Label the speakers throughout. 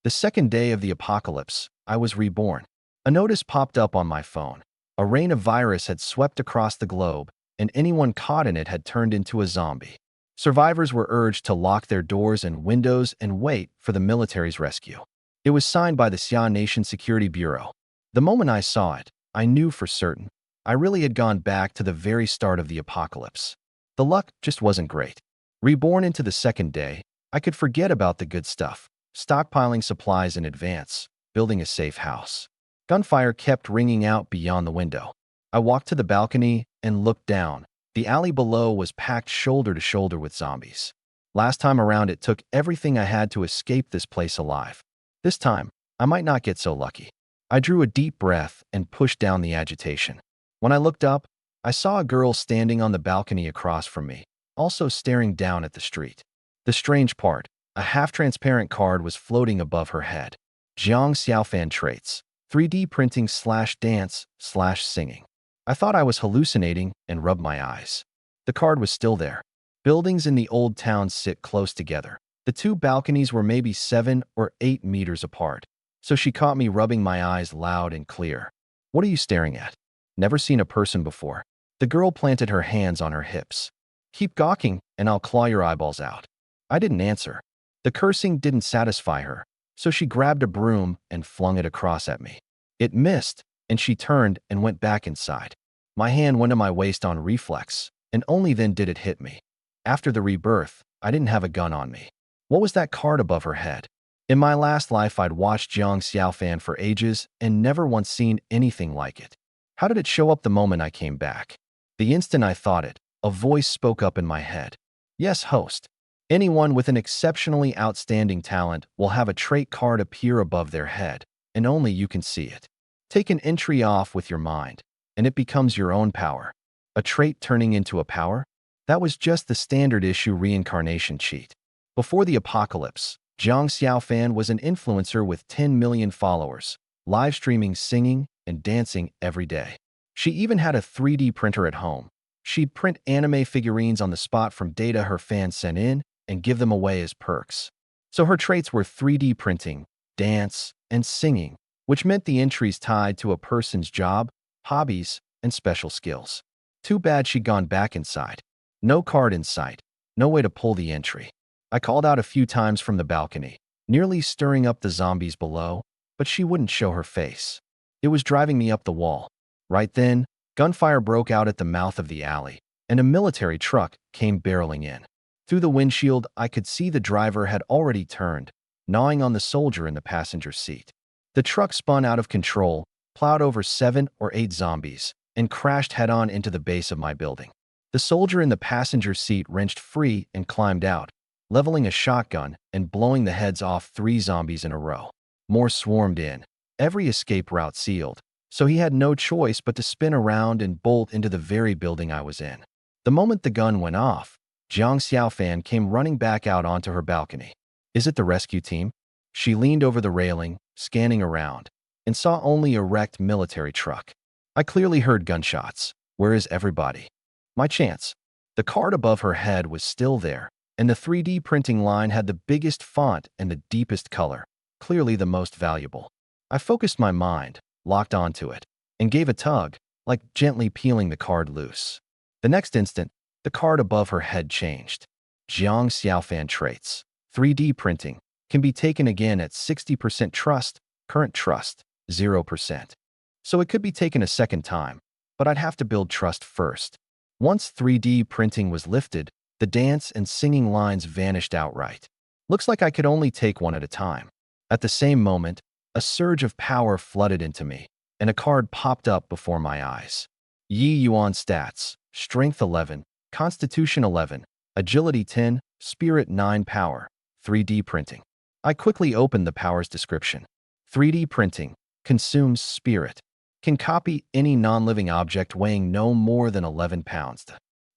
Speaker 1: The second day of the apocalypse, I was reborn. A notice popped up on my phone. A rain of virus had swept across the globe, and anyone caught in it had turned into a zombie. Survivors were urged to lock their doors and windows and wait for the military's rescue. It was signed by the Xia Nation Security Bureau. The moment I saw it, I knew for certain I really had gone back to the very start of the apocalypse. The luck just wasn't great. Reborn into the second day, I could forget about the good stuff, stockpiling supplies in advance, building a safe house. Gunfire kept ringing out beyond the window. I walked to the balcony and looked down. The alley below was packed shoulder to shoulder with zombies. Last time around, it took everything I had to escape this place alive. This time, I might not get so lucky. I drew a deep breath and pushed down the agitation. When I looked up, I saw a girl standing on the balcony across from me, also staring down at the street. The strange part, a half-transparent card was floating above her head. Jiang Xiaofan traits, 3D printing / dance / singing. I thought I was hallucinating and rubbed my eyes. The card was still there. Buildings in the old town sit close together. The two balconies were maybe 7 or 8 meters apart. So she caught me rubbing my eyes loud and clear. "What are you staring at? Never seen a person before." The girl planted her hands on her hips. "Keep gawking and I'll claw your eyeballs out." I didn't answer. The cursing didn't satisfy her, so she grabbed a broom and flung it across at me. It missed, and she turned and went back inside. My hand went to my waist on reflex, and only then did it hit me. After the rebirth, I didn't have a gun on me. What was that card above her head? In my last life, I'd watched Jiang Xiaofan for ages and never once seen anything like it. How did it show up the moment I came back? The instant I thought it, a voice spoke up in my head. "Yes, host. Anyone with an exceptionally outstanding talent will have a trait card appear above their head, and only you can see it. Take an entry off with your mind, and it becomes your own power." A trait turning into a power? That was just the standard issue reincarnation cheat. Before the apocalypse, Jiang Xiaofan was an influencer with 10 million followers, live streaming singing and dancing every day. She even had a 3D printer at home. She'd print anime figurines on the spot from data her fans sent in and give them away as perks. So her traits were 3D printing, dance, and singing, which meant the entries tied to a person's job, hobbies, and special skills. Too bad she'd gone back inside. No card in sight, no way to pull the entry. I called out a few times from the balcony, nearly stirring up the zombies below, but she wouldn't show her face. It was driving me up the wall. Right then, gunfire broke out at the mouth of the alley, and a military truck came barreling in. Through the windshield, I could see the driver had already turned, gnawing on the soldier in the passenger seat. The truck spun out of control, plowed over 7 or 8 zombies, and crashed head-on into the base of my building. The soldier in the passenger seat wrenched free and climbed out, leveling a shotgun and blowing the heads off 3 zombies in a row. More swarmed in, every escape route sealed, so he had no choice but to spin around and bolt into the very building I was in. The moment the gun went off, Jiang Xiaofan came running back out onto her balcony. "Is it the rescue team?" She leaned over the railing, scanning around, and saw only a wrecked military truck. I clearly heard gunshots. Where is everybody? My chance. The card above her head was still there, and the 3D printing line had the biggest font and the deepest color, clearly the most valuable. I focused my mind, locked onto it, and gave a tug, like gently peeling the card loose. The next instant, the card above her head changed. Jiang Xiaofan traits, 3D printing, can be taken again at 60% trust, current trust, 0%. So it could be taken a second time, but I'd have to build trust first. Once 3D printing was lifted, the dance and singing lines vanished outright. Looks like I could only take one at a time. At the same moment, a surge of power flooded into me, and a card popped up before my eyes. Yi Yuan stats, Strength 11, Constitution 11, Agility 10, Spirit 9 power, 3D printing. I quickly opened the power's description. 3D printing, consumes spirit. Can copy any non-living object weighing no more than 11 pounds.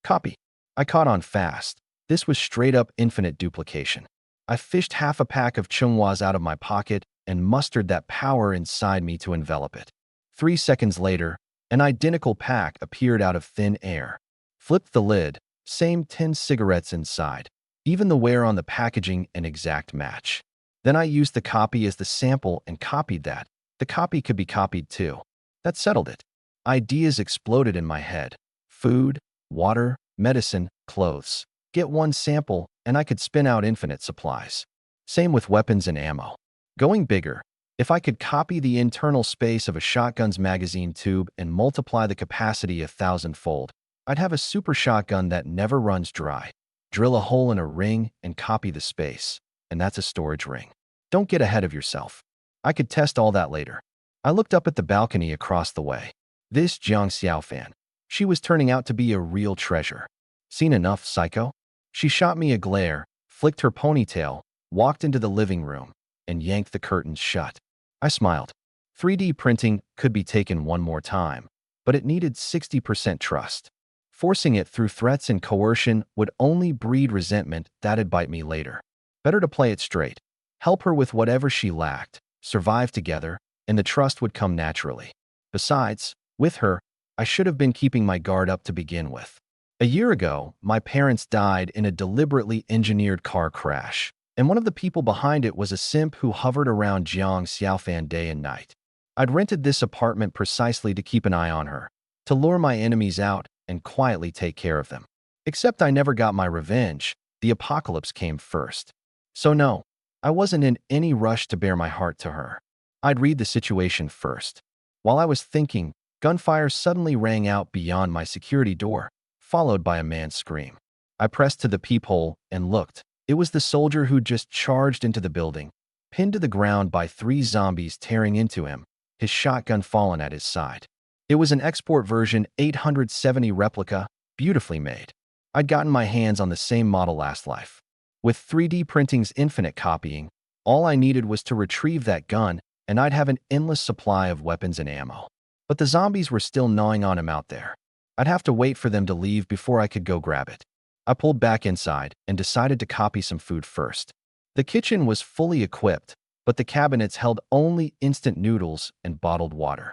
Speaker 1: Copy. I caught on fast. This was straight-up infinite duplication. I fished half a pack of Chunghwas out of my pocket and mustered that power inside me to envelop it. 3 seconds later, an identical pack appeared out of thin air. Flipped the lid, same 10 cigarettes inside. Even the wear on the packaging an exact match. Then I used the copy as the sample and copied that. The copy could be copied too. That settled it. Ideas exploded in my head. Food, water, medicine, clothes. Get one sample, and I could spin out infinite supplies. Same with weapons and ammo. Going bigger, if I could copy the internal space of a shotgun's magazine tube and multiply the capacity 1,000-fold, I'd have a super shotgun that never runs dry. Drill a hole in a ring and copy the space, and that's a storage ring. Don't get ahead of yourself. I could test all that later. I looked up at the balcony across the way. This Jiang Xiaofan. She was turning out to be a real treasure. Seen enough, psycho? She shot me a glare, flicked her ponytail, walked into the living room, and yanked the curtains shut. I smiled. 3D printing could be taken one more time, but it needed 60% trust. Forcing it through threats and coercion would only breed resentment that'd bite me later. Better to play it straight. Help her with whatever she lacked, survive together, and the trust would come naturally. Besides, with her, I should have been keeping my guard up to begin with. A year ago, my parents died in a deliberately engineered car crash, and one of the people behind it was a simp who hovered around Jiang Xiaofan day and night. I'd rented this apartment precisely to keep an eye on her, to lure my enemies out and quietly take care of them. Except I never got my revenge. The apocalypse came first. So no, I wasn't in any rush to bare my heart to her. I'd read the situation first. While I was thinking, gunfire suddenly rang out beyond my security door, followed by a man's scream. I pressed to the peephole and looked. It was the soldier who just charged into the building, pinned to the ground by 3 zombies tearing into him, his shotgun fallen at his side. It was an export version 870 replica, beautifully made. I'd gotten my hands on the same model last life. With 3D printing's infinite copying, all I needed was to retrieve that gun, and I'd have an endless supply of weapons and ammo. But the zombies were still gnawing on him out there. I'd have to wait for them to leave before I could go grab it. I pulled back inside and decided to copy some food first. The kitchen was fully equipped, but the cabinets held only instant noodles and bottled water.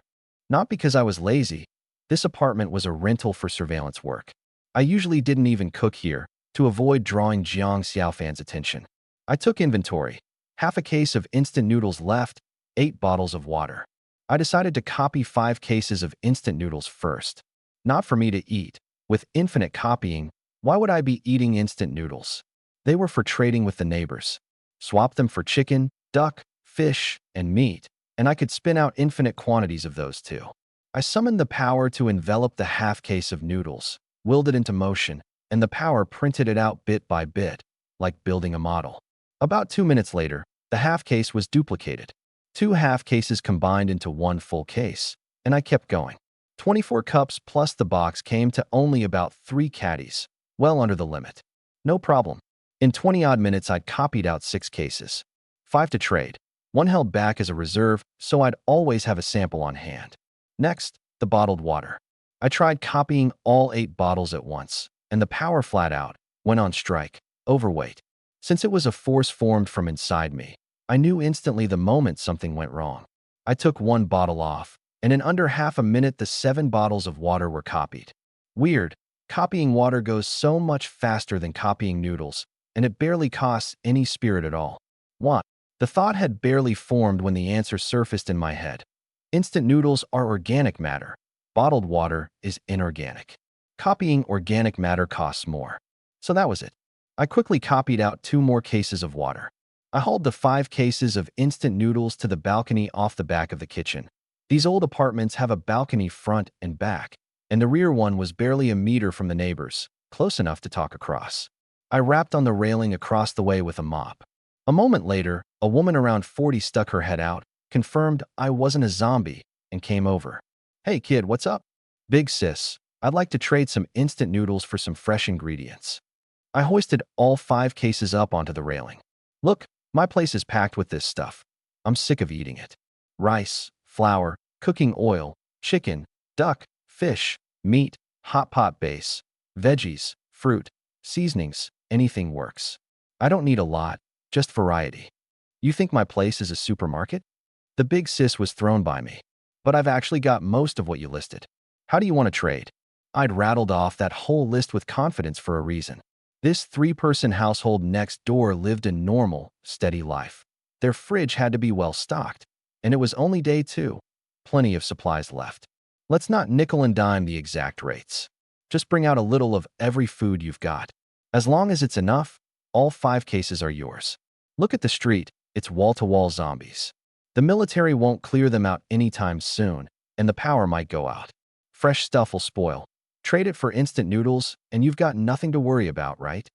Speaker 1: Not because I was lazy. This apartment was a rental for surveillance work. I usually didn't even cook here, to avoid drawing Jiang Xiaofan's attention. I took inventory. Half a case of instant noodles left, 8 bottles of water. I decided to copy 5 cases of instant noodles first. Not for me to eat. With infinite copying, why would I be eating instant noodles? They were for trading with the neighbors. Swap them for chicken, duck, fish, and meat, and I could spin out infinite quantities of those too. I summoned the power to envelop the half case of noodles, willed it into motion, and the power printed it out bit by bit, like building a model. About 2 minutes later, the half case was duplicated. 2 half cases combined into 1 full case, and I kept going. 24 cups plus the box came to only about 3 caddies, well under the limit. No problem. In 20-odd minutes, I'd copied out 6 cases. 5 to trade. 1 held back as a reserve, so I'd always have a sample on hand. Next, the bottled water. I tried copying all 8 bottles at once, and the power flat out went on strike, overweight. Since it was a force formed from inside me, I knew instantly the moment something went wrong. I took 1 bottle off, and in under half a minute the 7 bottles of water were copied. Weird, copying water goes so much faster than copying noodles, and it barely costs any spirit at all. What? The thought had barely formed when the answer surfaced in my head. Instant noodles are organic matter. Bottled water is inorganic. Copying organic matter costs more. So that was it. I quickly copied out 2 more cases of water. I hauled the 5 cases of instant noodles to the balcony off the back of the kitchen. These old apartments have a balcony front and back, and the rear one was barely a meter from the neighbors, close enough to talk across. I rapped on the railing across the way with a mop. A moment later, a woman around 40 stuck her head out, confirmed I wasn't a zombie, and came over. "Hey kid, what's up?" "Big sis, I'd like to trade some instant noodles for some fresh ingredients." I hoisted all 5 cases up onto the railing. "Look, my place is packed with this stuff. I'm sick of eating it. Rice, flour, cooking oil, chicken, duck, fish, meat, hot pot base, veggies, fruit, seasonings, anything works. I don't need a lot, just variety. You think my place is a supermarket?" The big sis was thrown by me. "But I've actually got most of what you listed. How do you want to trade?" I'd rattled off that whole list with confidence for a reason. This 3-person household next door lived a normal, steady life. Their fridge had to be well stocked, and it was only day 2. Plenty of supplies left. Let's not nickel and dime the exact rates. Just bring out a little of every food you've got. As long as it's enough, all 5 cases are yours. Look at the street, it's wall-to-wall zombies. The military won't clear them out anytime soon, and the power might go out. Fresh stuff will spoil. Trade it for instant noodles, and you've got nothing to worry about, right?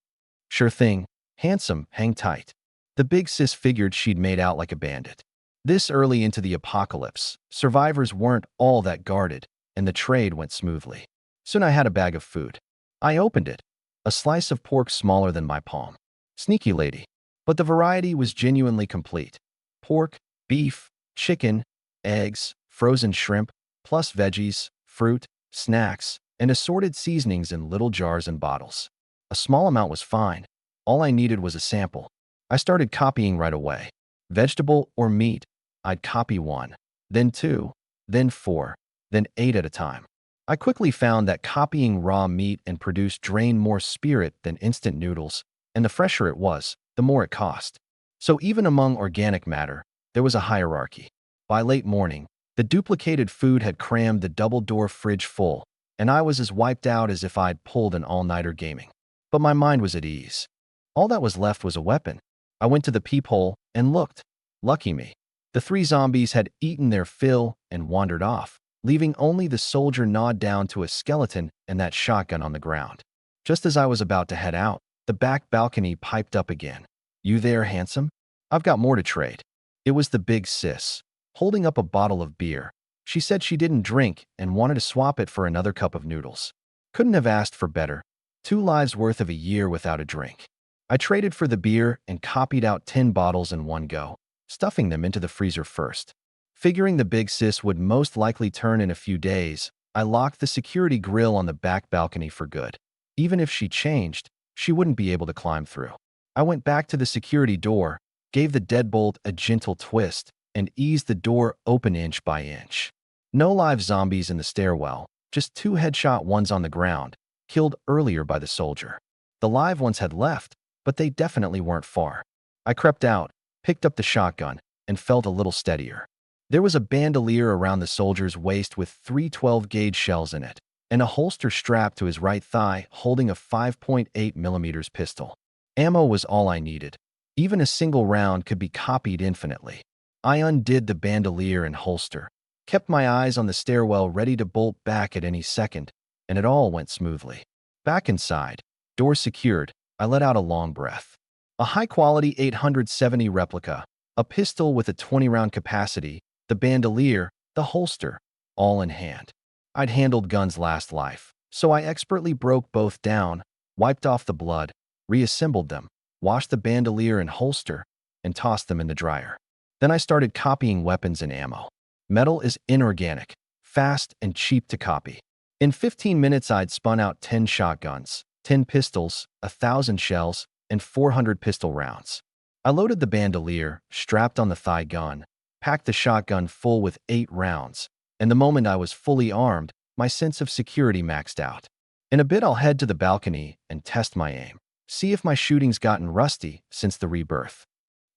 Speaker 1: Sure thing. Handsome, hang tight. The big sis figured she'd made out like a bandit. This early into the apocalypse, survivors weren't all that guarded, and the trade went smoothly. Soon I had a bag of food. I opened it. A slice of pork smaller than my palm. Sneaky lady. But the variety was genuinely complete. Pork, beef, chicken, eggs, frozen shrimp, plus veggies, fruit, snacks, and assorted seasonings in little jars and bottles. A small amount was fine. All I needed was a sample. I started copying right away. Vegetable or meat, I'd copy 1, then 2, then 4, then 8 at a time. I quickly found that copying raw meat and produce drained more spirit than instant noodles, and the fresher it was, the more it cost. So even among organic matter, there was a hierarchy. By late morning, the duplicated food had crammed the double-door fridge full, and I was as wiped out as if I'd pulled an all-nighter gaming. But my mind was at ease. All that was left was a weapon. I went to the peephole and looked. Lucky me. The 3 zombies had eaten their fill and wandered off, leaving only the soldier gnawed down to a skeleton and that shotgun on the ground. Just as I was about to head out, the back balcony piped up again. You there, handsome? I've got more to trade. It was the big sis, holding up a bottle of beer. She said she didn't drink and wanted to swap it for another cup of noodles. Couldn't have asked for better. 2 lives worth of a year without a drink. I traded for the beer and copied out 10 bottles in one go, stuffing them into the freezer first. Figuring the big sis would most likely turn in a few days, I locked the security grill on the back balcony for good. Even if she changed, she wouldn't be able to climb through. I went back to the security door, gave the deadbolt a gentle twist, and eased the door open inch by inch. No live zombies in the stairwell, just 2 headshot ones on the ground, killed earlier by the soldier. The live ones had left, but they definitely weren't far. I crept out, picked up the shotgun, and felt a little steadier. There was a bandolier around the soldier's waist with 3 12-gauge shells in it, and a holster strapped to his right thigh holding a 5.8mm pistol. Ammo was all I needed. Even a single round could be copied infinitely. I undid the bandolier and holster, kept my eyes on the stairwell ready to bolt back at any second, and it all went smoothly. Back inside, door secured, I let out a long breath. A high-quality 870 replica, a pistol with a 20-round capacity, the bandolier, the holster, all in hand. I'd handled guns last life, so I expertly broke both down, wiped off the blood, reassembled them, washed the bandolier and holster, and tossed them in the dryer. Then I started copying weapons and ammo. Metal is inorganic, fast and cheap to copy. In 15 minutes I'd spun out 10 shotguns, 10 pistols, 1,000 shells, and 400 pistol rounds. I loaded the bandolier, strapped on the thigh gun, packed the shotgun full with 8 rounds, and the moment I was fully armed, my sense of security maxed out. In a bit I'll head to the balcony and test my aim, see if my shooting's gotten rusty since the rebirth.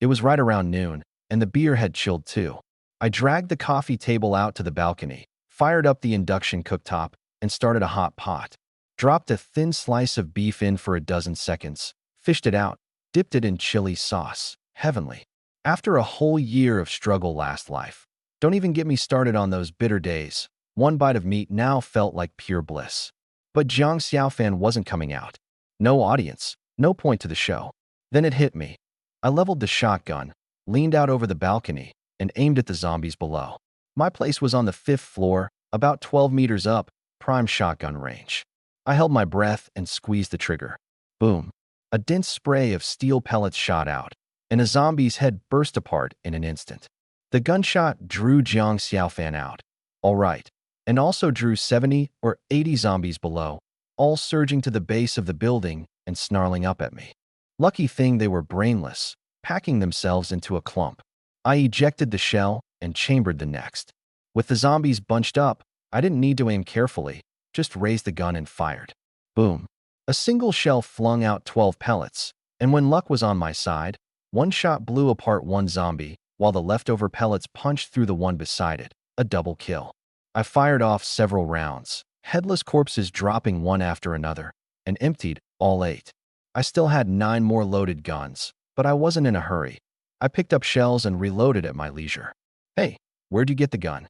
Speaker 1: It was right around noon, and the beer had chilled too. I dragged the coffee table out to the balcony, fired up the induction cooktop, and started a hot pot. Dropped a thin slice of beef in for a dozen seconds, fished it out, dipped it in chili sauce. Heavenly. After a whole year of struggle last life. Don't even get me started on those bitter days. One bite of meat now felt like pure bliss. But Jiang Xiaofan wasn't coming out. No audience, no point to the show. Then it hit me. I leveled the shotgun, leaned out over the balcony, and aimed at the zombies below. My place was on the 5th floor, about 12 meters up, prime shotgun range. I held my breath and squeezed the trigger. Boom. A dense spray of steel pellets shot out, and a zombie's head burst apart in an instant. The gunshot drew Jiang Xiaofan out. All right. And also drew 70 or 80 zombies below, all surging to the base of the building and snarling up at me. Lucky thing they were brainless, packing themselves into a clump. I ejected the shell and chambered the next. With the zombies bunched up, I didn't need to aim carefully, just raised the gun and fired. Boom. A single shell flung out 12 pellets, and when luck was on my side, One shot blew apart one zombie, while the leftover pellets punched through the one beside it. A double kill. I fired off several rounds, headless corpses dropping one after another, and emptied all 8. I still had 9 more loaded guns, but I wasn't in a hurry. I picked up shells and reloaded at my leisure. "Hey, where'd you get the gun?"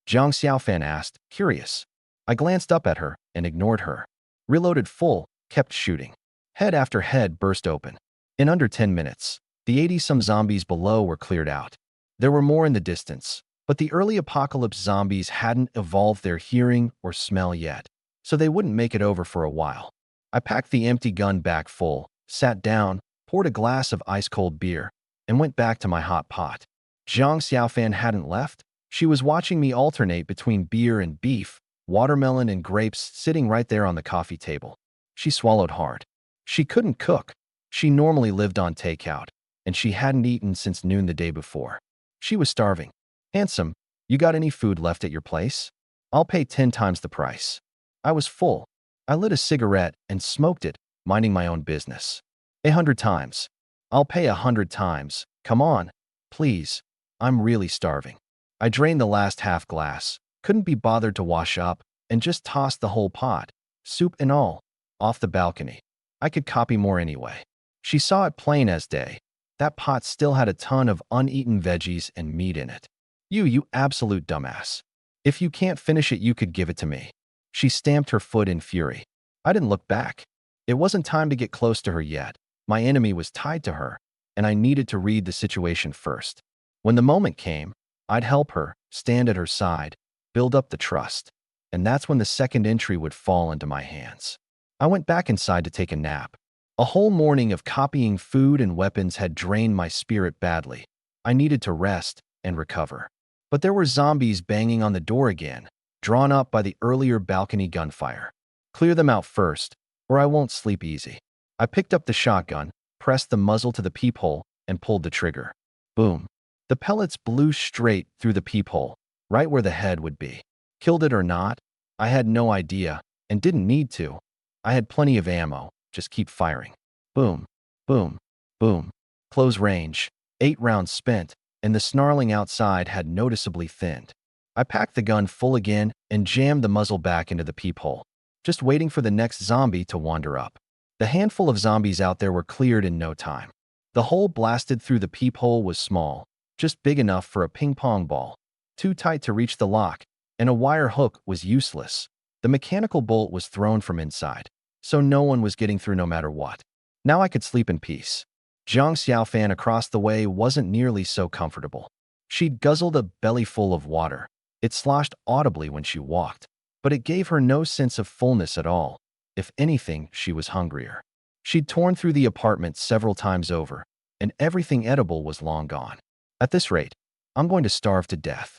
Speaker 1: Zhang Xiaofan asked, curious. I glanced up at her and ignored her. Reloaded full, kept shooting. Head after head burst open. In under 10 minutes, the 80-some zombies below were cleared out. There were more in the distance, but the early apocalypse zombies hadn't evolved their hearing or smell yet, so they wouldn't make it over for a while. I packed the empty gun back full, sat down, poured a glass of ice-cold beer, and went back to my hot pot. Zhang Xiaofan hadn't left. She was watching me alternate between beer and beef, watermelon and grapes sitting right there on the coffee table. She swallowed hard. She couldn't cook. She normally lived on takeout, and she hadn't eaten since noon the day before. She was starving. "Handsome, you got any food left at your place? I'll pay 10 times the price." I was full. I lit a cigarette and smoked it, minding my own business. 100 times. I'll pay 100 times. Come on, please. I'm really starving. I drained the last half glass, couldn't be bothered to wash up, and just tossed the whole pot, soup and all, off the balcony. I could copy more anyway. She saw it plain as day. That pot still had a ton of uneaten veggies and meat in it. You absolute dumbass. If you can't finish it, you could give it to me." She stamped her foot in fury. I didn't look back. It wasn't time to get close to her yet. My enemy was tied to her, and I needed to read the situation first. When the moment came, I'd help her, stand at her side, build up the trust, and that's when the second entry would fall into my hands. I went back inside to take a nap. A whole morning of copying food and weapons had drained my spirit badly. I needed to rest and recover. But there were zombies banging on the door again, drawn up by the earlier balcony gunfire. Clear them out first, or I won't sleep easy. I picked up the shotgun, pressed the muzzle to the peephole, and pulled the trigger. Boom. The pellets blew straight through the peephole, right where the head would be. Killed it or not? I had no idea, and didn't need to. I had plenty of ammo. Just keep firing. Boom, boom, boom. Close range. 8 rounds spent, and the snarling outside had noticeably thinned. I packed the gun full again and jammed the muzzle back into the peephole, just waiting for the next zombie to wander up. The handful of zombies out there were cleared in no time. The hole blasted through the peephole was small, just big enough for a ping-pong ball, too tight to reach the lock, and a wire hook was useless. The mechanical bolt was thrown from inside, so no one was getting through no matter what. Now I could sleep in peace. Zhang Xiaofan across the way wasn't nearly so comfortable. She'd guzzled a bellyful of water. It sloshed audibly when she walked, but it gave her no sense of fullness at all. If anything, she was hungrier. She'd torn through the apartment several times over, and everything edible was long gone. At this rate, I'm going to starve to death.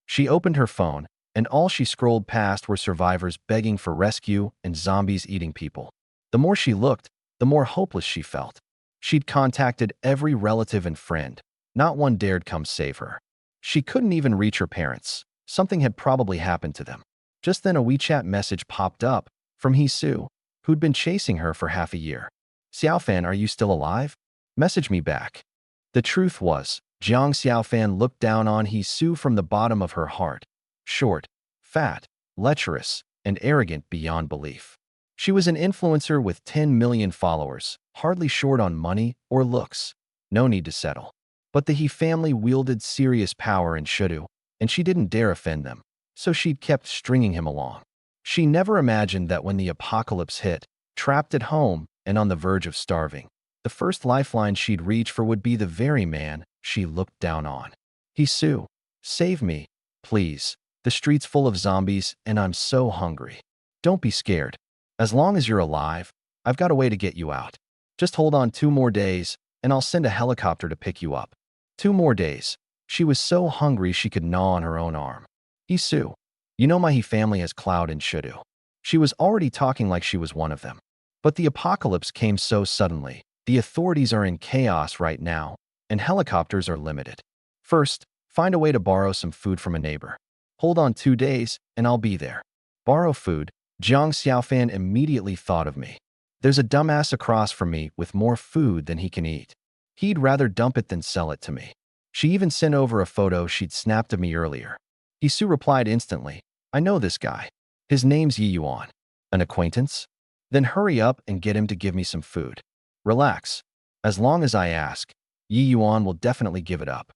Speaker 1: She opened her phone, and all she scrolled past were survivors begging for rescue and zombies eating people. The more she looked, the more hopeless she felt. She'd contacted every relative and friend. Not one dared come save her. She couldn't even reach her parents. Something had probably happened to them. Just then a WeChat message popped up from Hisu, who'd been chasing her for half a year. "Xiaofan, are you still alive? Message me back." The truth was, Zhang Xiaofan looked down on Hisu from the bottom of her heart. Short, fat, lecherous, and arrogant beyond belief. She was an influencer with 10 million followers, hardly short on money or looks. No need to settle. But the He family wielded serious power in Shudu, and she didn't dare offend them, so she'd kept stringing him along. She never imagined that when the apocalypse hit, trapped at home and on the verge of starving, the first lifeline she'd reach for would be the very man she looked down on. "Hisu, save me, please. The street's full of zombies, and I'm so hungry." "Don't be scared. As long as you're alive, I've got a way to get you out. Just hold on 2 more days, and I'll send a helicopter to pick you up." 2 more days. She was so hungry she could gnaw on her own arm. "Hisu, you know my He family has clout in Shudu." She was already talking like she was one of them. But the apocalypse came so suddenly. The authorities are in chaos right now, and helicopters are limited. First, find a way to borrow some food from a neighbor. Hold on 2 days, and I'll be there. Borrow food? Zhang Xiaofan immediately thought of me. There's a dumbass across from me with more food than he can eat. He'd rather dump it than sell it to me. She even sent over a photo she'd snapped of me earlier. Hisu replied instantly, I know this guy. His name's Yi Yuan. An acquaintance? Then hurry up and get him to give me some food. Relax. As long as I ask, Yi Yuan will definitely give it up.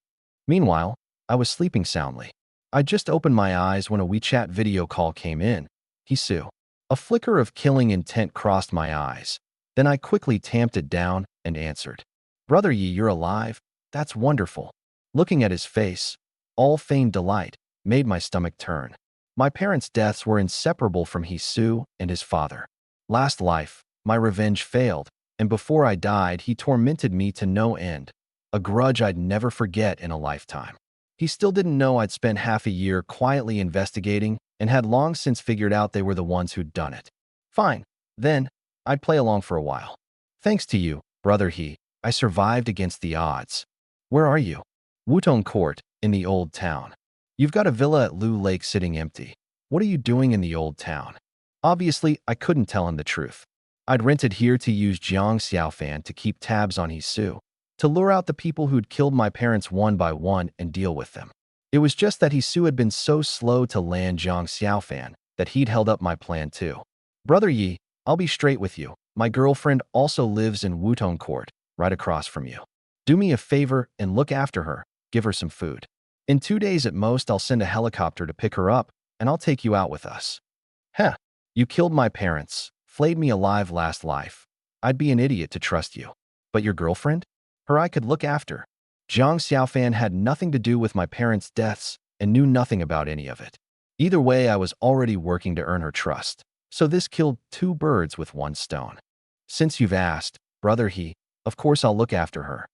Speaker 1: Meanwhile, I was sleeping soundly. I just opened my eyes when a WeChat video call came in. Hisu. A flicker of killing intent crossed my eyes. Then I quickly tamped it down and answered. Brother Yi, you're alive? That's wonderful. Looking at his face, all feigned delight, made my stomach turn. My parents' deaths were inseparable from Hisu and his father. Last life, my revenge failed, and before I died, he tormented me to no end. A grudge I'd never forget in a lifetime. He still didn't know I'd spent half a year quietly investigating and had long since figured out they were the ones who'd done it. Fine, then, I'd play along for a while. Thanks to you, brother He, I survived against the odds. Where are you? Wutong Court, in the old town. You've got a villa at Lu Lake sitting empty. What are you doing in the old town? Obviously, I couldn't tell him the truth. I'd rented here to use Jiang Xiaofan to keep tabs on Hisu, to lure out the people who'd killed my parents one by one and deal with them. It was just that Hisu had been so slow to land Jiang Xiaofan that he'd held up my plan too. Brother Yi, I'll be straight with you. My girlfriend also lives in Wutong Court, right across from you. Do me a favor and look after her. Give her some food. In 2 days at most, I'll send a helicopter to pick her up, and I'll take you out with us. Heh, you killed my parents, flayed me alive last life. I'd be an idiot to trust you. But your girlfriend? Her I could look after. Jiang Xiaofan had nothing to do with my parents' deaths and knew nothing about any of it. Either way, I was already working to earn her trust. So this killed 2 birds with 1 stone. Since you've asked, brother He, of course I'll look after her.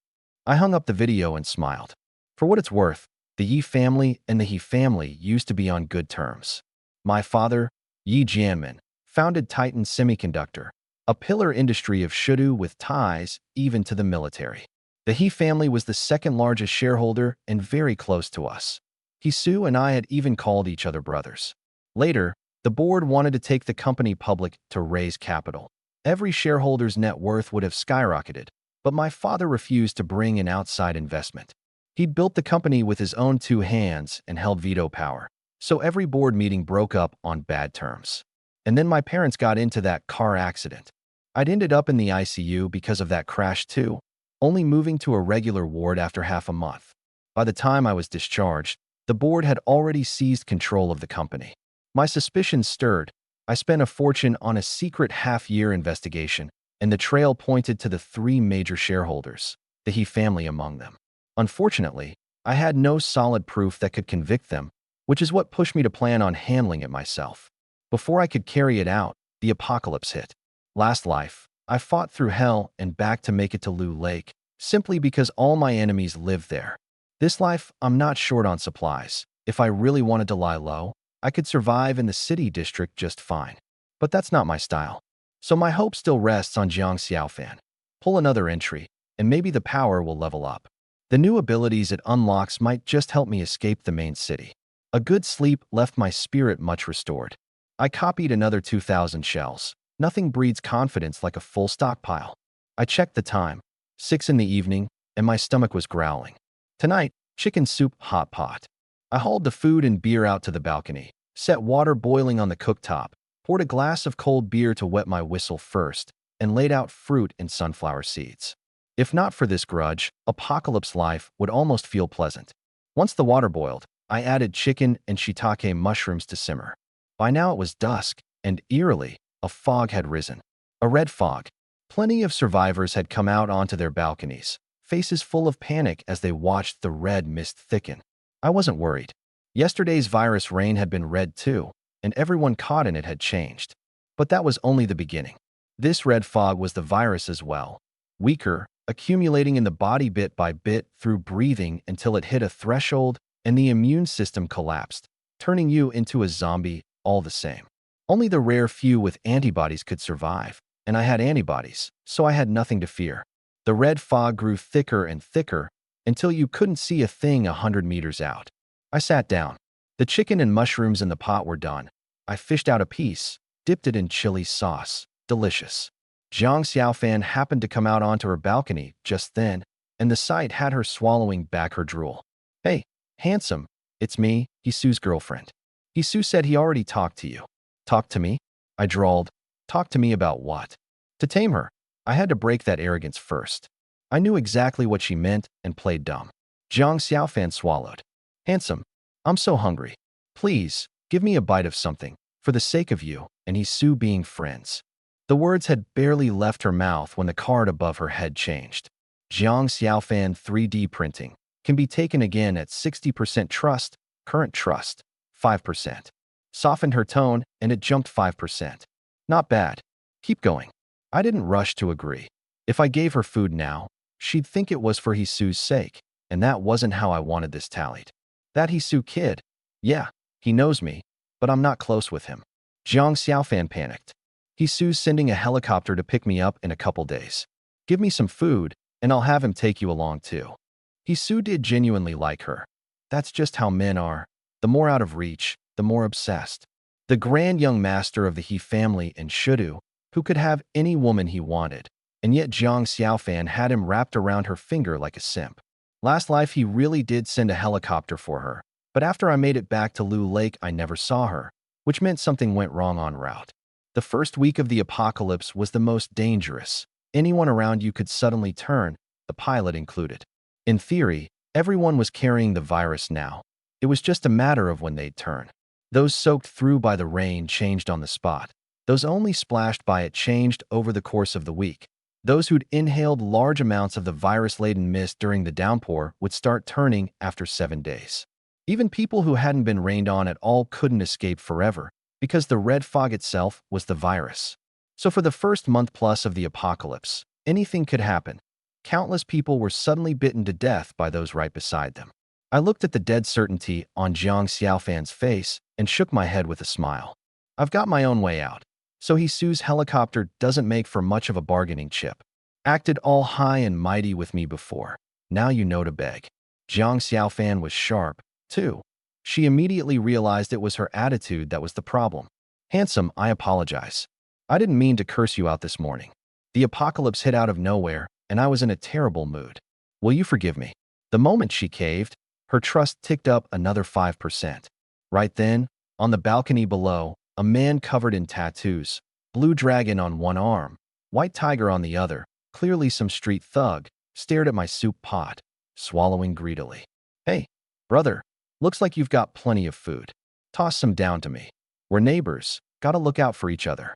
Speaker 1: I hung up the video and smiled. For what it's worth, the Yi family and the He family used to be on good terms. My father, Yi Jianmin, founded Titan Semiconductor, a pillar industry of Shudu with ties even to the military. The He family was the second largest shareholder and very close to us. Hisu and I had even called each other brothers. Later, the board wanted to take the company public to raise capital. Every shareholder's net worth would have skyrocketed, but my father refused to bring in outside investment. He'd built the company with his own 2 hands and held veto power, so every board meeting broke up on bad terms. And then my parents got into that car accident. I'd ended up in the ICU because of that crash too, only moving to a regular ward after half a month. By the time I was discharged, the board had already seized control of the company. My suspicions stirred. I spent a fortune on a secret half-year investigation, and the trail pointed to the 3 major shareholders, the He family among them. Unfortunately, I had no solid proof that could convict them, which is what pushed me to plan on handling it myself. Before I could carry it out, the apocalypse hit. Last life, I fought through hell and back to make it to Lu Lake, simply because all my enemies lived there. This life, I'm not short on supplies. If I really wanted to lie low, I could survive in the city district just fine. But that's not my style. So my hope still rests on Jiang Xiaofan. Pull another entry, and maybe the power will level up. The new abilities it unlocks might just help me escape the main city. A good sleep left my spirit much restored. I copied another 2,000 shells. Nothing breeds confidence like a full stockpile. I checked the time, 6 in the evening, and my stomach was growling. Tonight, chicken soup hot pot. I hauled the food and beer out to the balcony, set water boiling on the cooktop, poured a glass of cold beer to wet my whistle first, and laid out fruit and sunflower seeds. If not for this grudge, apocalypse life would almost feel pleasant. Once the water boiled, I added chicken and shiitake mushrooms to simmer. By now it was dusk, and eerily, a fog had risen. A red fog. Plenty of survivors had come out onto their balconies, faces full of panic as they watched the red mist thicken. I wasn't worried. Yesterday's virus rain had been red too, and everyone caught in it had changed. But that was only the beginning. This red fog was the virus as well. Weaker, accumulating in the body bit by bit through breathing until it hit a threshold and the immune system collapsed, turning you into a zombie all the same. Only the rare few with antibodies could survive, and I had antibodies, so I had nothing to fear. The red fog grew thicker and thicker until you couldn't see a thing 100 meters out. I sat down. The chicken and mushrooms in the pot were done. I fished out a piece, dipped it in chili sauce. Delicious. Jiang Xiaofan happened to come out onto her balcony just then, and the sight had her swallowing back her drool. Hey, handsome, it's me, Hisu's girlfriend. Hisu said he already talked to you. Talked to me? I drawled. Talk to me about what? To tame her, I had to break that arrogance first. I knew exactly what she meant and played dumb. Jiang Xiaofan swallowed. Handsome, I'm so hungry. Please, give me a bite of something, for the sake of you and Hisu being friends. The words had barely left her mouth when the card above her head changed. Jiang Xiaofan 3D printing can be taken again at 60% trust, current trust, 5%. Softened her tone and it jumped 5%. Not bad. Keep going. I didn't rush to agree. If I gave her food now, she'd think it was for Hisu's sake, and that wasn't how I wanted this tallied. That Hisu kid, yeah, he knows me, but I'm not close with him. Jiang Xiaofan panicked. Hisu's sending a helicopter to pick me up in a couple days. Give me some food, and I'll have him take you along too. Hisu did genuinely like her. That's just how men are. The more out of reach, the more obsessed. The grand young master of the He family in Shudu, who could have any woman he wanted, and yet Jiang Xiaofan had him wrapped around her finger like a simp. Last life he really did send a helicopter for her, but after I made it back to Lu Lake I never saw her, which meant something went wrong en route. The first week of the apocalypse was the most dangerous. Anyone around you could suddenly turn, the pilot included. In theory, everyone was carrying the virus now. It was just a matter of when they'd turn. Those soaked through by the rain changed on the spot. Those only splashed by it changed over the course of the week. Those who'd inhaled large amounts of the virus-laden mist during the downpour would start turning after 7 days. Even people who hadn't been rained on at all couldn't escape forever, because the red fog itself was the virus. So for the first month plus of the apocalypse, anything could happen. Countless people were suddenly bitten to death by those right beside them. I looked at the dead certainty on Jiang Xiaofan's face and shook my head with a smile. I've got my own way out. So Hisu's helicopter doesn't make for much of a bargaining chip. Acted all high and mighty with me before. Now you know to beg. Jiang Xiaofan was sharp, too. She immediately realized it was her attitude that was the problem. Handsome, I apologize. I didn't mean to curse you out this morning. The apocalypse hit out of nowhere, and I was in a terrible mood. Will you forgive me? The moment she caved, her trust ticked up another 5%. Right then, on the balcony below, a man covered in tattoos, blue dragon on one arm, white tiger on the other, clearly some street thug, stared at my soup pot, swallowing greedily. Hey, brother, looks like you've got plenty of food. Toss some down to me. We're neighbors, gotta look out for each other.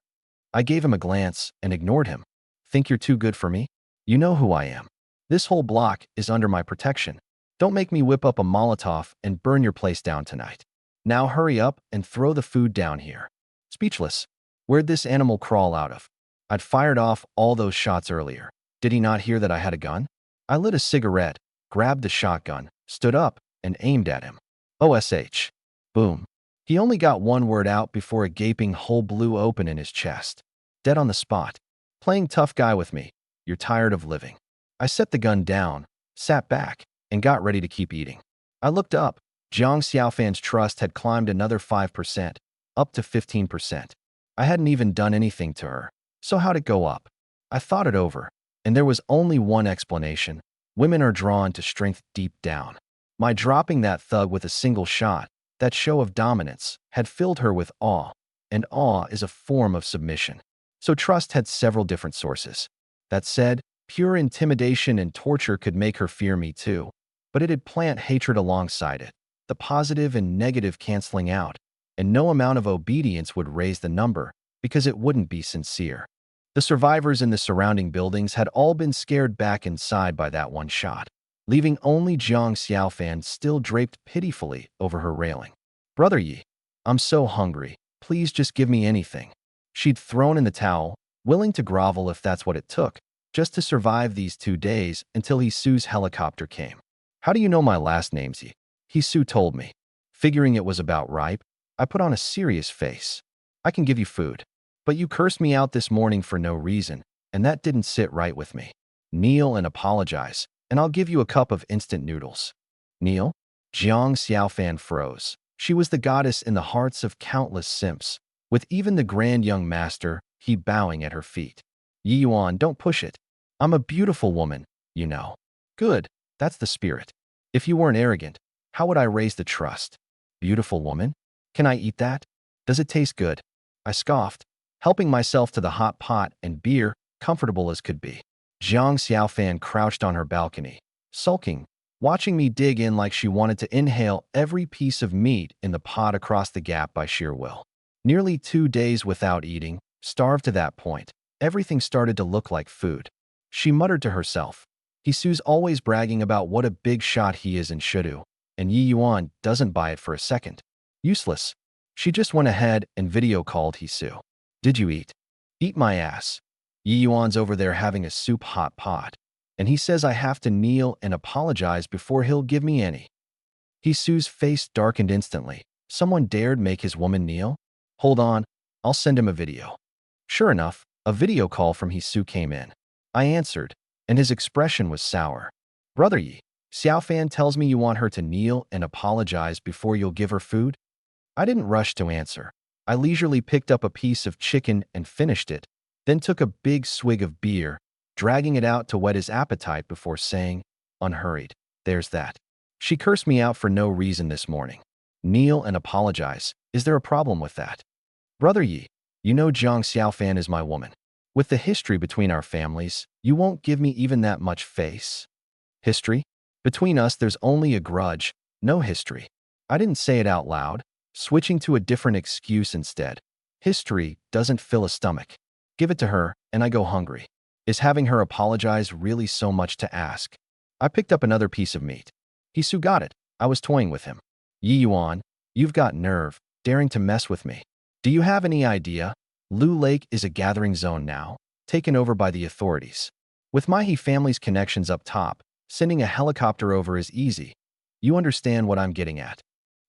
Speaker 1: I gave him a glance and ignored him. Think you're too good for me? You know who I am. This whole block is under my protection. Don't make me whip up a Molotov and burn your place down tonight. Now hurry up and throw the food down here. Speechless. Where'd this animal crawl out of? I'd fired off all those shots earlier. Did he not hear that I had a gun? I lit a cigarette, grabbed the shotgun, stood up, and aimed at him. OSH. Boom. He only got one word out before a gaping hole blew open in his chest. Dead on the spot. Playing tough guy with me. You're tired of living. I set the gun down, sat back, and got ready to keep eating. I looked up. Jiang Xiaofan's trust had climbed another 5%, up to 15%. I hadn't even done anything to her. So how'd it go up? I thought it over, and there was only one explanation. Women are drawn to strength deep down. My dropping that thug with a single shot, that show of dominance, had filled her with awe, and awe is a form of submission. So trust had several different sources. That said, pure intimidation and torture could make her fear me too, but it'd plant hatred alongside it, the positive and negative canceling out, and no amount of obedience would raise the number because it wouldn't be sincere. The survivors in the surrounding buildings had all been scared back inside by that one shot, leaving only Jiang Xiaofan still draped pitifully over her railing. Brother Yi, I'm so hungry. Please just give me anything. She'd thrown in the towel, willing to grovel if that's what it took, just to survive these 2 days until Hisu's helicopter came. How do you know my last name, Yi? Hisu told me. Figuring it was about ripe, I put on a serious face. I can give you food. But you cursed me out this morning for no reason, and that didn't sit right with me. Kneel and apologize, and I'll give you a cup of instant noodles. Kneel? Jiang Xiaofan froze. She was the goddess in the hearts of countless simps, with even the grand young master, he bowing at her feet. Yi Yuan, don't push it. I'm a beautiful woman, you know. Good, that's the spirit. If you weren't arrogant, how would I raise the trust? Beautiful woman? Can I eat that? Does it taste good? I scoffed, helping myself to the hot pot and beer, comfortable as could be. Jiang Xiaofan crouched on her balcony, sulking, watching me dig in like she wanted to inhale every piece of meat in the pot across the gap by sheer will. Nearly 2 days without eating, starved to that point, everything started to look like food. She muttered to herself, Hisu's always bragging about what a big shot he is in Shudu, and Yi Yuan doesn't buy it for a second. Useless. She just went ahead and video called Hisu. Did you eat? Eat my ass. Yi Yuan's over there having a soup hot pot, and he says I have to kneel and apologize before he'll give me any. Hisu's face darkened instantly. Someone dared make his woman kneel? Hold on, I'll send him a video. Sure enough, a video call from Hisu came in. I answered, and his expression was sour. Brother Yi, Xiaofan tells me you want her to kneel and apologize before you'll give her food? I didn't rush to answer. I leisurely picked up a piece of chicken and finished it, then took a big swig of beer, dragging it out to whet his appetite before saying, unhurried, there's that. She cursed me out for no reason this morning. Kneel and apologize. Is there a problem with that? Brother Yi, you know Jiang Xiaofan is my woman. With the history between our families, you won't give me even that much face. History? Between us, there's only a grudge, no history. I didn't say it out loud, switching to a different excuse instead. History doesn't fill a stomach. Give it to her, and I go hungry. Is having her apologize really so much to ask? I picked up another piece of meat. Hisu got it. I was toying with him. Yi Yuan, you've got nerve, daring to mess with me. Do you have any idea? Lu Lake is a gathering zone now, taken over by the authorities. With my He family's connections up top, sending a helicopter over is easy. You understand what I'm getting at.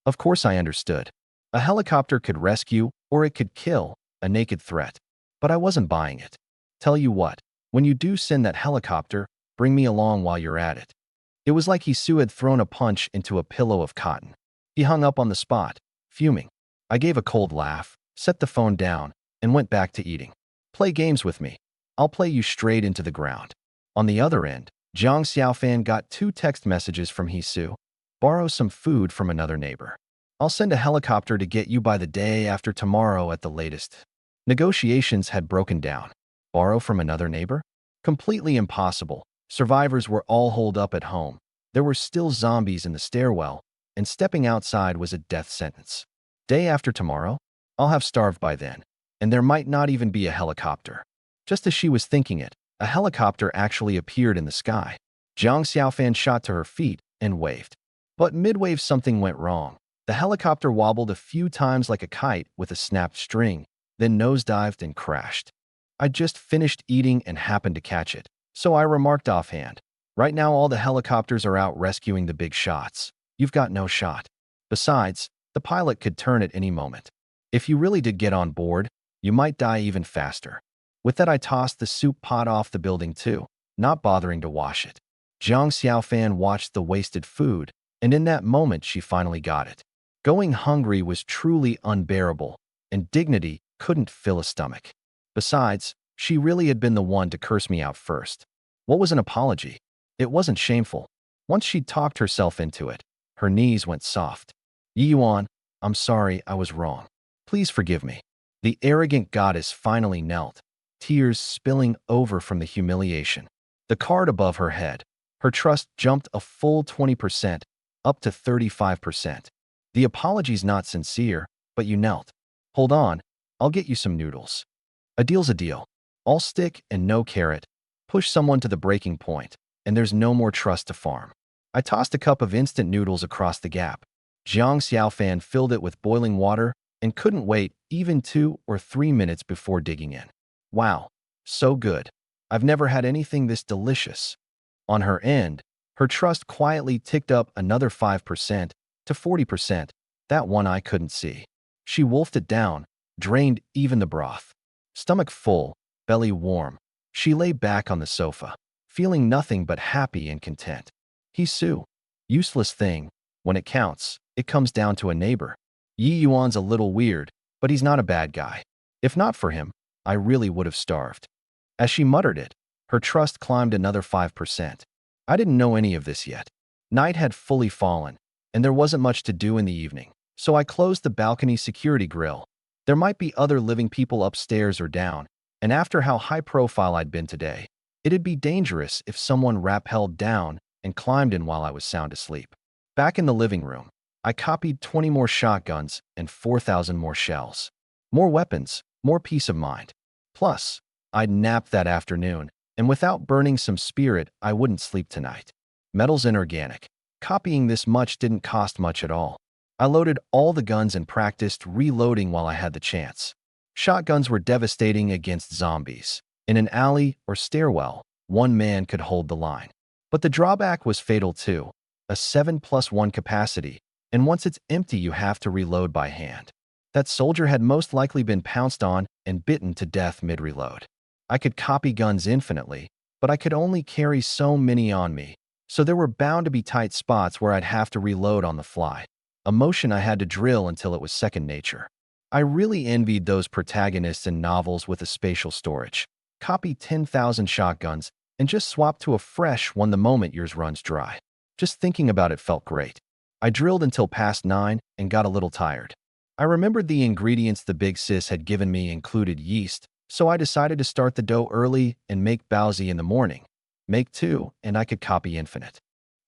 Speaker 1: Of course I understood. A helicopter could rescue, or it could kill, a naked threat. But I wasn't buying it. Tell you what, when you do send that helicopter, bring me along while you're at it. It was like Hisu had thrown a punch into a pillow of cotton. He hung up on the spot, fuming. I gave a cold laugh, set the phone down, and went back to eating. Play games with me. I'll play you straight into the ground. On the other end, Jiang Xiaofan got 2 text messages from Hisu. Borrow some food from another neighbor. I'll send a helicopter to get you by the day after tomorrow at the latest. Negotiations had broken down. Borrow from another neighbor? Completely impossible. Survivors were all holed up at home. There were still zombies in the stairwell, and stepping outside was a death sentence. Day after tomorrow? I'll have starved by then, and there might not even be a helicopter. Just as she was thinking it, a helicopter actually appeared in the sky. Jiang Xiaofan shot to her feet and waved. But mid-wave something went wrong. The helicopter wobbled a few times like a kite with a snapped string, then nosedived and crashed. I'd just finished eating and happened to catch it, so I remarked offhand, right now all the helicopters are out rescuing the big shots. You've got no shot. Besides, the pilot could turn at any moment. If you really did get on board, you might die even faster. With that, I tossed the soup pot off the building too, not bothering to wash it. Jiang Xiaofan watched the wasted food, and in that moment she finally got it. Going hungry was truly unbearable, and dignity couldn't fill a stomach. Besides, she really had been the one to curse me out first. What was an apology? It wasn't shameful. Once she'd talked herself into it, her knees went soft. Yi Yuan, I'm sorry, I was wrong. Please forgive me. The arrogant goddess finally knelt, tears spilling over from the humiliation. The card above her head, her trust jumped a full 20%, up to 35%. The apology's not sincere, but you knelt. Hold on, I'll get you some noodles. A deal's a deal. All stick and no carrot. Push someone to the breaking point, and there's no more trust to farm. I tossed a cup of instant noodles across the gap. Jiang Xiaofan filled it with boiling water and couldn't wait even 2 or 3 minutes before digging in. Wow, so good. I've never had anything this delicious. On her end, her trust quietly ticked up another 5% to 40%, that one I couldn't see. She wolfed it down, drained even the broth. Stomach full, belly warm, she lay back on the sofa, feeling nothing but happy and content. Hisu, useless thing. When it counts, it comes down to a neighbor. Yi Yuan's a little weird, but he's not a bad guy. If not for him, I really would have starved. As she muttered it, her trust climbed another 5%. I didn't know any of this yet. Night had fully fallen, and there wasn't much to do in the evening, so I closed the balcony security grill. There might be other living people upstairs or down, and after how high profile I'd been today, it'd be dangerous if someone rappelled down and climbed in while I was sound asleep. Back in the living room, I copied 20 more shotguns and 4,000 more shells. More weapons, more peace of mind. Plus, I'd nap that afternoon, and without burning some spirit, I wouldn't sleep tonight. Metals inorganic. Copying this much didn't cost much at all. I loaded all the guns and practiced reloading while I had the chance. Shotguns were devastating against zombies. In an alley or stairwell, one man could hold the line. But the drawback was fatal too. A 7+1 capacity, and once it's empty you have to reload by hand. That soldier had most likely been pounced on and bitten to death mid-reload. I could copy guns infinitely, but I could only carry so many on me, so there were bound to be tight spots where I'd have to reload on the fly, a motion I had to drill until it was second nature. I really envied those protagonists in novels with a spatial storage. Copy 10,000 shotguns and just swap to a fresh one the moment yours runs dry. Just thinking about it felt great. I drilled until past 9 and got a little tired. I remembered the ingredients the big sis had given me included yeast, so I decided to start the dough early and make baozi in the morning. Make 2, and I could copy infinite.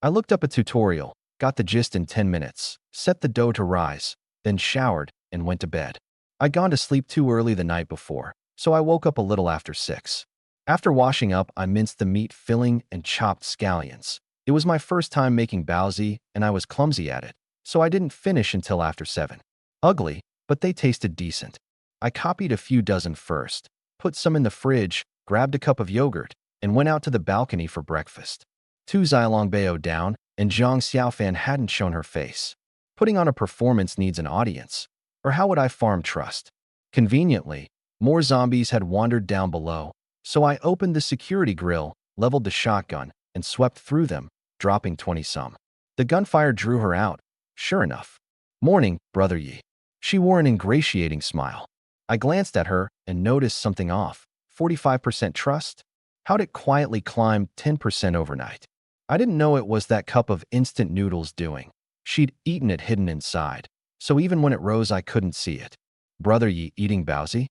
Speaker 1: I looked up a tutorial, got the gist in 10 minutes, set the dough to rise, then showered and went to bed. I'd gone to sleep too early the night before, so I woke up a little after 6. After washing up, I minced the meat filling and chopped scallions. It was my first time making baozi, and I was clumsy at it, so I didn't finish until after 7. Ugly, but they tasted decent. I copied a few dozen first, put some in the fridge, grabbed a cup of yogurt, and went out to the balcony for breakfast. 2 Zilong Bao down, and Zhang Xiaofan hadn't shown her face. Putting on a performance needs an audience, or how would I farm trust? Conveniently, more zombies had wandered down below, so I opened the security grill, leveled the shotgun, and swept through them, dropping 20-some. The gunfire drew her out, sure enough. "Morning, Brother Yi." She wore an ingratiating smile. I glanced at her and noticed something off. 45% trust? How'd it quietly climb 10% overnight? I didn't know it was that cup of instant noodles doing. She'd eaten it hidden inside, so even when it rose I couldn't see it. Brother Yi eating baozi?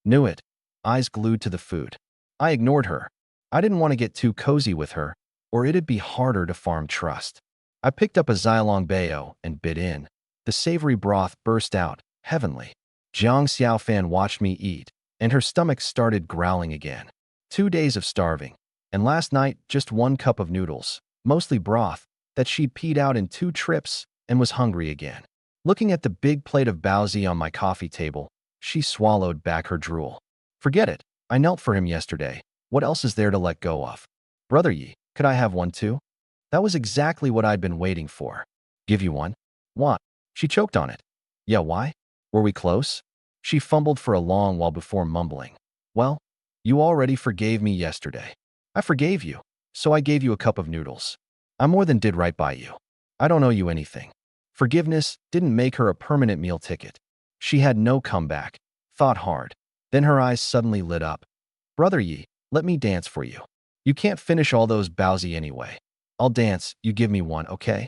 Speaker 1: Knew it, eyes glued to the food. I ignored her. I didn't want to get too cozy with her, or it'd be harder to farm trust. I picked up a Zilong Bao and bit in. The savory broth burst out, heavenly. Zhang Xiaofan watched me eat, and her stomach started growling again. 2 days of starving, and last night just 1 cup of noodles, mostly broth, that she'd peed out in 2 trips and was hungry again. Looking at the big plate of baozi on my coffee table, she swallowed back her drool. Forget it, I knelt for him yesterday. What else is there to let go of? Brother Yi, could I have one too? That was exactly what I'd been waiting for. Give you one? What? She choked on it. Yeah, why? Were we close? She fumbled for a long while before mumbling. Well, you already forgave me yesterday. I forgave you, so I gave you a cup of noodles. I more than did right by you. I don't owe you anything. Forgiveness didn't make her a permanent meal ticket. She had no comeback, thought hard. Then her eyes suddenly lit up. Brother Yi, let me dance for you. You can't finish all those baozi anyway. I'll dance, you give me one, okay?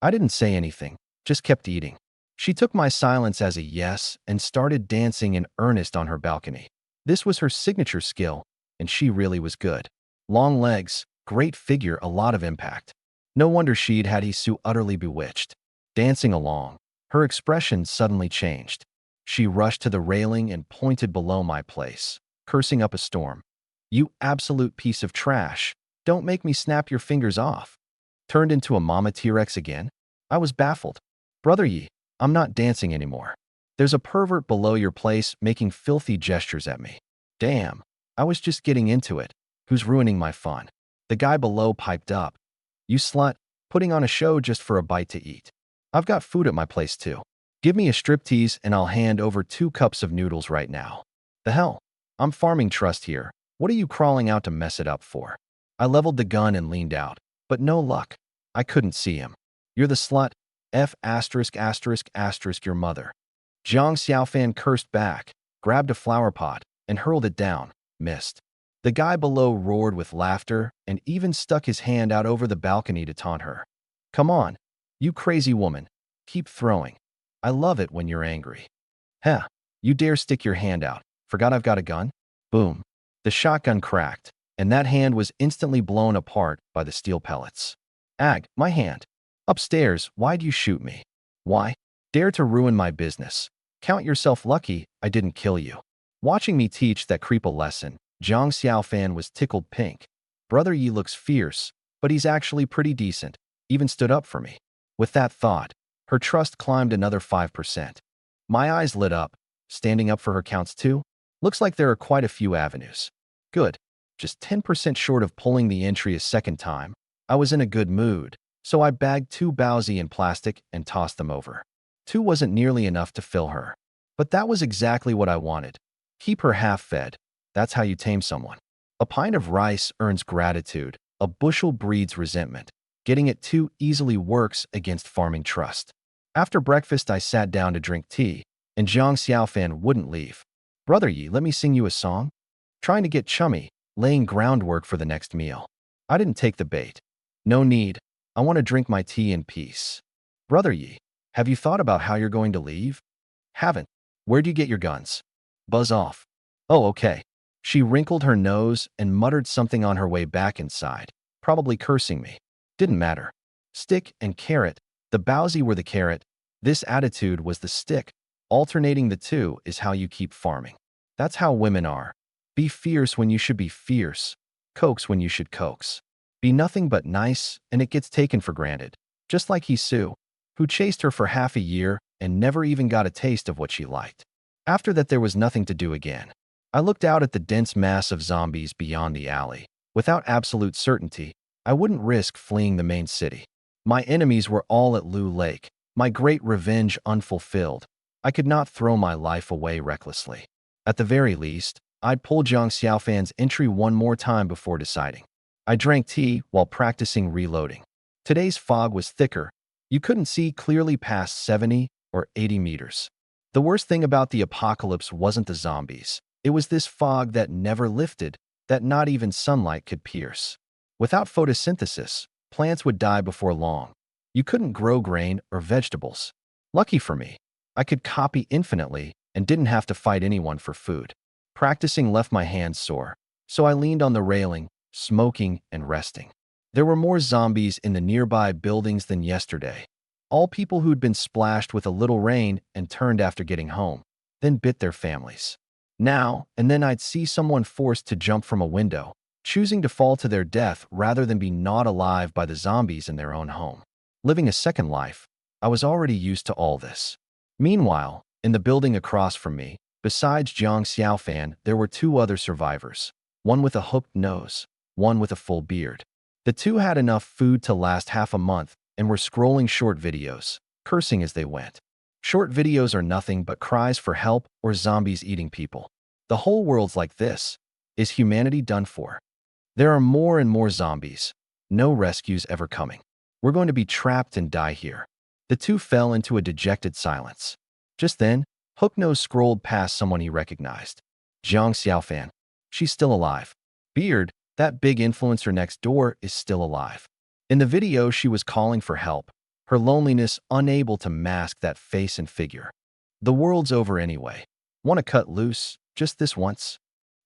Speaker 1: I didn't say anything, just kept eating. She took my silence as a yes and started dancing in earnest on her balcony. This was her signature skill, and she really was good. Long legs, great figure, a lot of impact. No wonder she'd had Hisu utterly bewitched. Dancing along, her expression suddenly changed. She rushed to the railing and pointed below my place, cursing up a storm. You absolute piece of trash. Don't make me snap your fingers off. Turned into a mama T-Rex again? I was baffled. Brother Yi, I'm not dancing anymore. There's a pervert below your place making filthy gestures at me. Damn, I was just getting into it. Who's ruining my fun? The guy below piped up. You slut, putting on a show just for a bite to eat. I've got food at my place too. Give me a striptease and I'll hand over 2 cups of noodles right now. The hell? I'm farming trust here. What are you crawling out to mess it up for? I leveled the gun and leaned out, but no luck. I couldn't see him. You're the slut. F*** your mother. Zhang Xiaofan cursed back, grabbed a flower pot, and hurled it down, missed. The guy below roared with laughter and even stuck his hand out over the balcony to taunt her. Come on, you crazy woman. Keep throwing. I love it when you're angry. Heh, you dare stick your hand out. Forgot I've got a gun? Boom. The shotgun cracked, and that hand was instantly blown apart by the steel pellets. Ag, my hand. Upstairs, why'd you shoot me? Why? Dare to ruin my business. Count yourself lucky I didn't kill you. Watching me teach that creep a lesson, Zhang Xiaofan was tickled pink. Brother Yi looks fierce, but he's actually pretty decent, even stood up for me. With that thought, her trust climbed another 5%. My eyes lit up. Standing up for her counts too? Looks like there are quite a few avenues. Good. Just 10% short of pulling the entry a second time. I was in a good mood, so I bagged 2 Bowsy in plastic and tossed them over. 2 wasn't nearly enough to fill her. But that was exactly what I wanted. Keep her half-fed. That's how you tame someone. A pint of rice earns gratitude. A bushel breeds resentment. Getting it too easily works against farming trust. After breakfast, I sat down to drink tea, and Zhang Xiaofan wouldn't leave. Brother Yi, let me sing you a song? Trying to get chummy, laying groundwork for the next meal. I didn't take the bait. No need. I want to drink my tea in peace. Brother Yi, have you thought about how you're going to leave? Haven't. Where'd you get your guns? Buzz off. Oh, okay. She wrinkled her nose and muttered something on her way back inside, probably cursing me. Didn't matter. Stick and carrot. The Bowsy were the carrot. This attitude was the stick. Alternating the two is how you keep farming. That's how women are. Be fierce when you should be fierce. Coax when you should coax. Be nothing but nice, and it gets taken for granted. Just like Hisu, who chased her for half a year and never even got a taste of what she liked. After that, there was nothing to do again. I looked out at the dense mass of zombies beyond the alley. Without absolute certainty, I wouldn't risk fleeing the main city. My enemies were all at Lu Lake, my great revenge unfulfilled. I could not throw my life away recklessly. At the very least, I'd pull Zhang Xiaofan's entry one more time before deciding. I drank tea while practicing reloading. Today's fog was thicker. You couldn't see clearly past 70 or 80 meters. The worst thing about the apocalypse wasn't the zombies. It was this fog that never lifted, that not even sunlight could pierce. Without photosynthesis, plants would die before long. You couldn't grow grain or vegetables. Lucky for me, I could copy infinitely and didn't have to fight anyone for food. Practicing left my hands sore, so I leaned on the railing, smoking and resting. There were more zombies in the nearby buildings than yesterday. All people who'd been splashed with a little rain and turned after getting home, then bit their families. Now and then I'd see someone forced to jump from a window, choosing to fall to their death rather than be gnawed alive by the zombies in their own home. Living a second life, I was already used to all this. Meanwhile, in the building across from me, besides Zhang Xiaofan, there were 2 other survivors, one with a hooked nose, one with a full beard. The 2 had enough food to last half a month and were scrolling short videos, cursing as they went. Short videos are nothing but cries for help or zombies eating people. The whole world's like this. Is humanity done for? There are more and more zombies. No rescues ever coming. We're going to be trapped and die here. The 2 fell into a dejected silence. Just then, Hooknose scrolled past someone he recognized. Zhang Xiaofan. She's still alive. Beard, that big influencer next door, is still alive. In the video, she was calling for help, her loneliness unable to mask that face and figure. The world's over anyway. Want to cut loose, just this once?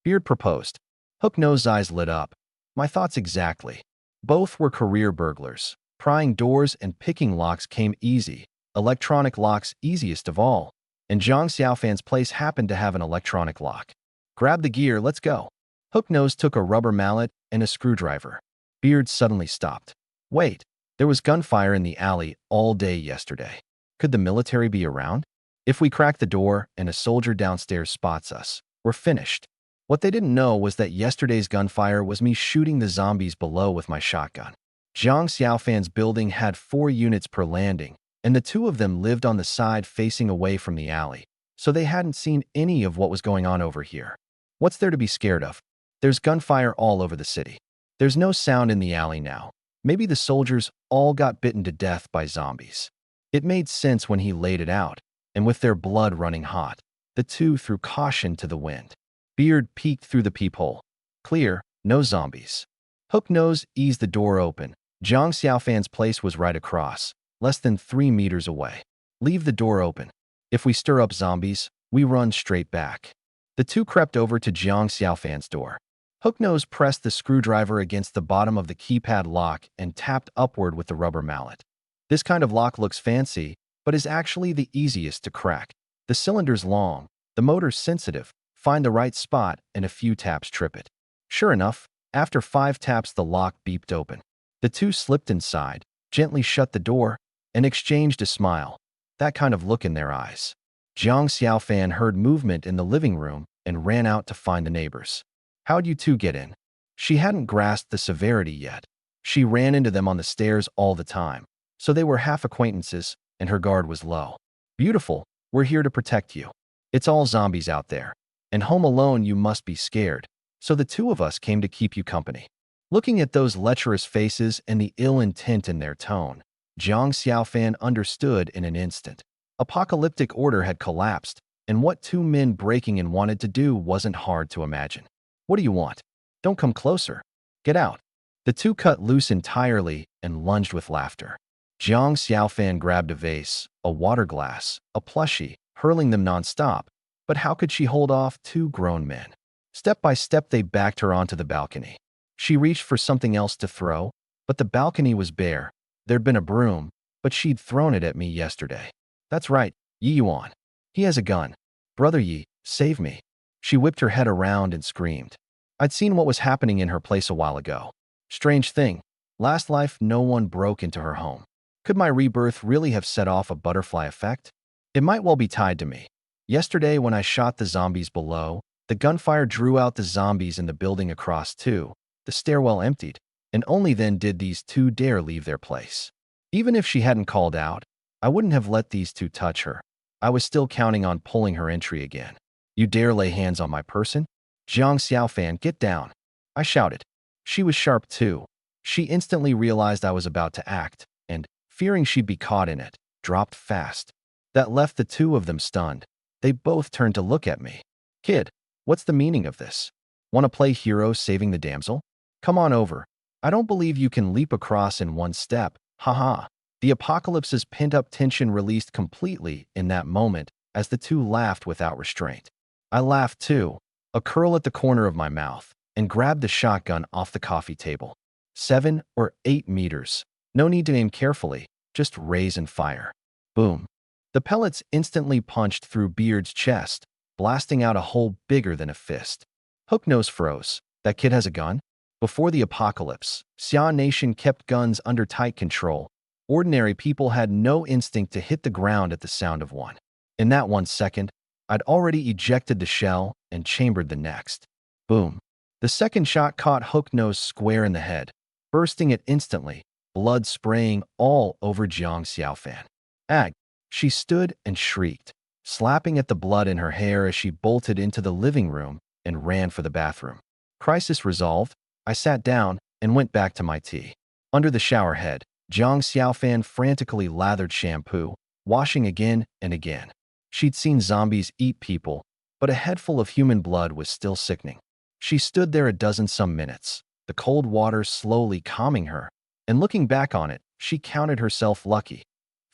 Speaker 1: Beard proposed. Hooknose's eyes lit up. My thoughts exactly. Both were career burglars. Prying doors and picking locks came easy. Electronic locks easiest of all. And Zhang Xiaofan's place happened to have an electronic lock. Grab the gear, let's go. Hooknose took a rubber mallet and a screwdriver. Beard suddenly stopped. Wait, there was gunfire in the alley all day yesterday. Could the military be around? If we crack the door and a soldier downstairs spots us, we're finished. What they didn't know was that yesterday's gunfire was me shooting the zombies below with my shotgun. Zhang Xiaofan's building had 4 units per landing, and the 2 of them lived on the side facing away from the alley, so they hadn't seen any of what was going on over here. What's there to be scared of? There's gunfire all over the city. There's no sound in the alley now. Maybe the soldiers all got bitten to death by zombies. It made sense when he laid it out, and with their blood running hot, the 2 threw caution to the wind. Beard peeked through the peephole. Clear, no zombies. Hook Nose eased the door open. Jiang Xiaofan's place was right across, less than 3 meters away. Leave the door open. If we stir up zombies, we run straight back. The two crept over to Jiang Xiaofan's door. Hooknose pressed the screwdriver against the bottom of the keypad lock and tapped upward with the rubber mallet. This kind of lock looks fancy, but is actually the easiest to crack. The cylinder's long, the motor's sensitive. Find the right spot, and a few taps trip it. Sure enough, after 5 taps the lock beeped open. The two slipped inside, gently shut the door, and exchanged a smile. That kind of look in their eyes. Jiang Xiaofan heard movement in the living room and ran out to find the neighbors. How'd you two get in? She hadn't grasped the severity yet. She ran into them on the stairs all the time, so they were half acquaintances, and her guard was low. Beautiful, we're here to protect you. It's all zombies out there, and home alone you must be scared, so the two of us came to keep you company. Looking at those lecherous faces and the ill intent in their tone, Jiang Xiaofan understood in an instant. Apocalyptic order had collapsed, and what two men breaking in wanted to do wasn't hard to imagine. What do you want? Don't come closer. Get out. The two cut loose entirely and lunged with laughter. Jiang Xiaofan grabbed a vase, a water glass, a plushie, hurling them nonstop, but how could she hold off 2 grown men? Step by step they backed her onto the balcony. She reached for something else to throw, but the balcony was bare. There'd been a broom, but she'd thrown it at me yesterday. That's right, Yi Yuan. He has a gun. Brother Yi, save me. She whipped her head around and screamed. I'd seen what was happening in her place a while ago. Strange thing, last life no one broke into her home. Could my rebirth really have set off a butterfly effect? It might well be tied to me. Yesterday when I shot the zombies below, the gunfire drew out the zombies in the building across too. The stairwell emptied, and only then did these two dare leave their place. Even if she hadn't called out, I wouldn't have let these two touch her. I was still counting on pulling her entry again. You dare lay hands on my person? Jiang Xiaofan, get down. I shouted. She was sharp too. She instantly realized I was about to act, and, fearing she'd be caught in it, dropped fast. That left the two of them stunned. They both turned to look at me. Kid, what's the meaning of this? Want to play hero saving the damsel? Come on over. I don't believe you can leap across in one step. Haha. The apocalypse's pent-up tension released completely in that moment as the two laughed without restraint. I laughed too, a curl at the corner of my mouth, and grabbed the shotgun off the coffee table. 7 or 8 meters. No need to aim carefully, just raise and fire. Boom. The pellets instantly punched through Beard's chest, blasting out a hole bigger than a fist. Hooknose froze. That kid has a gun? Before the apocalypse, Xia Nation kept guns under tight control. Ordinary people had no instinct to hit the ground at the sound of one. In that 1 second, I'd already ejected the shell and chambered the next. Boom. The second shot caught Hooknose square in the head, bursting it instantly, blood spraying all over Jiang Xiaofan. Ag! She stood and shrieked, slapping at the blood in her hair as she bolted into the living room and ran for the bathroom. Crisis resolved, I sat down and went back to my tea. Under the shower head, Jiang Xiaofan frantically lathered shampoo, washing again and again. She'd seen zombies eat people, but a head full of human blood was still sickening. She stood there a dozen-some minutes, the cold water slowly calming her, and looking back on it, she counted herself lucky.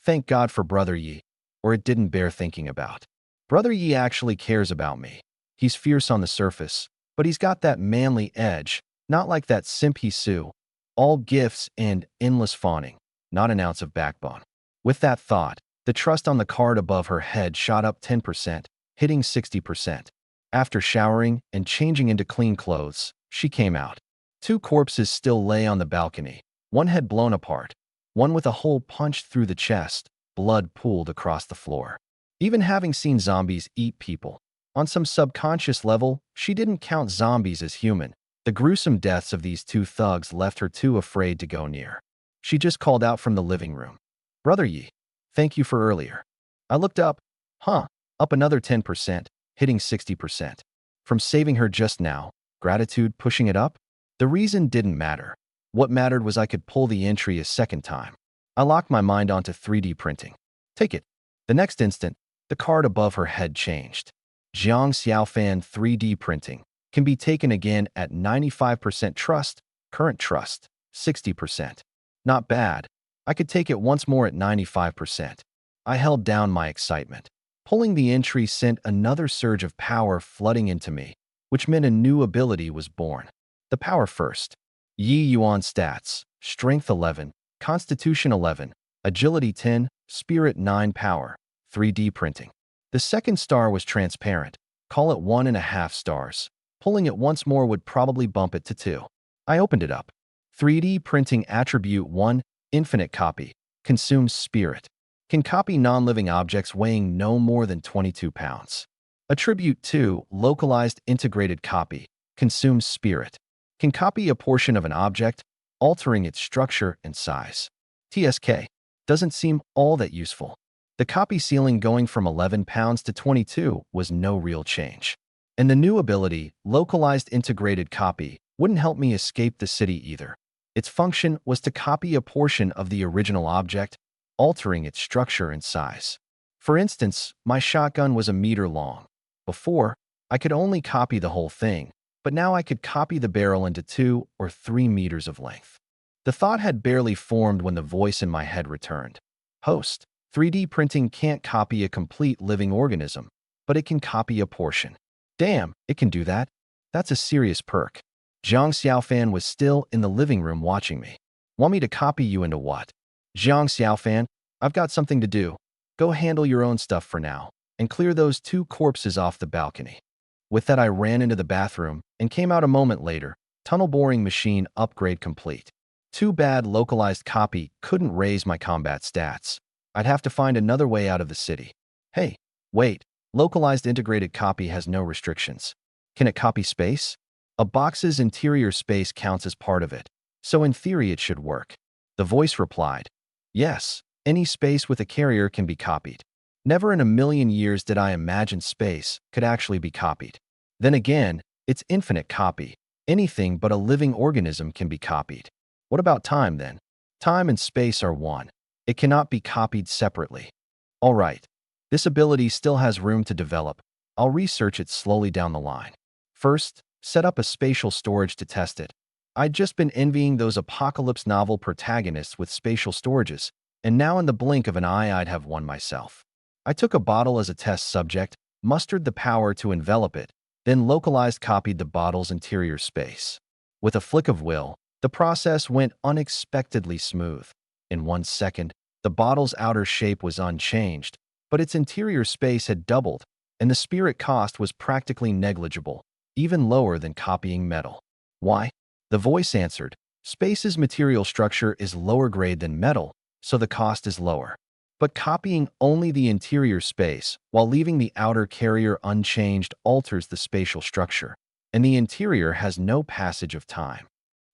Speaker 1: Thank God for Brother Yi, or it didn't bear thinking about. Brother Yi actually cares about me. He's fierce on the surface, but he's got that manly edge, not like that simp he Sue. All gifts and endless fawning, not an ounce of backbone. With that thought, the trust on the card above her head shot up 10%, hitting 60%. After showering and changing into clean clothes, she came out. 2 corpses still lay on the balcony. One had blown apart, one with a hole punched through the chest, blood pooled across the floor. Even having seen zombies eat people, on some subconscious level, she didn't count zombies as human. The gruesome deaths of these 2 thugs left her too afraid to go near. She just called out from the living room. Brother Yi, thank you for earlier. I looked up. Up another 10%, hitting 60%. From saving her just now, gratitude pushing it up? The reason didn't matter. What mattered was I could pull the entry a second time. I locked my mind onto 3D printing. Take it. The next instant, the card above her head changed. Jiang Xiaofan 3D printing. can be taken again at 95% trust, current trust, 60%. Not bad. I could take it once more at 95%. I held down my excitement. Pulling the entry sent another surge of power flooding into me, which meant a new ability was born. The power first. Yi Yuan stats, Strength 11, Constitution 11, Agility 10, Spirit 9 power, 3D printing. The second star was transparent. Call it 1.5 stars. Pulling it once more would probably bump it to 2. I opened it up. 3D printing attribute 1, infinite copy, consumes spirit. Can copy non-living objects weighing no more than 22 pounds. Attribute 2, localized integrated copy, consumes spirit. Can copy a portion of an object, altering its structure and size. TSK doesn't seem all that useful. The copy ceiling going from 11 pounds to 22 was no real change. And the new ability, localized integrated copy, wouldn't help me escape the city either. Its function was to copy a portion of the original object, altering its structure and size. For instance, my shotgun was a meter long. Before, I could only copy the whole thing, but now I could copy the barrel into 2 or 3 meters of length. The thought had barely formed when the voice in my head returned. Host, 3D printing can't copy a complete living organism, but it can copy a portion. Damn, it can do that? That's a serious perk. Zhang Xiaofan was still in the living room watching me. Want me to copy you into what? Zhang Xiaofan, I've got something to do. Go handle your own stuff for now, and clear those 2 corpses off the balcony. With that, I ran into the bathroom and came out a moment later, tunnel boring machine upgrade complete. Too bad localized copy couldn't raise my combat stats. I'd have to find another way out of the city. Hey, wait, localized integrated copy has no restrictions. Can it copy space? A box's interior space counts as part of it, so in theory it should work. The voice replied, yes, any space with a carrier can be copied. Never in a million years did I imagine space could actually be copied. Then again, it's infinite copy. Anything but a living organism can be copied. What about time then? Time and space are one. It cannot be copied separately. All right, this ability still has room to develop. I'll research it slowly down the line. First, set up a spatial storage to test it. I'd just been envying those apocalypse novel protagonists with spatial storages, and now in the blink of an eye I'd have one myself. I took a bottle as a test subject, mustered the power to envelop it, then localized copied the bottle's interior space. With a flick of will, the process went unexpectedly smooth. In 1 second, the bottle's outer shape was unchanged, but its interior space had doubled, and the spirit cost was practically negligible, even lower than copying metal. Why? The voice answered, space's material structure is lower grade than metal, so the cost is lower. But copying only the interior space while leaving the outer carrier unchanged alters the spatial structure, and the interior has no passage of time.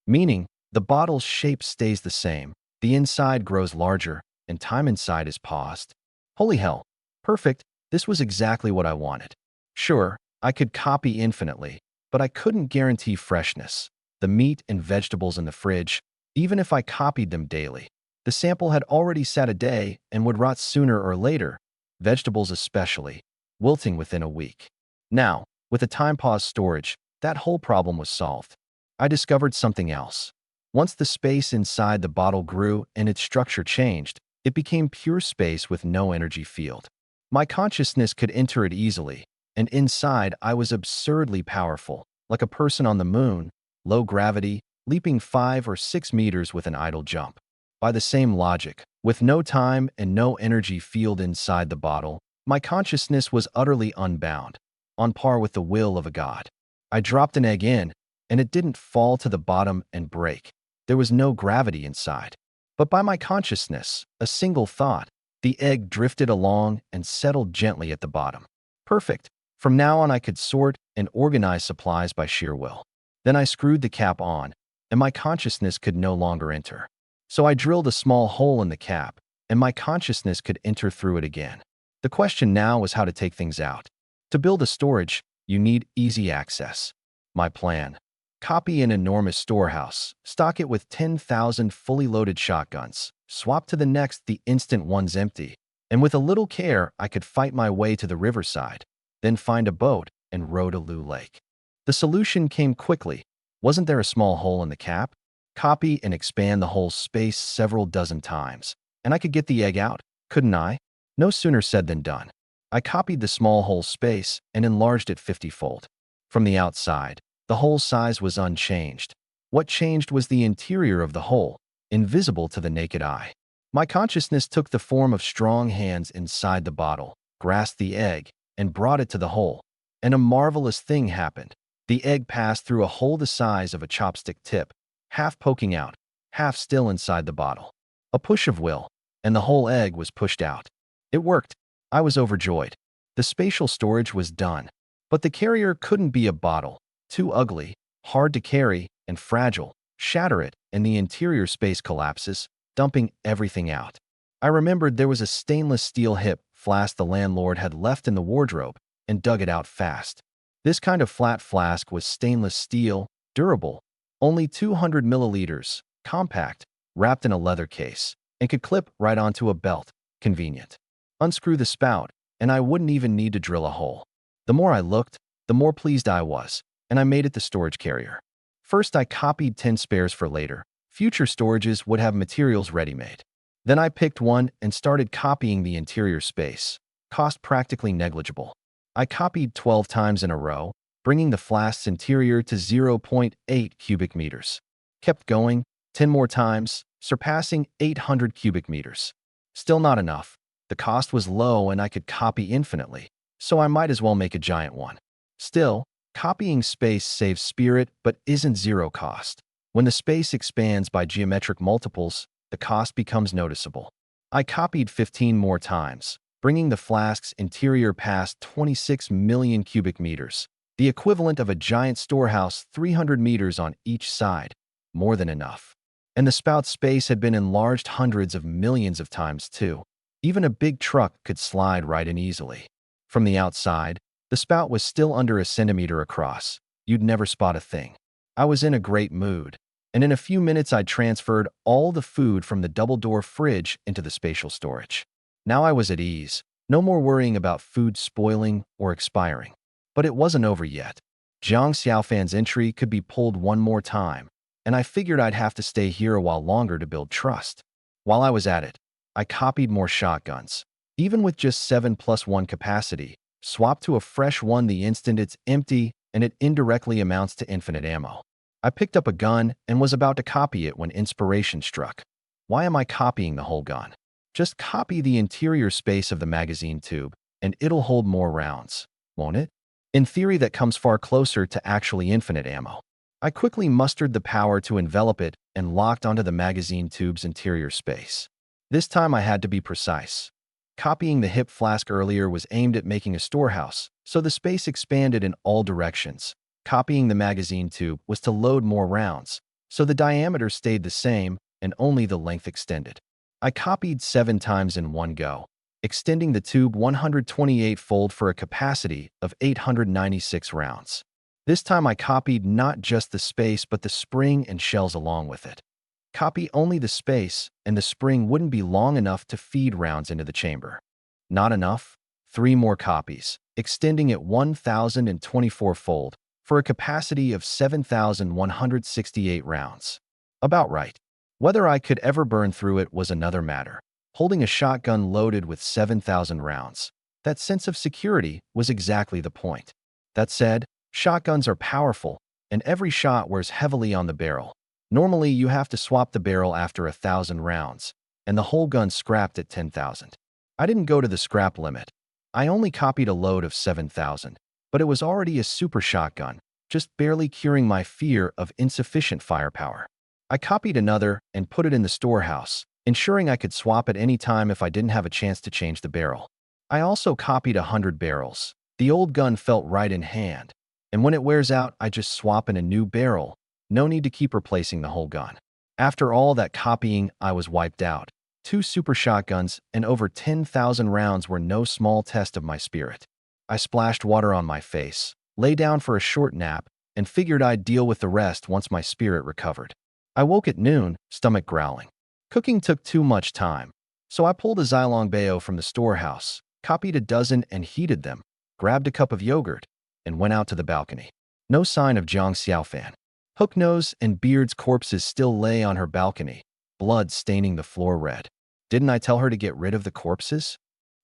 Speaker 1: Meaning, the bottle's shape stays the same, the inside grows larger, and time inside is paused. Holy hell, perfect, this was exactly what I wanted. Sure, I could copy infinitely, but I couldn't guarantee freshness. The meat and vegetables in the fridge, even if I copied them daily, the sample had already sat a day and would rot sooner or later, vegetables especially, wilting within a week. Now, with a time-pause storage, that whole problem was solved. I discovered something else. Once the space inside the bottle grew and its structure changed, it became pure space with no energy field. My consciousness could enter it easily, and inside I was absurdly powerful, like a person on the moon, low gravity, leaping 5 or 6 meters with an idle jump. By the same logic, with no time and no energy field inside the bottle, my consciousness was utterly unbound, on par with the will of a god. I dropped an egg in, and it didn't fall to the bottom and break. There was no gravity inside. But by my consciousness, a single thought, the egg drifted along and settled gently at the bottom. Perfect. From now on I could sort and organize supplies by sheer will. Then I screwed the cap on, and my consciousness could no longer enter. So I drilled a small hole in the cap, and my consciousness could enter through it again. The question now was how to take things out. To build a storage, you need easy access. My plan: copy an enormous storehouse, stock it with 10,000 fully loaded shotguns, swap to the next the instant one's empty, and with a little care I could fight my way to the riverside, then find a boat and row to Lu Lake. The solution came quickly. Wasn't there a small hole in the cap? Copy and expand the whole space several dozen times. And I could get the egg out, couldn't I? No sooner said than done. I copied the small hole space and enlarged it 50-fold. From the outside, the hole size was unchanged. What changed was the interior of the hole, invisible to the naked eye. My consciousness took the form of strong hands inside the bottle, grasped the egg, and brought it to the hole. And a marvelous thing happened. The egg passed through a hole the size of a chopstick tip, half poking out, half still inside the bottle. A push of will, and the whole egg was pushed out. It worked. I was overjoyed. The spatial storage was done. But the carrier couldn't be a bottle. Too ugly, hard to carry, and fragile. Shatter it, and the interior space collapses, dumping everything out. I remembered there was a stainless steel hip flask the landlord had left in the wardrobe, and dug it out fast. This kind of flat flask was stainless steel, durable, only 200 milliliters, compact, wrapped in a leather case, and could clip right onto a belt. Convenient. Unscrew the spout, and I wouldn't even need to drill a hole. The more I looked, the more pleased I was, and I made it the storage carrier. First, I copied 10 spares for later. Future storages would have materials ready-made. Then I picked one and started copying the interior space. Cost practically negligible. I copied 12 times in a row, bringing the flask's interior to 0.8 cubic meters. Kept going, 10 more times, surpassing 800 cubic meters. Still not enough. The cost was low and I could copy infinitely, so I might as well make a giant one. Still, copying space saves spirit but isn't zero cost. When the space expands by geometric multiples, the cost becomes noticeable. I copied 15 more times, bringing the flask's interior past 26 million cubic meters, the equivalent of a giant storehouse 300 meters on each side. More than enough. And the spout space had been enlarged hundreds of millions of times too. Even a big truck could slide right in easily. From the outside, the spout was still under a centimeter across. You'd never spot a thing. I was in a great mood, and in a few minutes I transferred all the food from the double-door fridge into the spatial storage. Now I was at ease, no more worrying about food spoiling or expiring. But it wasn't over yet. Jiang Xiaofan's entry could be pulled one more time, and I figured I'd have to stay here a while longer to build trust. While I was at it, I copied more shotguns. Even with just 7+1 capacity, swap to a fresh one the instant it's empty, and it indirectly amounts to infinite ammo. I picked up a gun and was about to copy it when inspiration struck. Why am I copying the whole gun? Just copy the interior space of the magazine tube, and it'll hold more rounds, won't it? In theory, that comes far closer to actually infinite ammo. I quickly mustered the power to envelop it and locked onto the magazine tube's interior space. This time I had to be precise. Copying the hip flask earlier was aimed at making a storehouse, so the space expanded in all directions. Copying the magazine tube was to load more rounds, so the diameter stayed the same and only the length extended. I copied 7 times in one go, extending the tube 128-fold for a capacity of 896 rounds. This time I copied not just the space but the spring and shells along with it. Copy only the space, and the spring wouldn't be long enough to feed rounds into the chamber. Not enough? 3 more copies, extending it 1,024-fold for a capacity of 7,168 rounds. About right. Whether I could ever burn through it was another matter. Holding a shotgun loaded with 7,000 rounds, that sense of security was exactly the point. That said, shotguns are powerful, and every shot wears heavily on the barrel. Normally, you have to swap the barrel after 1,000 rounds, and the whole gun scrapped at 10,000. I didn't go to the scrap limit. I only copied a load of 7,000, but it was already a super shotgun, just barely curing my fear of insufficient firepower. I copied another and put it in the storehouse, ensuring I could swap at any time if I didn't have a chance to change the barrel. I also copied 100 barrels. The old gun felt right in hand, and when it wears out, I just swap in a new barrel. No need to keep replacing the whole gun. After all that copying, I was wiped out. 2 super shotguns and over 10,000 rounds were no small test of my spirit. I splashed water on my face, lay down for a short nap, and figured I'd deal with the rest once my spirit recovered. I woke at noon, stomach growling. Cooking took too much time, so I pulled a Xylong Bao from the storehouse, copied a dozen and heated them, grabbed a cup of yogurt, and went out to the balcony. No sign of Jiang Xiaofan. Hooknose and Beard's corpses still lay on her balcony, blood staining the floor red. Didn't I tell her to get rid of the corpses?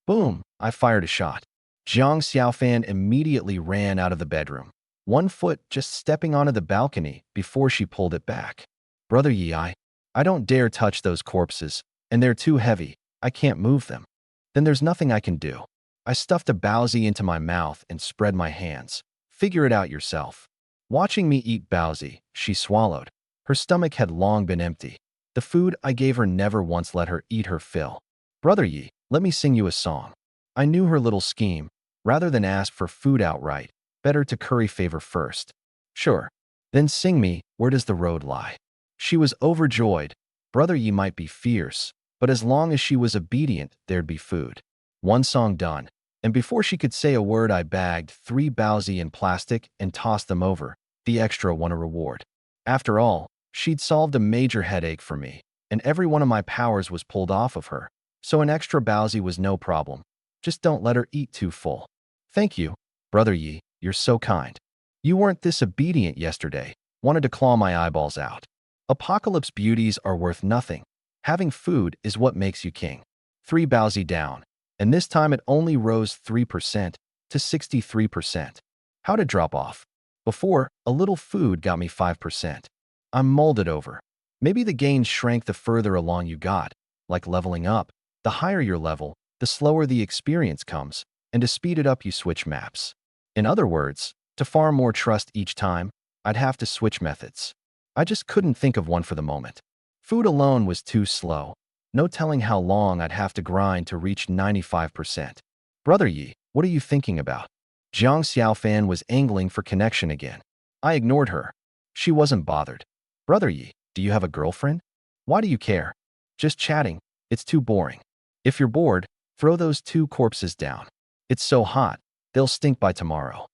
Speaker 1: Boom! I fired a shot. Jiang Xiaofan immediately ran out of the bedroom, one foot just stepping onto the balcony before she pulled it back. Brother Yi, I don't dare touch those corpses, and they're too heavy. I can't move them. Then there's nothing I can do. I stuffed a baozi into my mouth and spread my hands. Figure it out yourself. Watching me eat baozi, she swallowed. Her stomach had long been empty. The food I gave her never once let her eat her fill. Brother Yi, let me sing you a song. I knew her little scheme. Rather than ask for food outright, better to curry favor first. Sure. Then sing me, Where Does the Road Lie? She was overjoyed. Brother Yi might be fierce, but as long as she was obedient, there'd be food. One song done, and before she could say a word, I bagged 3 baozi in plastic and tossed them over. The extra won a reward. After all, she'd solved a major headache for me, and every one of my powers was pulled off of her, so an extra baozi was no problem. Just don't let her eat too full. Thank you, Brother Yi, you're so kind. You weren't this obedient yesterday, wanted to claw my eyeballs out. Apocalypse beauties are worth nothing. Having food is what makes you king. 3 baozi down, and this time it only rose 3% to 63%. How to drop off? Before, a little food got me 5%. I'm molded over. Maybe the gains shrank the further along you got. Like leveling up, the higher your level, the slower the experience comes, and to speed it up you switch maps. In other words, to farm more trust each time, I'd have to switch methods. I just couldn't think of one for the moment. Food alone was too slow. No telling how long I'd have to grind to reach 95%. Brother Yi, what are you thinking about? Jiang Xiaofan was angling for connection again. I ignored her. She wasn't bothered. Brother Yi, do you have a girlfriend? Why do you care? Just chatting. It's too boring. If you're bored, throw those 2 corpses down. It's so hot, they'll stink by tomorrow.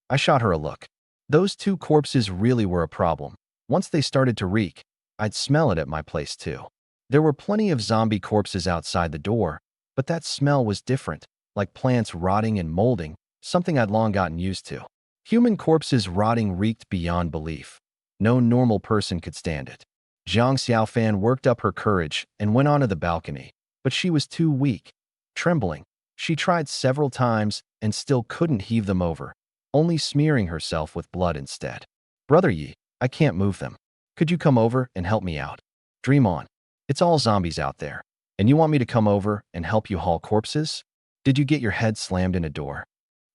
Speaker 1: I shot her a look. Those 2 corpses really were a problem. Once they started to reek, I'd smell it at my place too. There were plenty of zombie corpses outside the door, but that smell was different, like plants rotting and molding, something I'd long gotten used to. Human corpses rotting reeked beyond belief. No normal person could stand it. Jiang Xiaofan worked up her courage and went onto the balcony, but she was too weak. Trembling, she tried several times and still couldn't heave them over, only smearing herself with blood instead. Brother Yi, I can't move them. Could you come over and help me out? Dream on. It's all zombies out there, and you want me to come over and help you haul corpses? Did you get your head slammed in a door?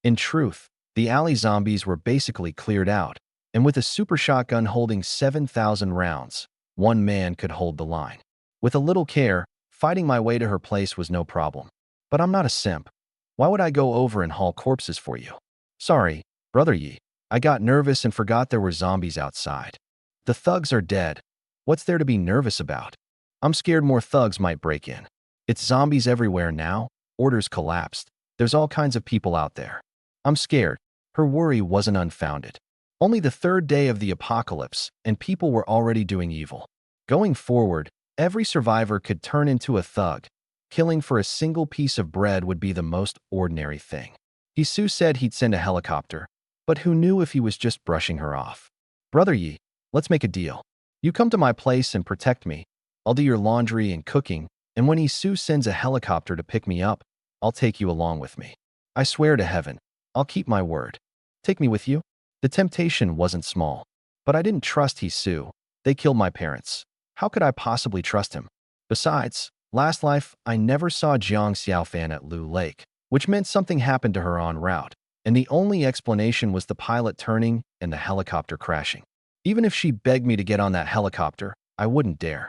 Speaker 1: In truth, the alley zombies were basically cleared out, and with a super shotgun holding 7,000 rounds, one man could hold the line. With a little care, fighting my way to her place was no problem. But I'm not a simp. Why would I go over and haul corpses for you? Sorry, Brother Yi. I got nervous and forgot there were zombies outside. The thugs are dead. What's there to be nervous about? I'm scared more thugs might break in. It's zombies everywhere now. Orders collapsed. There's all kinds of people out there. I'm scared. Her worry wasn't unfounded. Only the 3rd day of the apocalypse, and people were already doing evil. Going forward, every survivor could turn into a thug. Killing for a single piece of bread would be the most ordinary thing. Hisu said he'd send a helicopter, but who knew if he was just brushing her off? Brother Yi, let's make a deal. You come to my place and protect me. I'll do your laundry and cooking, and when Hisu sends a helicopter to pick me up, I'll take you along with me. I swear to heaven, I'll keep my word. Take me with you? The temptation wasn't small, but I didn't trust Hisu. They killed my parents. How could I possibly trust him? Besides, last life, I never saw Jiang Xiaofan at Lu Lake, which meant something happened to her en route, and the only explanation was the pilot turning and the helicopter crashing. Even if she begged me to get on that helicopter, I wouldn't dare.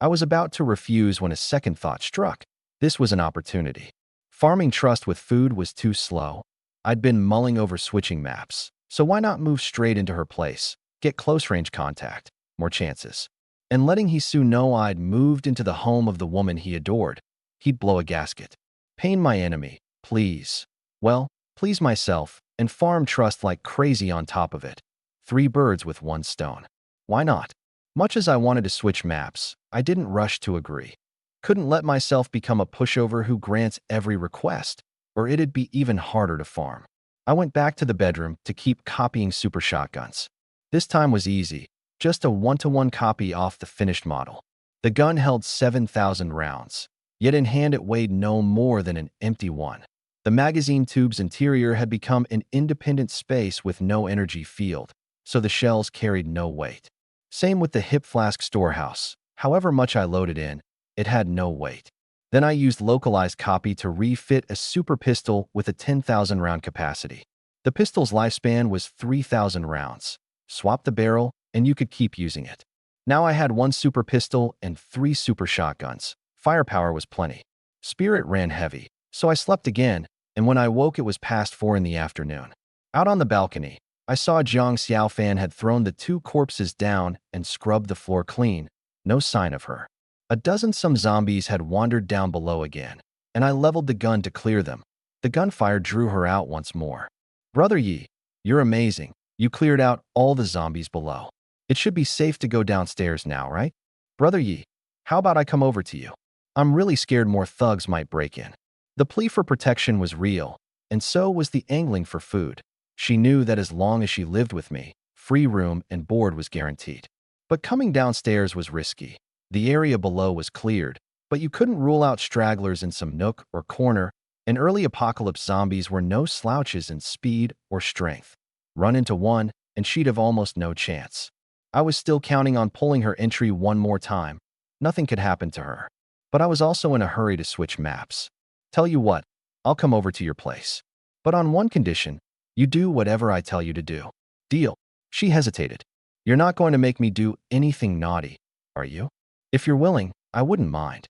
Speaker 1: I was about to refuse when a second thought struck. This was an opportunity. Farming trust with food was too slow. I'd been mulling over switching maps, so why not move straight into her place, get close-range contact, more chances. And letting Hisu know I'd moved into the home of the woman he adored, he'd blow a gasket. Pain my enemy, please. Well, please myself, and farm trust like crazy on top of it. 3 birds with 1 stone. Why not? Much as I wanted to switch maps, I didn't rush to agree. Couldn't let myself become a pushover who grants every request, or it'd be even harder to farm. I went back to the bedroom to keep copying super shotguns. This time was easy, just a one-to-one copy off the finished model. The gun held 7,000 rounds, yet in hand it weighed no more than an empty one. The magazine tube's interior had become an independent space with no energy field, so the shells carried no weight. Same with the hip flask storehouse. However much I loaded in, it had no weight. Then I used localized copy to refit a super pistol with a 10,000 round capacity. The pistol's lifespan was 3,000 rounds. Swap the barrel, and you could keep using it. Now I had one super pistol and 3 super shotguns. Firepower was plenty. Spirit ran heavy, so I slept again, and when I woke it was past 4 in the afternoon. Out on the balcony, I saw Jiang Xiaofan had thrown the 2 corpses down and scrubbed the floor clean. No sign of her. A dozen some zombies had wandered down below again, and I leveled the gun to clear them. The gunfire drew her out once more. Brother Yi, you're amazing. You cleared out all the zombies below. It should be safe to go downstairs now, right? Brother Yi, how about I come over to you? I'm really scared more thugs might break in. The plea for protection was real, and so was the angling for food. She knew that as long as she lived with me, free room and board was guaranteed. But coming downstairs was risky. The area below was cleared, but you couldn't rule out stragglers in some nook or corner, and early apocalypse zombies were no slouches in speed or strength. Run into one, and she'd have almost no chance. I was still counting on pulling her entry one more time. Nothing could happen to her. But I was also in a hurry to switch maps. Tell you what, I'll come over to your place. But on one condition, you do whatever I tell you to do. Deal. She hesitated. You're not going to make me do anything naughty, are you? If you're willing, I wouldn't mind.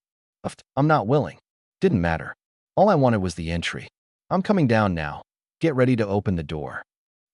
Speaker 1: I'm not willing. Didn't matter. All I wanted was the entry. I'm coming down now. Get ready to open the door.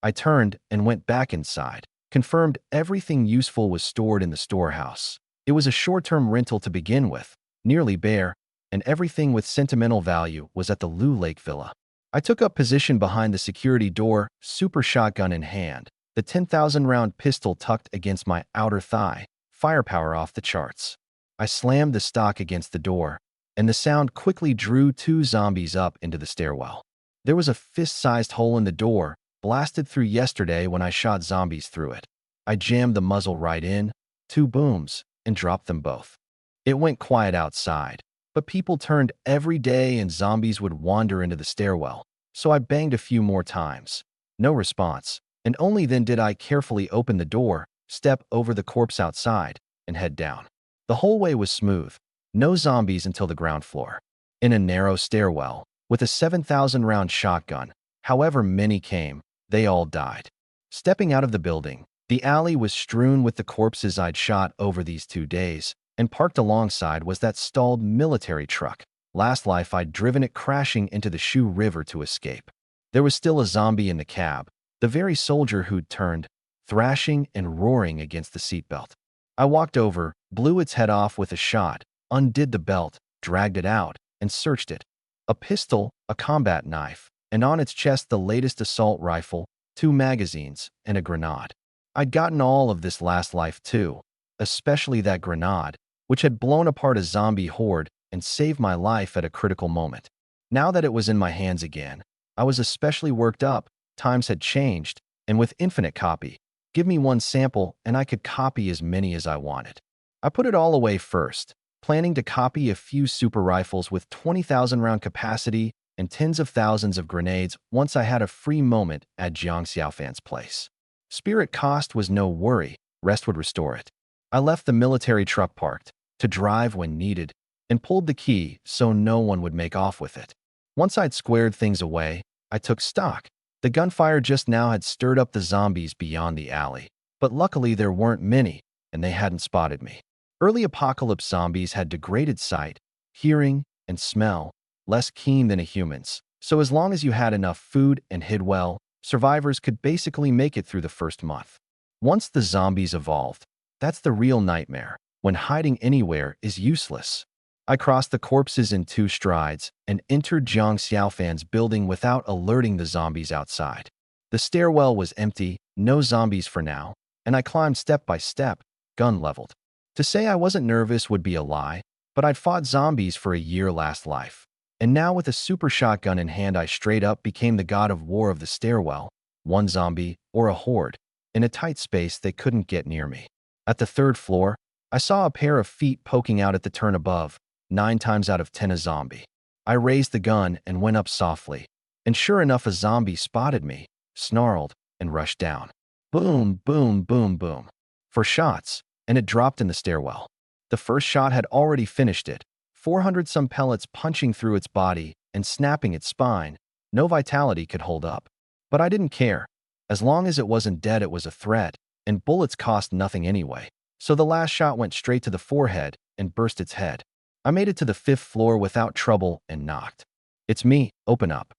Speaker 1: I turned and went back inside, confirmed everything useful was stored in the storehouse. It was a short-term rental to begin with, nearly bare, and everything with sentimental value was at the Lu Lake Villa. I took up position behind the security door, super shotgun in hand, the 10,000 round pistol tucked against my outer thigh, firepower off the charts. I slammed the stock against the door, and the sound quickly drew 2 zombies up into the stairwell. There was a fist-sized hole in the door, blasted through yesterday when I shot zombies through it. I jammed the muzzle right in, 2 booms, and dropped them both. It went quiet outside, but people turned every day and zombies would wander into the stairwell, so I banged a few more times. No response, and only then did I carefully open the door, step over the corpse outside, and head down. The hallway was smooth, no zombies until the ground floor. In a narrow stairwell, with a 7,000 round shotgun, however many came, they all died. Stepping out of the building, the alley was strewn with the corpses I'd shot over these 2 days, and parked alongside was that stalled military truck. Last life I'd driven it crashing into the Shu River to escape. There was still a zombie in the cab, the very soldier who'd turned, thrashing and roaring against the seatbelt. I walked over, blew its head off with a shot, undid the belt, dragged it out, and searched it. A pistol, a combat knife, and on its chest the latest assault rifle, 2 magazines, and a grenade. I'd gotten all of this last life too, especially that grenade, which had blown apart a zombie horde and saved my life at a critical moment. Now that it was in my hands again, I was especially worked up. Times had changed, and with infinite copy, give me one sample and I could copy as many as I wanted. I put it all away first, planning to copy a few super rifles with 20,000 round capacity and tens of thousands of grenades once I had a free moment at Jiang Xiaofan's place. Spirit cost was no worry, rest would restore it. I left the military truck parked, to drive when needed, and pulled the key so no one would make off with it. Once I'd squared things away, I took stock. The gunfire just now had stirred up the zombies beyond the alley, but luckily there weren't many, and they hadn't spotted me. Early apocalypse zombies had degraded sight, hearing, and smell, less keen than a human's, so as long as you had enough food and hid well, survivors could basically make it through the first month. Once the zombies evolved, that's the real nightmare, when hiding anywhere is useless. I crossed the corpses in 2 strides and entered Jiang Xiaofan's building without alerting the zombies outside. The stairwell was empty, no zombies for now, and I climbed step by step, gun leveled. To say I wasn't nervous would be a lie, but I'd fought zombies for a year last life, And now with a super shotgun in hand, I straight up became the god of war of the stairwell, one zombie or a horde. In a tight space, they couldn't get near me. At the third floor, I saw a pair of feet poking out at the turn above, 9 times out of 10 a zombie. I raised the gun and went up softly, and sure enough a zombie spotted me, snarled, and rushed down. Boom, boom, boom, boom. 4 shots, and it dropped in the stairwell. The first shot had already finished it, 400-some pellets punching through its body and snapping its spine. No vitality could hold up. But I didn't care. As long as it wasn't dead, it was a threat, and bullets cost nothing anyway. So the last shot went straight to the forehead and burst its head. I made it to the 5th floor without trouble and knocked. "It's me, open up."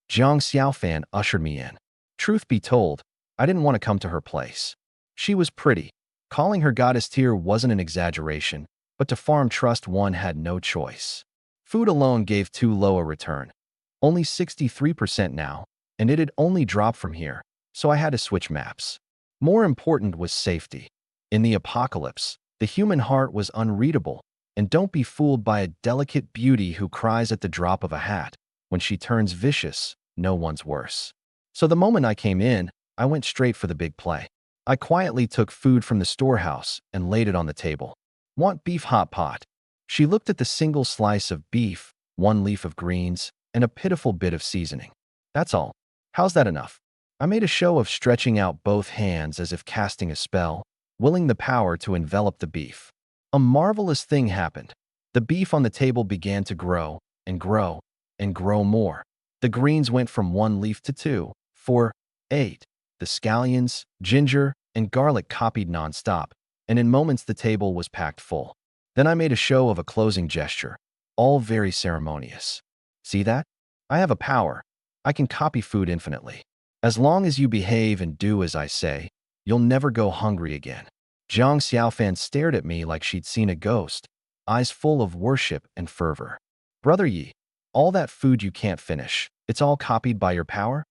Speaker 1: Jiang Xiaofan ushered me in. Truth be told, I didn't want to come to her place. She was pretty. Calling her goddess tier wasn't an exaggeration, but to farm trust one had no choice. Food alone gave too low a return. Only 63% now, and it had only dropped from here, so I had to switch maps. More important was safety. In the apocalypse, the human heart was unreadable, and don't be fooled by a delicate beauty who cries at the drop of a hat. When she turns vicious, no one's worse. So the moment I came in, I went straight for the big play. I quietly took food from the storehouse and laid it on the table. "Want beef hot pot?" She looked at the single slice of beef, 1 leaf of greens, and a pitiful bit of seasoning. "That's all. How's that enough?" I made a show of stretching out both hands as if casting a spell, willing the power to envelop the beef. A marvelous thing happened. The beef on the table began to grow and grow and grow more. The greens went from 1 leaf to 2, 4, 8. The scallions, ginger, and garlic copied nonstop, and in moments the table was packed full. Then I made a show of a closing gesture, all very ceremonious. "See that? I have a power. I can copy food infinitely. As long as you behave and do as I say, you'll never go hungry again." Jiang Xiaofan stared at me like she'd seen a ghost, eyes full of worship and fervor. "Brother Yi, all that food you can't finish, it's all copied by your power?"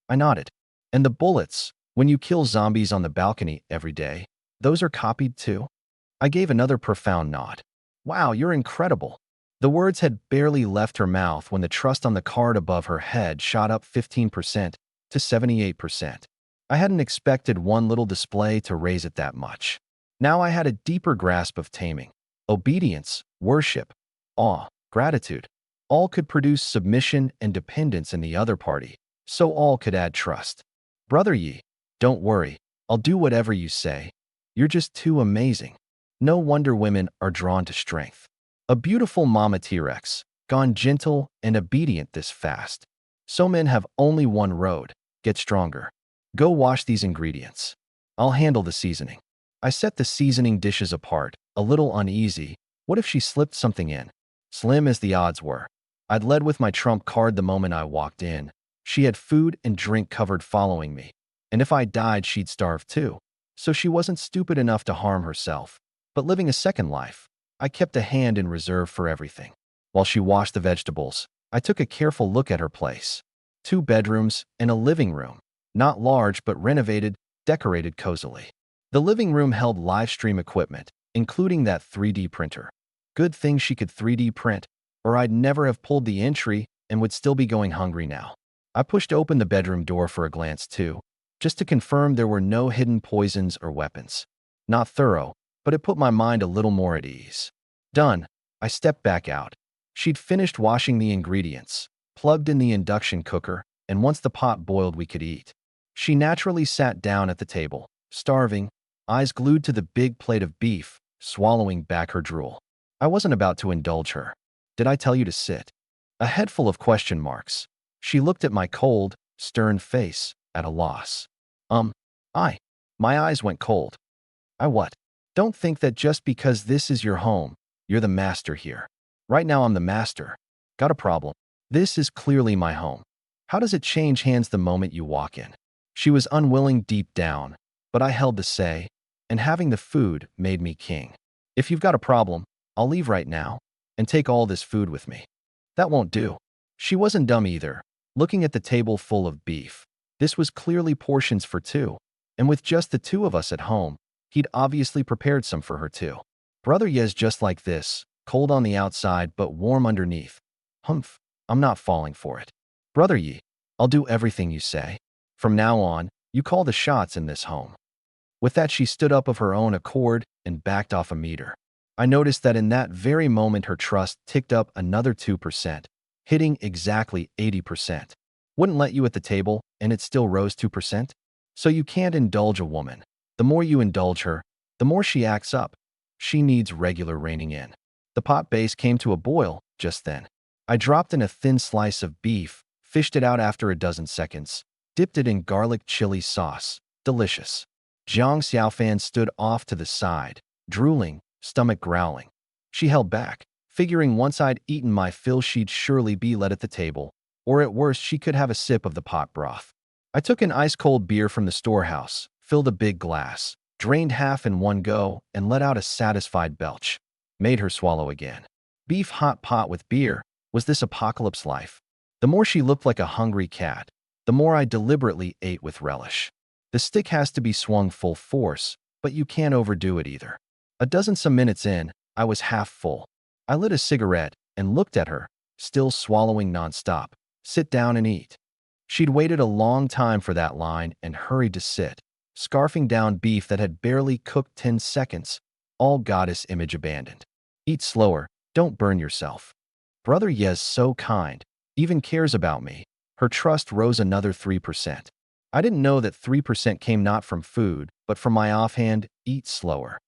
Speaker 1: I nodded. "And the bullets, when you kill zombies on the balcony every day, those are copied too?" I gave another profound nod. "Wow, you're incredible." The words had barely left her mouth when the trust on the card above her head shot up 15% to 78%. I hadn't expected one little display to raise it that much. Now I had a deeper grasp of taming. Obedience, worship, awe, gratitude. All could produce submission and dependence in the other party, so all could add trust. "Brother Yi, don't worry, I'll do whatever you say. You're just too amazing." No wonder women are drawn to strength. A beautiful mama T-Rex, gone gentle and obedient this fast. So men have only one road: get stronger. Go wash these ingredients. I'll handle the seasoning. I set the seasoning dishes apart, a little uneasy. What if she slipped something in? Slim as the odds were, I'd led with my trump card the moment I walked in. She had food and drink covered following me. And if I died, she'd starve too. So she wasn't stupid enough to harm herself. But living a second life, I kept a hand in reserve for everything. While she washed the vegetables, I took a careful look at her place. 2 bedrooms and a living room. Not large, but renovated, decorated cozily. The living room held live stream equipment, including that 3D printer. Good thing she could 3D print, or I'd never have pulled the entry and would still be going hungry now. I pushed open the bedroom door for a glance too, just to confirm there were no hidden poisons or weapons. Not thorough, but it put my mind a little more at ease. Done. I stepped back out. She'd finished washing the ingredients, plugged in the induction cooker, and once the pot boiled, we could eat. She naturally sat down at the table, starving, eyes glued to the big plate of beef, swallowing back her drool. I wasn't about to indulge her. "Did I tell you to sit?" A head full of question marks. She looked at my cold, stern face, at a loss. I. My eyes went cold. "I what?" "Don't think that just because this is your home, you're the master here." "Right now I'm the master." "Got a problem." "This is clearly my home. How does it change hands the moment you walk in?" She was unwilling deep down, but I held the say, and having the food made me king. "If you've got a problem, I'll leave right now and take all this food with me." "That won't do." She wasn't dumb either, looking at the table full of beef. This was clearly portions for 2, and with just the 2 of us at home, he'd obviously prepared some for her too. "Brother Yez just like this, cold on the outside but warm underneath." "Humph. I'm not falling for it. Brother Yi, I'll do everything you say. From now on, you call the shots in this home. With that, she stood up of her own accord and backed off a meter. I noticed that in that very moment her trust ticked up another 2%, hitting exactly 80%. Wouldn't let you at the table, and it still rose 2%? So you can't indulge a woman. The more you indulge her, the more she acts up. She needs regular reining in. The pot base came to a boil just then. I dropped in a thin slice of beef, fished it out after a dozen seconds, dipped it in garlic chili sauce. Delicious. Jiang Xiaofan stood off to the side, drooling, stomach growling. She held back, figuring once I'd eaten my fill she'd surely be let at the table, or at worst she could have a sip of the pot broth. I took an ice-cold beer from the storehouse, filled a big glass, drained half in one go, and let out a satisfied belch. Made her swallow again. Beef hot pot with beer. Was this apocalypse life? The more she looked like a hungry cat, the more I deliberately ate with relish. The stick has to be swung full force, but you can't overdo it either. A dozen some minutes in, I was half full. I lit a cigarette and looked at her, still swallowing nonstop. Sit down and eat. She'd waited a long time for that line and hurried to sit, scarfing down beef that had barely cooked 10 seconds, all goddess image abandoned. Eat slower, don't burn yourself. Brother Ye's so kind, even cares about me. Her trust rose another 3%. I didn't know that 3% came not from food, but from my offhand, eat slower.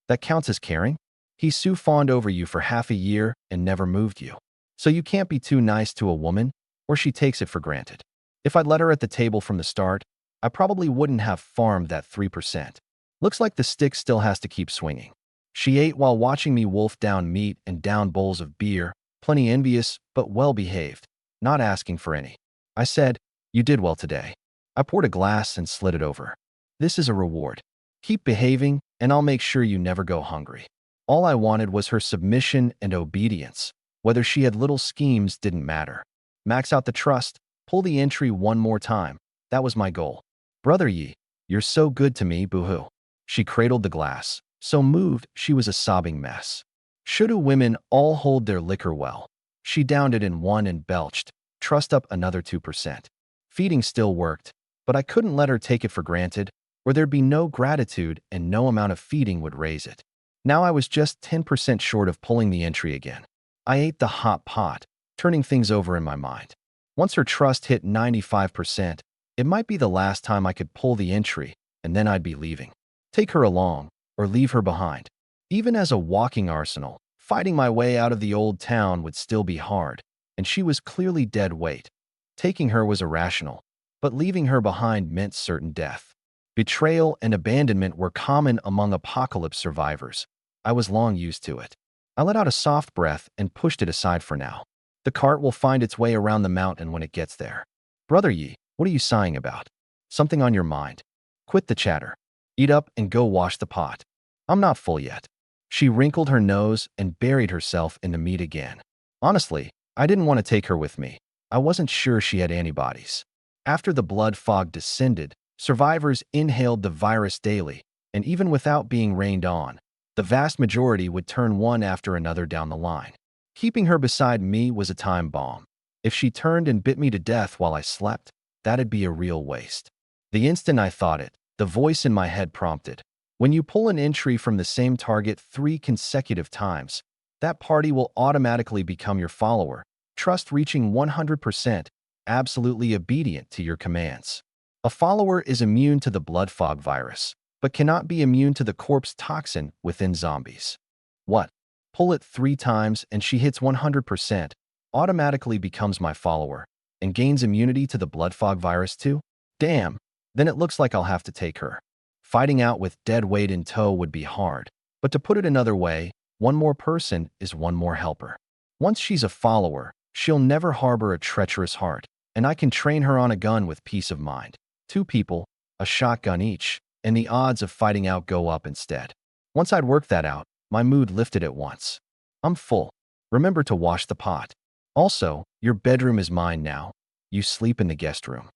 Speaker 1: That counts as caring? He's so fawned over you for half a year and never moved you. So you can't be too nice to a woman, or she takes it for granted. If I'd let her at the table from the start, I probably wouldn't have farmed that 3%. Looks like the stick still has to keep swinging. She ate while watching me wolf down meat and down bowls of beer, plenty envious, but well-behaved, not asking for any. I said, "You did well today." I poured a glass and slid it over. "This is a reward. Keep behaving, and I'll make sure you never go hungry." All I wanted was her submission and obedience. Whether she had little schemes didn't matter. Max out the trust, pull the entry one more time. That was my goal. Brother Yi, you're so good to me, boo-hoo. She cradled the glass, so moved she was a sobbing mess. Should women all hold their liquor well? She downed it in one and belched, trust up another 2%. Feeding still worked, but I couldn't let her take it for granted, or there'd be no gratitude and no amount of feeding would raise it. Now I was just 10% short of pulling the entry again. I ate the hot pot, turning things over in my mind. Once her trust hit 95%, it might be the last time I could pull the entry, and then I'd be leaving. Take her along, or leave her behind. Even as a walking arsenal, fighting my way out of the old town would still be hard, and she was clearly dead weight. Taking her was irrational, but leaving her behind meant certain death. Betrayal and abandonment were common among apocalypse survivors. I was long used to it. I let out a soft breath and pushed it aside for now. The cart will find its way around the mountain when it gets there. Brother Yi, what are you sighing about? Something on your mind? Quit the chatter. Eat up and go wash the pot. I'm not full yet. She wrinkled her nose and buried herself in the meat again. Honestly, I didn't want to take her with me. I wasn't sure she had antibodies. After the blood fog descended, survivors inhaled the virus daily, and even without being rained on, the vast majority would turn one after another down the line. Keeping her beside me was a time bomb. If she turned and bit me to death while I slept, that'd be a real waste. The instant I thought it, the voice in my head prompted, "When you pull an entry from the same target 3 consecutive times, that party will automatically become your follower, trust reaching 100%, absolutely obedient to your commands." A follower is immune to the blood fog virus, but cannot be immune to the corpse toxin within zombies. What? Pull it 3 times and she hits 100%, automatically becomes my follower, and gains immunity to the blood fog virus too? Damn, then it looks like I'll have to take her. Fighting out with dead weight in tow would be hard, but to put it another way, one more person is one more helper. Once she's a follower, she'll never harbor a treacherous heart, and I can train her on a gun with peace of mind. 2 people, a shotgun each, and the odds of fighting out go up instead. Once I'd worked that out, my mood lifted at once. I'm full. Remember to wash the pot. Also, your bedroom is mine now. You sleep in the guest room.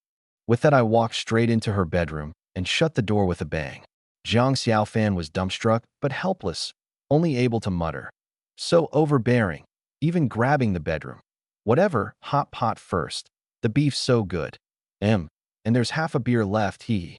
Speaker 1: With that, I walked straight into her bedroom and shut the door with a bang. Jiang Xiaofan was dumbstruck but helpless, only able to mutter, "So overbearing, even grabbing the bedroom." Whatever, hot pot first. The beef's so good. And there's half a beer left, hee.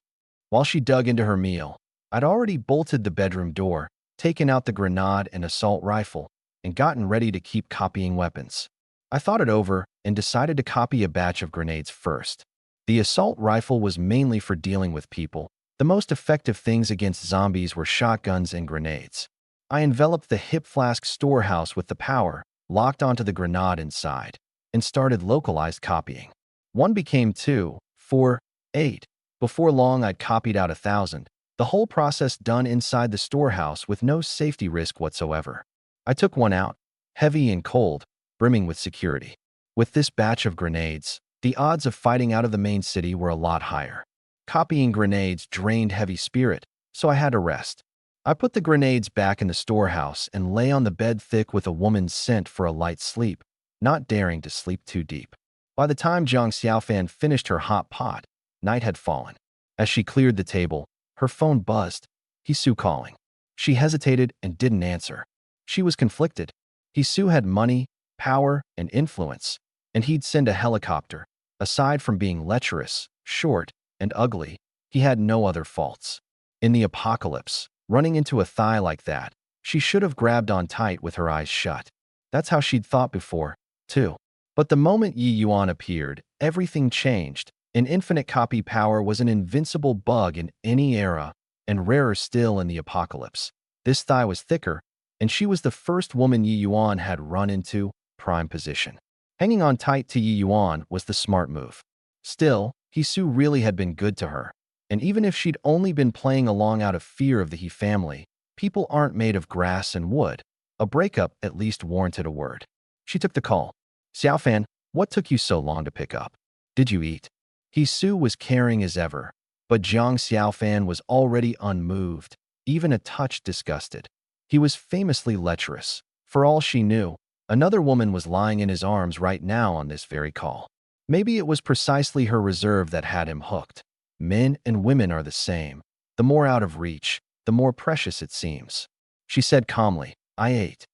Speaker 1: While she dug into her meal, I'd already bolted the bedroom door, taken out the grenade and assault rifle, and gotten ready to keep copying weapons. I thought it over and decided to copy a batch of grenades first. The assault rifle was mainly for dealing with people. The most effective things against zombies were shotguns and grenades. I enveloped the hip flask storehouse with the power, locked onto the grenade inside, and started localized copying. 1 became 2, 4, 8. Before long, I'd copied out 1,000. The whole process done inside the storehouse with no safety risk whatsoever. I took one out, heavy and cold, brimming with security. With this batch of grenades, the odds of fighting out of the main city were a lot higher. Copying grenades drained heavy spirit, so I had to rest. I put the grenades back in the storehouse and lay on the bed thick with a woman's scent for a light sleep, not daring to sleep too deep. By the time Jiang Xiaofan finished her hot pot, night had fallen. As she cleared the table, her phone buzzed. Hisu calling. She hesitated and didn't answer. She was conflicted. Hisu had money, power, and influence, and he'd send a helicopter. Aside from being lecherous, short, and ugly, he had no other faults. In the apocalypse, running into a thigh like that, she should have grabbed on tight with her eyes shut. That's how she'd thought before, too. But the moment Yi Yuan appeared, everything changed. An infinite copy power was an invincible bug in any era, and rarer still in the apocalypse. This thigh was thicker, and she was the first woman Yi Yuan had run into, prime position. Hanging on tight to Yi Yuan was the smart move. Still, Hisu really had been good to her, and even if she'd only been playing along out of fear of the He family, people aren't made of grass and wood. A breakup at least warranted a word. She took the call. Xiaofan, what took you so long to pick up? Did you eat? Hisu was caring as ever, but Jiang Xiaofan was already unmoved, even a touch disgusted. He was famously lecherous. For all she knew, another woman was lying in his arms right now on this very call. Maybe it was precisely her reserve that had him hooked. Men and women are the same. The more out of reach, the more precious it seems. She said calmly, I ate.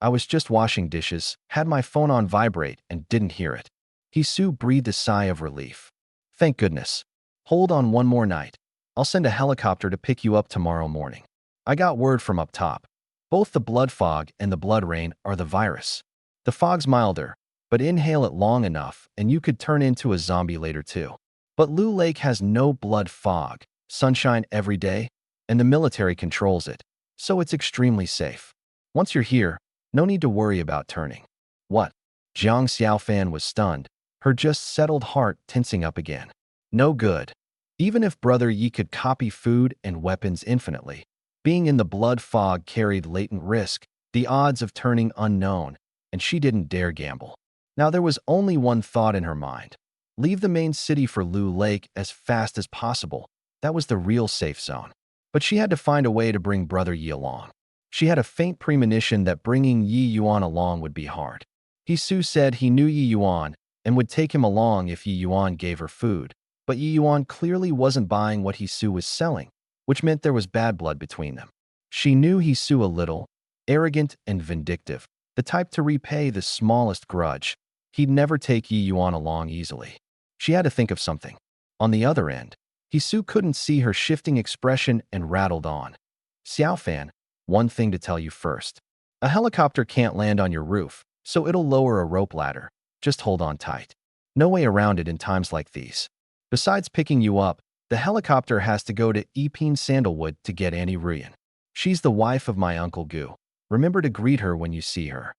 Speaker 1: I was just washing dishes, had my phone on vibrate, and didn't hear it. Hisu breathed a sigh of relief. Thank goodness. Hold on one more night. I'll send a helicopter to pick you up tomorrow morning. I got word from up top. Both the blood fog and the blood rain are the virus. The fog's milder, but inhale it long enough and you could turn into a zombie later too. But Lu Lake has no blood fog, sunshine every day, and the military controls it, so it's extremely safe. Once you're here, no need to worry about turning. What? Jiang Xiaofan was stunned, her just settled heart tensing up again. No good. Even if Brother Yi could copy food and weapons infinitely, being in the blood fog carried latent risk, the odds of turning unknown, and she didn't dare gamble. Now there was only one thought in her mind. Leave the main city for Lu Lake as fast as possible. That was the real safe zone. But she had to find a way to bring Brother Yi along. She had a faint premonition that bringing Yi Yuan along would be hard. Hisu said he knew Yi Yuan and would take him along if Yi Yuan gave her food. But Yi Yuan clearly wasn't buying what Hisu was selling, which meant there was bad blood between them. She knew Hisu a little, arrogant and vindictive, the type to repay the smallest grudge. He'd never take Yi Yuan along easily. She had to think of something. On the other end, Hisu couldn't see her shifting expression and rattled on. Xiaofan, one thing to tell you first. A helicopter can't land on your roof, so it'll lower a rope ladder. Just hold on tight. No way around it in times like these. Besides picking you up, the helicopter has to go to Epine Sandalwood to get Annie Ruyan. She's the wife of my Uncle Gu. Remember to greet her when you see her.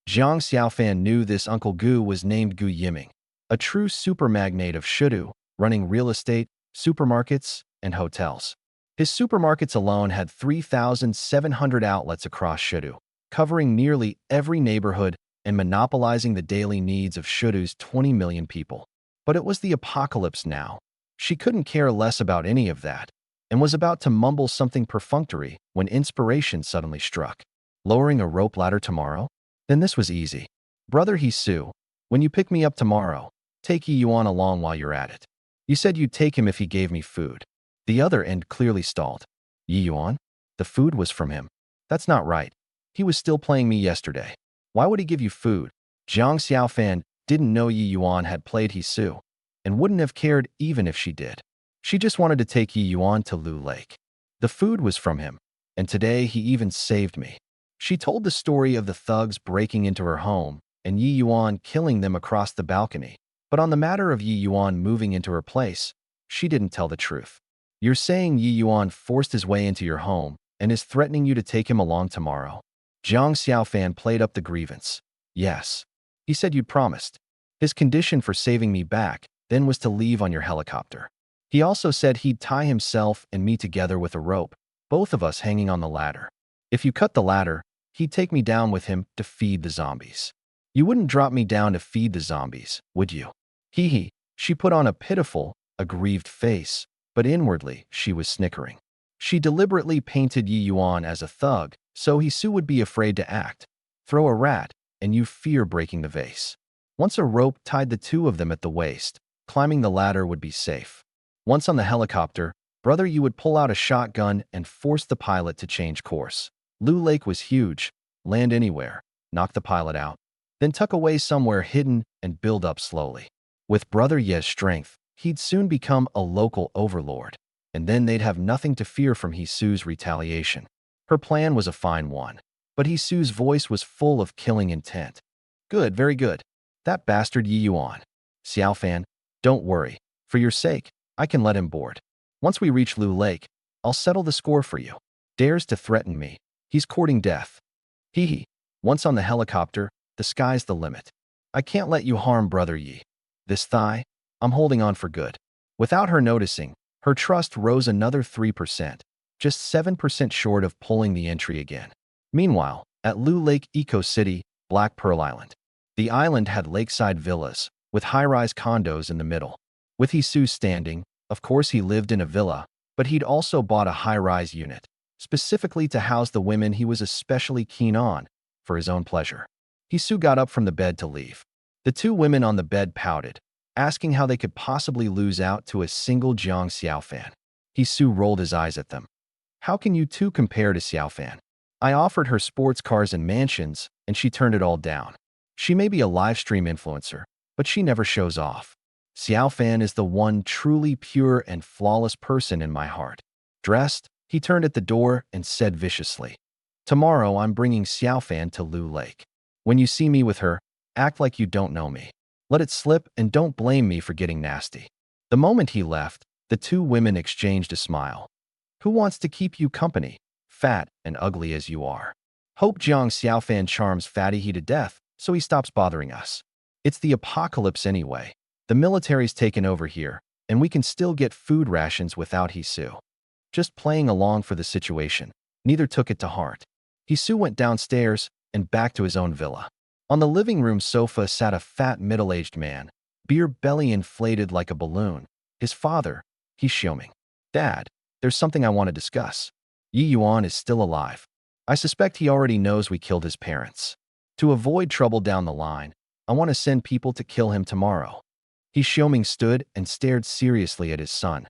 Speaker 1: Jiang Xiaofan knew this Uncle Gu was named Gu Yiming, a true super magnate of Shudu, running real estate, supermarkets, and hotels. His supermarkets alone had 3,700 outlets across Shudu, covering nearly every neighborhood and monopolizing the daily needs of Shudu's 20 million people. But it was the apocalypse now. She couldn't care less about any of that, and was about to mumble something perfunctory when inspiration suddenly struck. Lowering a rope ladder tomorrow? Then this was easy. Brother Hisu, when you pick me up tomorrow, take Yi Yuan along while you're at it. You said you'd take him if he gave me food. The other end clearly stalled. Yi Yuan? The food was from him. That's not right. He was still playing me yesterday. Why would he give you food? Jiang Xiaofan didn't know Yi Yuan had played Hisu, and wouldn't have cared even if she did. She just wanted to take Yi Yuan to Lu Lake. The food was from him, and today he even saved me. She told the story of the thugs breaking into her home and Yi Yuan killing them across the balcony. But on the matter of Yi Yuan moving into her place, she didn't tell the truth. You're saying Yi Yuan forced his way into your home and is threatening you to take him along tomorrow? Jiang Xiaofan played up the grievance. Yes. He said you'd promised. His condition for saving me back then was to leave on your helicopter. He also said he'd tie himself and me together with a rope, both of us hanging on the ladder. If you cut the ladder, he'd take me down with him to feed the zombies. You wouldn't drop me down to feed the zombies, would you? Hee hee. She put on a pitiful, aggrieved face, but inwardly she was snickering. She deliberately painted Yi Yuan as a thug, so Hisu would be afraid to act. Throw a rat, and you fear breaking the vase. Once a rope tied the two of them at the waist, climbing the ladder would be safe. Once on the helicopter, brother, you would pull out a shotgun and force the pilot to change course. Lu Lake was huge. Land anywhere, knock the pilot out, then tuck away somewhere hidden and build up slowly. With brother Ye's strength, he'd soon become a local overlord, and then they'd have nothing to fear from Hisu's retaliation. Her plan was a fine one, but Hisu's voice was full of killing intent. Good, very good. That bastard Yi Yuan. Xiaofan, don't worry. For your sake, I can let him board. Once we reach Lu Lake, I'll settle the score for you. Dares to threaten me. He's courting death. Hee hee. Once on the helicopter, the sky's the limit. I can't let you harm brother Yi. This thigh, I'm holding on for good. Without her noticing, her trust rose another 3%, just 7% short of pulling the entry again. Meanwhile, at Lu Lake Eco City, Black Pearl Island. The island had lakeside villas, with high-rise condos in the middle. With Hisu standing, of course he lived in a villa, but he'd also bought a high-rise unit, specifically to house the women he was especially keen on, for his own pleasure. Hisu got up from the bed to leave. The two women on the bed pouted, asking how they could possibly lose out to a single Jiang Xiaofan. Hisu rolled his eyes at them. How can you two compare to Xiaofan? I offered her sports cars and mansions, and she turned it all down. She may be a live stream influencer, but she never shows off. Xiaofan is the one truly pure and flawless person in my heart. Dressed, he turned at the door and said viciously, "Tomorrow I'm bringing Xiaofan to Lu Lake. When you see me with her, act like you don't know me. Let it slip and don't blame me for getting nasty." The moment he left, the two women exchanged a smile. Who wants to keep you company, fat and ugly as you are? Hope Jiang Xiaofan charms Fatty He to death so he stops bothering us. It's the apocalypse anyway. The military's taken over here, and we can still get food rations without Hisu. Just playing along for the situation. Neither took it to heart. Hisu went downstairs and back to his own villa. On the living room sofa sat a fat middle-aged man, beer belly inflated like a balloon. His father, Yiming. Dad, there's something I want to discuss. Yi Yuan is still alive. I suspect he already knows we killed his parents. To avoid trouble down the line, I want to send people to kill him tomorrow. Yiming stood and stared seriously at his son.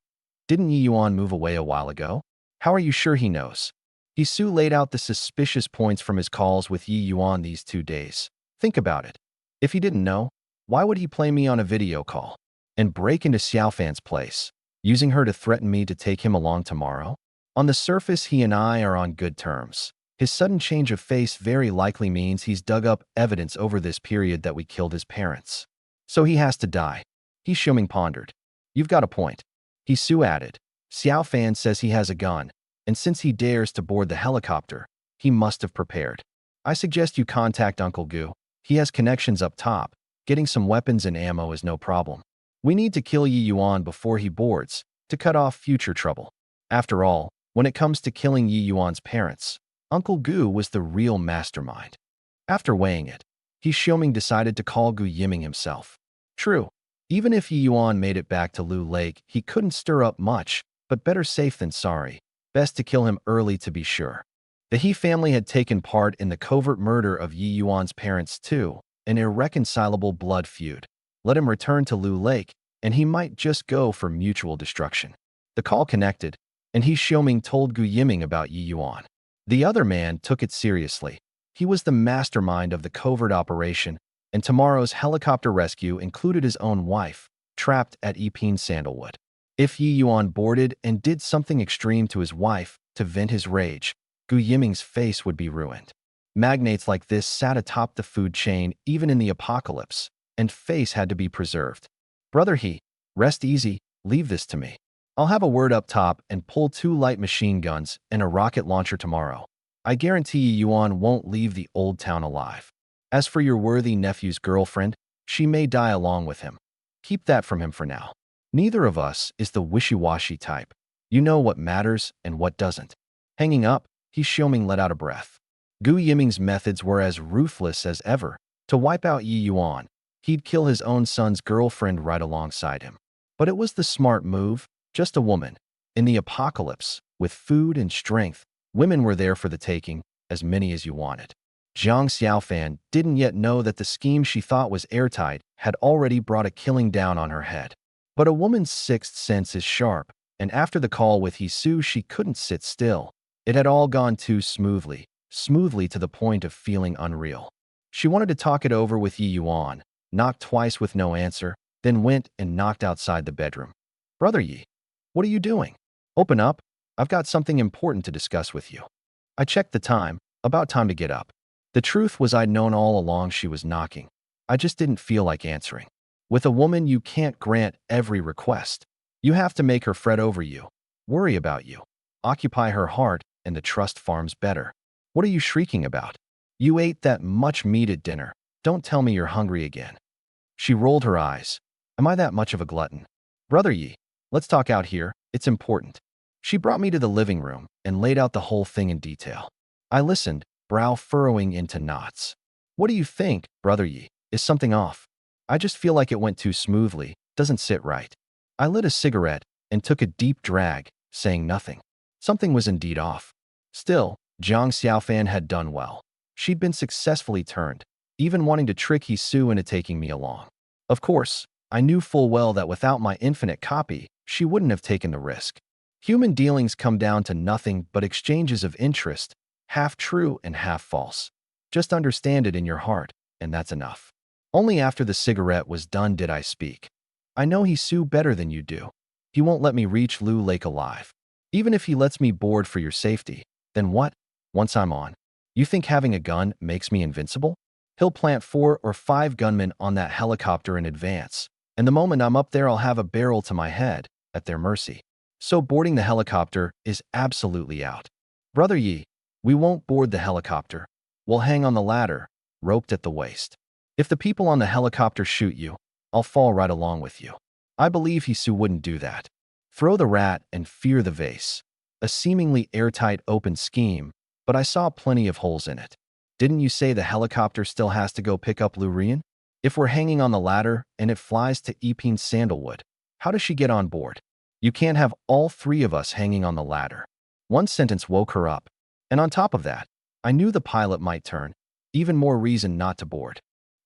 Speaker 1: Didn't Yi Yuan move away a while ago? How are you sure he knows? Hisu laid out the suspicious points from his calls with Yi Yuan these 2 days. Think about it. If he didn't know, why would he play me on a video call and break into Xiaofan's place, using her to threaten me to take him along tomorrow? On the surface, he and I are on good terms. His sudden change of face very likely means he's dug up evidence over this period that we killed his parents. So he has to die. Yiming pondered. You've got a point. Hisu added. Xiaofan says he has a gun, and since he dares to board the helicopter, he must have prepared. I suggest you contact Uncle Gu. He has connections up top. Getting some weapons and ammo is no problem. We need to kill Yi Yuan before he boards, to cut off future trouble. After all, when it comes to killing Yi Yuan's parents, Uncle Gu was the real mastermind. After weighing it, Yiming decided to call Gu Yiming himself. True, even if Yi Yuan made it back to Lu Lake, he couldn't stir up much, but better safe than sorry. Best to kill him early to be sure. The He family had taken part in the covert murder of Yi Yuan's parents too, an irreconcilable blood feud. Let him return to Lu Lake, and he might just go for mutual destruction. The call connected, and Yiming told Gu Yiming about Yi Yuan. The other man took it seriously. He was the mastermind of the covert operation, and tomorrow's helicopter rescue included his own wife, trapped at Yiping Sandalwood. If Yi Yuan boarded and did something extreme to his wife to vent his rage, Gu Yiming's face would be ruined. Magnates like this sat atop the food chain even in the apocalypse, and face had to be preserved. Brother He, rest easy, leave this to me. I'll have a word up top and pull 2 light machine guns and a rocket launcher tomorrow. I guarantee Yi Yuan won't leave the old town alive. As for your worthy nephew's girlfriend, she may die along with him. Keep that from him for now. Neither of us is the wishy-washy type. You know what matters and what doesn't. Hanging up, He Xiaoming let out a breath. Gu Yiming's methods were as ruthless as ever. To wipe out Yi Yuan, he'd kill his own son's girlfriend right alongside him. But it was the smart move, just a woman. In the apocalypse, with food and strength, women were there for the taking, as many as you wanted. Zhang Xiaofan didn't yet know that the scheme she thought was airtight had already brought a killing down on her head. But a woman's sixth sense is sharp, and after the call with Hisu, she couldn't sit still. It had all gone too smoothly to the point of feeling unreal. She wanted to talk it over with Yi Yuan, knocked twice with no answer, then went and knocked outside the bedroom. Brother Yi, what are you doing? Open up, I've got something important to discuss with you. I checked the time, about time to get up. The truth was I'd known all along she was knocking. I just didn't feel like answering. With a woman, you can't grant every request. You have to make her fret over you, worry about you, occupy her heart, and the trust farms better. What are you shrieking about? You ate that much meat at dinner. Don't tell me you're hungry again. She rolled her eyes. Am I that much of a glutton? Brother Yi, let's talk out here. It's important. She brought me to the living room and laid out the whole thing in detail. I listened, brow furrowing into knots. What do you think, Brother Yi? Is something off? I just feel like it went too smoothly, doesn't sit right. I lit a cigarette and took a deep drag, saying nothing. Something was indeed off. Still, Zhang Xiaofan had done well. She'd been successfully turned, even wanting to trick Hisu into taking me along. Of course, I knew full well that without my infinite copy, she wouldn't have taken the risk. Human dealings come down to nothing but exchanges of interest, half true and half false. Just understand it in your heart, and that's enough. Only after the cigarette was done did I speak. I know Hisu better than you do. He won't let me reach Lu Lake alive. Even if he lets me board for your safety, then what? Once I'm on, you think having a gun makes me invincible? He'll plant 4 or 5 gunmen on that helicopter in advance, and the moment I'm up there I'll have a barrel to my head, at their mercy. So boarding the helicopter is absolutely out. Brother Yi, we won't board the helicopter. We'll hang on the ladder, roped at the waist. If the people on the helicopter shoot you, I'll fall right along with you. I believe Hisu wouldn't do that. Throw the rat and fear the vase. A seemingly airtight open scheme, but I saw plenty of holes in it. Didn't you say the helicopter still has to go pick up Lu Rian? If we're hanging on the ladder and it flies to Yiping Sandalwood, how does she get on board? You can't have all 3 of us hanging on the ladder. One sentence woke her up. And on top of that, I knew the pilot might turn. Even more reason not to board.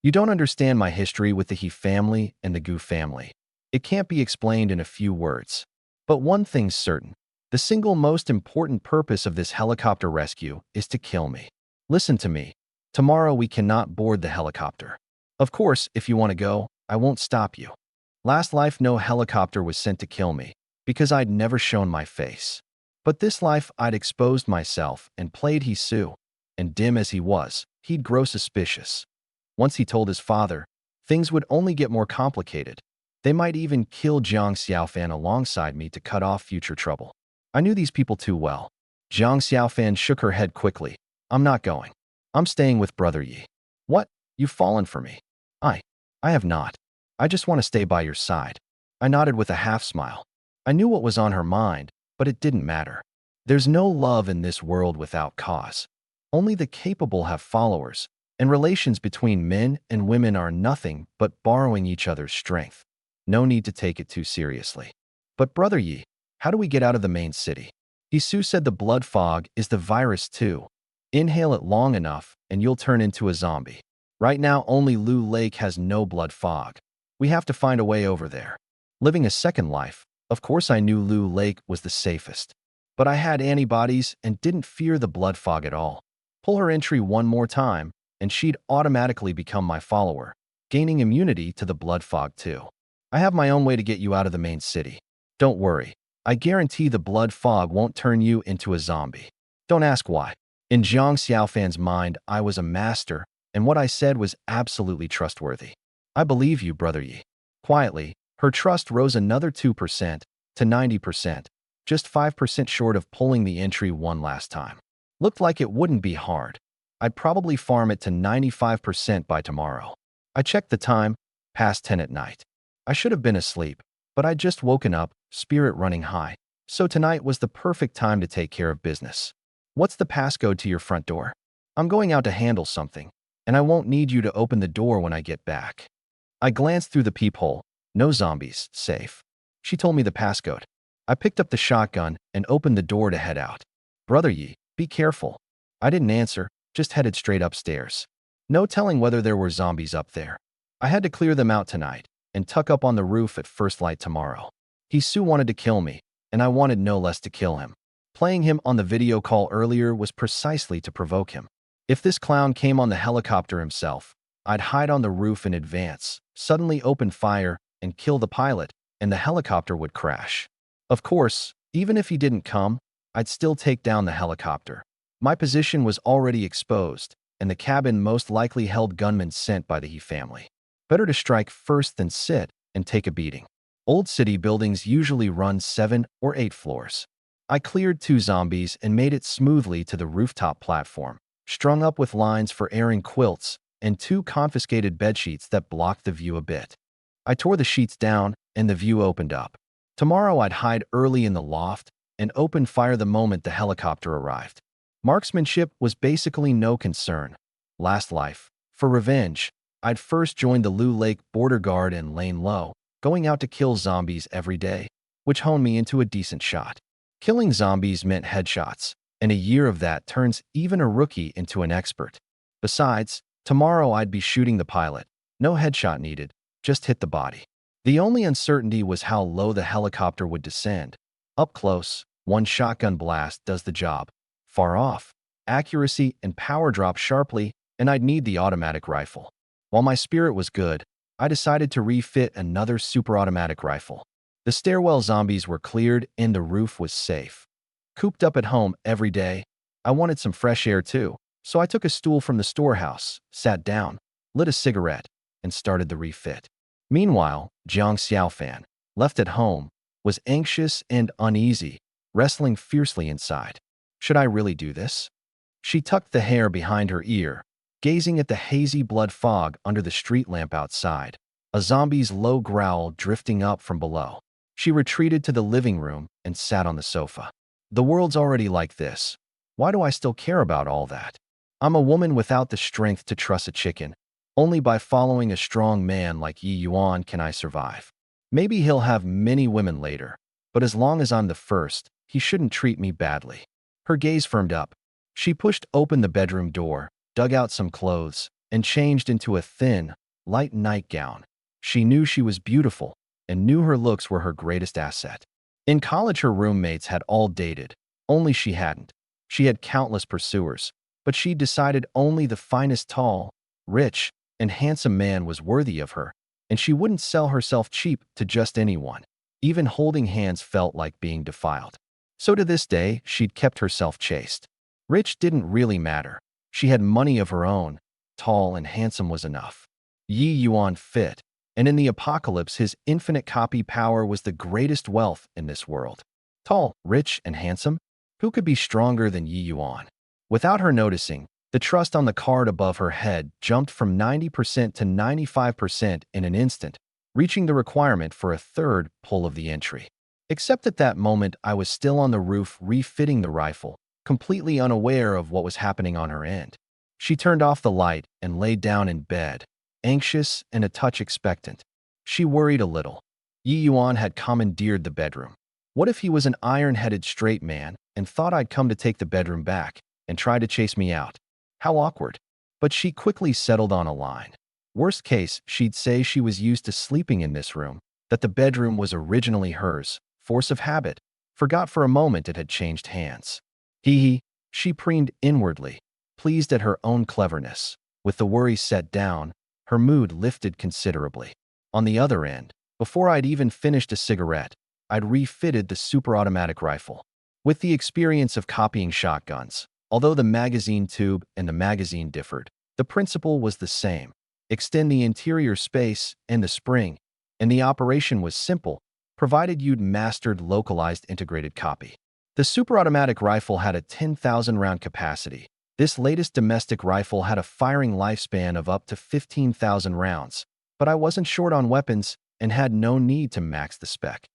Speaker 1: You don't understand my history with the He family and the Gu family. It can't be explained in a few words. But one thing's certain. The single most important purpose of this helicopter rescue is to kill me. Listen to me. Tomorrow we cannot board the helicopter. Of course, if you want to go, I won't stop you. Last life no helicopter was sent to kill me, because I'd never shown my face. But this life I'd exposed myself and played Hisu, and dim as he was, he'd grow suspicious. Once he told his father, things would only get more complicated. They might even kill Zhang Xiaofan alongside me to cut off future trouble. I knew these people too well. Zhang Xiaofan shook her head quickly. I'm not going. I'm staying with Brother Yi. What? You've fallen for me. I have not. I just want to stay by your side. I nodded with a half smile. I knew what was on her mind, but it didn't matter. There's no love in this world without cause. Only the capable have followers, and relations between men and women are nothing but borrowing each other's strength. No need to take it too seriously. But Brother Yi, how do we get out of the main city? Hisu said the blood fog is the virus too. Inhale it long enough and you'll turn into a zombie. Right now only Lu Lake has no blood fog. We have to find a way over there. Living a second life, of course I knew Lu Lake was the safest. But I had antibodies and didn't fear the blood fog at all. Pull her entry one more time, and she'd automatically become my follower, gaining immunity to the blood fog too. I have my own way to get you out of the main city. Don't worry. I guarantee the blood fog won't turn you into a zombie. Don't ask why. In Jiang Xiaofan's mind, I was a master, and what I said was absolutely trustworthy. I believe you, Brother Yi. Quietly, her trust rose another 2% to 90%, just 5% short of pulling the entry one last time. Looked like it wouldn't be hard. I'd probably farm it to 95% by tomorrow. I checked the time, past 10 at night. I should have been asleep, but I'd just woken up, spirit running high. So tonight was the perfect time to take care of business. What's the passcode to your front door? I'm going out to handle something, and I won't need you to open the door when I get back. I glanced through the peephole. No zombies, safe. She told me the passcode. I picked up the shotgun and opened the door to head out. Brother Yi, be careful. I didn't answer, just headed straight upstairs. No telling whether there were zombies up there. I had to clear them out tonight and tuck up on the roof at first light tomorrow. Hisu wanted to kill me, and I wanted no less to kill him. Playing him on the video call earlier was precisely to provoke him. If this clown came on the helicopter himself, I'd hide on the roof in advance, suddenly open fire, and kill the pilot, and the helicopter would crash. Of course, even if he didn't come, I'd still take down the helicopter. My position was already exposed, and the cabin most likely held gunmen sent by the He family. Better to strike first than sit and take a beating. Old city buildings usually run 7 or 8 floors. I cleared 2 zombies and made it smoothly to the rooftop platform, strung up with lines for airing quilts and 2 confiscated bedsheets that blocked the view a bit. I tore the sheets down and the view opened up. Tomorrow I'd hide early in the loft and open fire the moment the helicopter arrived. Marksmanship was basically no concern. Last life. For revenge, I'd first joined the Lu Lake border guard and lain low, going out to kill zombies every day, which honed me into a decent shot. Killing zombies meant headshots, and a year of that turns even a rookie into an expert. Besides, tomorrow I'd be shooting the pilot. No headshot needed, just hit the body. The only uncertainty was how low the helicopter would descend. Up close, 1 shotgun blast does the job. Far off, accuracy and power drop sharply, and I'd need the automatic rifle. While my spirit was good, I decided to refit another super automatic rifle. The stairwell zombies were cleared and the roof was safe. Cooped up at home every day, I wanted some fresh air too, so I took a stool from the storehouse, sat down, lit a cigarette, and started the refit. Meanwhile, Jiang Xiaofan, left at home, was anxious and uneasy, wrestling fiercely inside. Should I really do this? She tucked the hair behind her ear, gazing at the hazy blood fog under the street lamp outside, a zombie's low growl drifting up from below. She retreated to the living room and sat on the sofa. The world's already like this. Why do I still care about all that? I'm a woman without the strength to truss a chicken. Only by following a strong man like Yi Yuan can I survive. Maybe he'll have many women later, but as long as I'm the first, he shouldn't treat me badly. Her gaze firmed up. She pushed open the bedroom door, dug out some clothes, and changed into a thin, light nightgown. She knew she was beautiful, and knew her looks were her greatest asset. In college, her roommates had all dated, only she hadn't. She had countless pursuers, but she decided only the finest tall, rich, and handsome man was worthy of her, and she wouldn't sell herself cheap to just anyone. Even holding hands felt like being defiled. So to this day, she'd kept herself chaste. Rich didn't really matter. She had money of her own. Tall and handsome was enough. Yi Yuan fit, and in the apocalypse his infinite copy power was the greatest wealth in this world. Tall, rich, and handsome? Who could be stronger than Yi Yuan? Without her noticing, the trust on the card above her head jumped from 90% to 95% in an instant, reaching the requirement for a third pull of the entry. Except at that moment I was still on the roof refitting the rifle, completely unaware of what was happening on her end. She turned off the light and lay down in bed, anxious and a touch expectant. She worried a little. Yi Yuan had commandeered the bedroom. What if he was an iron-headed straight man and thought I'd come to take the bedroom back and try to chase me out? How awkward. But she quickly settled on a line. Worst case, she'd say she was used to sleeping in this room, that the bedroom was originally hers, force of habit, forgot for a moment it had changed hands. Hee hee, she preened inwardly, pleased at her own cleverness. With the worry set down, her mood lifted considerably. On the other end, before I'd even finished a cigarette, I'd refitted the super-automatic rifle. With the experience of copying shotguns, although the magazine tube and the magazine differed, the principle was the same. Extend the interior space and the spring, and the operation was simple, provided you'd mastered localized integrated copy. The super-automatic rifle had a 10,000-round capacity. This latest domestic rifle had a firing lifespan of up to 15,000 rounds, but I wasn't short on weapons and had no need to max the spec.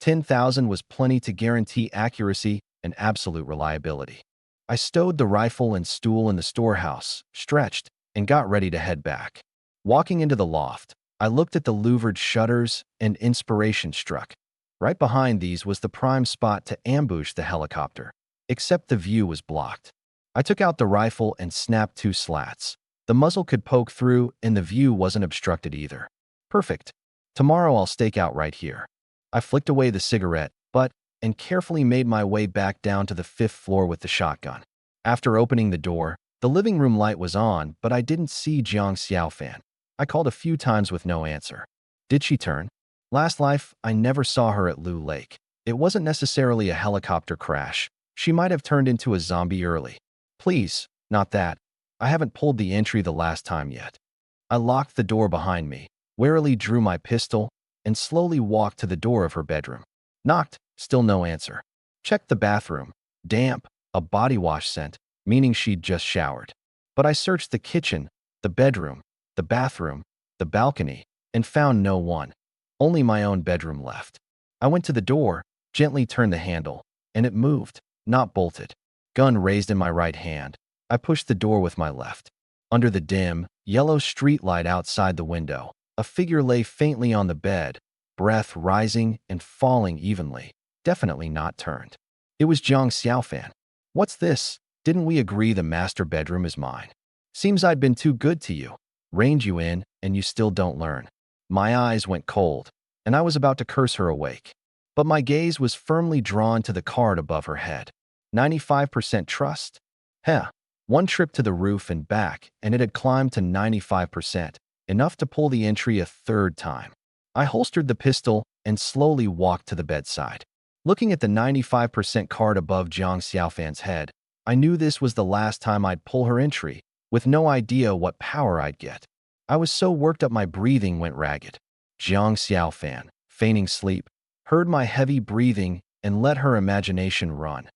Speaker 1: 10,000 was plenty to guarantee accuracy and absolute reliability. I stowed the rifle and stool in the storehouse, stretched, and got ready to head back. Walking into the loft, I looked at the louvered shutters and inspiration struck. Right behind these was the prime spot to ambush the helicopter, except the view was blocked. I took out the rifle and snapped 2 slats. The muzzle could poke through and the view wasn't obstructed either. Perfect. Tomorrow I'll stake out right here. I flicked away the cigarette butt and carefully made my way back down to the 5th floor with the shotgun. After opening the door, the living room light was on, but I didn't see Jiang Xiaofan. I called a few times with no answer. Did she turn? Last life, I never saw her at Lu Lake. It wasn't necessarily a helicopter crash. She might have turned into a zombie early. Please, not that. I haven't pulled the entry the last time yet. I locked the door behind me, warily drew my pistol, and slowly walked to the door of her bedroom. Knocked, still no answer. Checked the bathroom. Damp, a body wash scent, meaning she'd just showered. But I searched the kitchen, the bedroom, the bathroom, the balcony, and found no one. Only my own bedroom left. I went to the door, gently turned the handle, and it moved, not bolted. Gun raised in my right hand, I pushed the door with my left. Under the dim, yellow streetlight outside the window, a figure lay faintly on the bed, breath rising and falling evenly, definitely not turned. It was Jiang Xiaofan. What's this? Didn't we agree the master bedroom is mine? Seems I'd been too good to you. Reined you in, and you still don't learn. My eyes went cold, and I was about to curse her awake. But my gaze was firmly drawn to the card above her head. 95% trust? Heh. One trip to the roof and back, and it had climbed to 95%, enough to pull the entry a 3rd time. I holstered the pistol and slowly walked to the bedside. Looking at the 95% card above Jiang Xiaofan's head, I knew this was the last time I'd pull her entry, with no idea what power I'd get. I was so worked up my breathing went ragged. Jiang Xiaofan, feigning sleep, heard my heavy breathing and let her imagination run.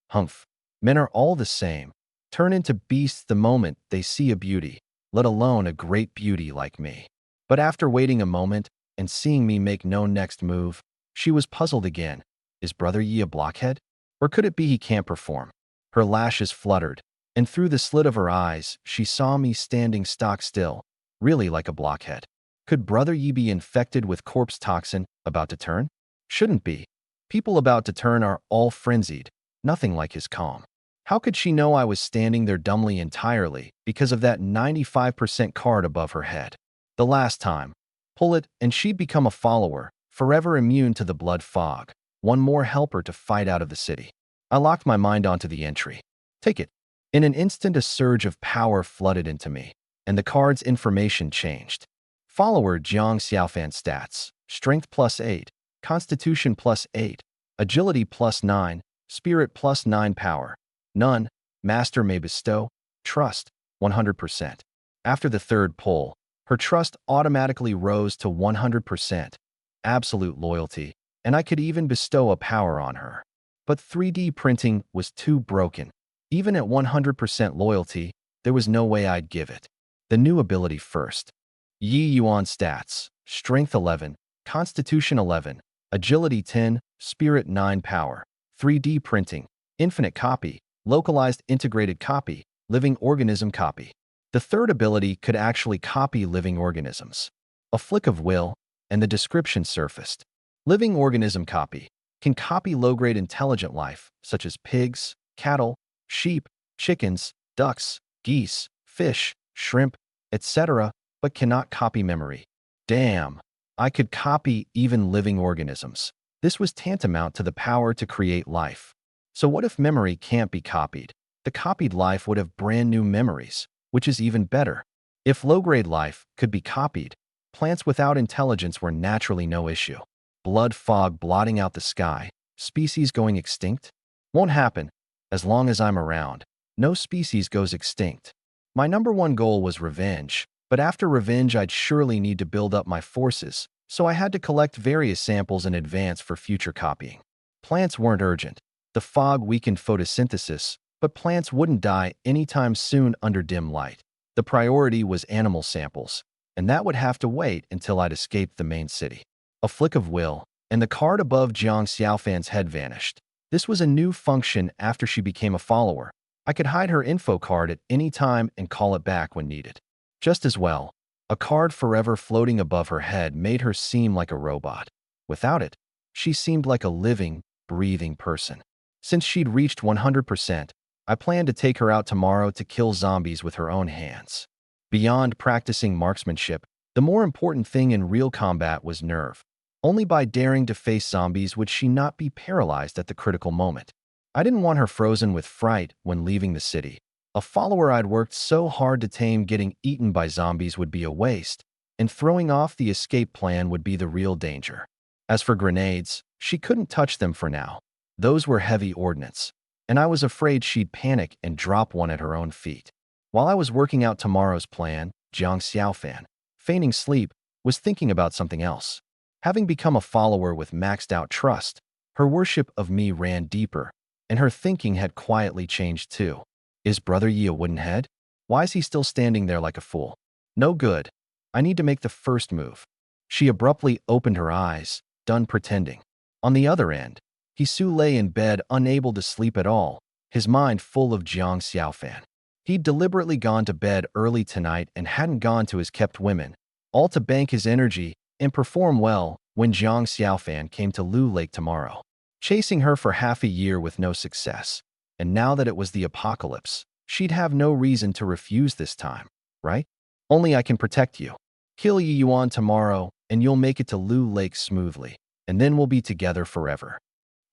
Speaker 1: Humph. Men are all the same. Turn into beasts the moment they see a beauty, let alone a great beauty like me. But after waiting a moment and seeing me make no next move, she was puzzled again. Is Brother Yi a blockhead? Or could it be he can't perform? Her lashes fluttered, and through the slit of her eyes, she saw me standing stock still, really like a blockhead. Could Brother Yi be infected with corpse toxin, about to turn? Shouldn't be. People about to turn are all frenzied, nothing like his calm. How could she know I was standing there dumbly entirely because of that 95% card above her head? The last time. Pull it, and she'd become a follower, forever immune to the blood fog. One more helper to fight out of the city. I locked my mind onto the entry. Take it. In an instant, a surge of power flooded into me, and the card's information changed. Follower Jiang Xiaofan stats: Strength +8, Constitution +8, Agility +9, Spirit +9 power. None. Master may bestow. Trust, 100%. After the 3rd pull, her trust automatically rose to 100%. Absolute loyalty, and I could even bestow a power on her. But 3D printing was too broken. Even at 100% loyalty, there was no way I'd give it. The new ability first. Yi Yuan stats: Strength 11, Constitution 11, Agility 10, Spirit 9 power. 3D printing, infinite copy, localized integrated copy, living organism copy. The 3rd ability could actually copy living organisms. A flick of will, and the description surfaced. Living organism copy can copy low-grade intelligent life, such as pigs, cattle, sheep, chickens, ducks, geese, fish, shrimp, etc., but cannot copy memory. Damn, I could copy even living organisms. This was tantamount to the power to create life. So what if memory can't be copied? The copied life would have brand new memories, which is even better. If low-grade life could be copied, plants without intelligence were naturally no issue. Blood fog blotting out the sky, species going extinct? Won't happen. As long as I'm around, no species goes extinct. My number one goal was revenge, but after revenge I'd surely need to build up my forces, so I had to collect various samples in advance for future copying. Plants weren't urgent. The fog weakened photosynthesis, but plants wouldn't die anytime soon under dim light. The priority was animal samples, and that would have to wait until I'd escaped the main city. A flick of will, and the card above Jiang Xiaofan's head vanished. This was a new function after she became a follower. I could hide her info card at any time and call it back when needed. Just as well, a card forever floating above her head made her seem like a robot. Without it, she seemed like a living, breathing person. Since she'd reached 100%, I planned to take her out tomorrow to kill zombies with her own hands. Beyond practicing marksmanship, the more important thing in real combat was nerve. Only by daring to face zombies would she not be paralyzed at the critical moment. I didn't want her frozen with fright when leaving the city. A follower I'd worked so hard to tame getting eaten by zombies would be a waste, and throwing off the escape plan would be the real danger. As for grenades, she couldn't touch them for now. Those were heavy ordnance, and I was afraid she'd panic and drop one at her own feet. While I was working out tomorrow's plan, Jiang Xiaofan, feigning sleep, was thinking about something else. Having become a follower with maxed-out trust, her worship of me ran deeper, and her thinking had quietly changed too. Is Brother Yi a wooden head? Why is he still standing there like a fool? No good. I need to make the first move. She abruptly opened her eyes, done pretending. On the other end, Hisu lay in bed unable to sleep at all, his mind full of Jiang Xiaofan. He'd deliberately gone to bed early tonight and hadn't gone to his kept women, all to bank his energy and perform well when Jiang Xiaofan came to Lu Lake tomorrow. Chasing her for half a year with no success, and now that it was the apocalypse, she'd have no reason to refuse this time, right? Only I can protect you. Kill Yi Yuan tomorrow, and you'll make it to Lu Lake smoothly, and then we'll be together forever.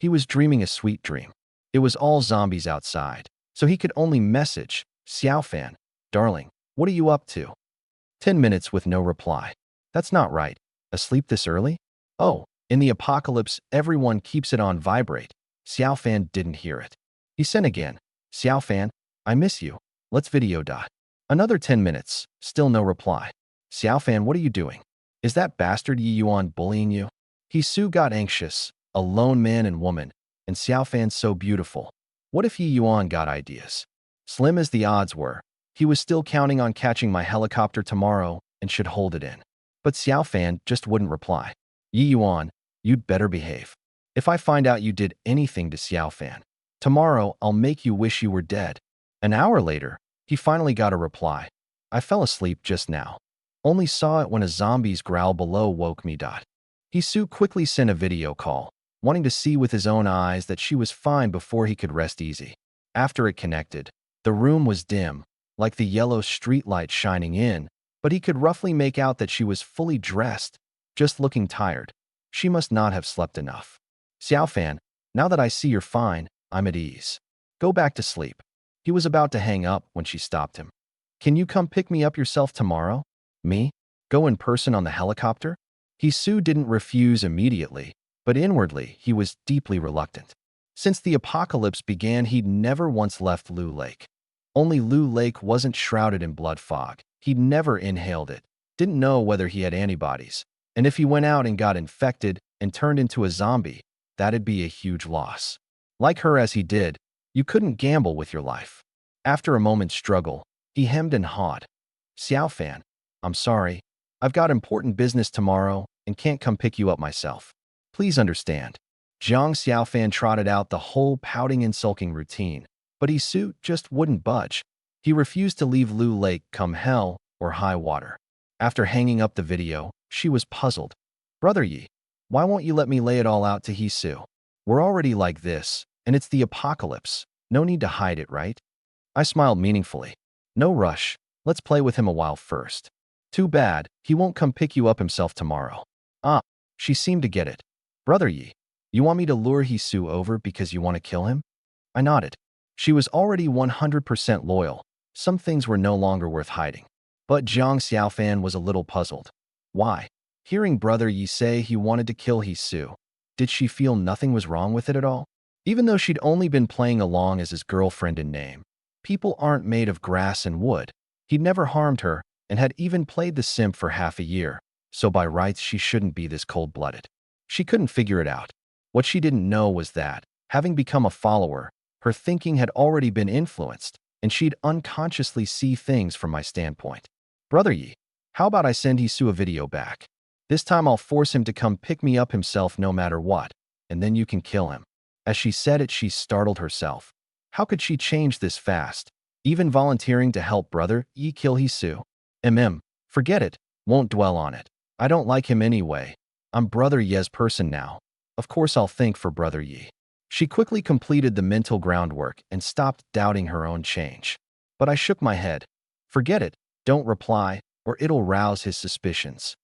Speaker 1: He was dreaming a sweet dream. It was all zombies outside, so he could only message, Xiaofan, darling, what are you up to? 10 minutes with no reply. That's not right. Asleep this early? Oh, in the apocalypse, everyone keeps it on vibrate. Xiaofan didn't hear it. He sent again. Xiaofan, I miss you. Let's video dot. Another 10 minutes, still no reply. Xiaofan, what are you doing? Is that bastard Yi Yuan bullying you? Hisu got anxious, a lone man and woman, and Xiaofan's so beautiful. What if Yi Yuan got ideas? Slim as the odds were, he was still counting on catching my helicopter tomorrow and should hold it in. But Xiaofan just wouldn't reply. Yi Yuan, you'd better behave. If I find out you did anything to Xiaofan, tomorrow I'll make you wish you were dead. An hour later, he finally got a reply. I fell asleep just now. Only saw it when a zombie's growl below woke me. Hisu quickly sent a video call, wanting to see with his own eyes that she was fine before he could rest easy. After it connected, the room was dim, like the yellow streetlight shining in, but he could roughly make out that she was fully dressed, just looking tired. She must not have slept enough. Xiaofan, now that I see you're fine, I'm at ease. Go back to sleep. He was about to hang up when she stopped him. Can you come pick me up yourself tomorrow? Me? Go in person on the helicopter? Hisu didn't refuse immediately, but inwardly he was deeply reluctant. Since the apocalypse began, he'd never once left Lu Lake. Only Lu Lake wasn't shrouded in blood fog. He'd never inhaled it, didn't know whether he had antibodies, and if he went out and got infected and turned into a zombie, that'd be a huge loss. Like her as he did, you couldn't gamble with your life. After a moment's struggle, he hemmed and hawed. Xiaofan, I'm sorry. I've got important business tomorrow and can't come pick you up myself. Please understand. Jiang Xiaofan trotted out the whole pouting and sulking routine, but Hisu just wouldn't budge. He refused to leave Lu Lake come hell or high water. After hanging up the video, she was puzzled. Brother Yi, why won't you let me lay it all out to Hisu? We're already like this, and it's the apocalypse. No need to hide it, right? I smiled meaningfully. No rush. Let's play with him a while first. Too bad, he won't come pick you up himself tomorrow. Ah, she seemed to get it. Brother Yi, you want me to lure Hisu over because you want to kill him? I nodded. She was already 100% loyal. Some things were no longer worth hiding. But Jiang Xiaofan was a little puzzled. Why? Hearing Brother Yi say he wanted to kill Hisu, did she feel nothing was wrong with it at all? Even though she'd only been playing along as his girlfriend in name, people aren't made of grass and wood. He'd never harmed her and had even played the simp for half a year, so by rights she shouldn't be this cold-blooded. She couldn't figure it out. What she didn't know was that, having become a follower, her thinking had already been influenced, and she'd unconsciously see things from my standpoint. Brother Yi, how about I send Hisu a video back? This time I'll force him to come pick me up himself no matter what, and then you can kill him. As she said it, she startled herself. How could she change this fast? Even volunteering to help Brother Yi kill Hisu? Forget it. Won't dwell on it. I don't like him anyway. I'm Brother Ye's person now. Of course I'll think for Brother Yi. She quickly completed the mental groundwork and stopped doubting her own change. But I shook my head. Forget it. Don't reply, or it'll rouse his suspicions.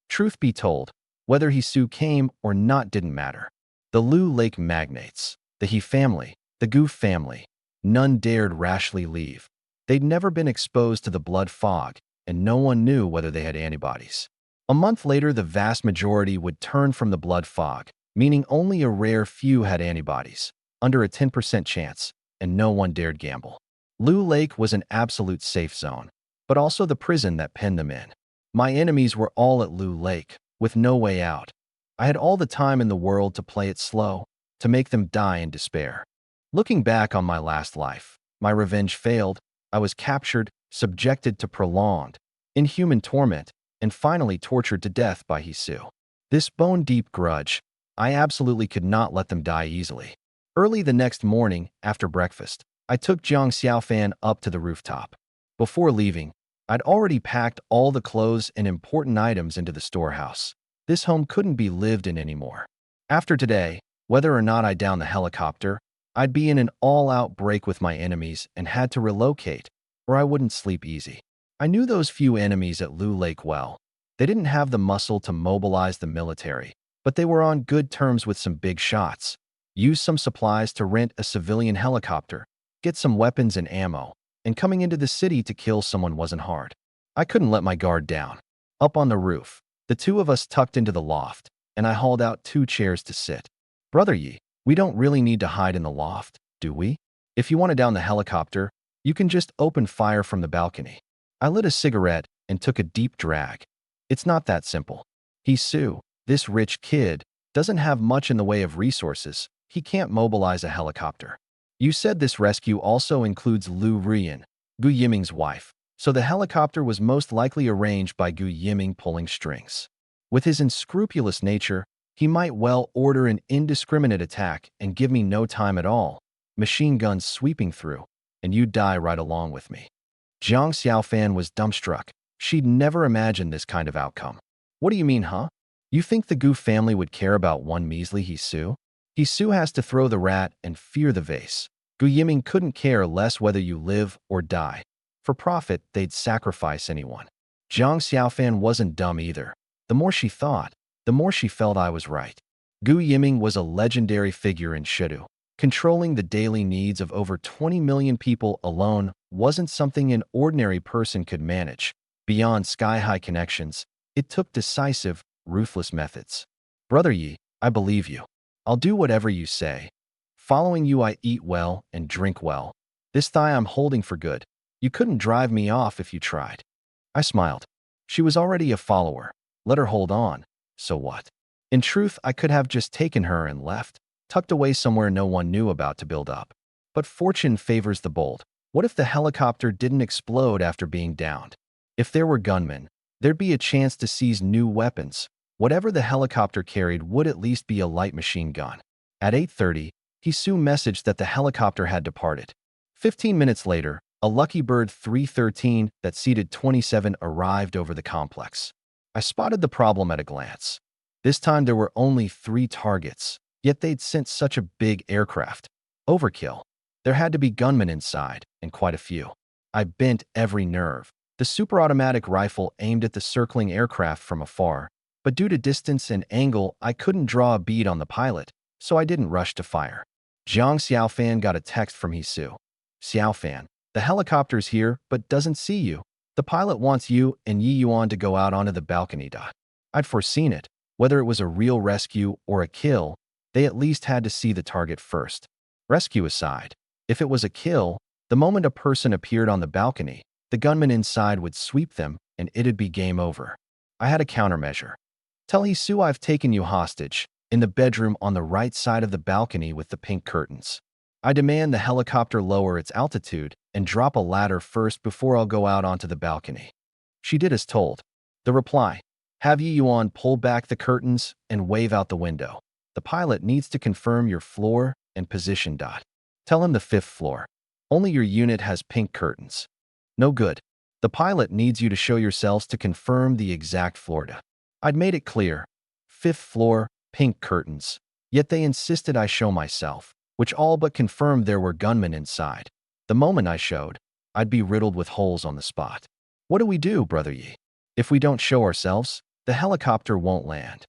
Speaker 1: Truth be told, whether Hisu came or not didn't matter. The Lu Lake magnates, the He family, the Gu family, none dared rashly leave. They'd never been exposed to the blood fog, and no one knew whether they had antibodies. A month later, the vast majority would turn from the blood fog, meaning only a rare few had antibodies, under a 10% chance, and no one dared gamble. Lu Lake was an absolute safe zone, but also the prison that penned them in. My enemies were all at Lu Lake, with no way out. I had all the time in the world to play it slow, to make them die in despair. Looking back on my last life, my revenge failed. I was captured, subjected to prolonged, inhuman torment, and finally tortured to death by Hisu. This bone-deep grudge, I absolutely could not let them die easily. Early the next morning, after breakfast, I took Jiang Xiaofan up to the rooftop. Before leaving, I'd already packed all the clothes and important items into the storehouse. This home couldn't be lived in anymore. After today, whether or not I downed the helicopter, I'd be in an all-out break with my enemies and had to relocate, or I wouldn't sleep easy. I knew those few enemies at Lu Lake well. They didn't have the muscle to mobilize the military, but they were on good terms with some big shots. Use some supplies to rent a civilian helicopter, get some weapons and ammo, and coming into the city to kill someone wasn't hard. I couldn't let my guard down. Up on the roof, the two of us tucked into the loft, and I hauled out 2 chairs to sit. Brother Yi, we don't really need to hide in the loft, do we? If you want to down the helicopter, you can just open fire from the balcony. I lit a cigarette and took a deep drag. It's not that simple. Hisu, this rich kid, doesn't have much in the way of resources. He can't mobilize a helicopter. You said this rescue also includes Lu Rian, Gu Yiming's wife, so the helicopter was most likely arranged by Gu Yiming pulling strings. With his unscrupulous nature, he might well order an indiscriminate attack and give me no time at all, machine guns sweeping through, and you'd die right along with me. Jiang Xiaofan was dumbstruck. She'd never imagined this kind of outcome. What do you mean, huh? You think the Gu family would care about one measly Hisu? Hisu has to throw the rat and fear the vase. Gu Yiming couldn't care less whether you live or die. For profit, they'd sacrifice anyone. Jiang Xiaofan wasn't dumb either. The more she thought, the more she felt I was right. Gu Yiming was a legendary figure in Shidu. Controlling the daily needs of over 20 million people alone wasn't something an ordinary person could manage. Beyond sky-high connections, it took decisive, ruthless methods. Brother Yi, I believe you. I'll do whatever you say. Following you, I eat well and drink well. This thigh I'm holding for good. You couldn't drive me off if you tried. I smiled. She was already a follower. Let her hold on. So what? In truth, I could have just taken her and left, tucked away somewhere no one knew about to build up. But fortune favors the bold. What if the helicopter didn't explode after being downed? If there were gunmen, there'd be a chance to seize new weapons. Whatever the helicopter carried would at least be a light machine gun. At 8:30, Hisu messaged that the helicopter had departed. 15 minutes later, a Lucky Bird 313 that seated 27 arrived over the complex. I spotted the problem at a glance. This time there were only 3 targets, yet they'd sent such a big aircraft. Overkill. There had to be gunmen inside, and quite a few. I bent every nerve. The super-automatic rifle aimed at the circling aircraft from afar, but due to distance and angle, I couldn't draw a bead on the pilot, so I didn't rush to fire. Jiang Xiaofan got a text from Hisu. Xiaofan, the helicopter's here but doesn't see you. The pilot wants you and Yi Yuan to go out onto the balcony. I'd foreseen it. Whether it was a real rescue or a kill, they at least had to see the target first. Rescue aside, if it was a kill, the moment a person appeared on the balcony, the gunman inside would sweep them and it'd be game over. I had a countermeasure. Tell Hisu I've taken you hostage, in the bedroom on the right side of the balcony with the pink curtains. I demand the helicopter lower its altitude and drop a ladder first before I'll go out onto the balcony. She did as told. The reply: have Yi Yuan pull back the curtains and wave out the window. The pilot needs to confirm your floor and position. Tell him the 5th floor. Only your unit has pink curtains. No good. The pilot needs you to show yourselves to confirm the exact floor. I'd made it clear. 5th floor, pink curtains. Yet they insisted I show myself, which all but confirmed there were gunmen inside. The moment I showed, I'd be riddled with holes on the spot. What do we do, Brother Yi? If we don't show ourselves, the helicopter won't land.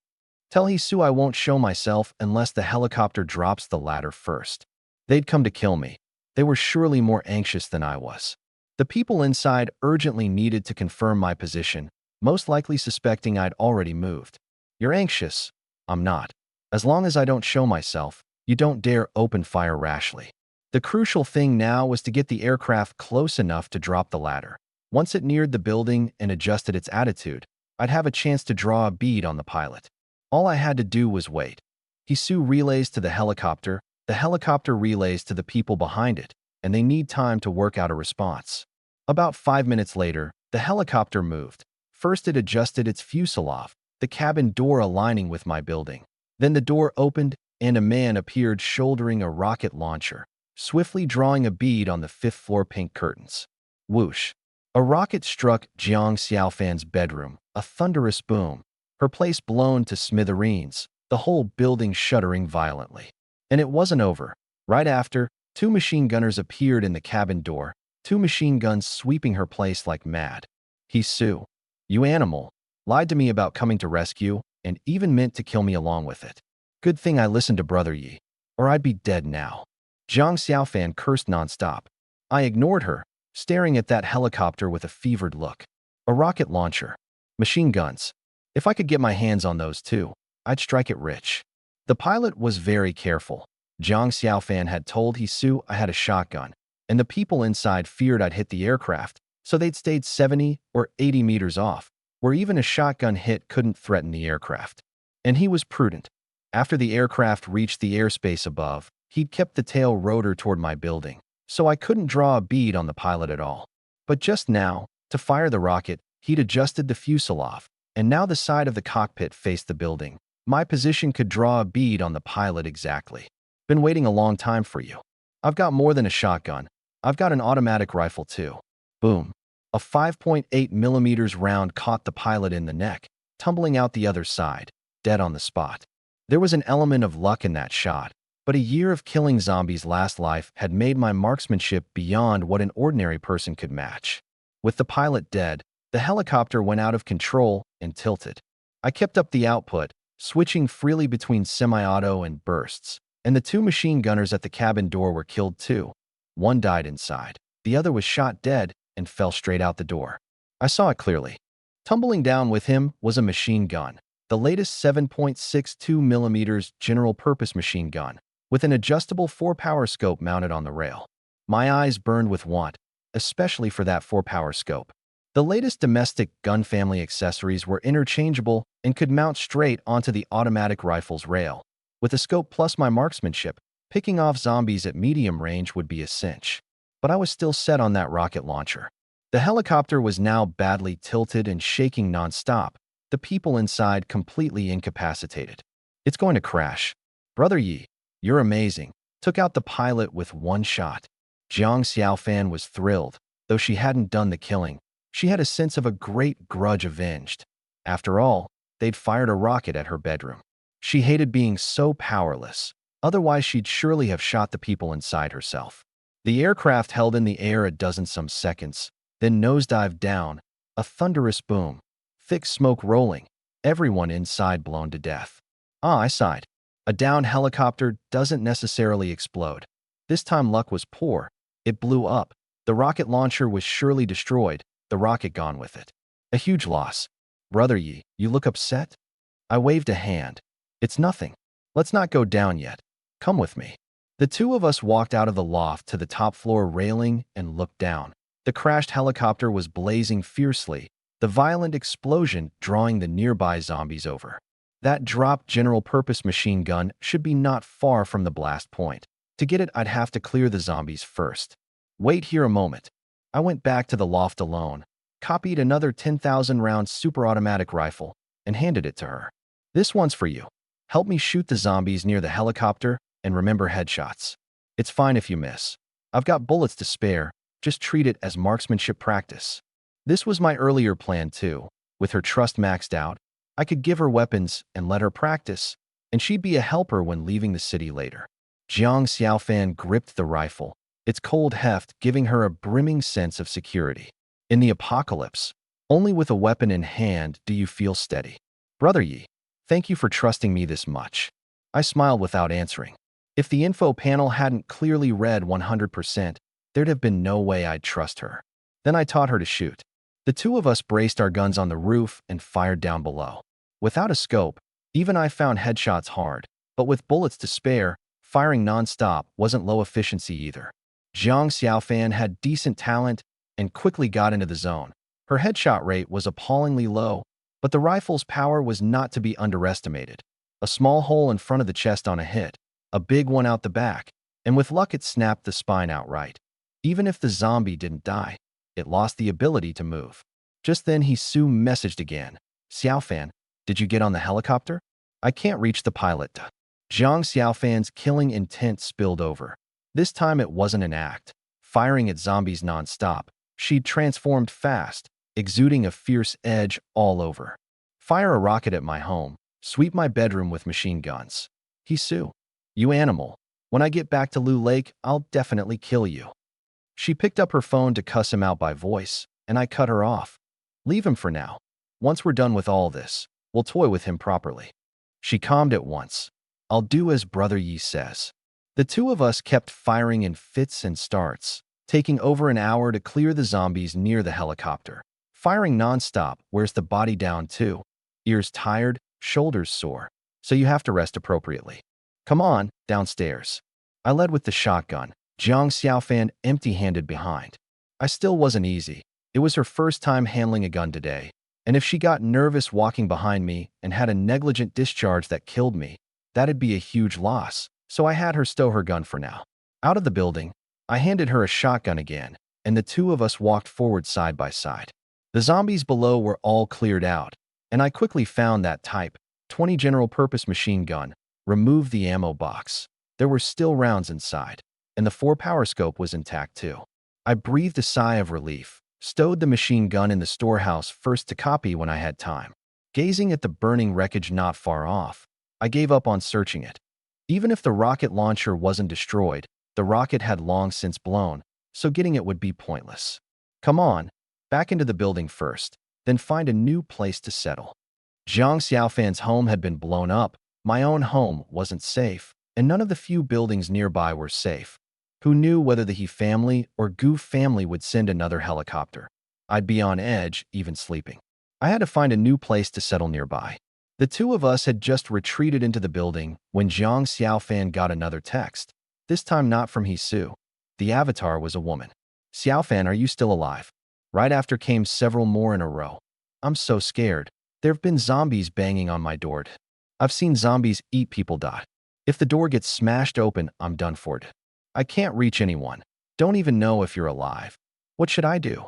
Speaker 1: Tell Hisu I won't show myself unless the helicopter drops the ladder first. They'd come to kill me. They were surely more anxious than I was. The people inside urgently needed to confirm my position, most likely suspecting I'd already moved. You're anxious. I'm not. As long as I don't show myself, you don't dare open fire rashly. The crucial thing now was to get the aircraft close enough to drop the ladder. Once it neared the building and adjusted its attitude, I'd have a chance to draw a bead on the pilot. All I had to do was wait. Hisu relays to the helicopter relays to the people behind it, and they need time to work out a response. About 5 minutes later, the helicopter moved. First it adjusted its fuselage, the cabin door aligning with my building. Then the door opened, and a man appeared shouldering a rocket launcher, swiftly drawing a bead on the 5th floor pink curtains. Whoosh! A rocket struck Jiang Xiaofan's bedroom, a thunderous boom, her place blown to smithereens, the whole building shuddering violently. And it wasn't over. Right after, 2 machine gunners appeared in the cabin door, 2 machine guns sweeping her place like mad. Hisu, you animal, lied to me about coming to rescue, and even meant to kill me along with it. Good thing I listened to Brother Yi, or I'd be dead now. Jiang Xiaofan cursed nonstop. I ignored her, staring at that helicopter with a fevered look. A rocket launcher. Machine guns. If I could get my hands on those too, I'd strike it rich. The pilot was very careful. Jiang Xiaofan had told Hisu I had a shotgun, and the people inside feared I'd hit the aircraft, so they'd stayed 70 or 80 meters off, where even a shotgun hit couldn't threaten the aircraft. And he was prudent. After the aircraft reached the airspace above, he'd kept the tail rotor toward my building, so I couldn't draw a bead on the pilot at all. But just now, to fire the rocket, he'd adjusted the fuselage, and now the side of the cockpit faced the building. My position could draw a bead on the pilot exactly. Been waiting a long time for you. I've got more than a shotgun. I've got an automatic rifle too. Boom. A 5.8mm round caught the pilot in the neck, tumbling out the other side, dead on the spot. There was an element of luck in that shot, but a year of killing zombies last life had made my marksmanship beyond what an ordinary person could match. With the pilot dead, the helicopter went out of control and tilted. I kept up the output, switching freely between semi-auto and bursts, and the 2 machine gunners at the cabin door were killed too. One died inside. The other was shot dead and fell straight out the door. I saw it clearly. Tumbling down with him was a machine gun, the latest 7.62mm general-purpose machine gun, with an adjustable 4-power scope mounted on the rail. My eyes burned with want, especially for that 4-power scope. The latest domestic gun family accessories were interchangeable and could mount straight onto the automatic rifle's rail. With a scope plus my marksmanship, picking off zombies at medium range would be a cinch. But I was still set on that rocket launcher. The helicopter was now badly tilted and shaking nonstop, the people inside completely incapacitated. It's going to crash. Brother Yi, you're amazing. Took out the pilot with one shot. Jiang Xiaofan was thrilled, though she hadn't done the killing. She had a sense of a great grudge avenged. After all, they'd fired a rocket at her bedroom. She hated being so powerless. Otherwise, she'd surely have shot the people inside herself. The aircraft held in the air a dozen-some seconds, then nosedived down, a thunderous boom, thick smoke rolling, everyone inside blown to death. I sighed. A downed helicopter doesn't necessarily explode. This time luck was poor. It blew up. The rocket launcher was surely destroyed, the rocket gone with it. A huge loss. Brother Yi, you look upset? I waved a hand. It's nothing. Let's not go down yet. Come with me. The two of us walked out of the loft to the top floor railing and looked down. The crashed helicopter was blazing fiercely, the violent explosion drawing the nearby zombies over. That dropped general-purpose machine gun should be not far from the blast point. To get it, I'd have to clear the zombies first. Wait here a moment. I went back to the loft alone, copied another 10,000-round super-automatic rifle, and handed it to her. This one's for you. Help me shoot the zombies near the helicopter, and remember headshots. It's fine if you miss. I've got bullets to spare, just treat it as marksmanship practice. This was my earlier plan too. With her trust maxed out, I could give her weapons and let her practice, and she'd be a helper when leaving the city later. Jiang Xiaofan gripped the rifle, its cold heft giving her a brimming sense of security. In the apocalypse, only with a weapon in hand do you feel steady. Brother Yi, thank you for trusting me this much. I smiled without answering. If the info panel hadn't clearly read 100%, there'd have been no way I'd trust her. Then I taught her to shoot. The two of us braced our guns on the roof and fired down below. Without a scope, even I found headshots hard, but with bullets to spare, firing non-stop wasn't low efficiency either. Jiang Xiaofan had decent talent and quickly got into the zone. Her headshot rate was appallingly low, but the rifle's power was not to be underestimated. A small hole in front of the chest on a hit, a big one out the back, and with luck it snapped the spine outright. Even if the zombie didn't die, it lost the ability to move. Just then Su messaged again. Xiaofan, did you get on the helicopter? I can't reach the pilot. Jiang Xiaofan's killing intent spilled over. This time it wasn't an act. Firing at zombies non-stop, she'd transformed fast, exuding a fierce edge all over. Fire a rocket at my home, sweep my bedroom with machine guns. Su, you animal. When I get back to Lu Lake, I'll definitely kill you. She picked up her phone to cuss him out by voice, and I cut her off. Leave him for now. Once we're done with all this, we'll toy with him properly. She calmed at once. I'll do as Brother Yi says. The two of us kept firing in fits and starts, taking over an hour to clear the zombies near the helicopter. Firing non-stop wears the body down too. Ears tired, shoulders sore, so you have to rest appropriately. Come on, downstairs. I led with the shotgun, Jiang Xiaofan empty-handed behind. I still wasn't easy. It was her first time handling a gun today, and if she got nervous walking behind me and had a negligent discharge that killed me, that'd be a huge loss, so I had her stow her gun for now. Out of the building, I handed her a shotgun again, and the two of us walked forward side by side. The zombies below were all cleared out, and I quickly found that Type 20 general-purpose machine gun, removed the ammo box. There were still rounds inside, and the 4-power scope was intact too. I breathed a sigh of relief, stowed the machine gun in the storehouse first to copy when I had time. Gazing at the burning wreckage not far off, I gave up on searching it. Even if the rocket launcher wasn't destroyed, the rocket had long since blown, so getting it would be pointless. Come on, back into the building first, then find a new place to settle. Jiang Xiaofan's home had been blown up, my own home wasn't safe, and none of the few buildings nearby were safe. Who knew whether the He family or Gu family would send another helicopter? I'd be on edge, even sleeping. I had to find a new place to settle nearby. The two of us had just retreated into the building when Jiang Xiaofan got another text, this time not from Su. The avatar was a woman. Xiaofan, are you still alive? Right after came several more in a row. I'm so scared. There have been zombies banging on my door. I've seen zombies eat people. If the door gets smashed open, I'm done for. I can't reach anyone. Don't even know if you're alive. What should I do?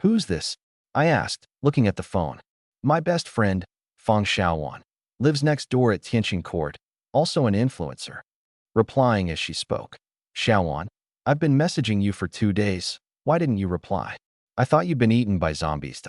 Speaker 1: Who's this? I asked, looking at the phone. My best friend, Feng Xiaowan, lives next door at Tianqin Court, also an influencer. Replying as she spoke. Xiaowan, I've been messaging you for 2 days. Why didn't you reply? I thought you'd been eaten by zombies.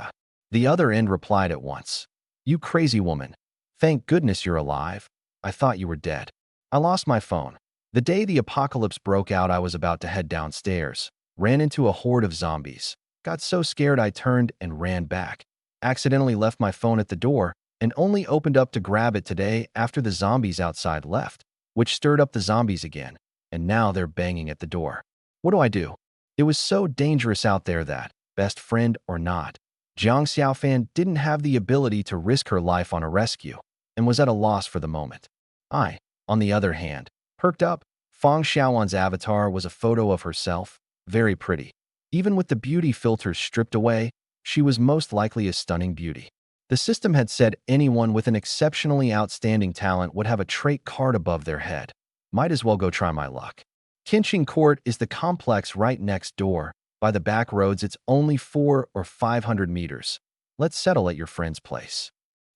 Speaker 1: The other end replied at once. You crazy woman. Thank goodness you're alive. I thought you were dead. I lost my phone. The day the apocalypse broke out, I was about to head downstairs, ran into a horde of zombies. Got so scared I turned and ran back. Accidentally left my phone at the door and only opened up to grab it today after the zombies outside left, which stirred up the zombies again, and now they're banging at the door. What do I do? It was so dangerous out there that best friend or not. Jiang Xiaofan didn't have the ability to risk her life on a rescue and was at a loss for the moment. I, on the other hand, perked up. Fang Xiaowan's avatar was a photo of herself, very pretty. Even with the beauty filters stripped away, she was most likely a stunning beauty. The system had said anyone with an exceptionally outstanding talent would have a trait card above their head. Might as well go try my luck. Tianqing Court is the complex right next door. By the back roads, it's only 400 or 500 meters. Let's settle at your friend's place.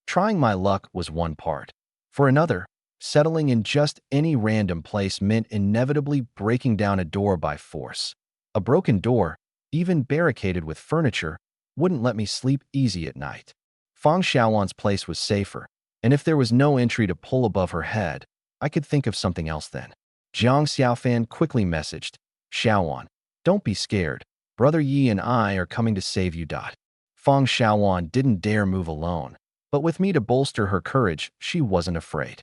Speaker 1: Trying my luck was one part. For another, settling in just any random place meant inevitably breaking down a door by force. A broken door, even barricaded with furniture, wouldn't let me sleep easy at night. Fang Xiaowan's place was safer, and if there was no entry to pull above her head, I could think of something else then. Jiang Xiaofan quickly messaged, Xiaowan, don't be scared. Brother Yi and I are coming to save you. Fang Xiaowan didn't dare move alone, but with me to bolster her courage, she wasn't afraid.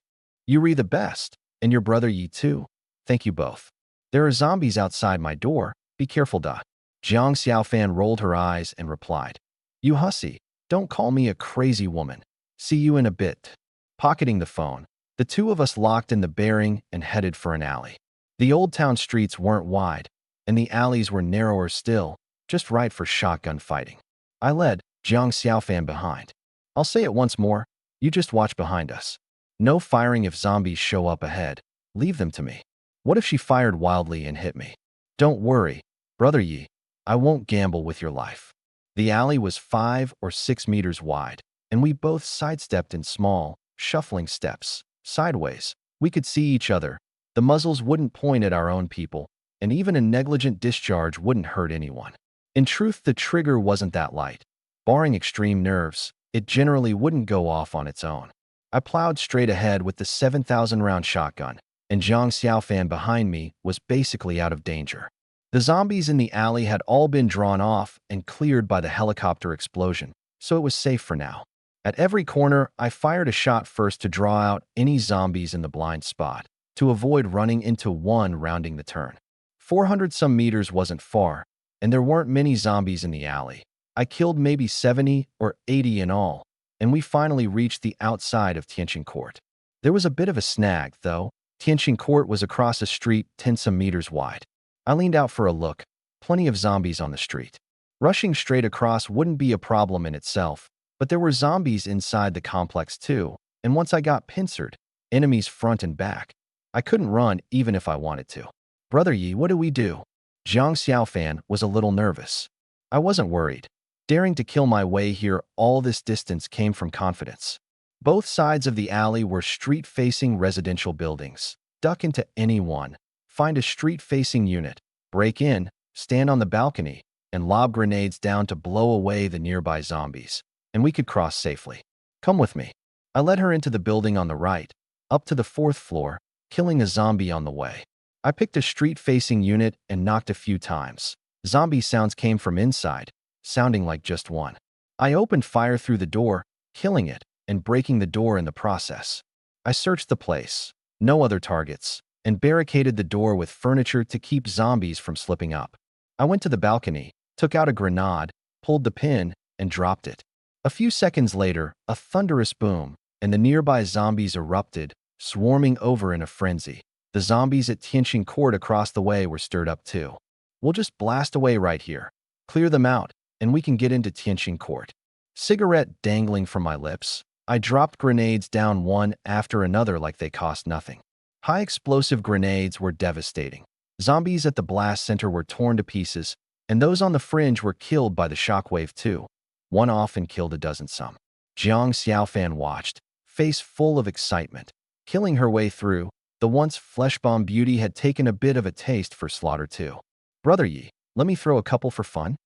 Speaker 1: You re the best, and your brother Yi too. Thank you both. There are zombies outside my door. Be careful. Jiang Xiaofan rolled her eyes and replied, You hussy, don't call me a crazy woman. See you in a bit. Pocketing the phone, the two of us locked in the bearing and headed for an alley. The old town streets weren't wide, and the alleys were narrower still, just right for shotgun fighting. I led, Jiang Xiaofan behind. I'll say it once more, you just watch behind us. No firing if zombies show up ahead. Leave them to me. What if she fired wildly and hit me? Don't worry, Brother Yi, I won't gamble with your life. The alley was 5 or 6 meters wide, and we both sidestepped in small, shuffling steps. Sideways, we could see each other. The muzzles wouldn't point at our own people, and even a negligent discharge wouldn't hurt anyone. In truth, the trigger wasn't that light. Barring extreme nerves, it generally wouldn't go off on its own. I plowed straight ahead with the 7,000-round shotgun, and Jiang Xiaofan behind me was basically out of danger. The zombies in the alley had all been drawn off and cleared by the helicopter explosion, so it was safe for now. At every corner, I fired a shot first to draw out any zombies in the blind spot, to avoid running into one rounding the turn. 400-some meters wasn't far, and there weren't many zombies in the alley. I killed maybe 70 or 80 in all, and we finally reached the outside of Tianqing Court. There was a bit of a snag, though. Tianqing Court was across a street 10-some meters wide. I leaned out for a look. Plenty of zombies on the street. Rushing straight across wouldn't be a problem in itself, but there were zombies inside the complex too, and once I got pincered, enemies front and back, I couldn't run even if I wanted to. Brother Yi, what do we do? Jiang Xiaofan was a little nervous. I wasn't worried. Daring to kill my way here all this distance came from confidence. Both sides of the alley were street-facing residential buildings. Duck into any one. Find a street-facing unit, break in, stand on the balcony, and lob grenades down to blow away the nearby zombies, and we could cross safely. Come with me. I led her into the building on the right, up to the 4th floor, killing a zombie on the way. I picked a street-facing unit and knocked a few times. Zombie sounds came from inside, sounding like just one. I opened fire through the door, killing it, and breaking the door in the process. I searched the place, no other targets, and barricaded the door with furniture to keep zombies from slipping up. I went to the balcony, took out a grenade, pulled the pin, and dropped it. A few seconds later, a thunderous boom, and the nearby zombies erupted, swarming over in a frenzy. The zombies at Tianqing Court across the way were stirred up too. We'll just blast away right here. Clear them out, and we can get into Tianqing Court. Cigarette dangling from my lips, I dropped grenades down one after another like they cost nothing. High-explosive grenades were devastating. Zombies at the blast center were torn to pieces, and those on the fringe were killed by the shockwave too. One off and killed a dozen some. Jiang Xiaofan watched, face full of excitement. Killing her way through, the once flesh-bomb beauty had taken a bit of a taste for slaughter too. Brother Yi, let me throw a couple for fun?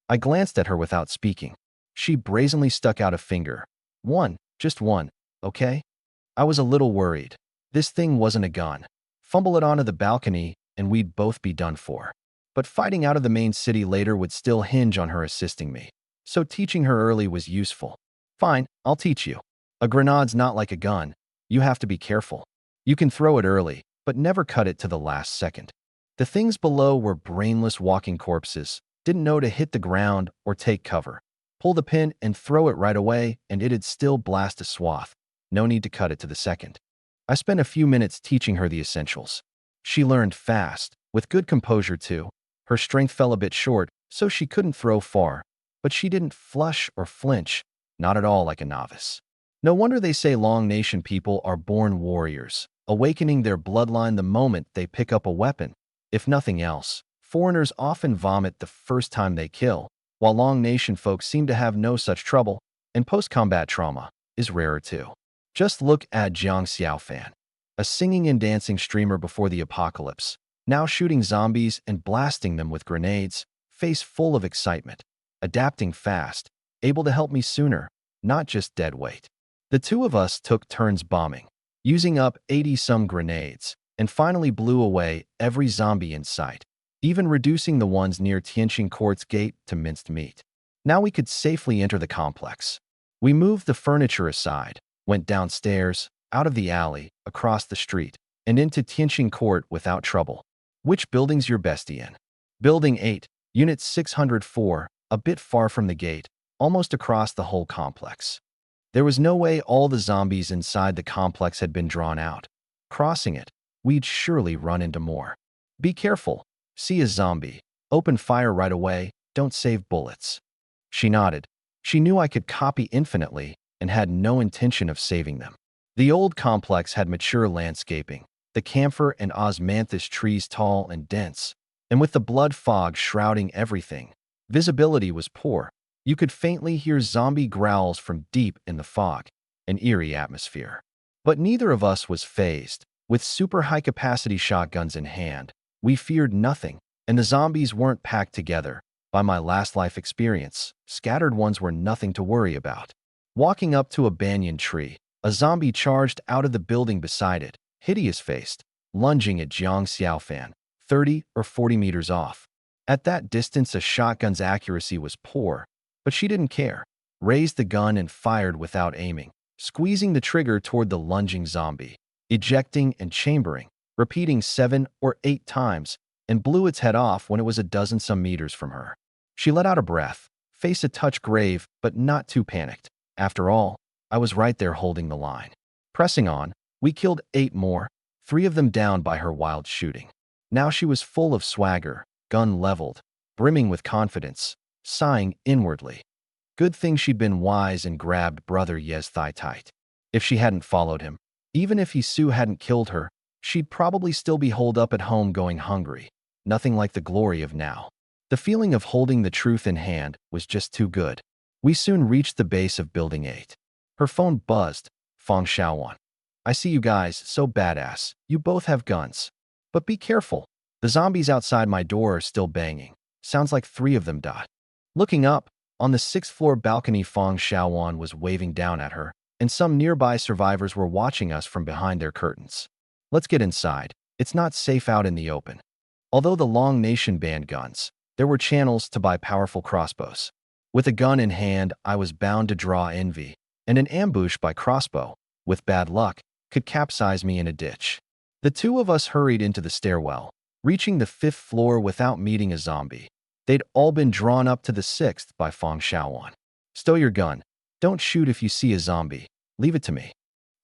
Speaker 1: I glanced at her without speaking. She brazenly stuck out a finger. One, just one, okay? I was a little worried. This thing wasn't a gun. Fumble it onto the balcony, and we'd both be done for. But fighting out of the main city later would still hinge on her assisting me. So teaching her early was useful. Fine, I'll teach you. A grenade's not like a gun. You have to be careful. You can throw it early, but never cut it to the last second. The things below were brainless walking corpses, Didn't know to hit the ground or take cover. Pull the pin and throw it right away, and it'd still blast a swath. No need to cut it to the second. I spent a few minutes teaching her the essentials. She learned fast, with good composure too. Her strength fell a bit short, so she couldn't throw far, but she didn't flush or flinch, not at all like a novice. No wonder they say Long Nation people are born warriors, awakening their bloodline the moment they pick up a weapon. If nothing else, foreigners often vomit the first time they kill, while Long Nation folks seem to have no such trouble, and post-combat trauma is rarer too. Just look at Jiang Xiaofan, a singing and dancing streamer before the apocalypse, now shooting zombies and blasting them with grenades, face full of excitement, adapting fast, able to help me sooner, not just dead weight. The two of us took turns bombing, using up 80-some grenades, and finally blew away every zombie in sight, even reducing the ones near Tianqing Court's gate to minced meat. Now we could safely enter the complex. We moved the furniture aside, went downstairs, out of the alley, across the street, and into Tianqing Court without trouble. Which building's your bestie in? Building 8, Unit 604, a bit far from the gate, almost across the whole complex. There was no way all the zombies inside the complex had been drawn out. Crossing it, we'd surely run into more. Be careful. See a zombie. Open fire right away. Don't save bullets. She nodded. She knew I could copy infinitely and had no intention of saving them. The old complex had mature landscaping, the camphor and osmanthus trees tall and dense, and with the blood fog shrouding everything, visibility was poor. You could faintly hear zombie growls from deep in the fog, an eerie atmosphere. But neither of us was fazed. With super high-capacity shotguns in hand, we feared nothing, and the zombies weren't packed together. By my last life experience, scattered ones were nothing to worry about. Walking up to a banyan tree, a zombie charged out of the building beside it, hideous-faced, lunging at Jiang Xiaofan, 30 or 40 meters off. At that distance, a shotgun's accuracy was poor, but she didn't care. Raised the gun and fired without aiming, squeezing the trigger toward the lunging zombie, ejecting and chambering, repeating 7 or 8 times, and blew its head off when it was a dozen-some meters from her. She let out a breath, face a touch grave, but not too panicked. After all, I was right there holding the line. Pressing on, we killed 8 more, 3 of them down by her wild shooting. Now she was full of swagger, gun leveled, brimming with confidence, sighing inwardly. Good thing she'd been wise and grabbed Brother Ye's thigh tight. If she hadn't followed him, even if Yisu hadn't killed her, she'd probably still be holed up at home going hungry. Nothing like the glory of now. The feeling of holding the truth in hand was just too good. We soon reached the base of Building 8. Her phone buzzed. Fang Xiaowan. I see you guys, so badass. You both have guns. But be careful. The zombies outside my door are still banging. Sounds like 3 of them. Looking up, on the 6th-floor balcony, Fang Xiaowan was waving down at her, and some nearby survivors were watching us from behind their curtains. Let's get inside. It's not safe out in the open. Although the Long Nation banned guns, there were channels to buy powerful crossbows. With a gun in hand, I was bound to draw envy, and an ambush by crossbow, with bad luck, could capsize me in a ditch. The two of us hurried into the stairwell, reaching the 5th floor without meeting a zombie. They'd all been drawn up to the 6th by Fang Xiaowan. Stow your gun. Don't shoot if you see a zombie. Leave it to me.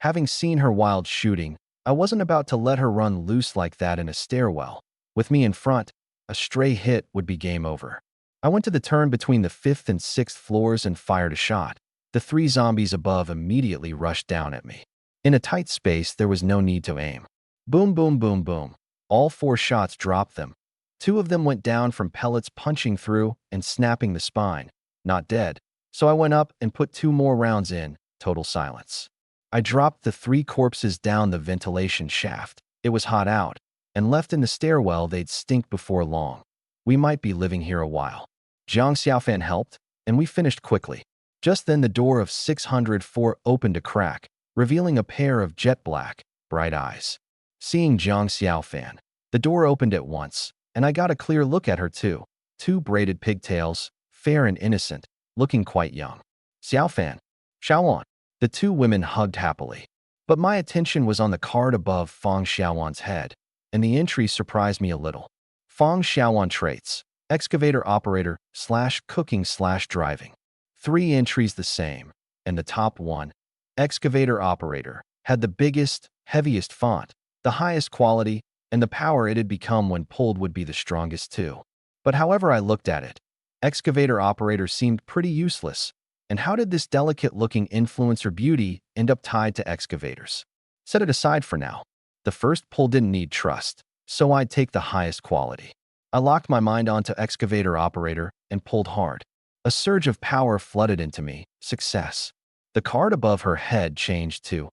Speaker 1: Having seen her wild shooting, I wasn't about to let her run loose like that in a stairwell. With me in front, a stray hit would be game over. I went to the turn between the 5th and 6th floors and fired a shot. The 3 zombies above immediately rushed down at me. In a tight space, there was no need to aim. Boom, boom, boom, boom. All 4 shots dropped them. 2 of them went down from pellets punching through and snapping the spine. Not dead. So I went up and put 2 more rounds in. Total silence. I dropped the 3 corpses down the ventilation shaft. It was hot out, and left in the stairwell they'd stink before long. We might be living here a while. Jiang Xiaofan helped, and we finished quickly. Just then the door of 604 opened a crack, revealing a pair of jet black, bright eyes. Seeing Jiang Xiaofan, the door opened at once, and I got a clear look at her too. 2 braided pigtails, fair and innocent, looking quite young. Xiaofan. Xiaowan. The 2 women hugged happily. But my attention was on the card above Fang Xiaowan's head, and the entry surprised me a little. Fang Xiaowan traits. excavator operator / cooking / driving. 3 entries the same, and the top one, excavator operator, had the biggest, heaviest font, the highest quality, and the power it'd become when pulled would be the strongest too. But however I looked at it, excavator operator seemed pretty useless, and how did this delicate-looking influencer beauty end up tied to excavators? Set it aside for now. The first pull didn't need trust, so I'd take the highest quality. I locked my mind onto excavator operator and pulled hard. A surge of power flooded into me. Success. The card above her head changed to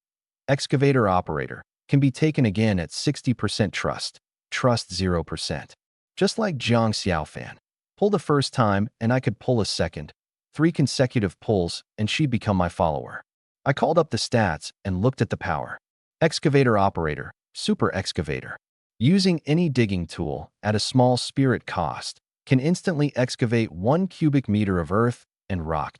Speaker 1: excavator operator can be taken again at 60% trust. Trust 0%. Just like Jiang Xiaofan. Pull the first time and I could pull a second. 3 consecutive pulls and she'd become my follower. I called up the stats and looked at the power. Excavator operator, super excavator. Using any digging tool at a small spirit cost can instantly excavate 1 cubic meter of earth and rock.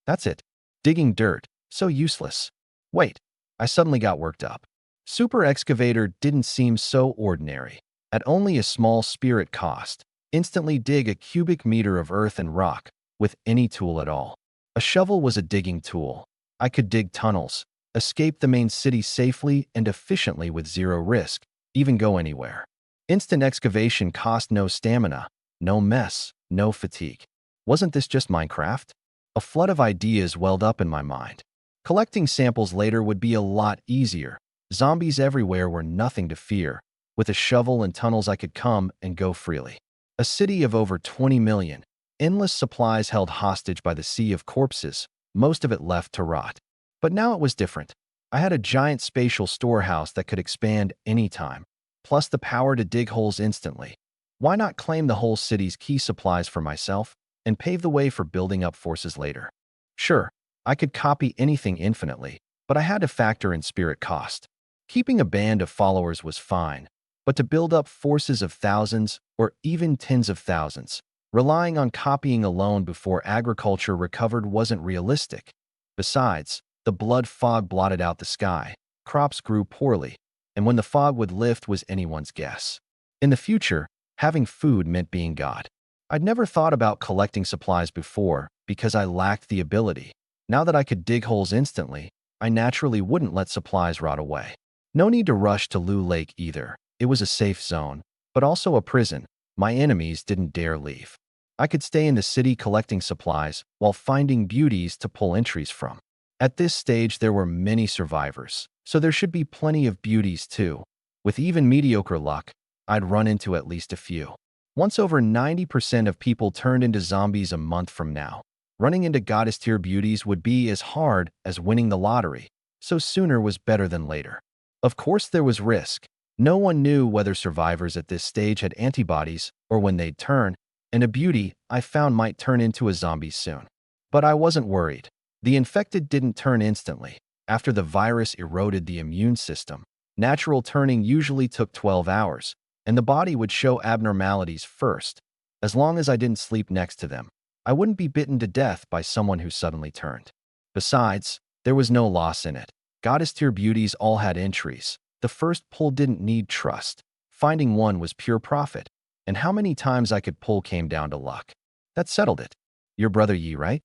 Speaker 1: That's it. Digging dirt, so useless. Wait, I suddenly got worked up. Super excavator didn't seem so ordinary. At only a small spirit cost, instantly dig a cubic meter of earth and rock with any tool at all. A shovel was a digging tool. I could dig tunnels, escape the main city safely and efficiently with 0 risk, even go anywhere. Instant excavation cost no stamina, no mess, no fatigue. Wasn't this just Minecraft? A flood of ideas welled up in my mind. Collecting samples later would be a lot easier. Zombies everywhere were nothing to fear. With a shovel and tunnels I could come and go freely. A city of over 20 million. Endless supplies held hostage by the sea of corpses, most of it left to rot. But now it was different. I had a giant spatial storehouse that could expand anytime, plus the power to dig holes instantly. Why not claim the whole city's key supplies for myself and pave the way for building up forces later? Sure, I could copy anything infinitely, but I had to factor in spirit cost. Keeping a band of followers was fine, but to build up forces of thousands or even tens of thousands, relying on copying alone before agriculture recovered wasn't realistic. Besides, the blood fog blotted out the sky, crops grew poorly, and when the fog would lift was anyone's guess. In the future, having food meant being God. I'd never thought about collecting supplies before because I lacked the ability. Now that I could dig holes instantly, I naturally wouldn't let supplies rot away. No need to rush to Lu Lake either. It was a safe zone, but also a prison. My enemies didn't dare leave. I could stay in the city collecting supplies while finding beauties to pull entries from. At this stage, there were many survivors, so there should be plenty of beauties too. With even mediocre luck, I'd run into at least a few. Once over 90% of people turned into zombies a month from now, running into goddess-tier beauties would be as hard as winning the lottery, so sooner was better than later. Of course, there was risk. No one knew whether survivors at this stage had antibodies or when they'd turn, and a beauty I found might turn into a zombie soon. But I wasn't worried. The infected didn't turn instantly. After the virus eroded the immune system, natural turning usually took 12 hours, and the body would show abnormalities first. As long as I didn't sleep next to them, I wouldn't be bitten to death by someone who suddenly turned. Besides, there was no loss in it. Goddess-tier beauties all had entries. The first pull didn't need trust. Finding one was pure profit. And how many times I could pull came down to luck. That settled it. Your brother Yi, right?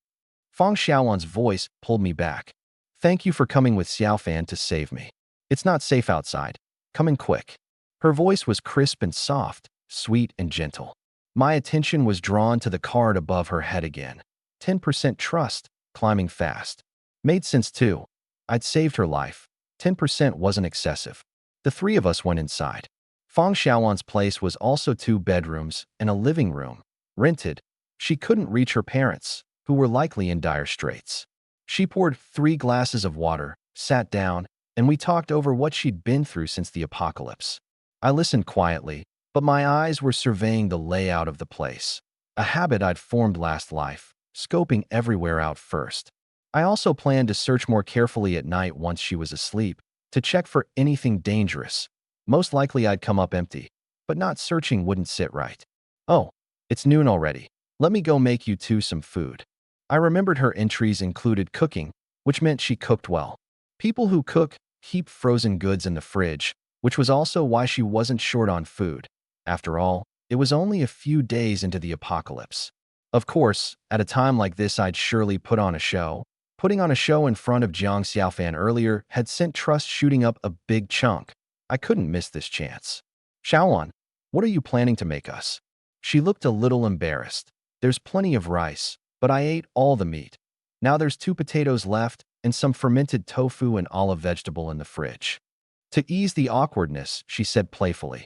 Speaker 1: Fang Xiaowan's voice pulled me back. Thank you for coming with Xiaofan to save me. It's not safe outside. Come in quick. Her voice was crisp and soft, sweet and gentle. My attention was drawn to the card above her head again. 10% trust, climbing fast. Made sense too. I'd saved her life. 10% wasn't excessive. The 3 of us went inside. Fang Xiaowan's place was also 2 bedrooms and a living room. Rented. She couldn't reach her parents, who were likely in dire straits. She poured 3 glasses of water, sat down, and we talked over what she'd been through since the apocalypse. I listened quietly, but my eyes were surveying the layout of the place. A habit I'd formed last life, scoping everywhere out first. I also planned to search more carefully at night once she was asleep, to check for anything dangerous. Most likely I'd come up empty, but not searching wouldn't sit right. Oh, it's noon already. Let me go make you 2 some food. I remembered her entries included cooking, which meant she cooked well. People who cook keep frozen goods in the fridge, which was also why she wasn't short on food. After all, It was only a few days into the apocalypse. Of course, at a time like this I'd surely put on a show. Putting on a show in front of Jiang Xiaofan earlier had sent trust shooting up a big chunk. I couldn't miss this chance. Xiaoan, what are you planning to make us? She looked a little embarrassed. There's plenty of rice, but I ate all the meat. Now there's 2 potatoes left and some fermented tofu and olive vegetable in the fridge. To ease the awkwardness, she said playfully.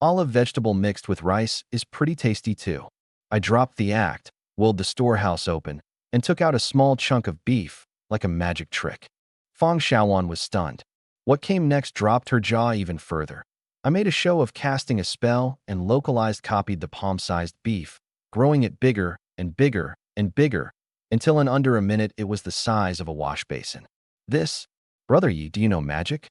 Speaker 1: Olive vegetable mixed with rice is pretty tasty too. I dropped the act, willed the storehouse open, and took out a small chunk of beef, like a magic trick. Fang Xiaoan was stunned. What came next dropped her jaw even further. I made a show of casting a spell and localized copied the palm-sized beef, growing it bigger and bigger and bigger, until in under a minute it was the size of a wash basin. This, Brother Yi, do you know magic?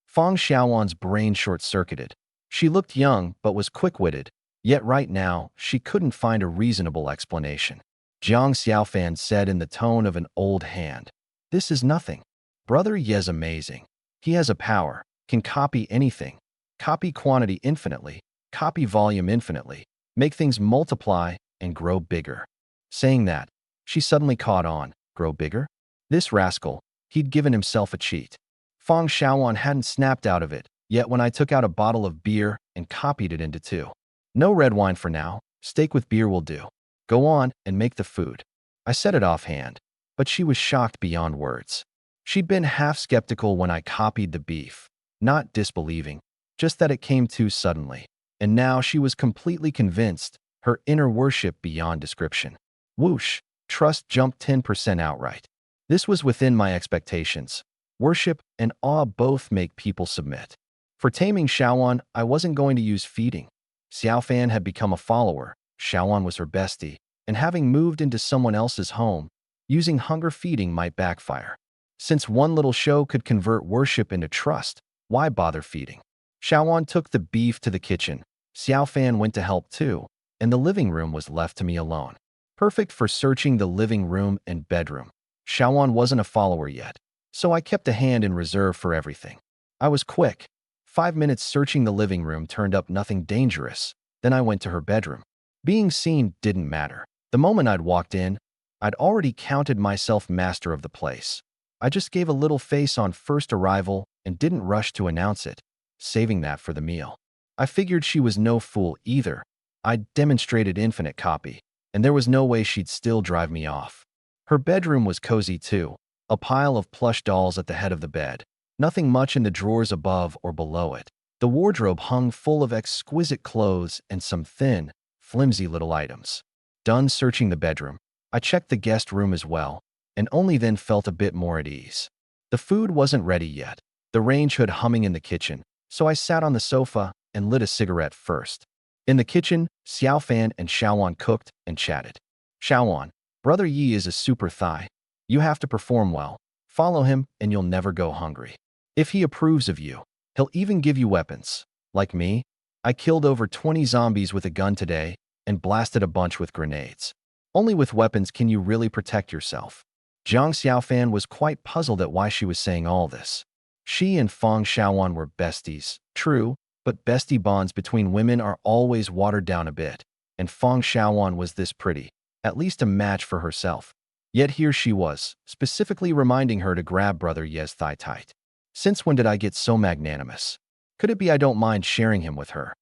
Speaker 1: Fang Xiaoan's brain short-circuited. She looked young but was quick-witted, yet right now she couldn't find a reasonable explanation. Jiang Xiaofan said in the tone of an old hand, "This is nothing. Brother Ye's amazing. He has a power, can copy anything, copy quantity infinitely, copy volume infinitely, make things multiply and grow bigger." Saying that, she suddenly caught on. Grow bigger? This rascal, he'd given himself a cheat. Fang Xiaoan hadn't snapped out of it, yet when I took out a bottle of beer and copied it into 2. No red wine for now, steak with beer will do. Go on and make the food. I said it offhand, but she was shocked beyond words. She'd been half skeptical when I copied the beef, not disbelieving, just that it came too suddenly. And now she was completely convinced, her inner worship beyond description. Whoosh, trust jumped 10% outright. This was within my expectations. Worship and awe both make people submit. For taming Xiaoan, I wasn't going to use feeding. Xiaofan had become a follower, Xiaoan was her bestie, and having moved into someone else's home, using hunger feeding might backfire. Since one little show could convert worship into trust, why bother feeding? Xiaoan took the beef to the kitchen. Xiaofan went to help too, and the living room was left to me alone. Perfect for searching the living room and bedroom. Xiaoan wasn't a follower yet, so I kept a hand in reserve for everything. I was quick. 5 minutes searching the living room turned up nothing dangerous. Then I went to her bedroom. Being seen didn't matter. The moment I'd walked in, I'd already counted myself master of the place. I just gave a little face on first arrival and didn't rush to announce it, saving that for the meal. I figured she was no fool either. I'd demonstrated infinite copy, and there was no way she'd still drive me off. Her bedroom was cozy too, a pile of plush dolls at the head of the bed. Nothing much in the drawers above or below it. The wardrobe hung full of exquisite clothes and some thin, flimsy little items. Done searching the bedroom, I checked the guest room as well, and only then felt a bit more at ease. The food wasn't ready yet, the range hood humming in the kitchen, so I sat on the sofa and lit a cigarette first. In the kitchen, Xiaofan and Xiaoan cooked and chatted. Xiaoan, Brother Yi is a super thigh. You have to perform well. Follow him and you'll never go hungry. If he approves of you, he'll even give you weapons. Like me, I killed over 20 zombies with a gun today and blasted a bunch with grenades. Only with weapons can you really protect yourself. Jiang Xiaofan was quite puzzled at why she was saying all this. She and Fang Xiaoan were besties, true, but bestie bonds between women are always watered down a bit, and Fang Xiaoan was this pretty, at least a match for herself. Yet here she was, specifically reminding her to grab Brother Ye's thigh tight. Since when did I get so magnanimous? Could it be I don't mind sharing him with her?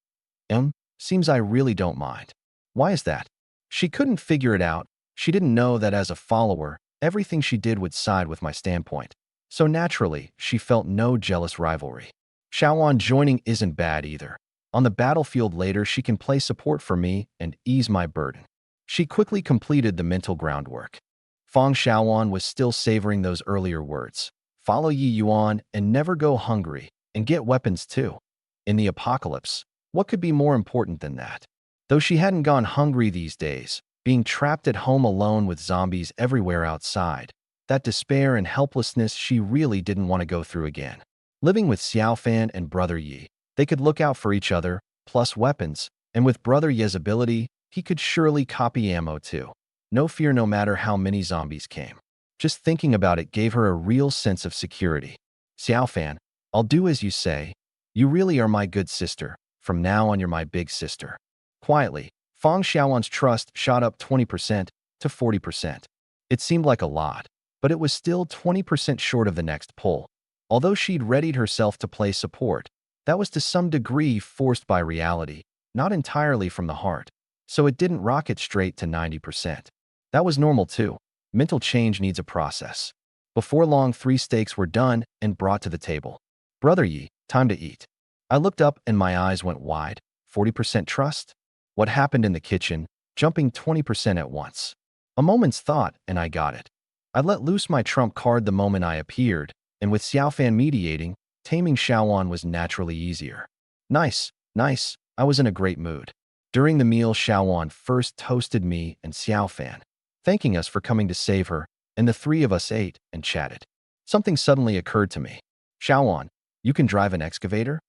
Speaker 1: Seems I really don't mind. Why is that? She couldn't figure it out. She didn't know that as a follower, everything she did would side with my standpoint. So naturally, she felt no jealous rivalry. Xiaoan joining isn't bad either. On the battlefield later, she can play support for me and ease my burden. She quickly completed the mental groundwork. Fang Xiaoan was still savoring those earlier words. Follow Yi Yuan and never go hungry, and get weapons too. In the apocalypse, what could be more important than that? Though she hadn't gone hungry these days, being trapped at home alone with zombies everywhere outside, that despair and helplessness she really didn't want to go through again. Living with Xiaofan and Brother Yi, they could look out for each other, plus weapons, and with Brother Ye's ability, he could surely copy ammo too. No fear no matter how many zombies came. Just thinking about it gave her a real sense of security. Xiaofan, I'll do as you say. You really are my good sister. From now on you're my big sister. Quietly, Fang Xiaowan's trust shot up 20% to 40%. It seemed like a lot, but it was still 20% short of the next pull. Although she'd readied herself to play support, that was to some degree forced by reality, not entirely from the heart, so it didn't rocket straight to 90%. That was normal too. Mental change needs a process. Before long, 3 steaks were done and brought to the table. Brother Yi, time to eat. I looked up and my eyes went wide. 40% trust? What happened in the kitchen, jumping 20% at once? A moment's thought, and I got it. I let loose my trump card the moment I appeared, and with Xiaofan mediating, taming Xiaowan was naturally easier. Nice, nice, I was in a great mood. During the meal, Xiaowan first toasted me and Xiaofan, thanking us for coming to save her, and the 3 of us ate and chatted. Something suddenly occurred to me. Xiaowan, you can drive an excavator?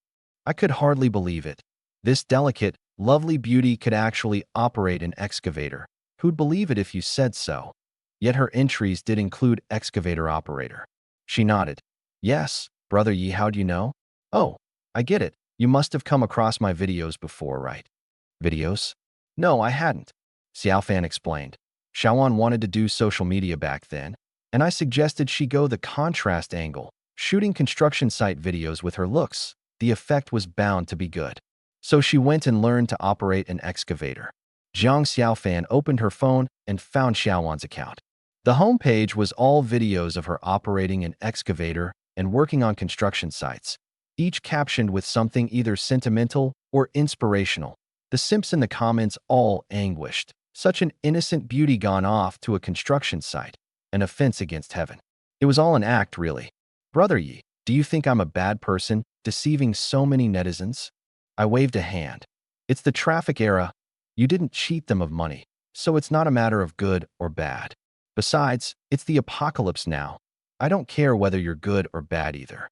Speaker 1: I could hardly believe it. This delicate, lovely beauty could actually operate an excavator. Who'd believe it if you said so? Yet her entries did include excavator operator. She nodded. Yes, Brother Yi, how'd you know? Oh, I get it. You must have come across my videos before, right? Videos? No, I hadn't. Xiaofan explained. Xiaowan wanted to do social media back then, and I suggested she go the contrast angle, shooting construction site videos with her looks. The effect was bound to be good. So she went and learned to operate an excavator. Jiang Xiaofan opened her phone and found Xiaowan's account. The homepage was all videos of her operating an excavator and working on construction sites, each captioned with something either sentimental or inspirational. The simps in the comments all anguished. Such an innocent beauty gone off to a construction site, an offense against heaven. It was all an act, really. Brother Yi, do you think I'm a bad person, deceiving so many netizens? I waved a hand. It's the traffic era. You didn't cheat them of money, so it's not a matter of good or bad. Besides, it's the apocalypse now. I don't care whether you're good or bad either.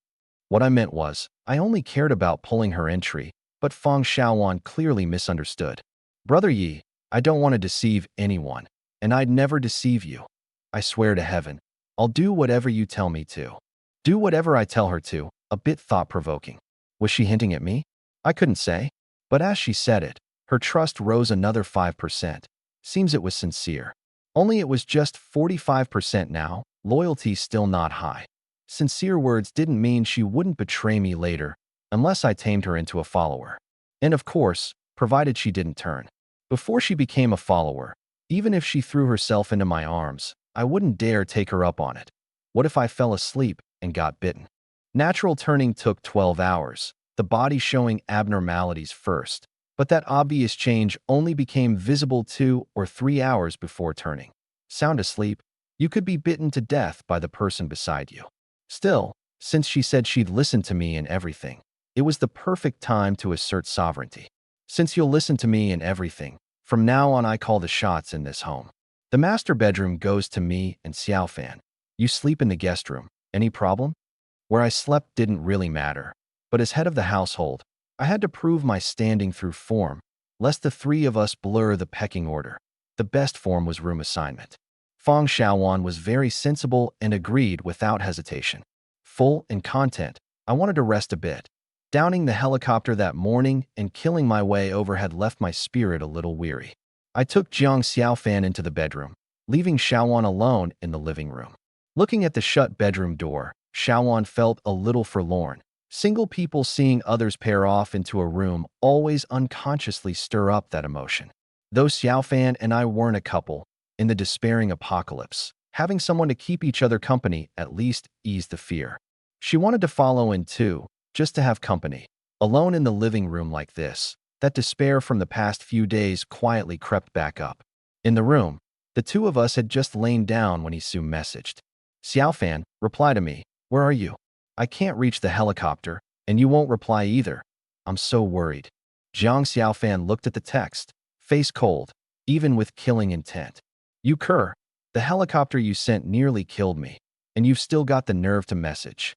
Speaker 1: What I meant was, I only cared about pulling her entry, but Fang Xiaowan clearly misunderstood. Brother Yi, I don't want to deceive anyone, and I'd never deceive you. I swear to heaven, I'll do whatever you tell me to. Do whatever I tell her to, a bit thought-provoking. Was she hinting at me? I couldn't say, but as she said it, her trust rose another 5%. Seems it was sincere. Only it was just 45% now, loyalty still not high. Sincere words didn't mean she wouldn't betray me later, unless I tamed her into a follower. And of course, provided she didn't turn. Before she became a follower, even if she threw herself into my arms, I wouldn't dare take her up on it. What if I fell asleep and got bitten? Natural turning took 12 hours, the body showing abnormalities first, but that obvious change only became visible 2 or 3 hours before turning. Sound asleep, you could be bitten to death by the person beside you. Still, since she said she'd listen to me in everything, it was the perfect time to assert sovereignty. Since you'll listen to me in everything, from now on I call the shots in this home. The master bedroom goes to me and Xiaofan. You sleep in the guest room. Any problem? Where I slept didn't really matter, but as head of the household, I had to prove my standing through form, lest the 3 of us blur the pecking order. The best form was room assignment. Fang Xiaowan was very sensible and agreed without hesitation. Full in content, I wanted to rest a bit. Downing the helicopter that morning and killing my way over had left my spirit a little weary. I took Jiang Xiaofan into the bedroom, leaving Xiaowan alone in the living room. Looking at the shut bedroom door, Xiaowan felt a little forlorn. Single people seeing others pair off into a room always unconsciously stir up that emotion. Though Xiaofan and I weren't a couple, in the despairing apocalypse, having someone to keep each other company at least eased the fear. She wanted to follow in too, just to have company. Alone in the living room like this, that despair from the past few days quietly crept back up. In the room, the 2 of us had just lain down when Isu messaged. Xiaofan, reply to me. Where are you? I can't reach the helicopter, and you won't reply either. I'm so worried. Jiang Xiaofan looked at the text, face cold, even with killing intent. You cur, the helicopter you sent nearly killed me, and you've still got the nerve to message.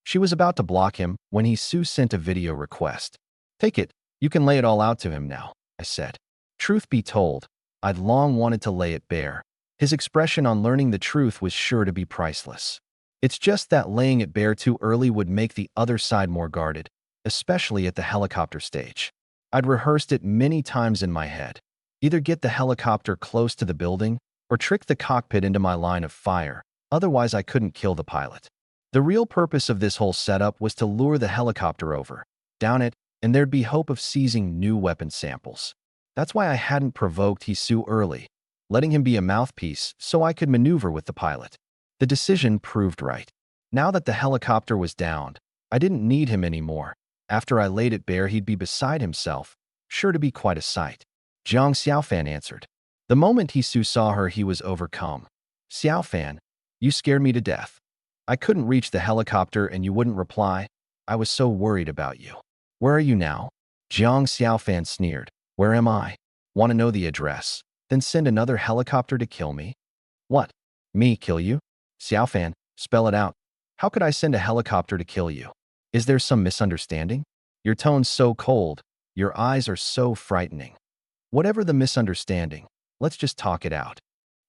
Speaker 1: She was about to block him when Isu sent a video request. Take it, you can lay it all out to him now, I said. Truth be told, I'd long wanted to lay it bare. His expression on learning the truth was sure to be priceless. It's just that laying it bare too early would make the other side more guarded, especially at the helicopter stage. I'd rehearsed it many times in my head. Either get the helicopter close to the building or trick the cockpit into my line of fire, otherwise I couldn't kill the pilot. The real purpose of this whole setup was to lure the helicopter over, down it, and there'd be hope of seizing new weapon samples. That's why I hadn't provoked Hisu early, letting him be a mouthpiece so I could maneuver with the pilot. The decision proved right. Now that the helicopter was downed, I didn't need him anymore. After I laid it bare, he'd be beside himself, sure to be quite a sight. Jiang Xiaofan answered. The moment Hisu saw her, he was overcome. Xiaofan, you scared me to death. I couldn't reach the helicopter and you wouldn't reply. I was so worried about you. Where are you now? Jiang Xiaofan sneered. Where am I? Want to know the address? Then send another helicopter to kill me? What? Me kill you? Xiaofan, spell it out. How could I send a helicopter to kill you? Is there some misunderstanding? Your tone's so cold. Your eyes are so frightening. Whatever the misunderstanding, let's just talk it out.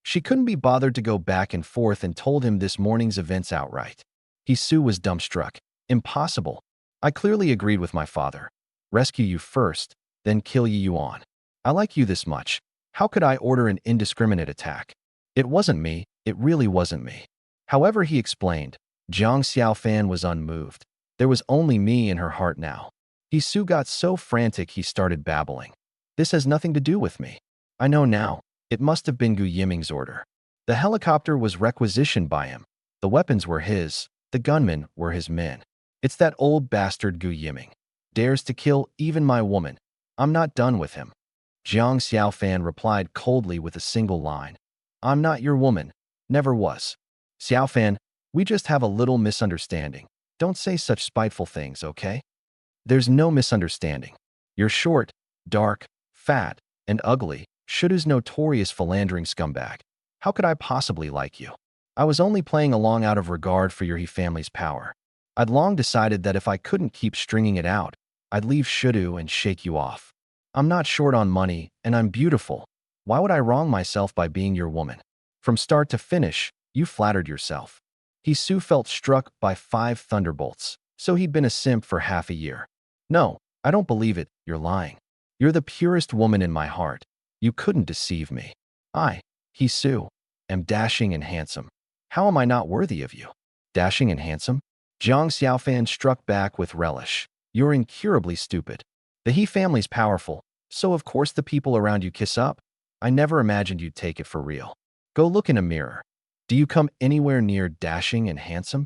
Speaker 1: She couldn't be bothered to go back and forth and told him this morning's events outright. Hisu was dumbstruck. Impossible. I clearly agreed with my father. Rescue you first, then kill you on. I like you this much. How could I order an indiscriminate attack? It wasn't me. It really wasn't me. However, he explained, Jiang Xiaofan was unmoved. There was only me in her heart now. Hisu got so frantic he started babbling. This has nothing to do with me. I know now. It must have been Gu Yiming's order. The helicopter was requisitioned by him. The weapons were his. The gunmen were his men. It's that old bastard Gu Yiming. Dares to kill even my woman. I'm not done with him. Jiang Xiaofan replied coldly with a single line. I'm not your woman. Never was. Xiaofan, we just have a little misunderstanding. Don't say such spiteful things, okay? There's no misunderstanding. You're short, dark, fat, and ugly. Shudu's notorious philandering scumbag. How could I possibly like you? I was only playing along out of regard for your He family's power. I'd long decided that if I couldn't keep stringing it out, I'd leave Shudu and shake you off. I'm not short on money, and I'm beautiful. Why would I wrong myself by being your woman? From start to finish, you flattered yourself. Hisu felt struck by 5 thunderbolts, so he'd been a simp for half a year. No, I don't believe it, you're lying. You're the purest woman in my heart. You couldn't deceive me. I, Hisu, am dashing and handsome. How am I not worthy of you? Dashing and handsome? Jiang Xiaofan struck back with relish. You're incurably stupid. The He family's powerful, so of course the people around you kiss up. I never imagined you'd take it for real. Go look in a mirror. Do you come anywhere near dashing and handsome?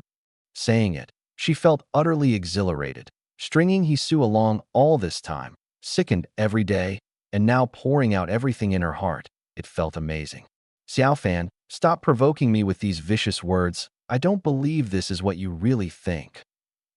Speaker 1: Saying it, she felt utterly exhilarated, stringing Hisu along all this time, sickened every day, and now pouring out everything in her heart. It felt amazing. Xiaofan, stop provoking me with these vicious words. I don't believe this is what you really think.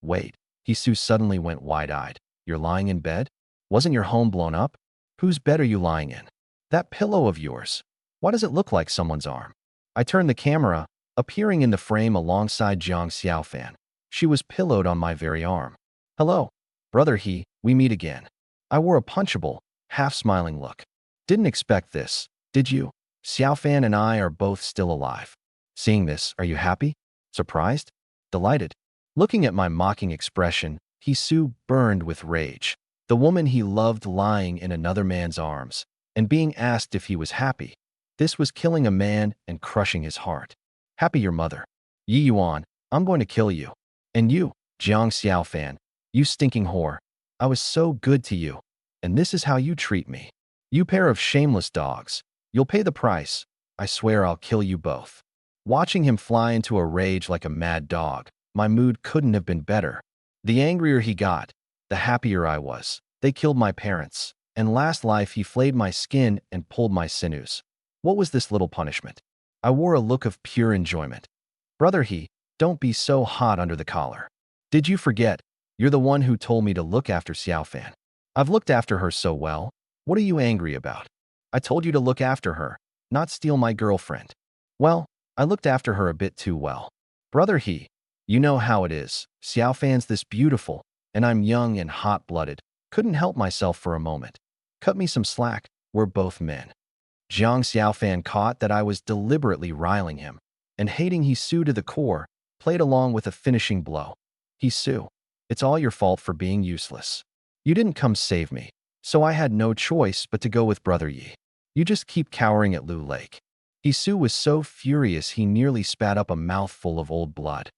Speaker 1: Wait, Hisu suddenly went wide-eyed. You're lying in bed? Wasn't your home blown up? Whose bed are you lying in? That pillow of yours. Why does it look like someone's arm? I turned the camera, appearing in the frame alongside Jiang Xiaofan. She was pillowed on my very arm. Hello, brother He, we meet again. I wore a punchable, half-smiling look. Didn't expect this, did you? Xiaofan and I are both still alive. Seeing this, are you happy? Surprised? Delighted? Looking at my mocking expression, Hisu burned with rage. The woman he loved lying in another man's arms, and being asked if he was happy. This was killing a man and crushing his heart. Happy your mother. Yi Yuan, I'm going to kill you. And you, Jiang Xiaofan, you stinking whore. I was so good to you. And this is how you treat me. You pair of shameless dogs. You'll pay the price. I swear I'll kill you both. Watching him fly into a rage like a mad dog, my mood couldn't have been better. The angrier he got, the happier I was. They killed my parents, and last life he flayed my skin and pulled my sinews. What was this little punishment? I wore a look of pure enjoyment. Brother He, don't be so hot under the collar. Did you forget? You're the one who told me to look after Xiaofan. I've looked after her so well. What are you angry about? I told you to look after her, not steal my girlfriend. Well, I looked after her a bit too well. Brother He, you know how it is. Xiaofan's this beautiful, and I'm young and hot-blooded. Couldn't help myself for a moment. Cut me some slack, we're both men. Jiang Xiaofan caught that I was deliberately riling him, and hating Hisu to the core, played along with a finishing blow. Hisu, it's all your fault for being useless. You didn't come save me. So I had no choice but to go with Brother Yi. You just keep cowering at Lu Lake. Hisu was so furious he nearly spat up a mouthful of old blood.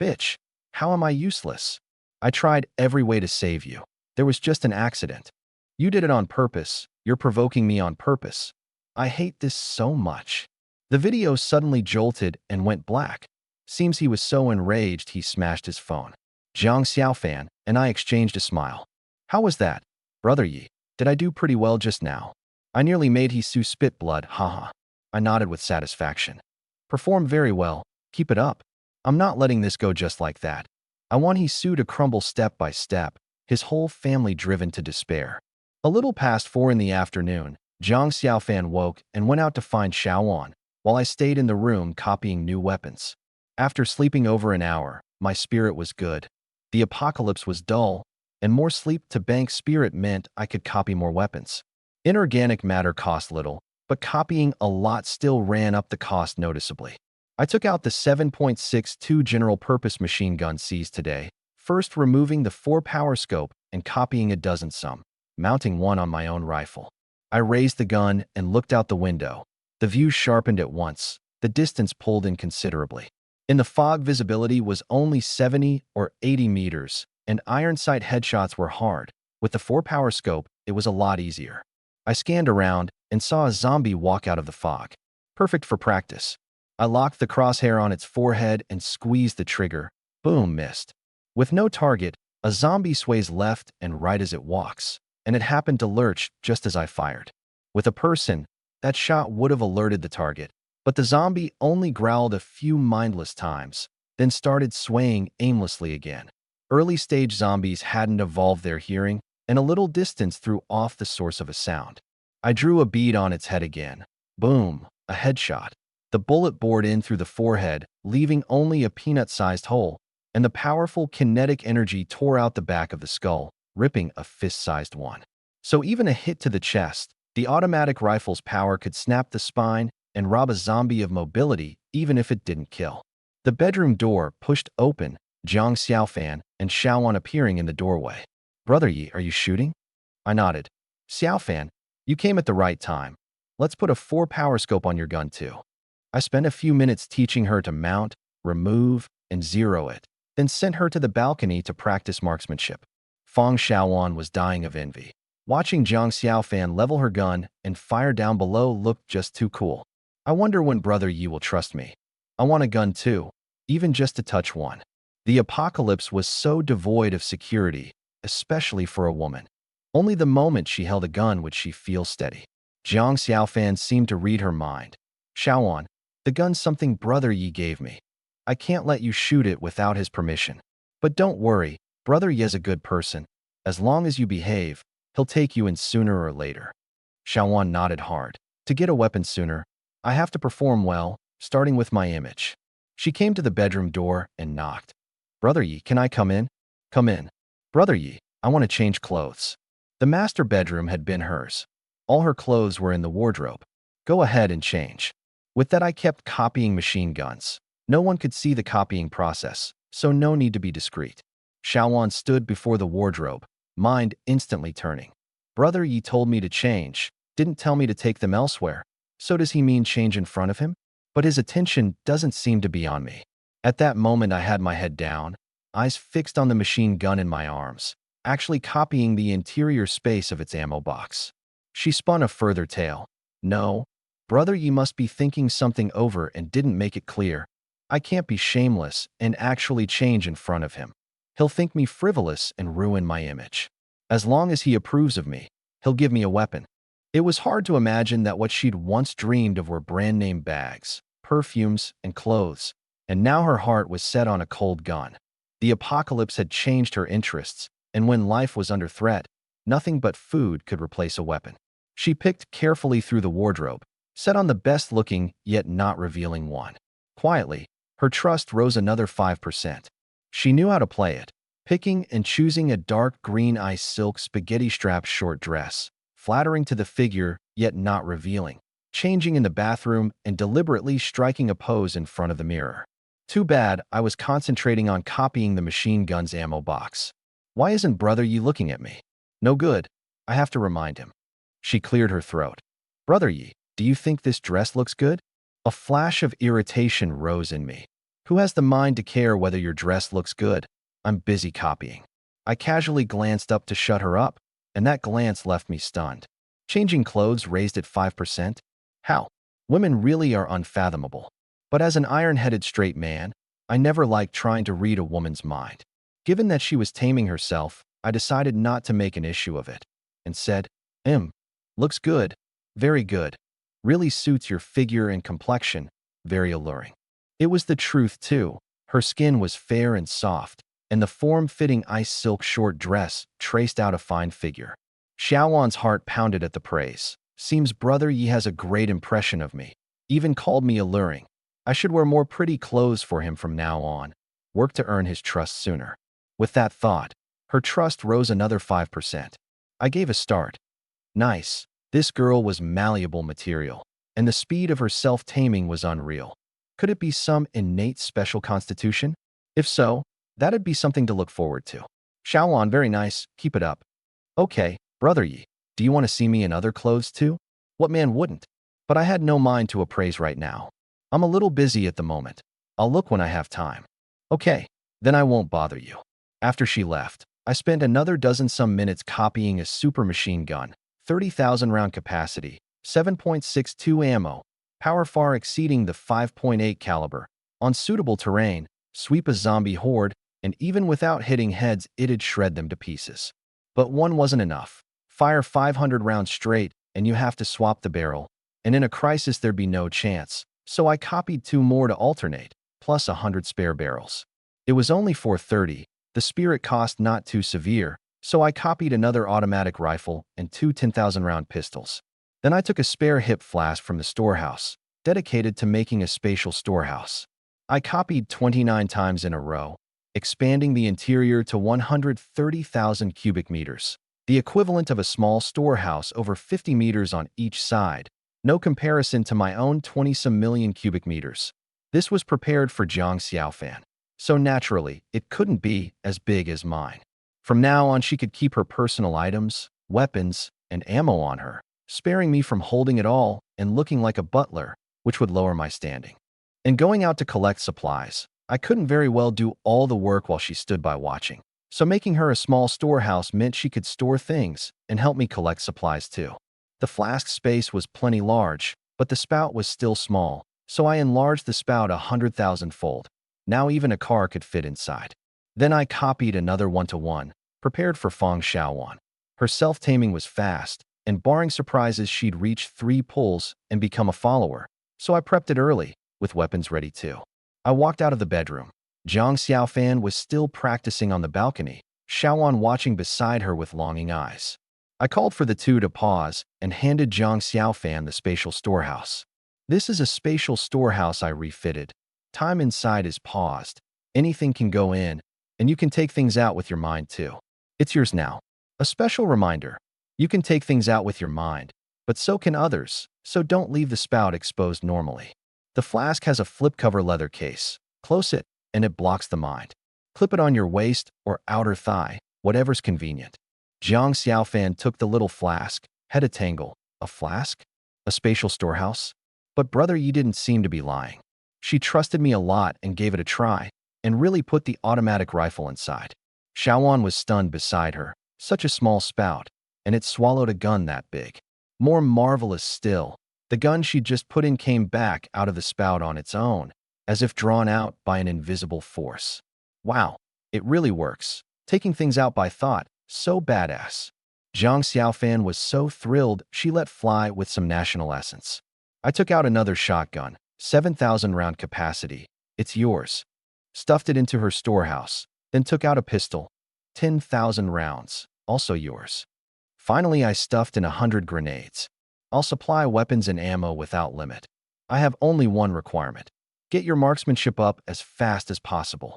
Speaker 1: Bitch, how am I useless? I tried every way to save you. There was just an accident. You did it on purpose. You're provoking me on purpose. I hate this so much. The video suddenly jolted and went black. Seems he was so enraged he smashed his phone. Jiang Xiaofan and I exchanged a smile. How was that, Brother Yi? Did I do pretty well just now? I nearly made Hisu spit blood, haha. I nodded with satisfaction. Performed very well. Keep it up. I'm not letting this go just like that. I want Hisu to crumble step by step, his whole family driven to despair. A little past 4 in the afternoon, Jiang Xiaofan woke and went out to find Xiaoan, while I stayed in the room copying new weapons. After sleeping over an hour, my spirit was good. The apocalypse was dull, and more sleep to bank spirit meant I could copy more weapons. Inorganic matter cost little, but copying a lot still ran up the cost noticeably. I took out the 7.62 general-purpose machine gun seized today, first removing the 4-power scope and copying a dozen some, mounting one on my own rifle. I raised the gun and looked out the window. The view sharpened at once, the distance pulled in considerably. In the fog, visibility was only 70 or 80 meters, and iron sight headshots were hard. With the 4-power scope, it was a lot easier. I scanned around and saw a zombie walk out of the fog. Perfect for practice. I locked the crosshair on its forehead and squeezed the trigger. Boom, missed. With no target, a zombie sways left and right as it walks, and it happened to lurch just as I fired. With a person, that shot would have alerted the target, but the zombie only growled a few mindless times, then started swaying aimlessly again. Early-stage zombies hadn't evolved their hearing, and a little distance threw off the source of a sound. I drew a bead on its head again. Boom, a headshot. The bullet bored in through the forehead, leaving only a peanut-sized hole, and the powerful kinetic energy tore out the back of the skull, ripping a fist-sized one. So even a hit to the chest, the automatic rifle's power could snap the spine and rob a zombie of mobility even if it didn't kill. The bedroom door pushed open, Jiang Xiaofan and Xiaoan appearing in the doorway. Brother Yi, are you shooting? I nodded. Xiaofan, you came at the right time. Let's put a 4-power scope on your gun too. I spent a few minutes teaching her to mount, remove, and zero it, then sent her to the balcony to practice marksmanship. Fang Xiaoan was dying of envy. Watching Jiang Xiaofan level her gun and fire down below looked just too cool. I wonder when Brother Yi will trust me. I want a gun too, even just to touch one. The apocalypse was so devoid of security, especially for a woman. Only the moment she held a gun would she feel steady. Jiang Xiaofan seemed to read her mind. Xiaoan, the gun's something Brother Yi gave me. I can't let you shoot it without his permission. But don't worry, Brother Yi is a good person. As long as you behave, he'll take you in sooner or later. Xiaoan nodded hard. To get a weapon sooner, I have to perform well, starting with my image. She came to the bedroom door and knocked. Brother Yi, can I come in? Come in. Brother Yi, I want to change clothes. The master bedroom had been hers. All her clothes were in the wardrobe. Go ahead and change. With that, I kept copying machine guns. No one could see the copying process, so no need to be discreet. Xiaoan stood before the wardrobe, mind instantly turning. Brother Yi told me to change, didn't tell me to take them elsewhere. So does he mean change in front of him? But his attention doesn't seem to be on me. At that moment, I had my head down, eyes fixed on the machine gun in my arms, actually copying the interior space of its ammo box. She spun a further tale. No, Brother Yi must be thinking something over and didn't make it clear. I can't be shameless and actually change in front of him. He'll think me frivolous and ruin my image. As long as he approves of me, he'll give me a weapon. It was hard to imagine that what she'd once dreamed of were brand-name bags, perfumes, and clothes, and now her heart was set on a cold gun. The apocalypse had changed her interests, and when life was under threat, nothing but food could replace a weapon. She picked carefully through the wardrobe, set on the best-looking yet not revealing one. Quietly, her trust rose another 5%. She knew how to play it, picking and choosing a dark green ice silk spaghetti-strap short dress, flattering to the figure yet not revealing, changing in the bathroom and deliberately striking a pose in front of the mirror. Too bad I was concentrating on copying the machine gun's ammo box. Why isn't Brother Yi looking at me? No good. I have to remind him. She cleared her throat. Brother Yi, do you think this dress looks good? A flash of irritation rose in me. Who has the mind to care whether your dress looks good? I'm busy copying. I casually glanced up to shut her up, and that glance left me stunned. Changing clothes raised at 5%? How? Women really are unfathomable. But as an iron-headed straight man, I never liked trying to read a woman's mind. Given that she was taming herself, I decided not to make an issue of it, and said, looks good, very good. Really suits your figure and complexion, very alluring. It was the truth, too. Her skin was fair and soft, and the form-fitting ice silk short dress traced out a fine figure. Xiaowan's heart pounded at the praise. Seems Brother Yi has a great impression of me. Even called me alluring. I should wear more pretty clothes for him from now on. Work to earn his trust sooner. With that thought, her trust rose another 5%. I gave a start. Nice. This girl was malleable material, and the speed of her self-taming was unreal. Could it be some innate special constitution? If so, that'd be something to look forward to. Xiaowan, very nice. Keep it up. Okay, Brother Yi, do you want to see me in other clothes too? What man wouldn't? But I had no mind to appraise right now. I'm a little busy at the moment. I'll look when I have time. Okay, then I won't bother you. After she left, I spent another dozen-some minutes copying a super machine gun, 30,000 round capacity, 7.62 ammo, power far exceeding the 5.8 caliber, on suitable terrain, sweep a zombie horde, and even without hitting heads, it'd shred them to pieces. But one wasn't enough. Fire 500 rounds straight, and you have to swap the barrel, and in a crisis there'd be no chance, so I copied 2 more to alternate, plus 100 spare barrels. It was only 430, the spirit cost not too severe, so I copied another automatic rifle and 2 10,000 round pistols. Then I took a spare hip flask from the storehouse, dedicated to making a spatial storehouse. I copied 29 times in a row, expanding the interior to 130,000 cubic meters, the equivalent of a small storehouse over 50 meters on each side, no comparison to my own 20-some million cubic meters. This was prepared for Zhang Xiaofan, so naturally, it couldn't be as big as mine. From now on, she could keep her personal items, weapons, and ammo on her, sparing me from holding it all and looking like a butler, which would lower my standing. And going out to collect supplies, I couldn't very well do all the work while she stood by watching, so making her a small storehouse meant she could store things and help me collect supplies too. The flask space was plenty large, but the spout was still small, so I enlarged the spout 100,000-fold. Now even a car could fit inside. Then I copied another 1-to-1, prepared for Feng Xiaowan. Her self-taming was fast, and barring surprises she'd reach 3 pulls and become a follower, so I prepped it early, with weapons ready too. I walked out of the bedroom. Zhang Xiaofan was still practicing on the balcony, Xiaowan watching beside her with longing eyes. I called for the two to pause and handed Zhang Xiaofan the spatial storehouse. This is a spatial storehouse I refitted. Time inside is paused. Anything can go in, and you can take things out with your mind too. It's yours now. A special reminder. You can take things out with your mind, but so can others, so don't leave the spout exposed normally. The flask has a flip-cover leather case. Close it, and it blocks the mind. Clip it on your waist or outer thigh, whatever's convenient. Zhang Xiaofan took the little flask, had a tangle. A flask? A spatial storehouse? But Brother Yi didn't seem to be lying. She trusted me a lot and gave it a try, and really put the automatic rifle inside. Xiaowan was stunned beside her. Such a small spout, and it swallowed a gun that big. More marvelous still, the gun she'd just put in came back out of the spout on its own, as if drawn out by an invisible force. Wow, it really works. Taking things out by thought, so badass. Zhang Xiaofan was so thrilled she let fly with some national essence. I took out another shotgun, 7,000 round capacity. It's yours. Stuffed it into her storehouse, then took out a pistol, 10,000 rounds, also yours. Finally, I stuffed in 100 grenades. I'll supply weapons and ammo without limit. I have only one requirement. Get your marksmanship up as fast as possible.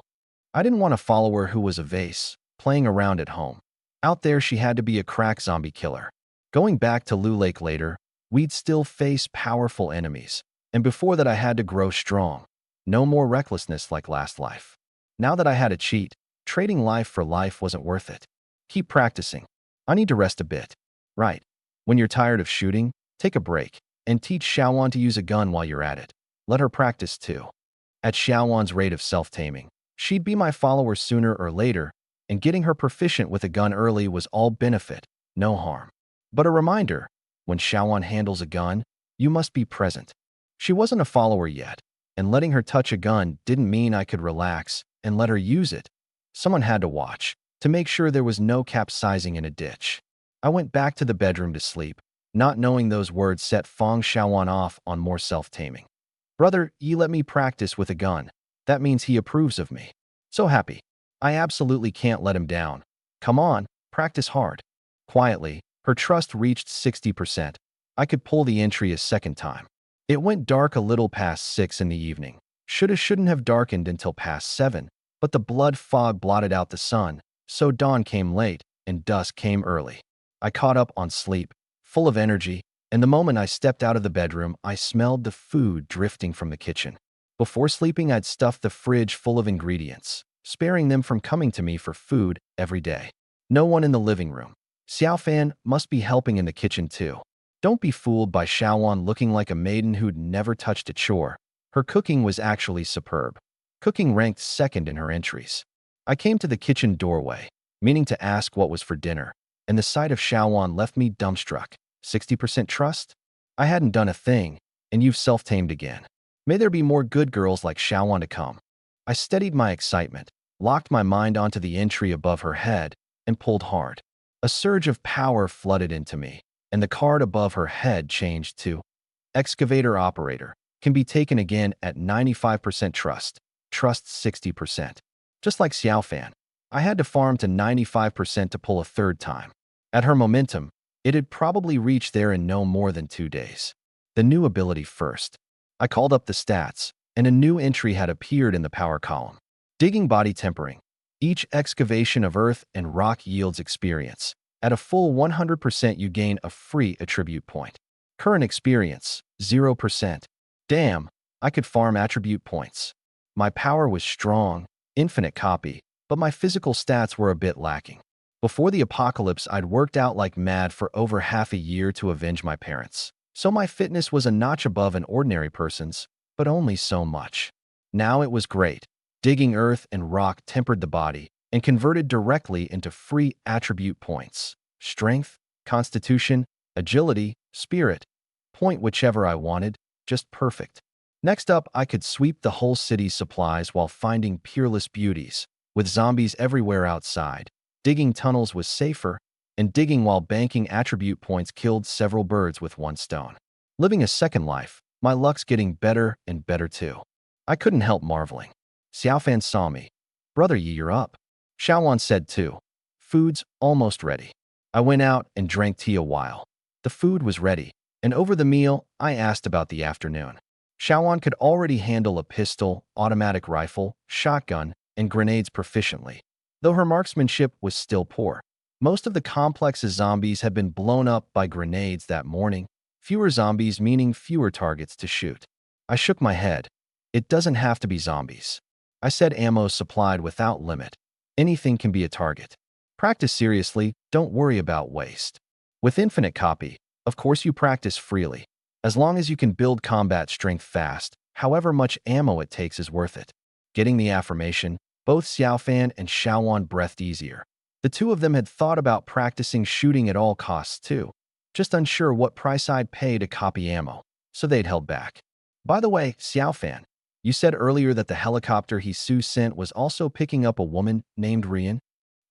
Speaker 1: I didn't want a follower who was a vase, playing around at home. Out there, she had to be a crack zombie killer. Going back to Lu Lake later, we'd still face powerful enemies, and before that I had to grow strong. No more recklessness like last life. Now that I had a cheat, trading life for life wasn't worth it. Keep practicing. I need to rest a bit. Right. When you're tired of shooting, take a break and teach Xiaowan to use a gun while you're at it. Let her practice too. At Xiaowan's rate of self-taming, she'd be my follower sooner or later, and getting her proficient with a gun early was all benefit, no harm. But a reminder, when Xiaowan handles a gun, you must be present. She wasn't a follower yet, and letting her touch a gun didn't mean I could relax and let her use it. Someone had to watch, to make sure there was no capsizing in a ditch. I went back to the bedroom to sleep, not knowing those words set Fong Xiaowan off on more self-taming. Brother, you let me practice with a gun. That means he approves of me. So happy. I absolutely can't let him down. Come on, practice hard. Quietly, her trust reached 60%. I could pull the entry a second time. It went dark a little past 6 in the evening. Shouldn't have darkened until past 7, but the blood fog blotted out the sun, so dawn came late and dusk came early. I caught up on sleep, full of energy, and the moment I stepped out of the bedroom, I smelled the food drifting from the kitchen. Before sleeping, I'd stuffed the fridge full of ingredients, sparing them from coming to me for food every day. No one in the living room. Xiaofan must be helping in the kitchen too. Don't be fooled by Xiaowan looking like a maiden who'd never touched a chore. Her cooking was actually superb. Cooking ranked second in her entries. I came to the kitchen doorway, meaning to ask what was for dinner, and the sight of Xiaowan left me dumbstruck. 60% trust? I hadn't done a thing, and you've self-tamed again. May there be more good girls like Xiaowan to come. I steadied my excitement, locked my mind onto the entry above her head, and pulled hard. A surge of power flooded into me, and the card above her head changed to Excavator Operator. Can be taken again at 95% trust. Trust 60%. Just like Xiaofan, I had to farm to 95% to pull a third time. At her momentum, it had probably reached there in no more than 2 days. The new ability first. I called up the stats, and a new entry had appeared in the power column. Digging Body Tempering. Each excavation of earth and rock yields experience. At a full 100% you gain a free attribute point. Current experience, 0%. Damn, I could farm attribute points. My power was strong, infinite copy, but my physical stats were a bit lacking. Before the apocalypse, I'd worked out like mad for over half a year to avenge my parents. So my fitness was a notch above an ordinary person's, but only so much. Now it was great. Digging earth and rock tempered the body and converted directly into free attribute points. Strength, constitution, agility, spirit. Point whichever I wanted, just perfect. Next up, I could sweep the whole city's supplies while finding peerless beauties, with zombies everywhere outside. Digging tunnels was safer, and digging while banking attribute points killed several birds with one stone. Living a second life, my luck's getting better and better too. I couldn't help marveling. Xiaofan saw me. Brother Yi, you're up. Xiaowan said too. Food's almost ready. I went out and drank tea a while. The food was ready, and over the meal, I asked about the afternoon. Xiaowan could already handle a pistol, automatic rifle, shotgun, and grenades proficiently, though her marksmanship was still poor. Most of the complex's zombies had been blown up by grenades that morning. Fewer zombies meaning fewer targets to shoot. I shook my head. It doesn't have to be zombies. I said ammo supplied without limit. Anything can be a target. Practice seriously, don't worry about waste. With infinite copy, of course you practice freely. As long as you can build combat strength fast, however much ammo it takes is worth it. Getting the affirmation, both Xiaofan and Xiaowan breathed easier. The two of them had thought about practicing shooting at all costs too, just unsure what price I'd pay to copy ammo, so they'd held back. By the way, Xiaofan, you said earlier that the helicopter Hisu sent was also picking up a woman named Rian?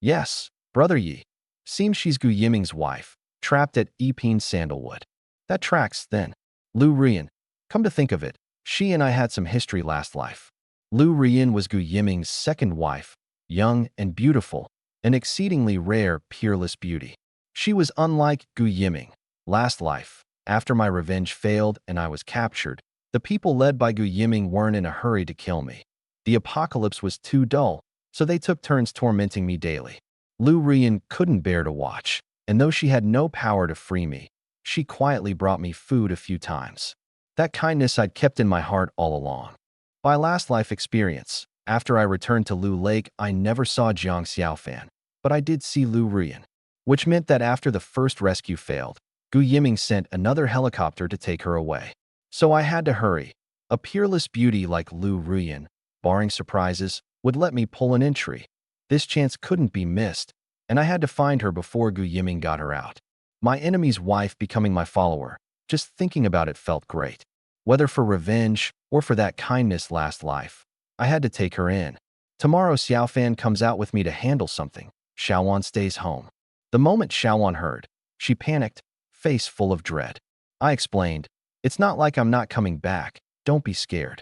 Speaker 1: Yes, Brother Yi. Seems she's Gu Yiming's wife, trapped at Epeen Sandalwood. That tracks, then. Lu Rian. Come to think of it, she and I had some history last life. Lu Rian was Gu Yiming's second wife, young and beautiful, an exceedingly rare, peerless beauty. She was unlike Gu Yiming. Last life, after my revenge failed and I was captured, the people led by Gu Yiming weren't in a hurry to kill me. The apocalypse was too dull, so they took turns tormenting me daily. Lu Rian couldn't bear to watch, and though she had no power to free me, she quietly brought me food a few times. That kindness I'd kept in my heart all along. By last life experience, after I returned to Lu Lake, I never saw Jiang Xiaofan, but I did see Lu Rian. which meant that after the first rescue failed, Yiming sent another helicopter to take her away. So I had to hurry. A peerless beauty like Lu Ruyan, barring surprises, would let me pull an entry. This chance couldn't be missed, and I had to find her before Yiming got her out. My enemy's wife becoming my follower, just thinking about it felt great. Whether for revenge or for that kindness last life, I had to take her in. Tomorrow Xiaofan comes out with me to handle something. Xiaowan stays home. The moment Xiaowan heard, she panicked, face full of dread. I explained, "It's not like I'm not coming back. Don't be scared."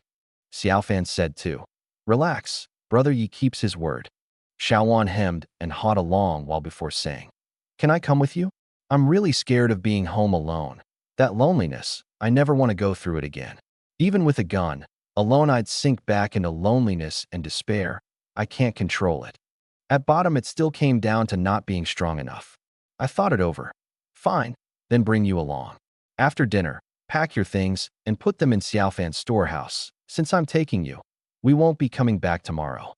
Speaker 1: Xiaofan said too. "Relax, brother Yi keeps his word." Xiaowan hemmed and hawed along while before saying, "Can I come with you? I'm really scared of being home alone. That loneliness, I never want to go through it again. Even with a gun, alone I'd sink back into loneliness and despair. I can't control it." At bottom it still came down to not being strong enough. I thought it over. "Fine, then bring you along. After dinner, pack your things and put them in Xiaofan's storehouse. Since I'm taking you, we won't be coming back tomorrow."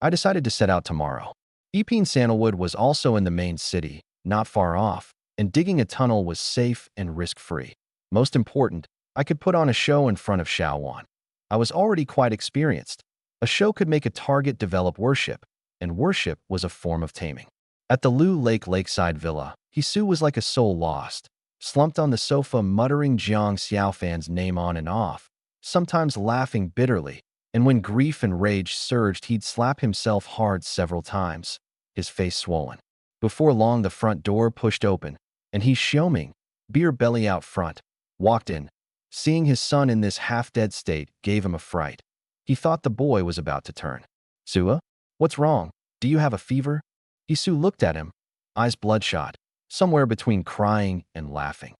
Speaker 1: I decided to set out tomorrow. Yiping Sandalwood was also in the main city, not far off, and digging a tunnel was safe and risk-free. Most important, I could put on a show in front of Xiaowan. I was already quite experienced. A show could make a target develop worship, and worship was a form of taming. At the Lu Lake lakeside villa, Hisu was like a soul lost, slumped on the sofa muttering Jiang Xiaofan's name on and off, sometimes laughing bitterly, and when grief and rage surged he'd slap himself hard several times, his face swollen. Before long the front door pushed open, and he Xiaoming, beer belly out front, walked in. Seeing his son in this half-dead state gave him a fright. He thought the boy was about to turn. "Sua? What's wrong? Do you have a fever?" Hisu looked at him, eyes bloodshot, somewhere between crying and laughing.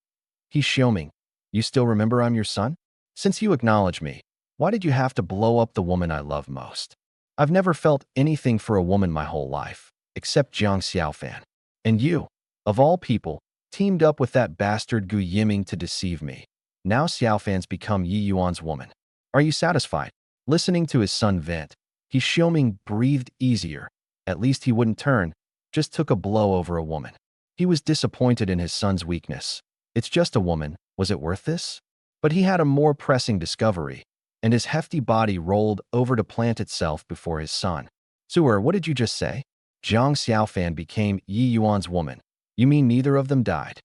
Speaker 1: He Xiaoming, "You still remember I'm your son? Since you acknowledge me, why did you have to blow up the woman I love most? I've never felt anything for a woman my whole life, except Jiang Xiaofan. And you, of all people, teamed up with that bastard Gu Yiming to deceive me. Now Xiaofan's become Yi Yuan's woman. Are you satisfied?" Listening to his son vent, he Xiaoming breathed easier. At least he wouldn't turn, just took a blow over a woman. He was disappointed in his son's weakness. It's just a woman, was it worth this? But he had a more pressing discovery, and his hefty body rolled over to plant itself before his son. "Suer, what did you just say? Jiang Xiaofan became Yi Yuan's woman. You mean neither of them died?"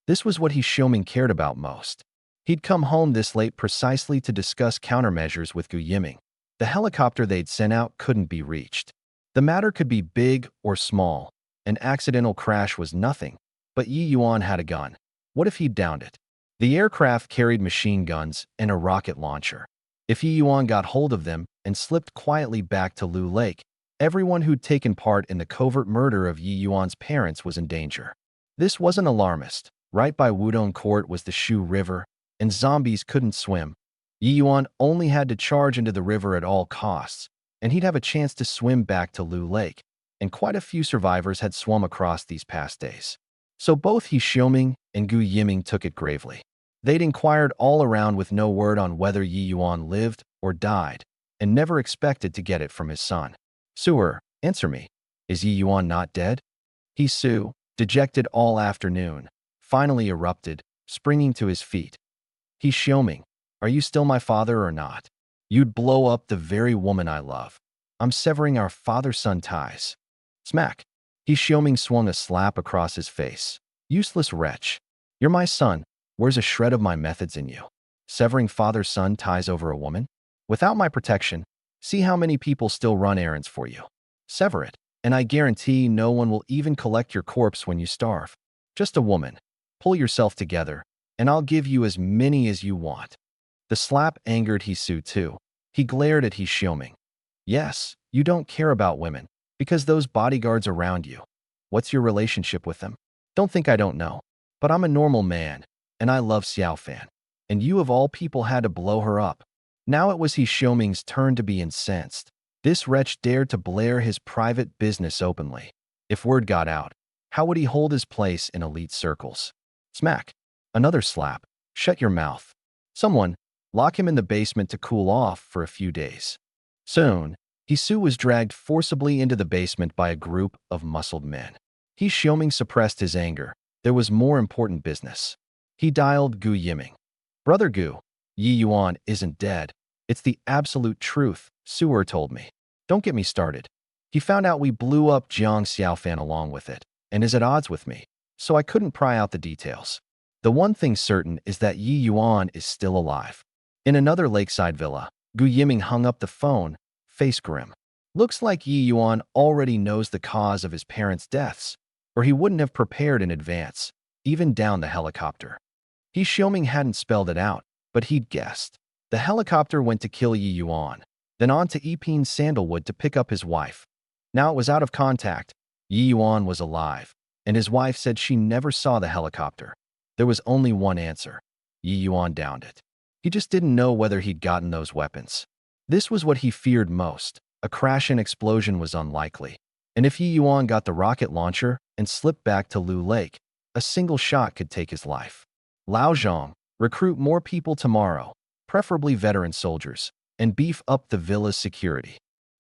Speaker 1: This was what he Xiaoming cared about most. He'd come home this late precisely to discuss countermeasures with Gu Yiming. The helicopter they'd sent out couldn't be reached. The matter could be big or small. An accidental crash was nothing, but Yi Yuan had a gun. What if he'd downed it? The aircraft carried machine guns and a rocket launcher. If Yi Yuan got hold of them and slipped quietly back to Lu Lake, everyone who'd taken part in the covert murder of Yi Yuan's parents was in danger. This wasn't alarmist. Right by Wudong Court was the Shu River, and zombies couldn't swim. Yi Yuan only had to charge into the river at all costs, and he'd have a chance to swim back to Lu Lake, and quite a few survivors had swum across these past days. So both He Xiaoming and Gu Yiming took it gravely. They'd inquired all around with no word on whether Yi Yuan lived or died, and never expected to get it from his son. "Suer, answer me. Is Yi Yuan not dead?" He Su, dejected all afternoon, finally erupted, springing to his feet. "He Xiaoming, are you still my father or not? You'd blow up the very woman I love. I'm severing our father-son ties." Smack. He Xiaoming swung a slap across his face. "Useless wretch. You're my son. Where's a shred of my methods in you? Severing father-son ties over a woman? Without my protection, see how many people still run errands for you. Sever it, and I guarantee no one will even collect your corpse when you starve. Just a woman. Pull yourself together, and I'll give you as many as you want." The slap angered Hisu too. He glared at He Xiaoming. "Yes, you don't care about women, because those bodyguards around you. What's your relationship with them? Don't think I don't know. But I'm a normal man, and I love Xiaofan. And you of all people had to blow her up." Now it was He Xiaoming's turn to be incensed. This wretch dared to blare his private business openly. If word got out, how would he hold his place in elite circles? Smack. Another slap. "Shut your mouth. Someone, lock him in the basement to cool off for a few days." Soon, Hisu was dragged forcibly into the basement by a group of muscled men. Yiming suppressed his anger. There was more important business. He dialed Gu Yiming. Brother Gu, Yi Yuan isn't dead. It's the absolute truth, Suer told me. Don't get me started. He found out we blew up Jiang Xiaofan along with it, and is at odds with me, so I couldn't pry out the details. The one thing certain is that Yi Yuan is still alive. In another lakeside villa, Gu Yiming hung up the phone, face grim. Looks like Yi Yuan already knows the cause of his parents' deaths, or he wouldn't have prepared in advance, even down the helicopter. Yiming hadn't spelled it out, but he'd guessed. The helicopter went to kill Yi Yuan, then on to Epeen Sandalwood to pick up his wife. Now it was out of contact. Yi Yuan was alive, and his wife said she never saw the helicopter. There was only one answer. Yi Yuan downed it. He just didn't know whether he'd gotten those weapons. This was what he feared most. A crash and explosion was unlikely. And if Yi Yuan got the rocket launcher and slipped back to Lu Lake, a single shot could take his life. Lao Zhang, recruit more people tomorrow, preferably veteran soldiers, and beef up the villa's security.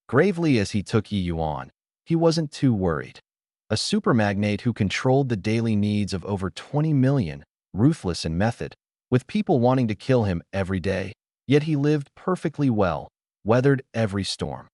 Speaker 1: Gravely as he took Yi Yuan, he wasn't too worried. A super magnate who controlled the daily needs of over 20 million, ruthless in method, with people wanting to kill him every day, yet he lived perfectly well, weathered every storm.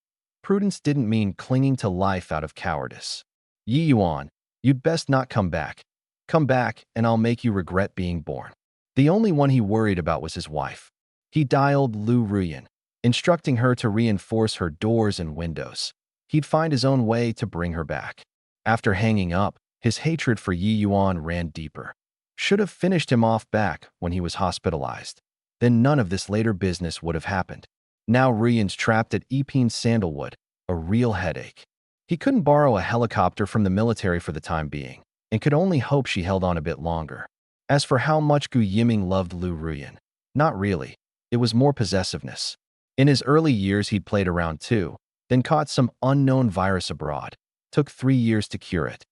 Speaker 1: Prudence didn't mean clinging to life out of cowardice. Yi Yuan, you'd best not come back. Come back, and I'll make you regret being born. The only one he worried about was his wife. He dialed Lu Ruyan, instructing her to reinforce her doors and windows. He'd find his own way to bring her back. After hanging up, his hatred for Yi Yuan ran deeper. Should have finished him off back when he was hospitalized. Then none of this later business would have happened. Now Ruyan's trapped at Epeen Sandalwood, a real headache. He couldn't borrow a helicopter from the military for the time being, and could only hope she held on a bit longer. As for how much Gu Yiming loved Lu Ruyan, not really. It was more possessiveness. In his early years, he'd played around too, then caught some unknown virus abroad. Took 3 years to cure it.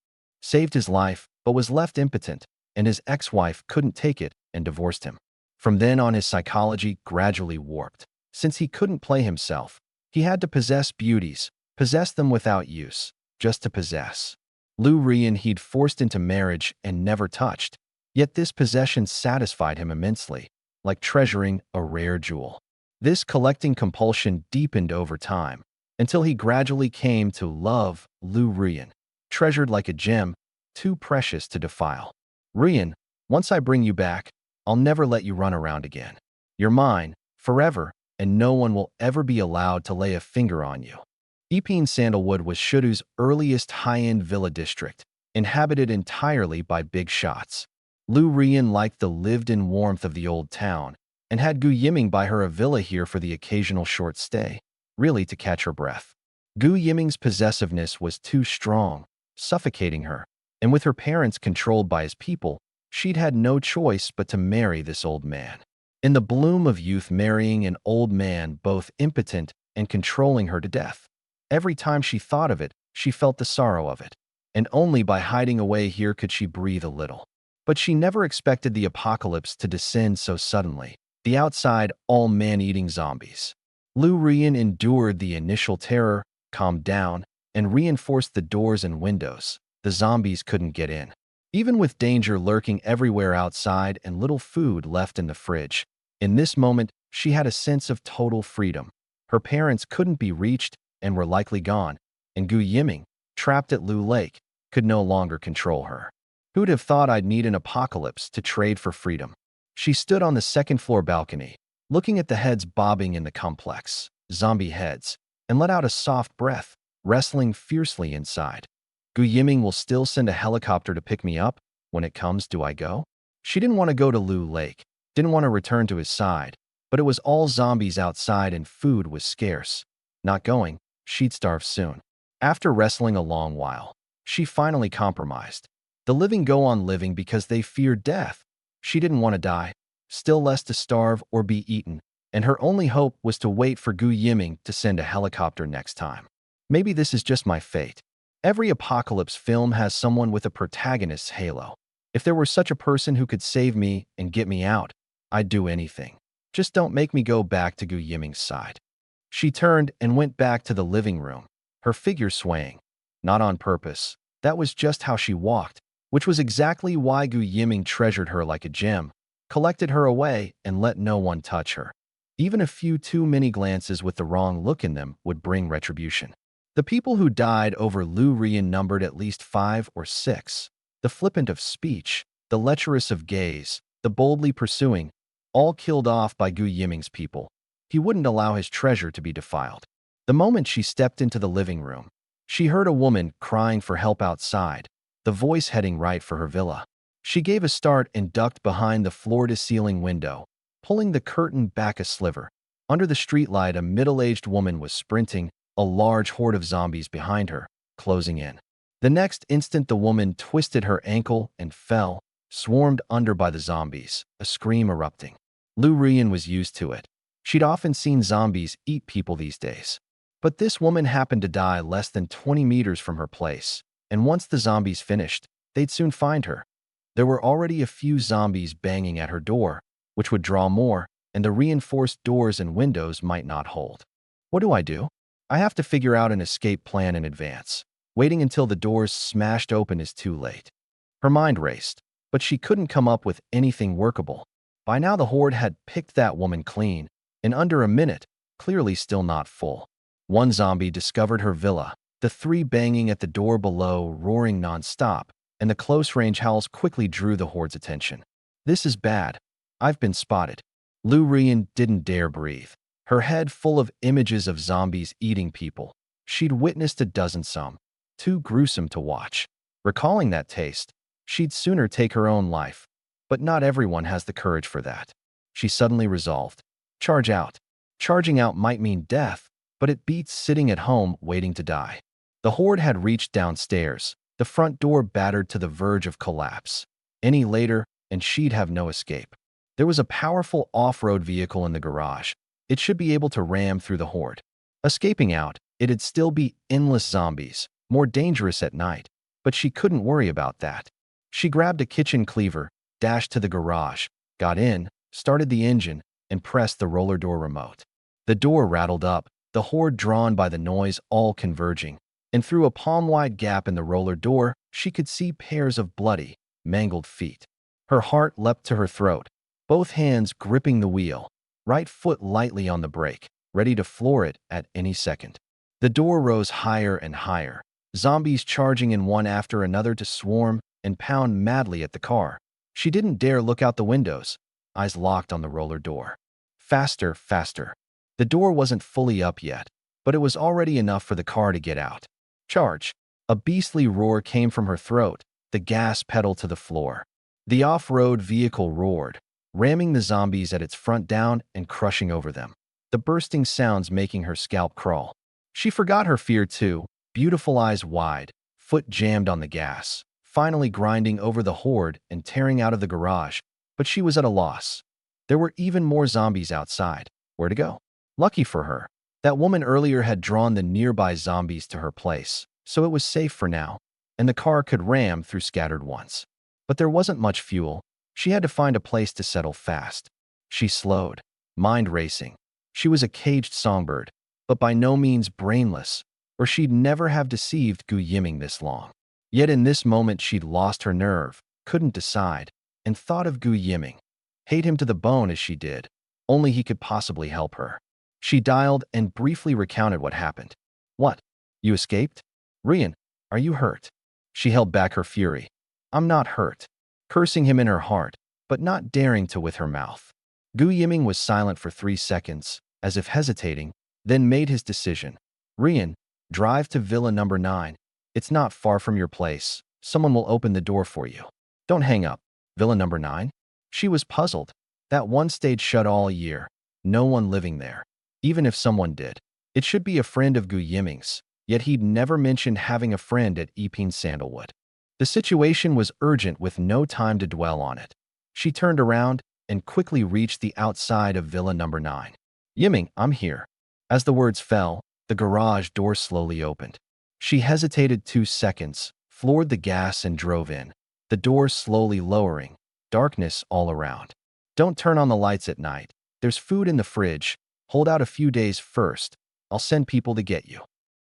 Speaker 1: Saved his life, but was left impotent, and his ex-wife couldn't take it and divorced him. From then on, his psychology gradually warped. Since he couldn't play himself, he had to possess beauties, possess them without use, just to possess. Lu Ruyan he'd forced into marriage and never touched, yet this possession satisfied him immensely, like treasuring a rare jewel. This collecting compulsion deepened over time, until he gradually came to love Lu Ruyan, treasured like a gem, too precious to defile. Ruyan, once I bring you back, I'll never let you run around again. You're mine, forever, and no one will ever be allowed to lay a finger on you. Epeen Sandalwood was Shudu's earliest high-end villa district, inhabited entirely by big shots. Lu Ruyan liked the lived-in warmth of the old town, and had Gu Yiming buy her a villa here for the occasional short stay, really to catch her breath. Gu Yiming's possessiveness was too strong, suffocating her, and with her parents controlled by his people, she'd had no choice but to marry this old man. In the bloom of youth, marrying an old man both impotent and controlling her to death. Every time she thought of it, she felt the sorrow of it, and only by hiding away here could she breathe a little. But she never expected the apocalypse to descend so suddenly, the outside all man-eating zombies. Lu Ruyan endured the initial terror, calmed down, and reinforced the doors and windows. The zombies couldn't get in. Even with danger lurking everywhere outside and little food left in the fridge, in this moment, she had a sense of total freedom. Her parents couldn't be reached and were likely gone, and Gu Yiming, trapped at Lu Lake, could no longer control her. Who'd have thought I'd need an apocalypse to trade for freedom? She stood on the second-floor balcony, looking at the heads bobbing in the complex, zombie heads, and let out a soft breath, wrestling fiercely inside. Gu Yiming will still send a helicopter to pick me up. When it comes, do I go? She didn't want to go to Lu Lake, didn't want to return to his side, but it was all zombies outside and food was scarce. Not going, she'd starve soon. After wrestling a long while, she finally compromised. The living go on living because they feared death. She didn't want to die, still less to starve or be eaten, and her only hope was to wait for Gu Yiming to send a helicopter next time. Maybe this is just my fate. Every apocalypse film has someone with a protagonist's halo. If there were such a person who could save me and get me out, I'd do anything. Just don't make me go back to Gu Yiming's side. She turned and went back to the living room, her figure swaying. Not on purpose, That was just how she walked, which was exactly why Gu Yiming treasured her like a gem, collected her away, and let no one touch her. Even a few too many glances with the wrong look in them would bring retribution. The people who died over Lu Rian numbered at least 5 or 6. The flippant of speech, the lecherous of gaze, the boldly pursuing, all killed off by Gu Yiming's people. He wouldn't allow his treasure to be defiled. The moment she stepped into the living room, she heard a woman crying for help outside, the voice heading right for her villa. She gave a start and ducked behind the floor-to-ceiling window, pulling the curtain back a sliver. Under the streetlight, a middle-aged woman was sprinting, a large horde of zombies behind her, closing in. The next instant, the woman twisted her ankle and fell, swarmed under by the zombies, a scream erupting. Lu Rian was used to it. She'd often seen zombies eat people these days. But this woman happened to die less than 20 meters from her place, and once the zombies finished, they'd soon find her. There were already a few zombies banging at her door, which would draw more, and the reinforced doors and windows might not hold. What do? I have to figure out an escape plan in advance. Waiting until the doors smashed open is too late. Her mind raced, but she couldn't come up with anything workable. By now the horde had picked that woman clean, in under a minute, clearly still not full. One zombie discovered her villa, the 3 banging at the door below, roaring non-stop, and the close-range howls quickly drew the horde's attention. This is bad. I've been spotted. Lu Rian didn't dare breathe, her head full of images of zombies eating people. She'd witnessed a dozen some, too gruesome to watch. Recalling that taste, she'd sooner take her own life. But not everyone has the courage for that. She suddenly resolved. Charge out. Charging out might mean death, but it beats sitting at home waiting to die. The horde had reached downstairs, the front door battered to the verge of collapse. Any later, and she'd have no escape. There was a powerful off-road vehicle in the garage. It should be able to ram through the horde. Escaping out, it'd still be endless zombies, more dangerous at night, but she couldn't worry about that. She grabbed a kitchen cleaver, dashed to the garage, got in, started the engine, and pressed the roller door remote. The door rattled up, the horde drawn by the noise all converging, and through a palm-wide gap in the roller door, she could see pairs of bloody, mangled feet. Her heart leapt to her throat, both hands gripping the wheel, right foot lightly on the brake, ready to floor it at any second. The door rose higher and higher, zombies charging in one after another to swarm and pound madly at the car. She didn't dare look out the windows, eyes locked on the roller door. Faster, faster. The door wasn't fully up yet, but it was already enough for the car to get out. Charge. A beastly roar came from her throat, the gas pedal to the floor. The off-road vehicle roared, ramming the zombies at its front down and crushing over them, the bursting sounds making her scalp crawl. She forgot her fear too, beautiful eyes wide, foot jammed on the gas, finally grinding over the horde and tearing out of the garage, but she was at a loss. There were even more zombies outside. Where to go? Lucky for her, that woman earlier had drawn the nearby zombies to her place, so it was safe for now, and the car could ram through scattered ones. But there wasn't much fuel. She had to find a place to settle fast. She slowed, mind racing. She was a caged songbird, but by no means brainless, or she'd never have deceived Gu Yiming this long. Yet in this moment she'd lost her nerve, couldn't decide, and thought of Gu Yiming. Hate him to the bone as she did. Only he could possibly help her. She dialed and briefly recounted what happened. What? You escaped? Rian, are you hurt? She held back her fury. I'm not hurt. Cursing him in her heart, but not daring to with her mouth. Gu Yiming was silent for 3 seconds, as if hesitating, then made his decision. Rian, drive to Villa number 9. It's not far from your place. Someone will open the door for you. Don't hang up. Villa number 9? She was puzzled. That one stayed shut all year. No one living there. Even if someone did, it should be a friend of Gu Yiming's, yet he'd never mentioned having a friend at Yiping Sandalwood. The situation was urgent with no time to dwell on it. She turned around and quickly reached the outside of Villa number 9. Yiming, I'm here. As the words fell, the garage door slowly opened. She hesitated 2 seconds, floored the gas and drove in, the door slowly lowering, darkness all around. Don't turn on the lights at night. There's food in the fridge. Hold out a few days first. I'll send people to get you.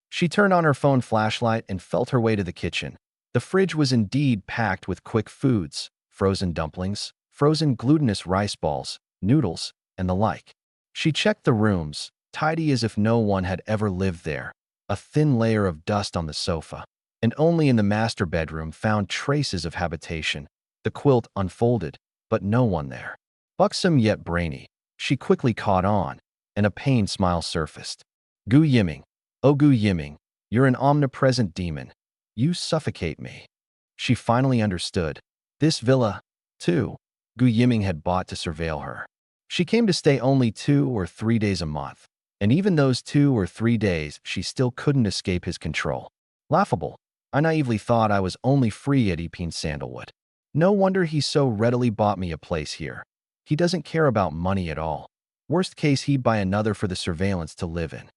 Speaker 1: She turned on her phone flashlight and felt her way to the kitchen. The fridge was indeed packed with quick foods, frozen dumplings, frozen glutinous rice balls, noodles, and the like. She checked the rooms, tidy as if no one had ever lived there, a thin layer of dust on the sofa, and only in the master bedroom found traces of habitation, the quilt unfolded, but no one there. Buxom yet brainy, she quickly caught on, and a pained smile surfaced. Gu Yiming, oh Gu Yiming, you're an omnipresent demon. You suffocate me. She finally understood. This villa, too, Gu Yiming had bought to surveil her. She came to stay only 2 or 3 days a month, and even those 2 or 3 days she still couldn't escape his control. Laughable. I naively thought I was only free at Yiming Sandalwood. No wonder he so readily bought me a place here. He doesn't care about money at all. Worst case, he'd buy another for the surveillance to live in.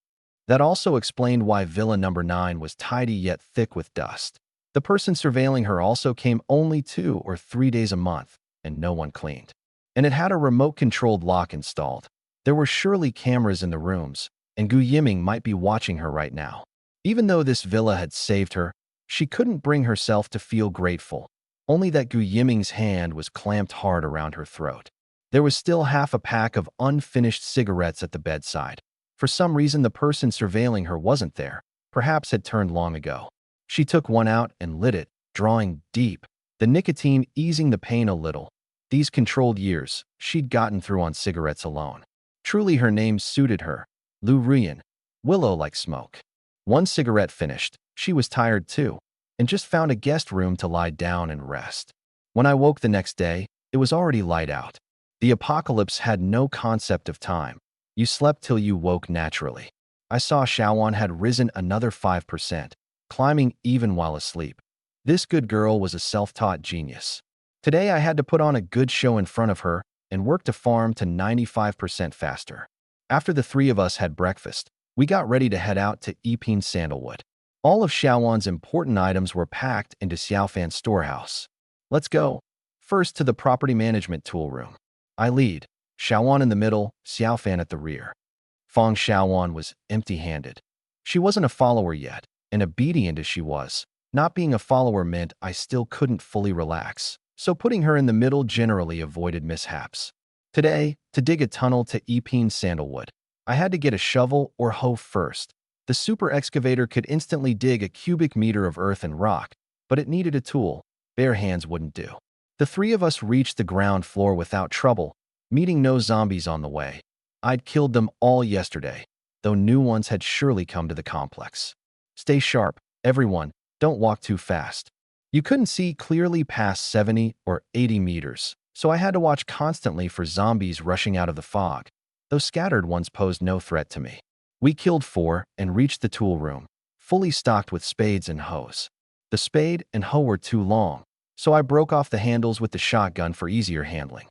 Speaker 1: That also explained why Villa Number 9 was tidy yet thick with dust. The person surveilling her also came only 2 or 3 days a month, and no one cleaned. And it had a remote-controlled lock installed. There were surely cameras in the rooms, and Gu Yiming might be watching her right now. Even though this villa had saved her, she couldn't bring herself to feel grateful, only that Gu Yiming's hand was clamped hard around her throat. There was still half a pack of unfinished cigarettes at the bedside. For some reason, the person surveilling her wasn't there, perhaps had turned long ago. She took one out and lit it, drawing deep, the nicotine easing the pain a little. These controlled years, she'd gotten through on cigarettes alone. Truly her name suited her, Lu Ruyan, willow like smoke. One cigarette finished, she was tired too, and just found a guest room to lie down and rest. When I woke the next day, it was already light out. The apocalypse had no concept of time. You slept till you woke naturally. I saw Xiaowan had risen another 5%, climbing even while asleep. This good girl was a self-taught genius. Today I had to put on a good show in front of her and work to farm to 95% faster. After the 3 of us had breakfast, we got ready to head out to Yiming Sandalwood. All of Xiaowan's important items were packed into Xiaofan's storehouse. Let's go. First to the property management tool room. I lead, Xiaowan in the middle, Xiaofan at the rear. Feng Xiaowan was empty-handed. She wasn't a follower yet, and obedient as she was, not being a follower meant I still couldn't fully relax, so putting her in the middle generally avoided mishaps. Today, to dig a tunnel to Yiming Sandalwood, I had to get a shovel or hoe first. The super excavator could instantly dig a cubic meter of earth and rock, but it needed a tool. Bare hands wouldn't do. The 3 of us reached the ground floor without trouble, meeting no zombies on the way. I'd killed them all yesterday, though new ones had surely come to the complex. Stay sharp, everyone, don't walk too fast. You couldn't see clearly past 70 or 80 meters, so I had to watch constantly for zombies rushing out of the fog, though scattered ones posed no threat to me. We killed 4 and reached the tool room, fully stocked with spades and hoes. The spade and hoe were too long, so I broke off the handles with the shotgun for easier handling.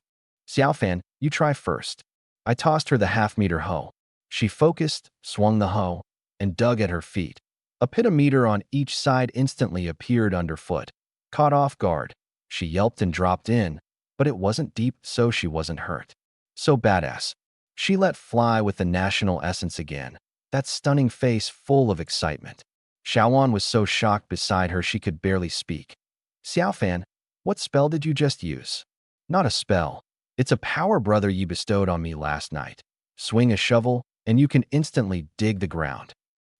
Speaker 1: Xiaofan, you try first. I tossed her the half-meter hoe. She focused, swung the hoe, and dug at her feet. A pentameter on each side instantly appeared underfoot. Caught off guard, she yelped and dropped in, but it wasn't deep, so she wasn't hurt. So badass. She let fly with the national essence again, that stunning face full of excitement. Xiaowan was so shocked beside her she could barely speak. Xiaofan, what spell did you just use? Not a spell. It's a power, brother, you bestowed on me last night. Swing a shovel, and you can instantly dig the ground.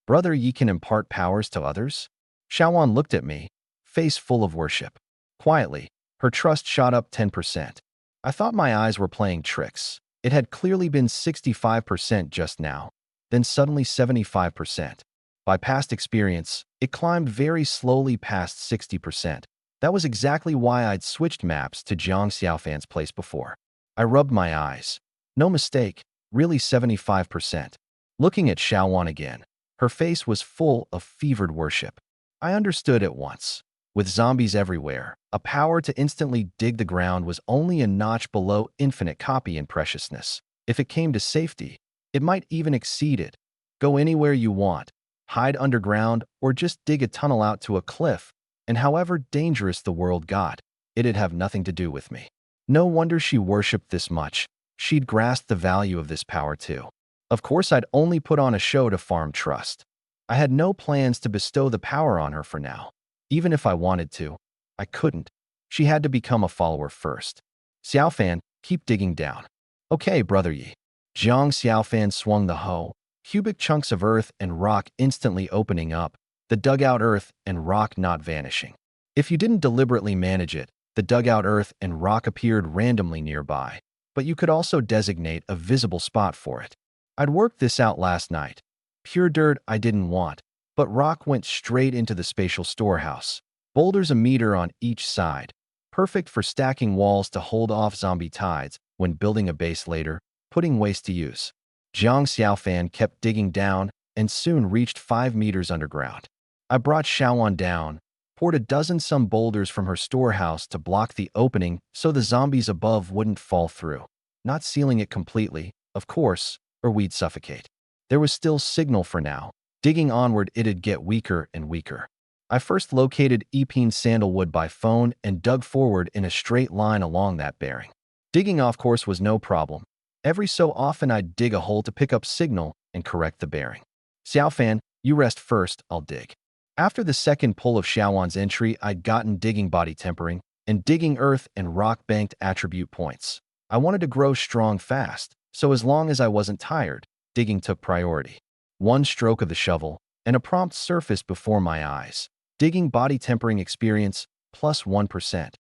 Speaker 1: Brother, ye can impart powers to others? Xiaowan looked at me, face full of worship. Quietly, her trust shot up 10%. I thought my eyes were playing tricks. It had clearly been 65% just now, then suddenly 75%. By past experience, it climbed very slowly past 60%. That was exactly why I'd switched maps to Jiang Xiaofan's place before. I rubbed my eyes. No mistake, really 75%. Looking at Xiaowan again, her face was full of fevered worship. I understood at once. With zombies everywhere, a power to instantly dig the ground was only a notch below infinite copy in preciousness. If it came to safety, it might even exceed it. Go anywhere you want, hide underground, or just dig a tunnel out to a cliff, and however dangerous the world got, it'd have nothing to do with me. No wonder she worshipped this much. She'd grasped the value of this power too. Of course, I'd only put on a show to farm trust. I had no plans to bestow the power on her for now. Even if I wanted to, I couldn't. She had to become a follower first. Xiaofan, keep digging down. Okay, brother Yi. Jiang Xiaofan swung the hoe, cubic chunks of earth and rock instantly opening up, the dugout earth and rock not vanishing. If you didn't deliberately manage it, the dugout earth and rock appeared randomly nearby, but you could also designate a visible spot for it. I'd worked this out last night. Pure dirt I didn't want, but rock went straight into the spatial storehouse. Boulders a meter on each side, perfect for stacking walls to hold off zombie tides when building a base later, putting waste to use. Jiang Xiaofan kept digging down and soon reached 5 meters underground. I brought Xiaoan down, poured a dozen some boulders from her storehouse to block the opening so the zombies above wouldn't fall through. Not sealing it completely, of course, or we'd suffocate. There was still signal for now. Digging onward, it'd get weaker and weaker. I first located Epine sandalwood by phone and dug forward in a straight line along that bearing. Digging off course was no problem. Every so often I'd dig a hole to pick up signal and correct the bearing. Xiaofan, you rest first, I'll dig. After the second pull of Xiaowan's entry, I'd gotten digging body tempering and digging earth and rock banked attribute points. I wanted to grow strong fast, so as long as I wasn't tired, digging took priority. One stroke of the shovel, and a prompt surfaced before my eyes. Digging body tempering experience, plus 1%.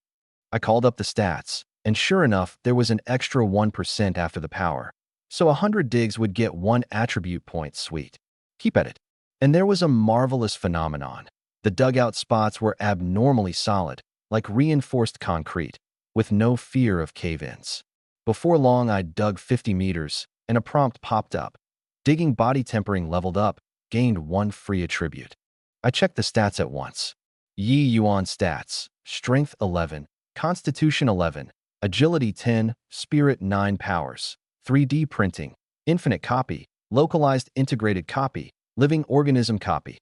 Speaker 1: I called up the stats, and sure enough, there was an extra 1% after the power. So 100 digs would get 1 attribute point. Sweet. Keep at it. And there was a marvelous phenomenon. The dugout spots were abnormally solid, like reinforced concrete, with no fear of cave-ins. Before long, I'd dug 50 meters, and a prompt popped up. Digging body tempering leveled up, gained 1 free attribute. I checked the stats at once. Yi Yuan stats, Strength 11, Constitution 11, Agility 10, Spirit 9 powers, 3D printing, infinite copy, localized integrated copy, living organism copy.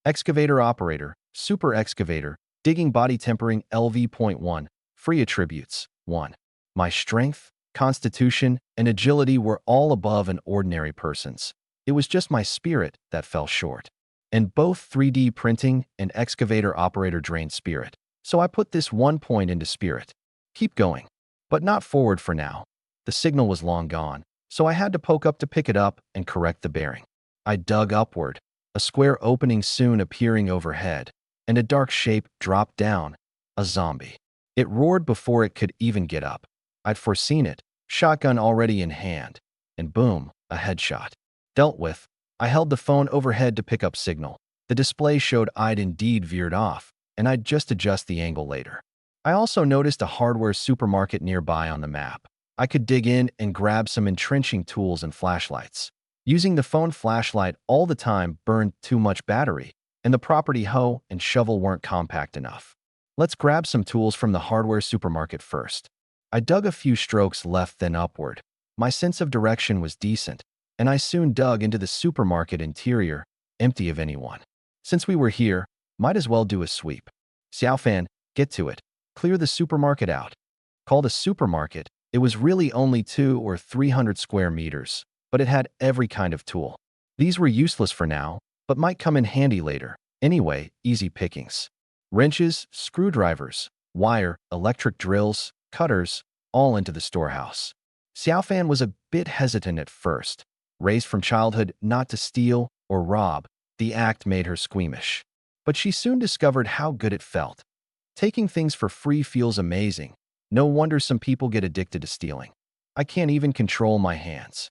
Speaker 1: Excavator operator, super excavator, digging body tempering LV.1, free attributes, 1. My strength, constitution, and agility were all above an ordinary person's. It was just my spirit that fell short. And both 3D printing and excavator operator drained spirit. So I put this 1 point into spirit. Keep going. But not forward for now. The signal was long gone, so I had to poke up to pick it up and correct the bearing. I dug upward, a square opening soon appearing overhead, and a dark shape dropped down, a zombie. It roared before it could even get up. I'd foreseen it, shotgun already in hand, and boom, a headshot. Dealt with. I held the phone overhead to pick up signal. The display showed I'd indeed veered off, and I'd just adjust the angle later. I also noticed a hardware supermarket nearby on the map. I could dig in and grab some entrenching tools and flashlights. Using the phone flashlight all the time burned too much battery, and the property hoe and shovel weren't compact enough. Let's grab some tools from the hardware supermarket first. I dug a few strokes left then upward. My sense of direction was decent, and I soon dug into the supermarket interior, empty of anyone. Since we were here, might as well do a sweep. Xiaofan, get to it. Clear the supermarket out. Called a supermarket, it was really only 200 or 300 square meters, but it had every kind of tool. These were useless for now, but might come in handy later. Anyway, easy pickings. Wrenches, screwdrivers, wire, electric drills, cutters, all into the storehouse. Xiaofan was a bit hesitant at first. Raised from childhood not to steal or rob, the act made her squeamish. But she soon discovered how good it felt. Taking things for free feels amazing. No wonder some people get addicted to stealing. I can't even control my hands.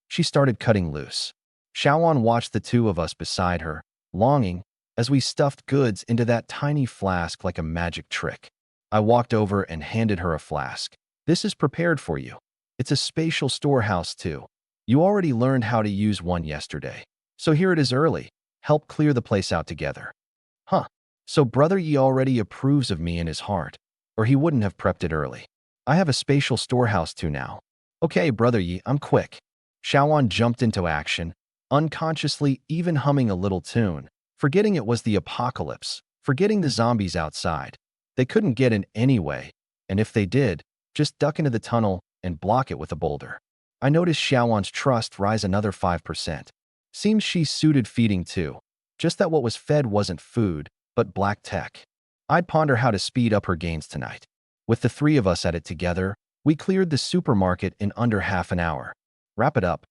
Speaker 1: She started cutting loose. Xiaoan watched the two of us beside her, longing, as we stuffed goods into that tiny flask like a magic trick. I walked over and handed her a flask. This is prepared for you. It's a spatial storehouse too. You already learned how to use one yesterday. So here it is early. Help clear the place out together. Huh. So Brother Yi already approves of me in his heart, or he wouldn't have prepped it early. I have a spatial storehouse too now. Okay, Brother Yi, I'm quick. Xiaoan jumped into action, unconsciously even humming a little tune, forgetting it was the apocalypse, forgetting the zombies outside. They couldn't get in anyway, and if they did, just duck into the tunnel and block it with a boulder. I noticed Xiaoan's trust rise another 5%. Seems she's suited feeding too. Just that what was fed wasn't food, but black tech. I'd ponder how to speed up her gains tonight. With the three of us at it together, we cleared the supermarket in under half an hour. Wrap it up.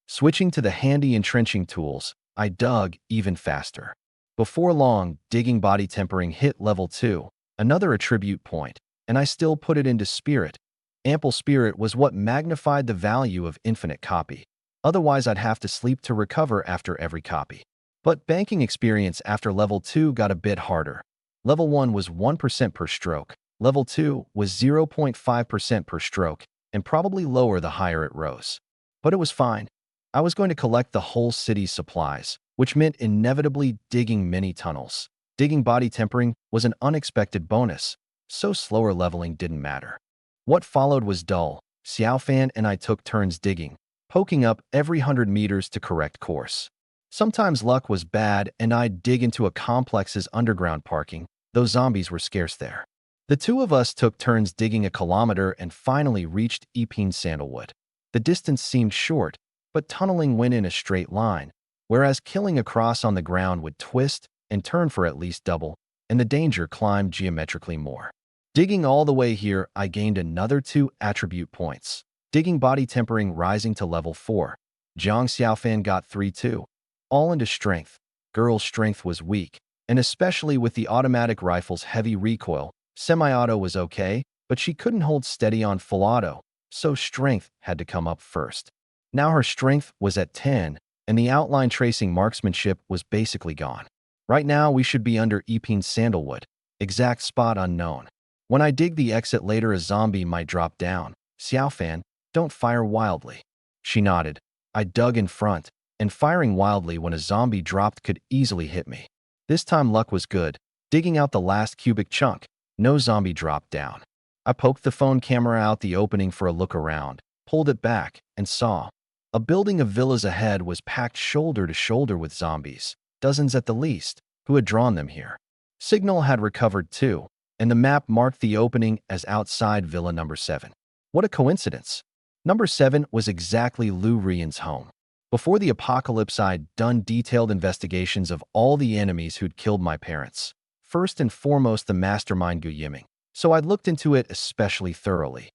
Speaker 1: Switching to the handy entrenching tools, I dug even faster. Before long, digging body tempering hit level 2, another attribute point, and I still put it into spirit. Ample spirit was what magnified the value of infinite copy. Otherwise, I'd have to sleep to recover after every copy. But banking experience after level 2 got a bit harder. Level 1 was 1% per stroke, level 2 was 0.5% per stroke, and probably lower the higher it rose. But it was fine. I was going to collect the whole city's supplies, which meant inevitably digging many tunnels. Digging body tempering was an unexpected bonus, so slower leveling didn't matter. What followed was dull. Xiaofan and I took turns digging, poking up every 100 meters to correct course. Sometimes luck was bad and I'd dig into a complex's underground parking, though zombies were scarce there. The two of us took turns digging a kilometer and finally reached Yiming Sandalwood. The distance seemed short, but tunneling went in a straight line, whereas killing across on the ground would twist and turn for at least double, and the danger climbed geometrically more. Digging all the way here, I gained another 2 attribute points. Digging body tempering rising to level 4. Jiang Xiaofan got 3 too. All into strength. Girl's strength was weak, and especially with the automatic rifle's heavy recoil, semi-auto was okay, but she couldn't hold steady on full auto, so strength had to come up first. Now her strength was at 10, and the outline tracing marksmanship was basically gone. Right now, we should be under Yiming Sandalwood. Exact spot unknown. When I dig the exit later, a zombie might drop down. Xiaofan, don't fire wildly. She nodded. I dug in front, and firing wildly when a zombie dropped could easily hit me. This time luck was good. Digging out the last cubic chunk, no zombie dropped down. I poked the phone camera out the opening for a look around, pulled it back, and saw. A building of villas ahead was packed shoulder to shoulder with zombies, dozens at the least, who had drawn them here. Signal had recovered too, and the map marked the opening as outside Villa number 7. What a coincidence. Number 7 was exactly Lu Rian's home. Before the apocalypse, I'd done detailed investigations of all the enemies who'd killed my parents. First and foremost, the mastermind Yiming. So I'd looked into it especially thoroughly.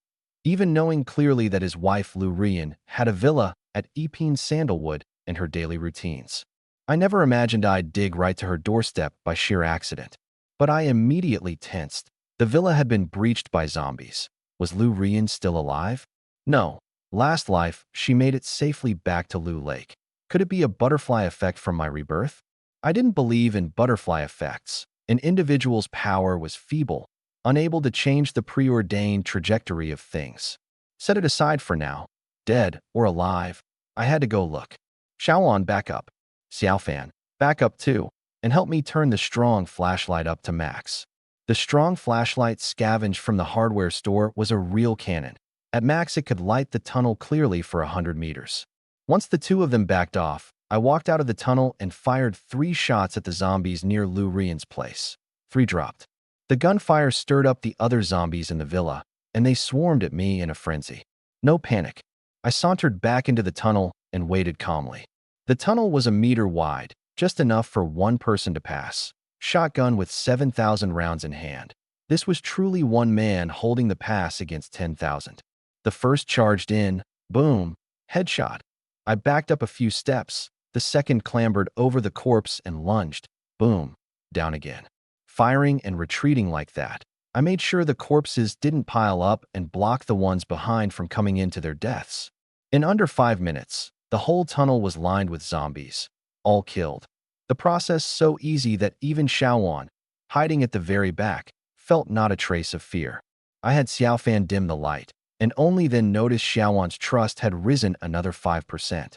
Speaker 1: Even knowing clearly that his wife Lu Rian had a villa at Yiming Sandalwood in her daily routines. I never imagined I'd dig right to her doorstep by sheer accident. But I immediately tensed. The villa had been breached by zombies. Was Lu Rian still alive? No. Last life, she made it safely back to Lu Lake. Could it be a butterfly effect from my rebirth? I didn't believe in butterfly effects. An individual's power was feeble, unable to change the preordained trajectory of things. Set it aside for now. Dead or alive, I had to go look. Shaoan, back up. Xiaofan, back up too, and help me turn the strong flashlight up to max. The strong flashlight scavenged from the hardware store was a real cannon. At max, it could light the tunnel clearly for 100 meters. Once the two of them backed off, I walked out of the tunnel and fired 3 shots at the zombies near Lu Rian's place. 3 dropped. The gunfire stirred up the other zombies in the villa, and they swarmed at me in a frenzy. No panic. I sauntered back into the tunnel and waited calmly. The tunnel was a meter wide, just enough for one person to pass. Shotgun with 7,000 rounds in hand. This was truly one man holding the pass against 10,000. The first charged in, boom, headshot. I backed up a few steps. The second clambered over the corpse and lunged, boom, down again. Firing and retreating like that, I made sure the corpses didn't pile up and block the ones behind from coming into their deaths. In under 5 minutes, the whole tunnel was lined with zombies, all killed. The process so easy that even Shaoan, hiding at the very back, felt not a trace of fear. I had Xiaofan dim the light, and only then noticed Xiaoan's trust had risen another 5%.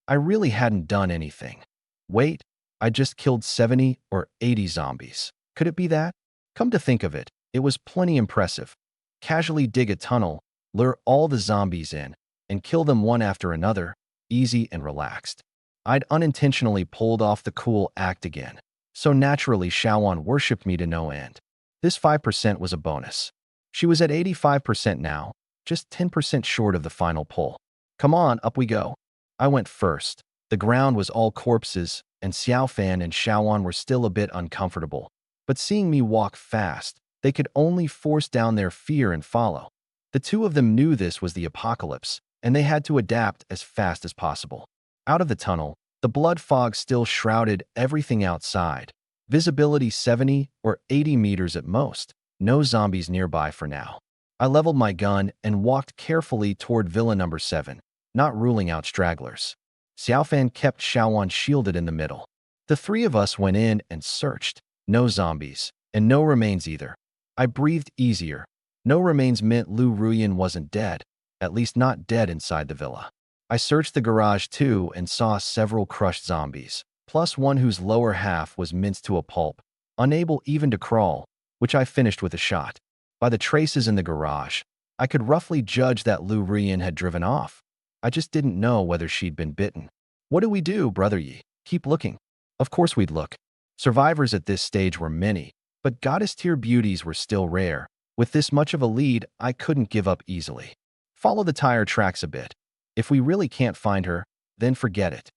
Speaker 1: I really hadn't done anything. Wait, I just killed 70 or 80 zombies. Could it be that? Come to think of it, it was plenty impressive. Casually dig a tunnel, lure all the zombies in, and kill them one after another, easy and relaxed. I'd unintentionally pulled off the cool act again, so naturally Shaoan worshipped me to no end. This 5% was a bonus. She was at 85% now, just 10% short of the final pull. Come on, up we go. I went first. The ground was all corpses, and Xiaofan and Shaoan were still a bit uncomfortable. but seeing me walk fast, they could only force down their fear and follow. The two of them knew this was the apocalypse, and they had to adapt as fast as possible. Out of the tunnel, the blood fog still shrouded everything outside. Visibility 70 or 80 meters at most. No zombies nearby for now. I leveled my gun and walked carefully toward Villa number 7, not ruling out stragglers. Xiaofan kept Xiaowan shielded in the middle. The three of us went in and searched. No zombies, and no remains either. I breathed easier. No remains meant Lu Ruyan wasn't dead, at least not dead inside the villa. I searched the garage too and saw several crushed zombies, plus one whose lower half was minced to a pulp, unable even to crawl, which I finished with a shot. By the traces in the garage, I could roughly judge that Lu Ruyan had driven off. I just didn't know whether she'd been bitten. What do we do, Brother Yi? Keep looking. Of course we'd look. Survivors at this stage were many, but goddess-tier beauties were still rare. With this much of a lead, I couldn't give up easily. Follow the tire tracks a bit. If we really can't find her, then forget it.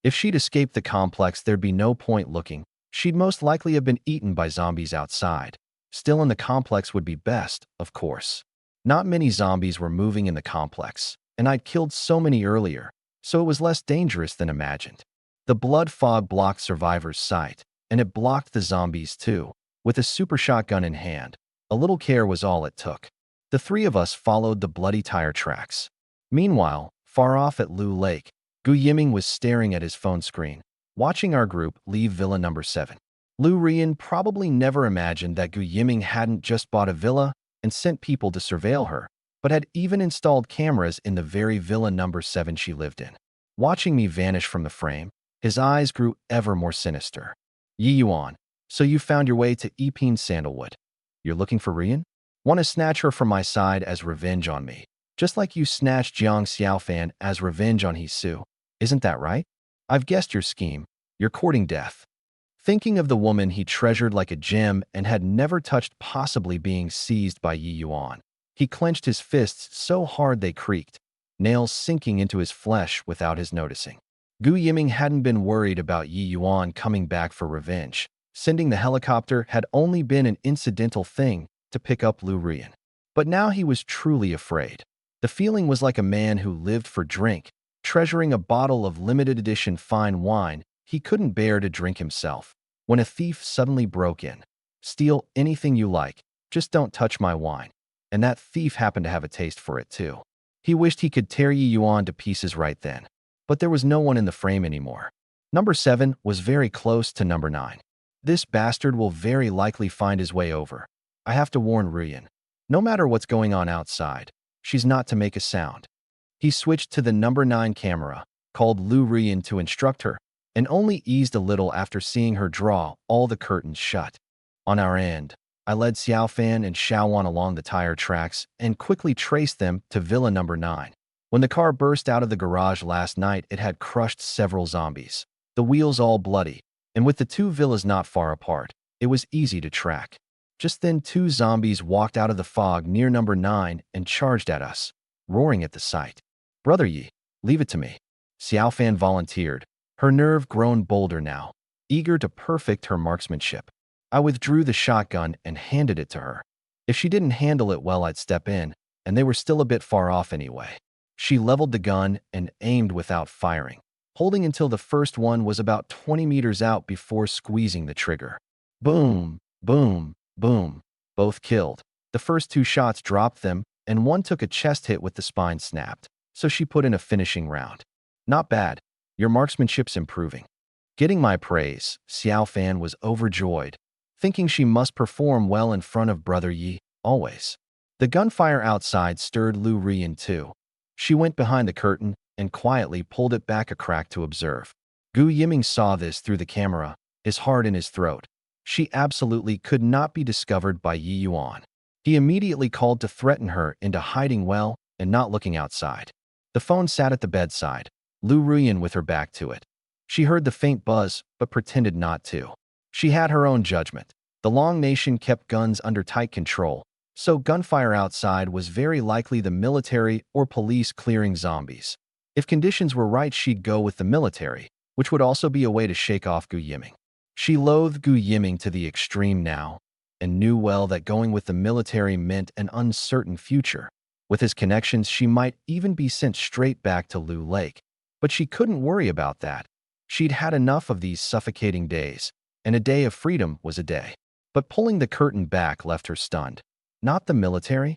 Speaker 1: If she'd escaped the complex, there'd be no point looking. She'd most likely have been eaten by zombies outside. Still in the complex would be best, of course. Not many zombies were moving in the complex, and I'd killed so many earlier, so it was less dangerous than imagined. The blood fog blocked survivors' sight, and it blocked the zombies too. With a super shotgun in hand, a little care was all it took. The three of us followed the bloody tire tracks. Meanwhile, far off at Lu Lake, Gu Yiming was staring at his phone screen, watching our group leave Villa number 7. Lu Ruyan probably never imagined that Gu Yiming hadn't just bought a villa and sent people to surveil her, but had even installed cameras in the very Villa number 7 she lived in. Watching me vanish from the frame, his eyes grew ever more sinister. Yi Yuan, so you found your way to Epine Sandalwood. You're looking for Rian? Want to snatch her from my side as revenge on me, just like you snatched Jiang Xiaofan as revenge on Hisu. Isn't that right? I've guessed your scheme. You're courting death. Thinking of the woman he treasured like a gem and had never touched, possibly being seized by Yi Yuan, he clenched his fists so hard they creaked, nails sinking into his flesh without his noticing. Gu Yiming hadn't been worried about Yi Yuan coming back for revenge. Sending the helicopter had only been an incidental thing to pick up Lu Ruyan. But now he was truly afraid. The feeling was like a man who lived for drink, treasuring a bottle of limited edition fine wine he couldn't bear to drink himself. When a thief suddenly broke in, steal anything you like, just don't touch my wine. And that thief happened to have a taste for it too. He wished he could tear Yi Yuan to pieces right then. But there was no one in the frame anymore. Number 7 was very close to number 9. This bastard will very likely find his way over. I have to warn Ruyan. No matter what's going on outside, she's not to make a sound. He switched to the number 9 camera, called Lu Ruyan to instruct her, and only eased a little after seeing her draw all the curtains shut. On our end, I led Xiaofan and Xiaowan along the tire tracks and quickly traced them to Villa number 9. When the car burst out of the garage last night, it had crushed several zombies, the wheels all bloody, and with the two villas not far apart, it was easy to track. Just then 2 zombies walked out of the fog near number 9 and charged at us, roaring at the sight. Brother Yi, leave it to me. Xiaofan volunteered, her nerve grown bolder now, eager to perfect her marksmanship. I withdrew the shotgun and handed it to her. If she didn't handle it well, I'd step in, and they were still a bit far off anyway. She leveled the gun and aimed without firing, holding until the first one was about 20 meters out before squeezing the trigger. Boom, boom, boom. Both killed. The first 2 shots dropped them, and one took a chest hit with the spine snapped, so she put in a finishing round. Not bad. Your marksmanship's improving. Getting my praise, Xiaofan was overjoyed, thinking she must perform well in front of Brother Yi, always. The gunfire outside stirred Lu Ruyan too. She went behind the curtain and quietly pulled it back a crack to observe. Gu Yiming saw this through the camera, his heart in his throat. She absolutely could not be discovered by Yi Yuan. He immediately called to threaten her into hiding well and not looking outside. The phone sat at the bedside, Lu Ruyan with her back to it. She heard the faint buzz, but pretended not to. She had her own judgment. The Long Nation kept guns under tight control, so gunfire outside was very likely the military or police clearing zombies. If conditions were right, she'd go with the military, which would also be a way to shake off Gu Yiming. She loathed Gu Yiming to the extreme now, and knew well that going with the military meant an uncertain future. With his connections, she might even be sent straight back to Lu Lake. But she couldn't worry about that. She'd had enough of these suffocating days, and a day of freedom was a day. But pulling the curtain back left her stunned. Not the military?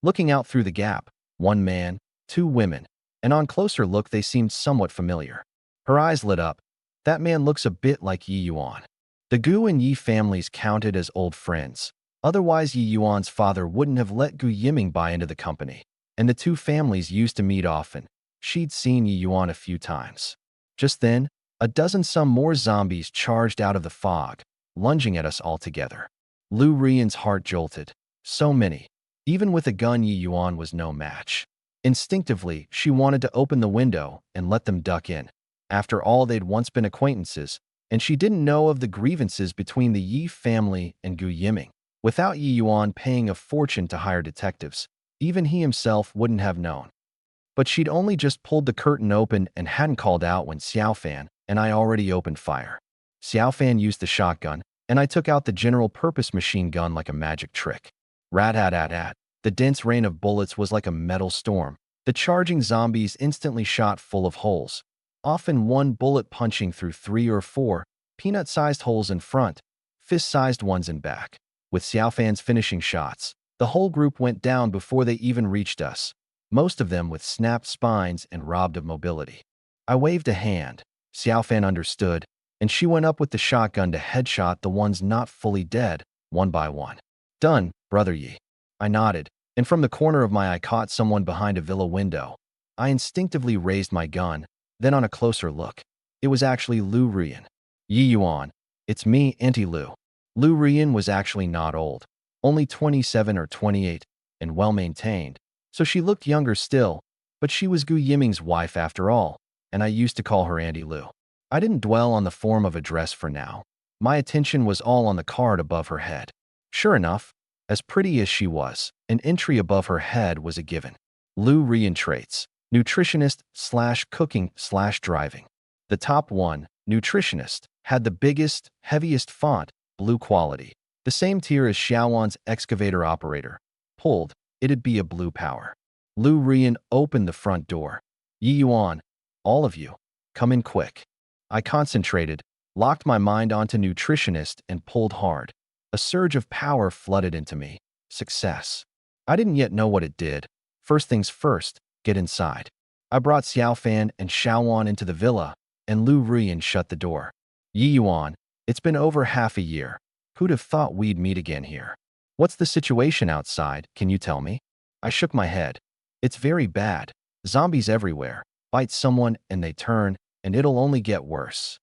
Speaker 1: Looking out through the gap, one man, two women, and on closer look they seemed somewhat familiar. Her eyes lit up. That man looks a bit like Yi Yuan. The Gu and Yi families counted as old friends. Otherwise, Yi Yuan's father wouldn't have let Gu Yiming buy into the company, and the two families used to meet often. She'd seen Yi Yuan a few times. Just then, a dozen-some more zombies charged out of the fog, lunging at us all together. Lu Rian's heart jolted. So many. Even with a gun, Yi Yuan was no match. Instinctively, she wanted to open the window and let them duck in. After all, they'd once been acquaintances, and she didn't know of the grievances between the Yi family and Gu Yiming. Without Yi Yuan paying a fortune to hire detectives, even he himself wouldn't have known. But she'd only just pulled the curtain open and hadn't called out when Xiaofan and I already opened fire. Xiaofan used the shotgun, and I took out the general-purpose machine gun like a magic trick. Rat-at-at-at. The dense rain of bullets was like a metal storm. The charging zombies instantly shot full of holes, often one bullet punching through 3 or 4 peanut-sized holes in front, fist-sized ones in back. With Xiaofan's finishing shots, the whole group went down before they even reached us, most of them with snapped spines and robbed of mobility. I waved a hand. Xiaofan understood, and she went up with the shotgun to headshot the ones not fully dead, one by one. Done, Brother Yi. I nodded, and from the corner of my eye caught someone behind a villa window. I instinctively raised my gun, then on a closer look, it was actually Lu Rian. Yi Yuan, it's me, Auntie Lu. Lu Rian was actually not old, only 27 or 28, and well-maintained, so she looked younger still, but she was Gu Yiming's wife after all, and I used to call her Auntie Lu. I didn't dwell on the form of address for now. My attention was all on the card above her head. Sure enough, as pretty as she was, an entry above her head was a given. Lu Rian traits, nutritionist/cooking/driving. The top one, nutritionist, had the biggest, heaviest font, blue quality. The same tier as Xiaowan's excavator operator. Pulled, it'd be a blue power. Lu Rian opened the front door. Yi Yuan, all of you, come in quick. I concentrated, locked my mind onto nutritionist and pulled hard. A surge of power flooded into me. Success. I didn't yet know what it did. First things first, get inside. I brought Xiaofan and Xiaowan into the villa, and Lu Rian shut the door. Yi Yuan, it's been over half a year. Who'd have thought we'd meet again here? What's the situation outside, can you tell me? I shook my head. It's very bad. Zombies everywhere. Bite someone and they turn, and it'll only get worse.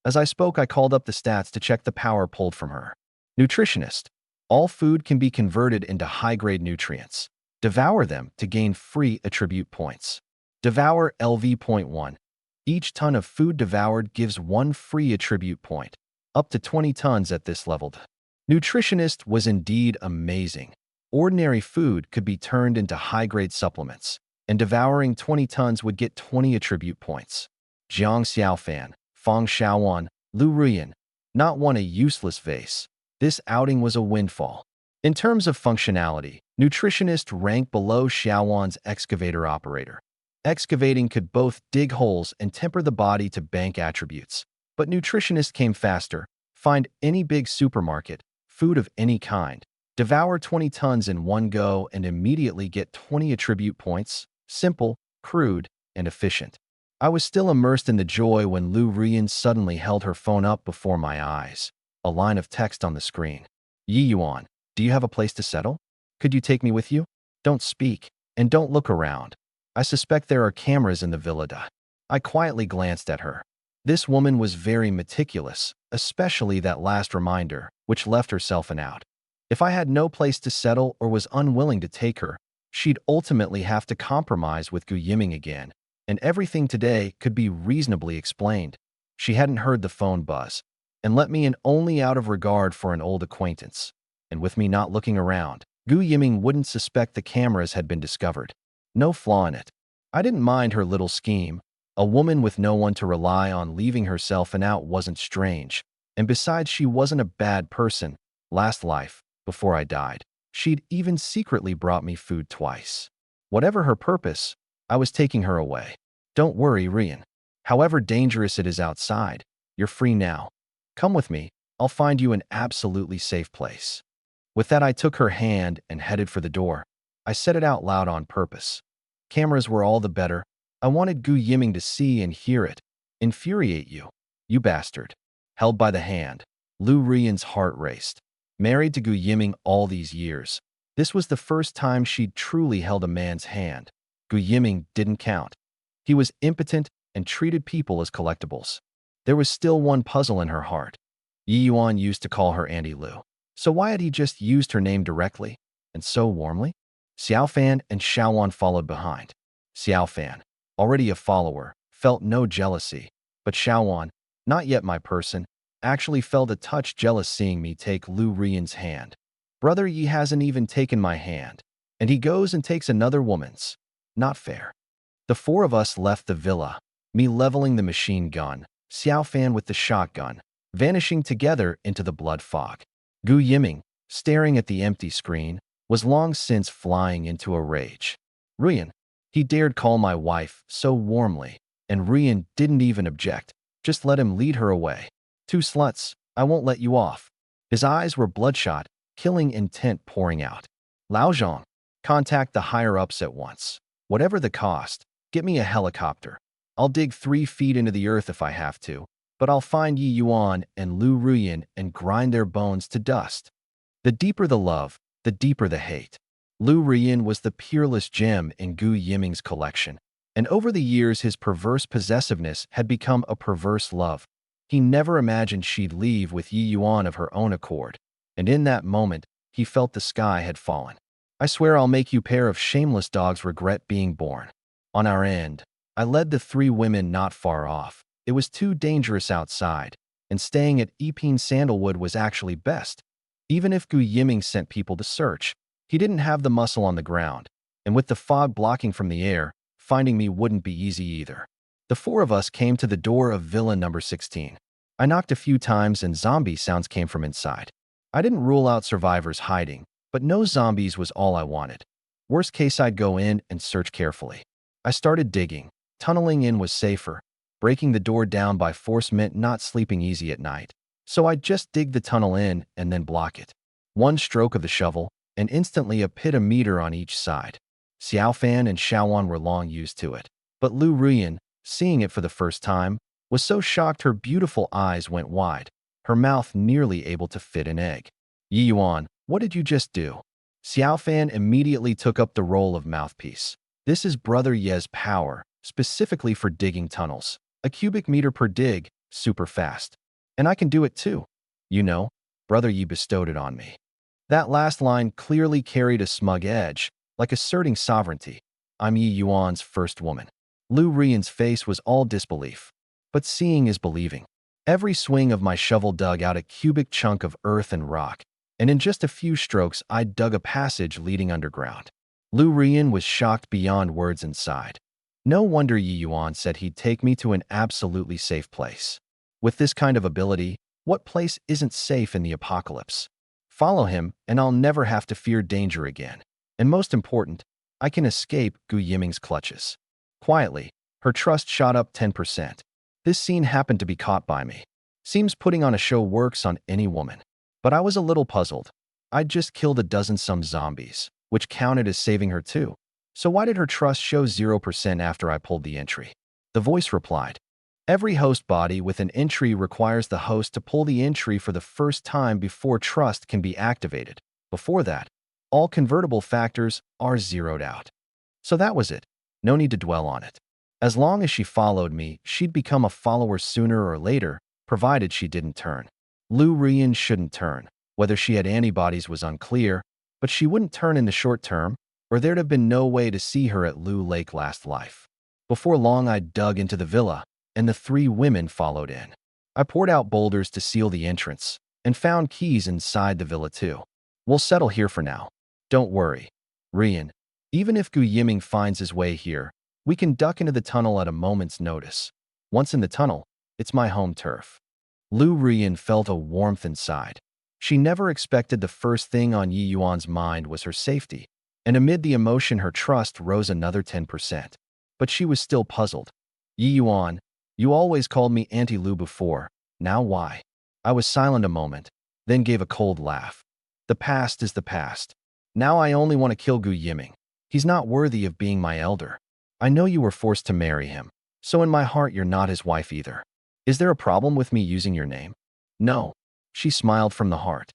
Speaker 1: As I spoke, I called up the stats to check the power pulled from her. Nutritionist. All food can be converted into high-grade nutrients. Devour them to gain free attribute points. Devour LV.1. Each ton of food devoured gives 1 free attribute point. Up to 20 tons at this level. Nutritionist was indeed amazing. Ordinary food could be turned into high-grade supplements, and devouring 20 tons would get 20 attribute points. Jiang Xiaofan, Fang Xiaowan, Lu Rian. Not one a useless vase. This outing was a windfall. In terms of functionality, nutritionist ranked below Xiaowan's excavator operator. Excavating could both dig holes and temper the body to bank attributes. But nutritionist came faster. Find any big supermarket, food of any kind. Devour 20 tons in one go and immediately get 20 attribute points. Simple, crude, and efficient. I was still immersed in the joy when Lu Rian suddenly held her phone up before my eyes. A line of text on the screen. Yi Yuan, do you have a place to settle? Could you take me with you? Don't speak, and don't look around. I suspect there are cameras in the villa. I quietly glanced at her. This woman was very meticulous, especially that last reminder, which left herself an out. If I had no place to settle or was unwilling to take her, she'd ultimately have to compromise with Gu Yiming again, and everything today could be reasonably explained. She hadn't heard the phone buzz, and let me in only out of regard for an old acquaintance. And with me not looking around, Gu Yiming wouldn't suspect the cameras had been discovered. No flaw in it. I didn't mind her little scheme. A woman with no one to rely on leaving herself an out wasn't strange. And besides, she wasn't a bad person. Last life, before I died, she'd even secretly brought me food twice. Whatever her purpose, I was taking her away. Don't worry, Rian. However dangerous it is outside, you're free now. Come with me, I'll find you an absolutely safe place. With that, I took her hand and headed for the door. I said it out loud on purpose. Cameras were all the better. I wanted Gu Yiming to see and hear it. Infuriate you. You bastard. Held by the hand. Lu Rian's heart raced. Married to Gu Yiming all these years, this was the first time she'd truly held a man's hand. Gu Yiming didn't count. He was impotent and treated people as collectibles. There was still one puzzle in her heart. Yi Yuan used to call her Auntie Lu. So why had he just used her name directly, and so warmly? Xiaofan and Xiaowan followed behind. Xiaofan, already a follower, felt no jealousy, but Xiaowan, not yet my person, actually felt a touch jealous seeing me take Lu Rian's hand. Brother Yi hasn't even taken my hand, and he goes and takes another woman's. Not fair. The four of us left the villa, me leveling the machine gun, Xiaofan with the shotgun, vanishing together into the blood fog. Gu Yiming, staring at the empty screen, was long since flying into a rage. Rian, he dared call my wife so warmly, and Rian didn't even object, just let him lead her away. Two sluts, I won't let you off. His eyes were bloodshot, killing intent pouring out. Lao Zhang, contact the higher-ups at once. Whatever the cost, get me a helicopter. I'll dig 3 feet into the earth if I have to, but I'll find Yi Yuan and Lu Ruyan and grind their bones to dust. The deeper the love, the deeper the hate. Lu Ruyan was the peerless gem in Gu Yiming's collection, and over the years his perverse possessiveness had become a perverse love. He never imagined she'd leave with Yi Yuan of her own accord, and in that moment, he felt the sky had fallen. I swear I'll make you pair of shameless dogs regret being born. On our end, I led the 3 women not far off. It was too dangerous outside, and staying at Epine Sandalwood was actually best. Even if Gu Yiming sent people to search, he didn't have the muscle on the ground, and with the fog blocking from the air, finding me wouldn't be easy either. The 4 of us came to the door of Villa number 16. I knocked a few times and zombie sounds came from inside. I didn't rule out survivors hiding, but no zombies was all I wanted. Worst case, I'd go in and search carefully. I started digging. Tunneling in was safer. Breaking the door down by force meant not sleeping easy at night. So I'd just dig the tunnel in and then block it. One stroke of the shovel, and instantly a pit a meter on each side. Xiaofan and Xiaowan were long used to it. But Lu Ruyan, seeing it for the first time, was so shocked her beautiful eyes went wide, her mouth nearly able to fit an egg. Yi Yuan, what did you just do? Xiaofan immediately took up the role of mouthpiece. This is Brother Ye's power, specifically for digging tunnels. A cubic meter per dig, super fast. And I can do it too. You know, Brother Yi bestowed it on me. That last line clearly carried a smug edge, like asserting sovereignty. I'm Yi Yuan's first woman. Lu Rian's face was all disbelief. But seeing is believing. Every swing of my shovel dug out a cubic chunk of earth and rock, and in just a few strokes I dug a passage leading underground. Lu Rian was shocked beyond words and sighed. No wonder Yi Yuan said he'd take me to an absolutely safe place. With this kind of ability, what place isn't safe in the apocalypse? Follow him, and I'll never have to fear danger again. And most important, I can escape Gu Yiming's clutches. Quietly, her trust shot up 10%. This scene happened to be caught by me. Seems putting on a show works on any woman. But I was a little puzzled. I'd just killed a dozen some zombies, which counted as saving her too. So why did her trust show 0% after I pulled the entry? The voice replied, every host body with an entry requires the host to pull the entry for the first time before trust can be activated. Before that, all convertible factors are zeroed out. So that was it. No need to dwell on it. As long as she followed me, she'd become a follower sooner or later, provided she didn't turn. Lu Rian shouldn't turn. Whether she had antibodies was unclear, but she wouldn't turn in the short term, or there'd have been no way to see her at Lu Lake last life. Before long, I dug into the villa, and the 3 women followed in. I poured out boulders to seal the entrance, and found keys inside the villa too. We'll settle here for now. Don't worry, Rian. Even if Gu Yiming finds his way here, we can duck into the tunnel at a moment's notice. Once in the tunnel, it's my home turf. Lu Rian felt a warmth inside. She never expected the first thing on Yi Yuan's mind was her safety, and amid the emotion her trust rose another 10%. But she was still puzzled. Yi Yuan, you always called me Auntie Lu before, now why? I was silent a moment, then gave a cold laugh. The past is the past. Now I only want to kill Gu Yiming. He's not worthy of being my elder. I know you were forced to marry him, so in my heart you're not his wife either. Is there a problem with me using your name? No. She smiled from the heart.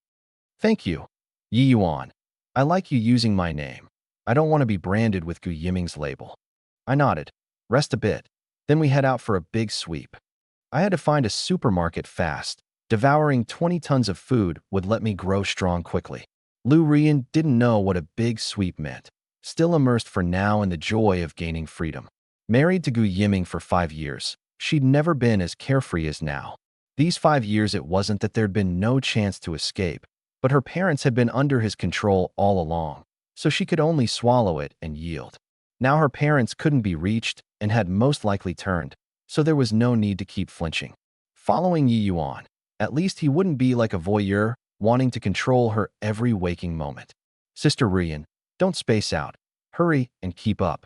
Speaker 1: Thank you, Yi Yuan. I like you using my name. I don't want to be branded with Gu Yiming's label. I nodded. Rest a bit. Then we head out for a big sweep. I had to find a supermarket fast. Devouring 20 tons of food would let me grow strong quickly. Lu Rian didn't know what a big sweep meant, still immersed for now in the joy of gaining freedom. Married to Gu Yiming for 5 years, she'd never been as carefree as now. These 5 years it wasn't that there'd been no chance to escape, but her parents had been under his control all along, so she could only swallow it and yield. Now her parents couldn't be reached and had most likely turned, so there was no need to keep flinching. Following Yi Yuan, at least he wouldn't be like a voyeur, wanting to control her every waking moment. Sister Rian, don't space out. Hurry and keep up.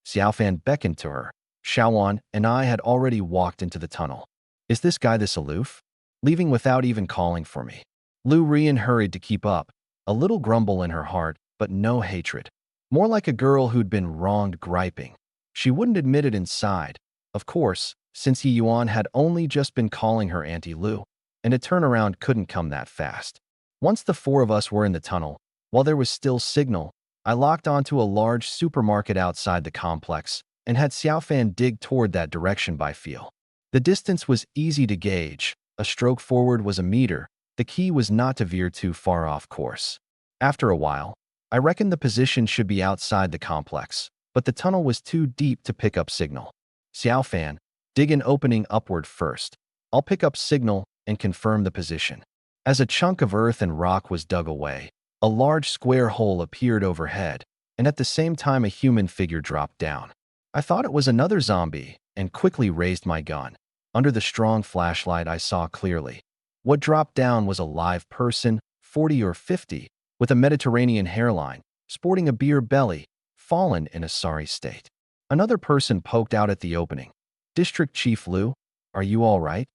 Speaker 1: Xiaofan beckoned to her. Xiaowan and I had already walked into the tunnel. Is this guy this aloof? Leaving without even calling for me. Lu Rian hurried to keep up, a little grumble in her heart, but no hatred. More like a girl who'd been wronged griping. She wouldn't admit it inside, of course, since Yi Yuan had only just been calling her Auntie Lu, and a turnaround couldn't come that fast. Once the 4 of us were in the tunnel, while there was still signal, I locked onto a large supermarket outside the complex and had Xiaofan dig toward that direction by feel. The distance was easy to gauge. A stroke forward was a meter. The key was not to veer too far off course. After a while, I reckoned the position should be outside the complex, but the tunnel was too deep to pick up signal. Xiaofan, dig an opening upward first. I'll pick up signal and confirm the position. As a chunk of earth and rock was dug away, a large square hole appeared overhead, and at the same time a human figure dropped down. I thought it was another zombie and quickly raised my gun. Under the strong flashlight I saw clearly. What dropped down was a live person, 40 or 50, with a Mediterranean hairline, sporting a beer belly, fallen in a sorry state. Another person poked out at the opening. District Chief Lu, are you all right?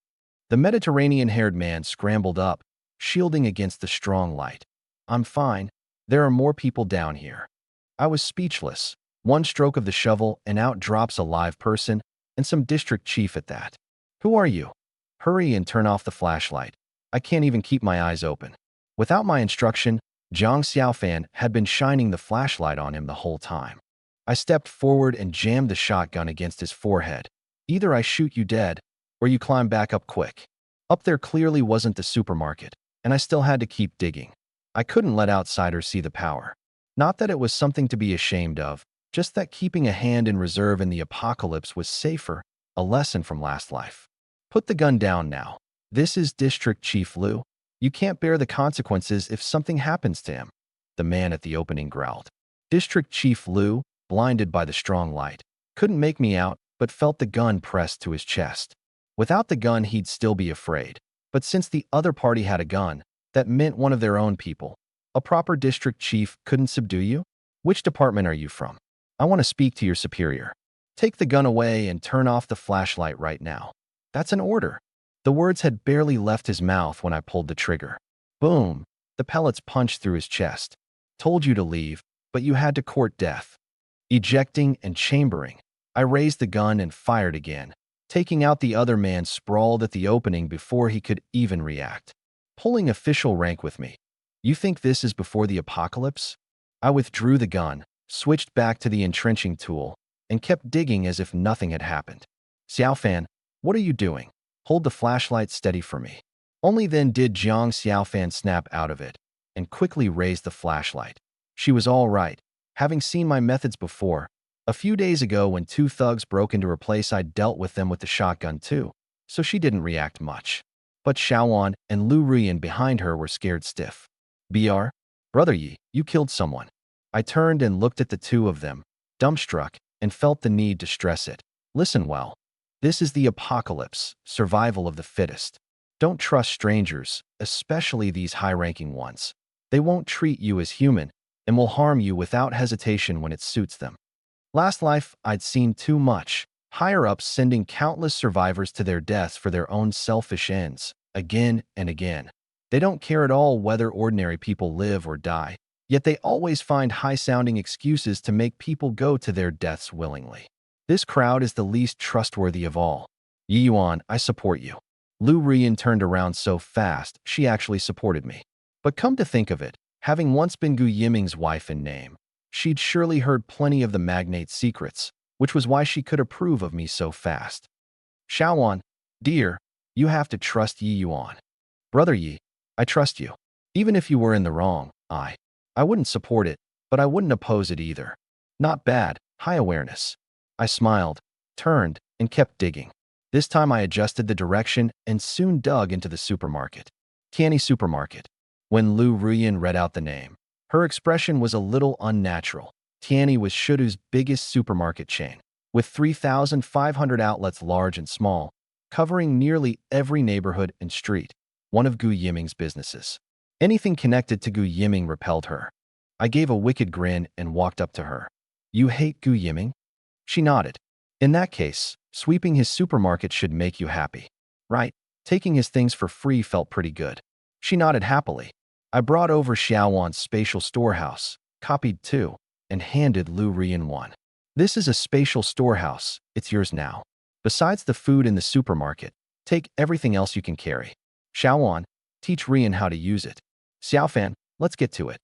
Speaker 1: The Mediterranean-haired man scrambled up, shielding against the strong light. I'm fine. There are more people down here. I was speechless. One stroke of the shovel and out drops a live person, and some district chief at that. Who are you? Hurry and turn off the flashlight. I can't even keep my eyes open. Without my instruction, Zhang Xiaofan had been shining the flashlight on him the whole time. I stepped forward and jammed the shotgun against his forehead. Either I shoot you dead, or you climb back up quick. Up there clearly wasn't the supermarket, and I still had to keep digging. I couldn't let outsiders see the power. Not that it was something to be ashamed of, just that keeping a hand in reserve in the apocalypse was safer, a lesson from last life. Put the gun down now. This is District Chief Lu. You can't bear the consequences if something happens to him, the man at the opening growled. District Chief Lu, blinded by the strong light, couldn't make me out, but felt the gun pressed to his chest. Without the gun, he'd still be afraid. But since the other party had a gun, that meant one of their own people. A proper district chief couldn't subdue you? Which department are you from? I want to speak to your superior. Take the gun away and turn off the flashlight right now. That's an order. The words had barely left his mouth when I pulled the trigger. Boom! The pellets punched through his chest. Told you to leave, but you had to court death. Ejecting and chambering, I raised the gun and fired again, taking out the other man sprawled at the opening before he could even react. Pulling official rank with me. You think this is before the apocalypse? I withdrew the gun, switched back to the entrenching tool, and kept digging as if nothing had happened. Xiaofan, what are you doing? Hold the flashlight steady for me. Only then did Zhang Xiaofan snap out of it, and quickly raised the flashlight. She was all right, having seen my methods before. A few days ago when 2 thugs broke into her place, I dealt with them with the shotgun too, so she didn't react much. But Xiaowan and Lu Rian behind her were scared stiff. Br, Brother Yi, you killed someone. I turned and looked at the 2 of them, dumbstruck, and felt the need to stress it. Listen well. This is the apocalypse, survival of the fittest. Don't trust strangers, especially these high-ranking ones. They won't treat you as human and will harm you without hesitation when it suits them. Last life, I'd seen too much. Higher-ups sending countless survivors to their deaths for their own selfish ends, again and again. They don't care at all whether ordinary people live or die, yet they always find high-sounding excuses to make people go to their deaths willingly. This crowd is the least trustworthy of all. Yi Yuan, I support you. Lu Rian turned around so fast, she actually supported me. But come to think of it, having once been Gu Yiming's wife in name, she'd surely heard plenty of the magnate's secrets, which was why she could approve of me so fast. Xiaowan, dear, you have to trust Yi Yuan. Brother Yi, I trust you. Even if you were in the wrong, I wouldn't support it, but I wouldn't oppose it either. Not bad, high awareness. I smiled, turned, and kept digging. This time I adjusted the direction and soon dug into the supermarket. Tianyi Supermarket. When Lu Ruyan read out the name, her expression was a little unnatural. Tianyi was Shudu's biggest supermarket chain, with 3,500 outlets large and small, covering nearly every neighborhood and street, one of Gu Yiming's businesses. Anything connected to Gu Yiming repelled her. I gave a wicked grin and walked up to her. You hate Gu Yiming? She nodded. In that case, sweeping his supermarket should make you happy. Right? Taking his things for free felt pretty good. She nodded happily. I brought over Xiaowan's spatial storehouse, copied 2, and handed Lu Rian 1. This is a spatial storehouse. It's yours now. Besides the food in the supermarket, take everything else you can carry. Xiaowan, teach Rian how to use it. Xiaofan, let's get to it.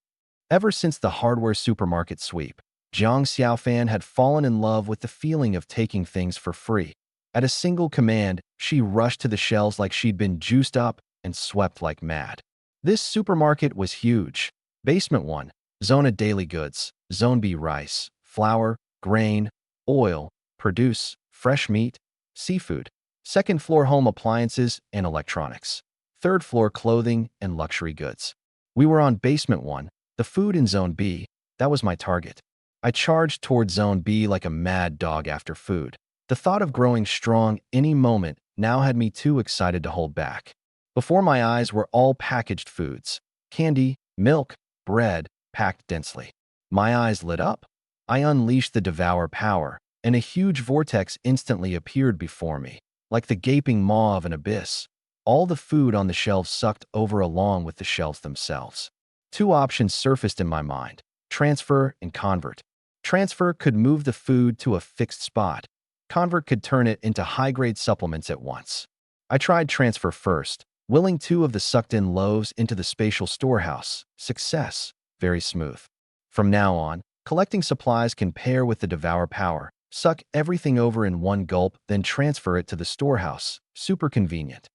Speaker 1: Ever since the hardware supermarket sweep, Jiang Xiaofan had fallen in love with the feeling of taking things for free. At a single command, she rushed to the shelves like she'd been juiced up and swept like mad. This supermarket was huge. Basement 1, Zone A daily goods, Zone B rice, flour, grain, oil, produce, fresh meat, seafood. Second floor home appliances and electronics. Third floor clothing and luxury goods. We were on Basement 1, the food in Zone B. That was my target. I charged toward Zone B like a mad dog after food. The thought of growing strong any moment now had me too excited to hold back. Before my eyes were all packaged foods. Candy, milk, bread, packed densely. My eyes lit up. I unleashed the devour power, and a huge vortex instantly appeared before me, like the gaping maw of an abyss. All the food on the shelves sucked over along with the shelves themselves. 2 options surfaced in my mind: transfer and convert. Transfer could move the food to a fixed spot. Convert could turn it into high-grade supplements at once. I tried transfer first, willing 2 of the sucked-in loaves into the spatial storehouse. Success. Very smooth. From now on, collecting supplies can pair with the devour power. Suck everything over in one gulp, then transfer it to the storehouse. Super convenient.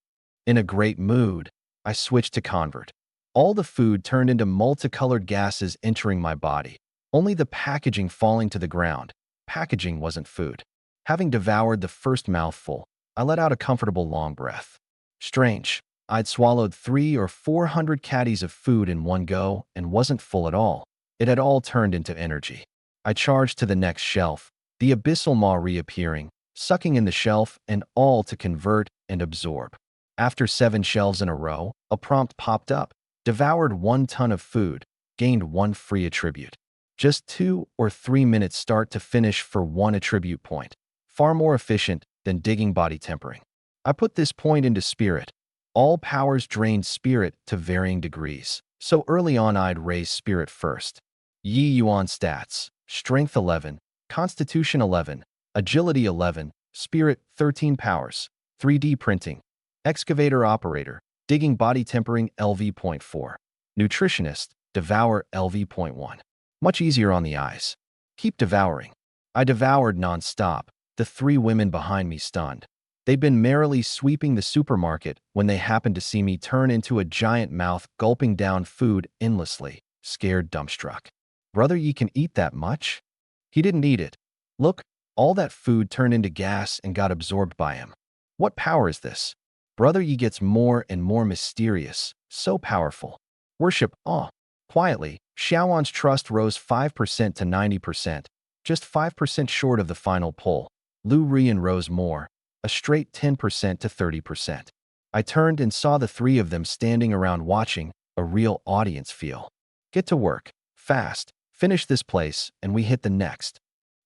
Speaker 1: In a great mood, I switched to convert. All the food turned into multicolored gases entering my body, only the packaging falling to the ground. Packaging wasn't food. Having devoured the first mouthful, I let out a comfortable long breath. Strange. I'd swallowed 300 or 400 caddies of food in one go and wasn't full at all. It had all turned into energy. I charged to the next shelf, the abyssal maw reappearing, sucking in the shelf and all to convert and absorb. After 7 shelves in a row, a prompt popped up. Devoured 1 ton of food, gained 1 free attribute. Just 2 or 3 minutes start to finish for 1 attribute point. Far more efficient than digging body tempering. I put this point into spirit. All powers drained spirit to varying degrees, so early on I'd raise spirit first. Yi Yuan stats: Strength 11, Constitution 11, Agility 11, Spirit 13 powers, 3D printing, Excavator operator, Digging body tempering LV.4, Nutritionist, Devour LV.1. Much easier on the eyes. Keep devouring. I devoured non-stop, the 3 women behind me stunned. They'd been merrily sweeping the supermarket when they happened to see me turn into a giant mouth gulping down food endlessly, scared dumbstruck. Brother Yi can eat that much? He didn't eat it. Look, all that food turned into gas and got absorbed by him. What power is this? Brother Yi gets more and more mysterious, so powerful. Worship, awe. Quietly, Xiaowan's trust rose 5% to 90%, just 5% short of the final pull. Lu Rian rose more, a straight 10% to 30%. I turned and saw the three of them standing around watching, a real audience feel. Get to work. Fast. Finish this place, and we hit the next.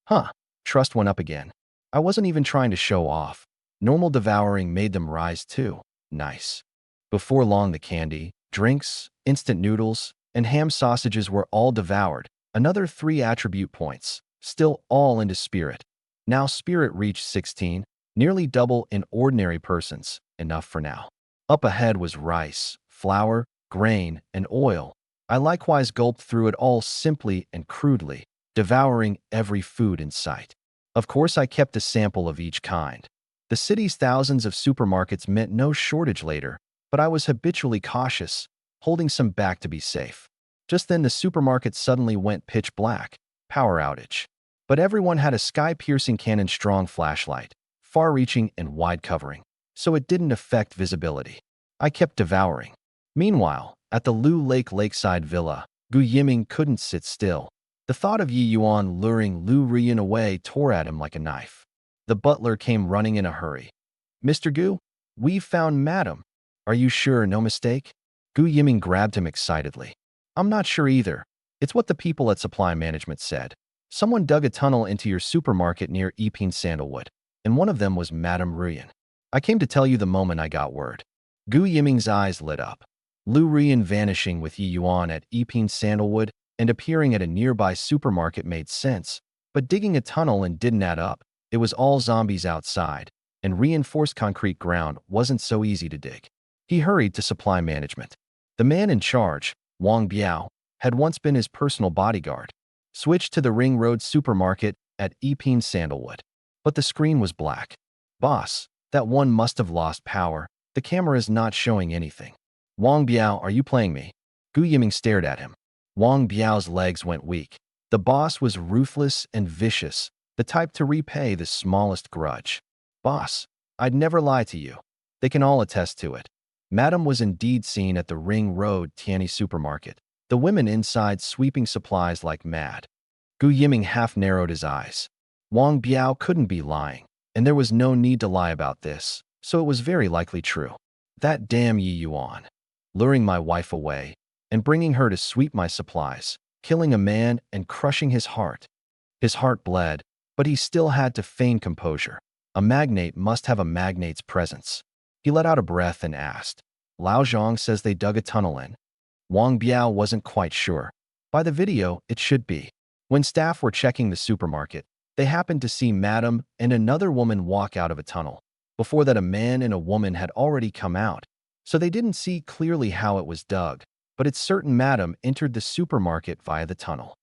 Speaker 1: Huh. Trust went up again. I wasn't even trying to show off. Normal devouring made them rise too. Nice. Before long the candy, drinks, instant noodles, and ham sausages were all devoured. Another 3 attribute points. Still all into spirit. Now spirit reached 16, nearly double in ordinary persons. Enough for now. Up ahead was rice, flour, grain, and oil. I likewise gulped through it all simply and crudely, devouring every food in sight. Of course, I kept a sample of each kind. The city's thousands of supermarkets meant no shortage later, but I was habitually cautious, holding some back to be safe. Just then the supermarket suddenly went pitch black. Power outage. But everyone had a sky-piercing Canon-strong flashlight, far-reaching and wide-covering, so it didn't affect visibility. I kept devouring. Meanwhile, at the Lu Lake lakeside villa, Gu Yiming couldn't sit still. The thought of Yi Yuan luring Lu Rian away tore at him like a knife. The butler came running in a hurry. "Mr. Gu, we've found Madam. Are you sure, no mistake?" Gu Yiming grabbed him excitedly. "I'm not sure either. It's what the people at supply management said. Someone dug a tunnel into your supermarket near Yiping Sandalwood, and one of them was Madame Rian. I came to tell you the moment I got word." Gu Yiming's eyes lit up. Lu Rian vanishing with Yi Yuan at Yiping Sandalwood and appearing at a nearby supermarket made sense, but digging a tunnel and didn't add up. It was all zombies outside, and reinforced concrete ground wasn't so easy to dig. He hurried to supply management. The man in charge, Wang Biao, had once been his personal bodyguard. Switched to the Ring Road supermarket at Yiping Sandalwood. But the screen was black. "Boss, that one must have lost power. The camera is not showing anything." "Wang Biao, are you playing me?" Gu Yiming stared at him. Wang Biao's legs went weak. The boss was ruthless and vicious, the type to repay the smallest grudge. "Boss, I'd never lie to you. They can all attest to it." Madam was indeed seen at the Ring Road Tianyi supermarket, the women inside sweeping supplies like mad. Gu Yiming half narrowed his eyes. Wang Biao couldn't be lying, and there was no need to lie about this, so it was very likely true. That damn Yi Yuan. Luring my wife away, and bringing her to sweep my supplies, killing a man and crushing his heart. His heart bled, but he still had to feign composure. A magnate must have a magnate's presence. He let out a breath and asked, "Lao Zhang says they dug a tunnel in." Wang Biao wasn't quite sure. By the video, it should be. When staff were checking the supermarket, they happened to see Madam and another woman walk out of a tunnel. Before that, a man and a woman had already come out, so they didn't see clearly how it was dug, but it's certain Madam entered the supermarket via the tunnel.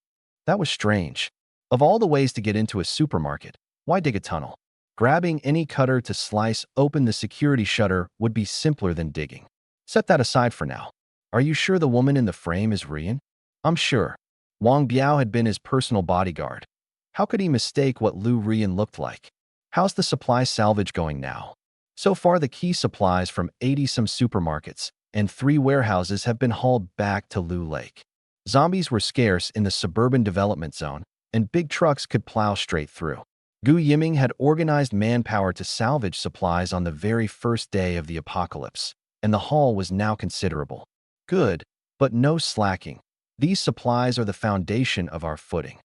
Speaker 1: That was strange. Of all the ways to get into a supermarket, why dig a tunnel? Grabbing any cutter to slice open the security shutter would be simpler than digging. Set that aside for now. Are you sure the woman in the frame is Rian? I'm sure. Wang Biao had been his personal bodyguard. How could he mistake what Lu Rian looked like? How's the supply salvage going now? So far, the key supplies from 80-some supermarkets and 3 warehouses have been hauled back to Lu Lake. Zombies were scarce in the suburban development zone, and big trucks could plow straight through. Gu Yiming had organized manpower to salvage supplies on the very first day of the apocalypse, and the haul was now considerable. Good, but no slacking. These supplies are the foundation of our footing.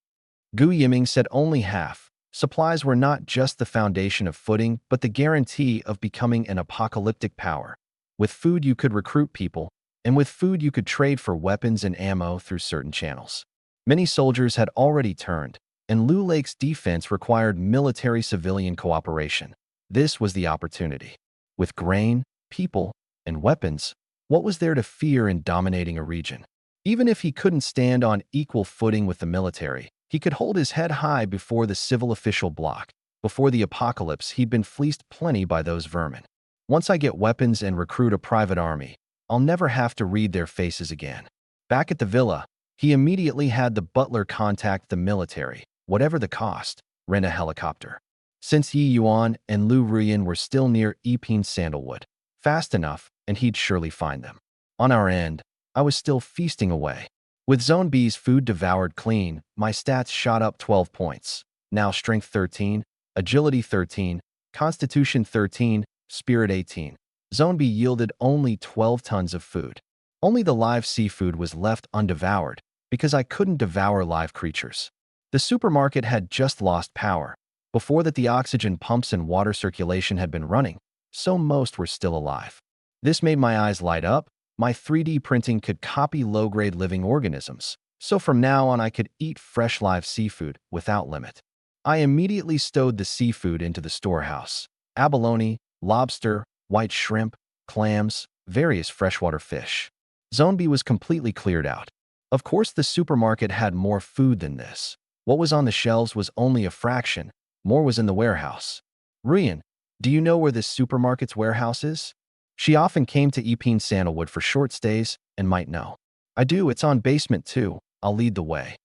Speaker 1: Gu Yiming said only half. Supplies were not just the foundation of footing, but the guarantee of becoming an apocalyptic power. With food you could recruit people, and with food you could trade for weapons and ammo through certain channels. Many soldiers had already turned, and Lu Lake's defense required military-civilian cooperation. This was the opportunity. With grain, people, and weapons, what was there to fear in dominating a region? Even if he couldn't stand on equal footing with the military, he could hold his head high before the civil official bloc. Before the apocalypse, he'd been fleeced plenty by those vermin. Once I get weapons and recruit a private army, I'll never have to read their faces again. Back at the villa, he immediately had the butler contact the military, whatever the cost, rent a helicopter. Since Yi Yuan and Lu Rian were still near Yiping Sandalwood, fast enough, and he'd surely find them. On our end, I was still feasting away. With Zone B's food devoured clean, my stats shot up 12 points. Now Strength 13, Agility 13, Constitution 13, Spirit 18. Zone B yielded only 12 tons of food. Only the live seafood was left undevoured because I couldn't devour live creatures. The supermarket had just lost power. Before that, the oxygen pumps and water circulation had been running, so most were still alive. This made my eyes light up. My 3D printing could copy low-grade living organisms, so from now on I could eat fresh live seafood without limit. I immediately stowed the seafood into the storehouse. Abalone, lobster, white shrimp, clams, various freshwater fish. Zone B was completely cleared out. Of course, the supermarket had more food than this. What was on the shelves was only a fraction. More was in the warehouse. Ryan, do you know where this supermarket's warehouse is? She often came to Epeen Sandalwood for short stays and might know. I do, it's on basement 2. I'll lead the way.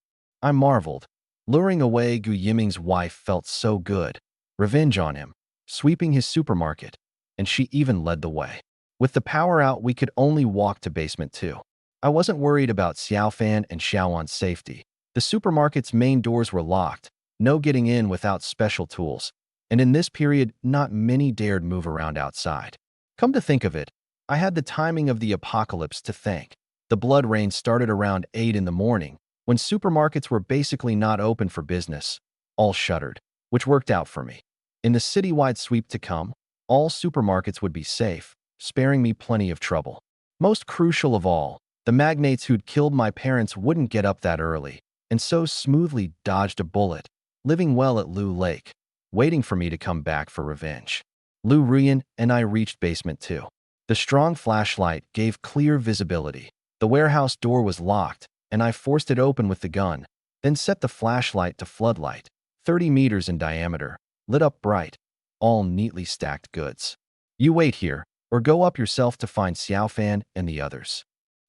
Speaker 1: I marveled. Luring away Gu Yiming's wife felt so good. Revenge on him, sweeping his supermarket, and she even led the way. With the power out, we could only walk to basement 2. I wasn't worried about Xiaofan and Xiaowan's safety. The supermarket's main doors were locked, no getting in without special tools, and in this period, not many dared move around outside. Come to think of it, I had the timing of the apocalypse to thank. The blood rain started around 8 in the morning, when supermarkets were basically not open for business, all shuttered, which worked out for me. In the citywide sweep to come, all supermarkets would be safe, sparing me plenty of trouble. Most crucial of all, the magnates who'd killed my parents wouldn't get up that early, and so smoothly dodged a bullet, living well at Lu Lake, waiting for me to come back for revenge. Lu Ryan and I reached basement 2. The strong flashlight gave clear visibility. The warehouse door was locked, and I forced it open with the gun, then set the flashlight to floodlight, 30 meters in diameter, lit up bright, all neatly stacked goods. You wait here, or go up yourself to find Xiaofan and the others.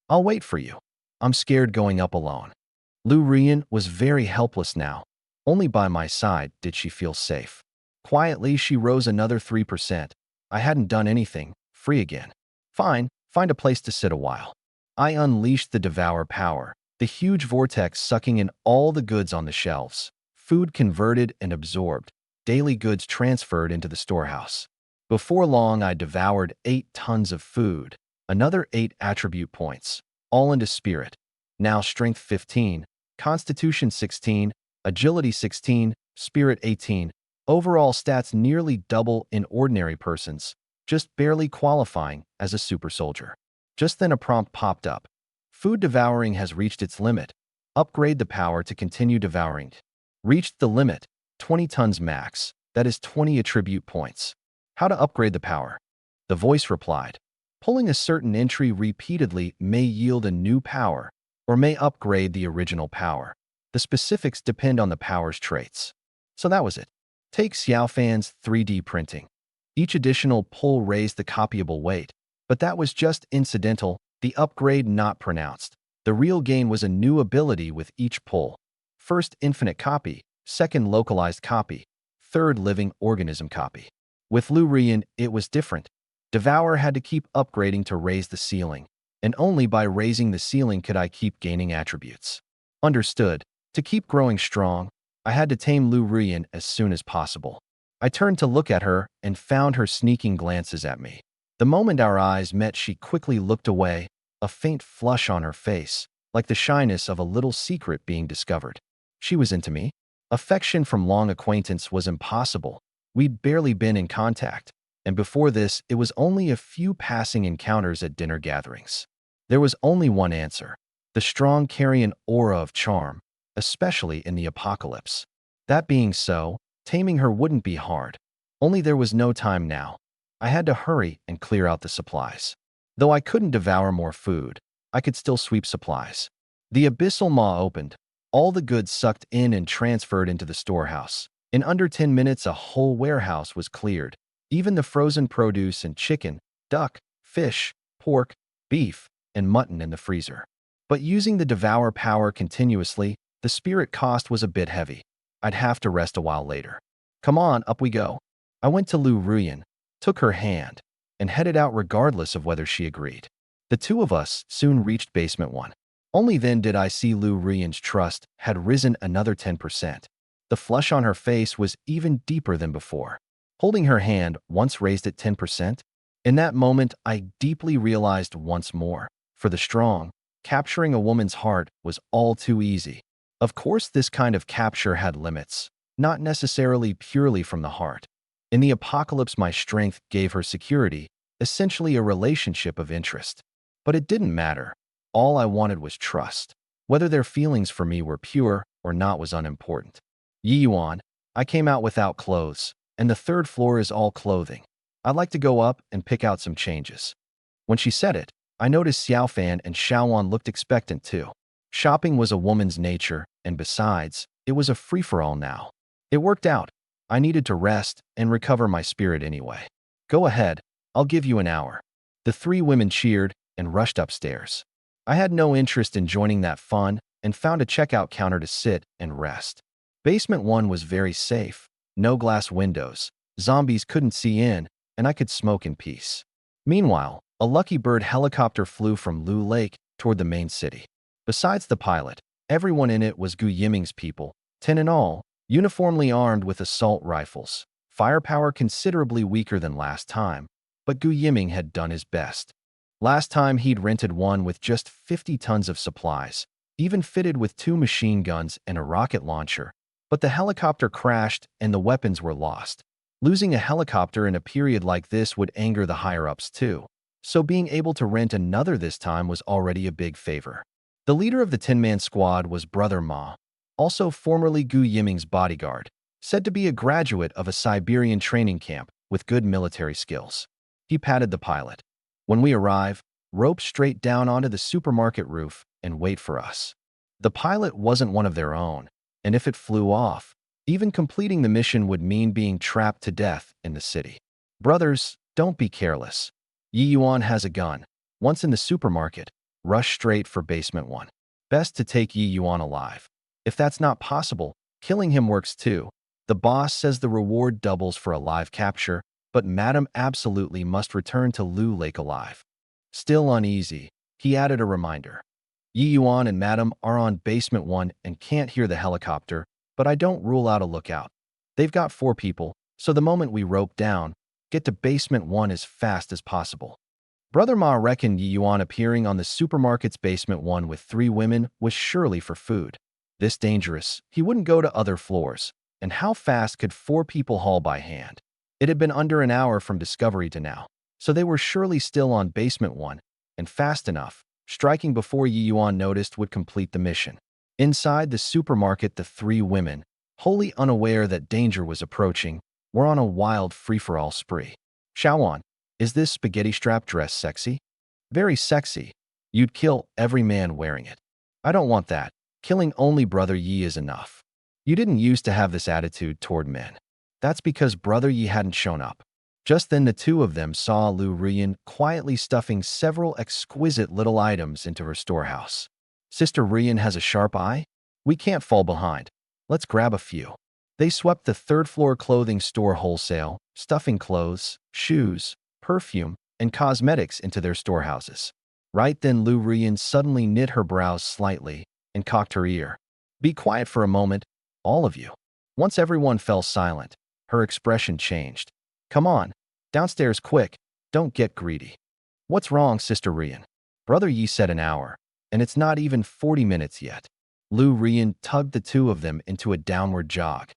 Speaker 1: I'll wait for you. I'm scared going up alone. Lu Ryan was very helpless now. Only by my side did she feel safe. Quietly, she rose another 3%. I hadn't done anything. Free again. Fine, find a place to sit a while. I unleashed the devour power, the huge vortex sucking in all the goods on the shelves. Food converted and absorbed. Daily goods transferred into the storehouse. Before long, I devoured 8 tons of food, another 8 attribute points, all into spirit. Now strength 15, constitution 16, agility 16, spirit 18. Overall stats nearly double in ordinary persons, just barely qualifying as a super soldier. Just then a prompt popped up. Food devouring has reached its limit. Upgrade the power to continue devouring. Reached the limit, 20 tons max, that is 20 attribute points. How to upgrade the power? The voice replied. Pulling a certain entry repeatedly may yield a new power, or may upgrade the original power. The specifics depend on the power's traits. So that was it. Take Xiaofan's 3D printing. Each additional pull raised the copyable weight, but that was just incidental, the upgrade not pronounced. The real gain was a new ability with each pull. First, infinite copy. Second, localized copy. Third, living organism copy. With Lu Ryan, it was different. Devour had to keep upgrading to raise the ceiling, and only by raising the ceiling could I keep gaining attributes. Understood. To keep growing strong, I had to tame Lu Ryan as soon as possible. I turned to look at her and found her sneaking glances at me. The moment our eyes met, she quickly looked away, a faint flush on her face, like the shyness of a little secret being discovered. She was into me. Affection from long acquaintance was impossible. We'd barely been in contact, and before this, it was only a few passing encounters at dinner gatherings. There was only one answer. The strong carrion aura of charm, especially in the apocalypse. That being so, taming her wouldn't be hard. Only there was no time now. I had to hurry and clear out the supplies. Though I couldn't devour more food, I could still sweep supplies. The abyssal maw opened. All the goods sucked in and transferred into the storehouse. In under 10 minutes, a whole warehouse was cleared. Even the frozen produce and chicken, duck, fish, pork, beef, and mutton in the freezer. But using the devour power continuously, the spirit cost was a bit heavy. I'd have to rest a while later. Come on, up we go. I went to Lu Ryan, took her hand, and headed out regardless of whether she agreed. The two of us soon reached basement 1. Only then did I see Lu Ryan's trust had risen another 10%. The flush on her face was even deeper than before. Holding her hand once raised it 10%, In that moment, I deeply realized once more, for the strong, capturing a woman's heart was all too easy. Of course, this kind of capture had limits, not necessarily purely from the heart. In the apocalypse, my strength gave her security, essentially a relationship of interest. But it didn't matter. All I wanted was trust. Whether their feelings for me were pure or not was unimportant. Yi Yuan, I came out without clothes, and the third floor is all clothing. I'd like to go up and pick out some changes. When she said it, I noticed Xiaofan and Xiaowan looked expectant too. Shopping was a woman's nature, and besides, it was a free-for-all now. It worked out. I needed to rest and recover my spirit anyway. Go ahead, I'll give you an hour. The three women cheered and rushed upstairs. I had no interest in joining that fun and found a checkout counter to sit and rest. Basement 1 was very safe. No glass windows. Zombies couldn't see in, and I could smoke in peace. Meanwhile, a Lucky Bird helicopter flew from Lu Lake toward the main city. Besides the pilot, everyone in it was Gu Yiming's people, 10 in all, uniformly armed with assault rifles. Firepower considerably weaker than last time, but Gu Yiming had done his best. Last time he'd rented one with just 50 tons of supplies, even fitted with 2 machine guns and a rocket launcher, but the helicopter crashed and the weapons were lost. Losing a helicopter in a period like this would anger the higher-ups too, so being able to rent another this time was already a big favor. The leader of the 10-man squad was Brother Ma, also formerly Gu Yiming's bodyguard, said to be a graduate of a Siberian training camp with good military skills. He patted the pilot. When we arrive, rope straight down onto the supermarket roof and wait for us. The pilot wasn't one of their own, and if it flew off, even completing the mission would mean being trapped to death in the city. Brothers, don't be careless. Yi Yuan has a gun. Once in the supermarket, rush straight for basement 1. Best to take Yi Yuan alive. If that's not possible, killing him works too. The boss says the reward doubles for a live capture, but Madam absolutely must return to Lu Lake alive. Still uneasy, he added a reminder. Yi Yuan and Madam are on basement 1 and can't hear the helicopter, but I don't rule out a lookout. They've got 4 people, so the moment we rope down, get to basement 1 as fast as possible. Brother Ma reckoned Yi Yuan appearing on the supermarket's basement 1 with 3 women was surely for food. This dangerous, he wouldn't go to other floors. And how fast could 4 people haul by hand? It had been under an hour from discovery to now, so they were surely still on basement 1, and fast enough. Striking before Yi Yuan noticed would complete the mission. Inside the supermarket, the 3 women, wholly unaware that danger was approaching, were on a wild free-for-all spree. Xiaowan, is this spaghetti strap dress sexy? Very sexy. You'd kill every man wearing it. I don't want that. Killing only Brother Yi is enough. You didn't used to have this attitude toward men. That's because Brother Yi hadn't shown up. Just then the 2 of them saw Lu Ruyan quietly stuffing several exquisite little items into her storehouse. Sister Ruyan has a sharp eye? We can't fall behind. Let's grab a few. They swept the 3rd-floor clothing store wholesale, stuffing clothes, shoes, perfume, and cosmetics into their storehouses. Right then Lu Ruyan suddenly knit her brows slightly and cocked her ear. Be quiet for a moment, all of you. Once everyone fell silent, her expression changed. Come on, downstairs quick, don't get greedy. What's wrong, Sister Ruyan? Brother Yi said an hour, and it's not even 40 minutes yet. Lu Ruyan tugged the 2 of them into a downward jog.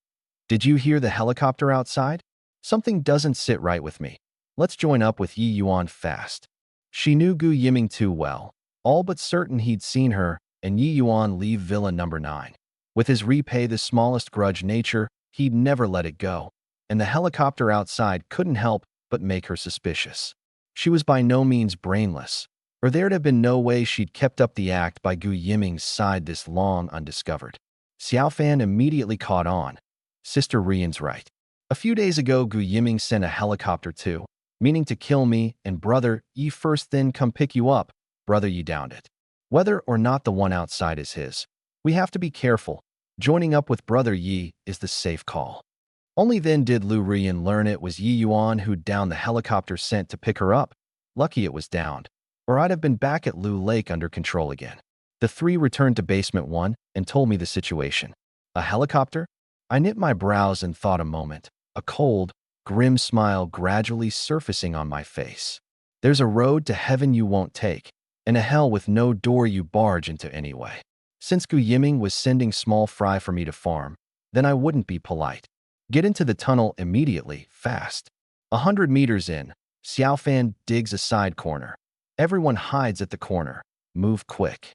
Speaker 1: Did you hear the helicopter outside? Something doesn't sit right with me. Let's join up with Yi Yuan fast. She knew Gu Yiming too well, all but certain he'd seen her and Yi Yuan leave Villa number 9. With his repay the smallest grudge nature, he'd never let it go, and the helicopter outside couldn't help but make her suspicious. She was by no means brainless, or there'd have been no way she'd kept up the act by Gu Yiming's side this long undiscovered. Xiaofan immediately caught on. Sister Ruyan's right. A few days ago, Gu Yiming sent a helicopter too, meaning to kill me and Brother Yi first, then come pick you up. Brother Yi downed it. Whether or not the one outside is his, we have to be careful. Joining up with Brother Yi is the safe call. Only then did Lu Ruyan learn it was Yi Yuan who'd downed the helicopter sent to pick her up. Lucky it was downed, or I'd have been back at Lu Lake under control again. The 3 returned to basement 1 and told me the situation. A helicopter? I knit my brows and thought a moment. A cold, grim smile gradually surfacing on my face. There's a road to heaven you won't take, and a hell with no door you barge into anyway. Since Yiming was sending small fry for me to farm, then I wouldn't be polite. Get into the tunnel immediately, fast. 100 meters in, Xiaofan digs a side corner. Everyone hides at the corner. Move quick.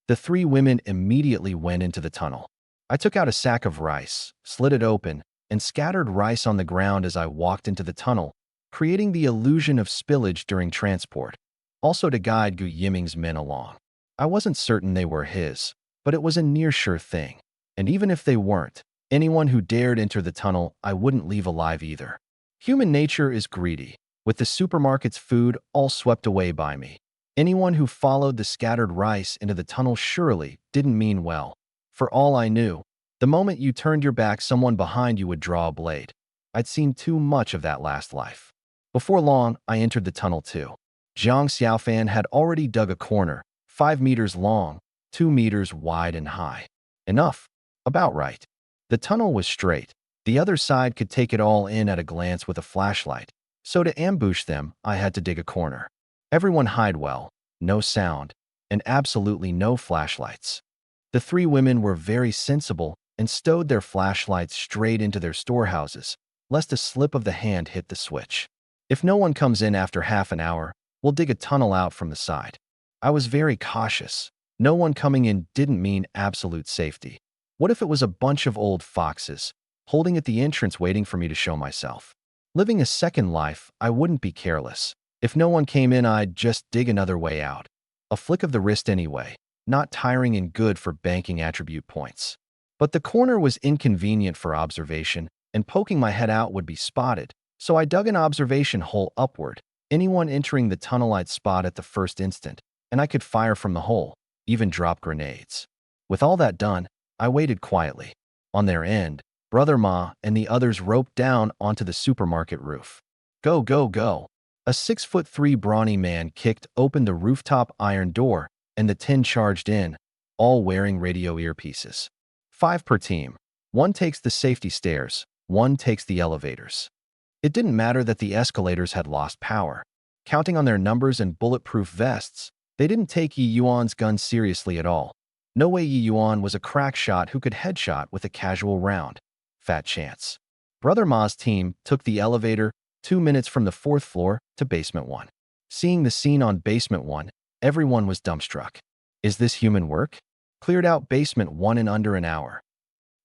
Speaker 1: The three women immediately went into the tunnel. I took out a sack of rice, slit it open, and scattered rice on the ground as I walked into the tunnel, creating the illusion of spillage during transport, also to guide Gu Yiming's men along. I wasn't certain they were his, but it was a near-sure thing. And even if they weren't, anyone who dared enter the tunnel, I wouldn't leave alive either. Human nature is greedy, with the supermarket's food all swept away by me. Anyone who followed the scattered rice into the tunnel surely didn't mean well. For all I knew, the moment you turned your back, someone behind you would draw a blade. I'd seen too much of that last life. Before long, I entered the tunnel too. Zhang Xiaofan had already dug a corner, 5 meters long, 2 meters wide and high. Enough. About right. The tunnel was straight. The other side could take it all in at a glance with a flashlight. So to ambush them, I had to dig a corner. Everyone hide well, no sound, and absolutely no flashlights. The three women were very sensible and stowed their flashlights straight into their storehouses, lest a slip of the hand hit the switch. If no one comes in after half an hour, we'll dig a tunnel out from the side. I was very cautious. No one coming in didn't mean absolute safety. What if it was a bunch of old foxes, holding at the entrance waiting for me to show myself? Living a second life, I wouldn't be careless. If no one came in, I'd just dig another way out. A flick of the wrist anyway, not tiring and good for banking attribute points. But the corner was inconvenient for observation, and poking my head out would be spotted, so I dug an observation hole upward. Anyone entering the tunnel I'd spot at the first instant, and I could fire from the hole, even drop grenades. With all that done, I waited quietly. On their end, Brother Ma and the others roped down onto the supermarket roof. Go, go, go. A 6'3" brawny man kicked open the rooftop iron door, and the 10 charged in, all wearing radio earpieces. 5 per team. One takes the safety stairs, one takes the elevators. It didn't matter that the escalators had lost power. Counting on their numbers and bulletproof vests, they didn't take Yi Yuan's gun seriously at all. No way Yi Yuan was a crack shot who could headshot with a casual round. Fat chance. Brother Ma's team took the elevator 2 minutes from the 4th floor to basement 1. Seeing the scene on basement 1, everyone was dumbstruck. Is this human work? Cleared out basement 1 in under an hour.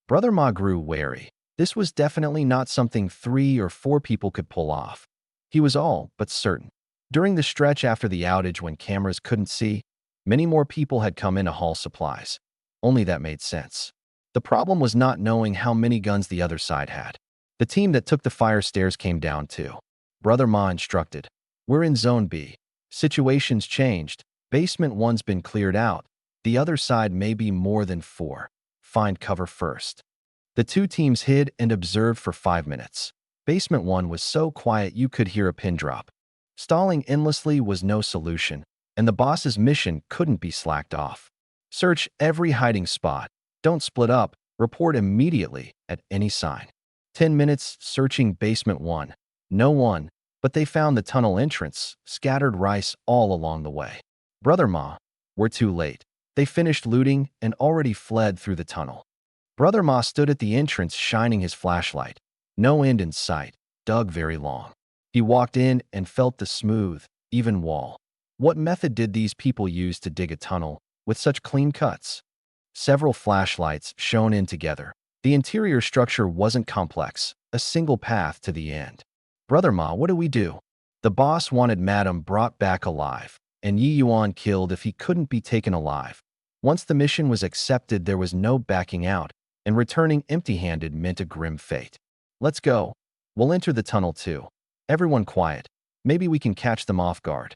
Speaker 1: Brother Ma grew wary. This was definitely not something 3 or 4 people could pull off. He was all but certain. During the stretch after the outage when cameras couldn't see, many more people had come in to haul supplies. Only that made sense. The problem was not knowing how many guns the other side had. The team that took the fire stairs came down too. Brother Ma instructed, "We're in Zone B. Situation's changed. Basement 1's been cleared out. The other side may be more than 4. Find cover first." The 2 teams hid and observed for 5 minutes. Basement 1 was so quiet you could hear a pin drop. Stalling endlessly was no solution, and the boss's mission couldn't be slacked off. Search every hiding spot. Don't split up. Report immediately at any sign. 10 minutes searching basement 1. No one, but they found the tunnel entrance, scattered rice all along the way. Brother Ma, we're too late. They finished looting and already fled through the tunnel. Brother Ma stood at the entrance shining his flashlight. No end in sight, dug very long. He walked in and felt the smooth, even wall. What method did these people use to dig a tunnel with such clean cuts? Several flashlights shone in together. The interior structure wasn't complex, a single path to the end. Brother Ma, what do we do? The boss wanted Madam brought back alive, and Yi Yuan killed if he couldn't be taken alive. Once the mission was accepted, there was no backing out, and returning empty-handed meant a grim fate. Let's go. We'll enter the tunnel too. Everyone quiet. Maybe we can catch them off guard.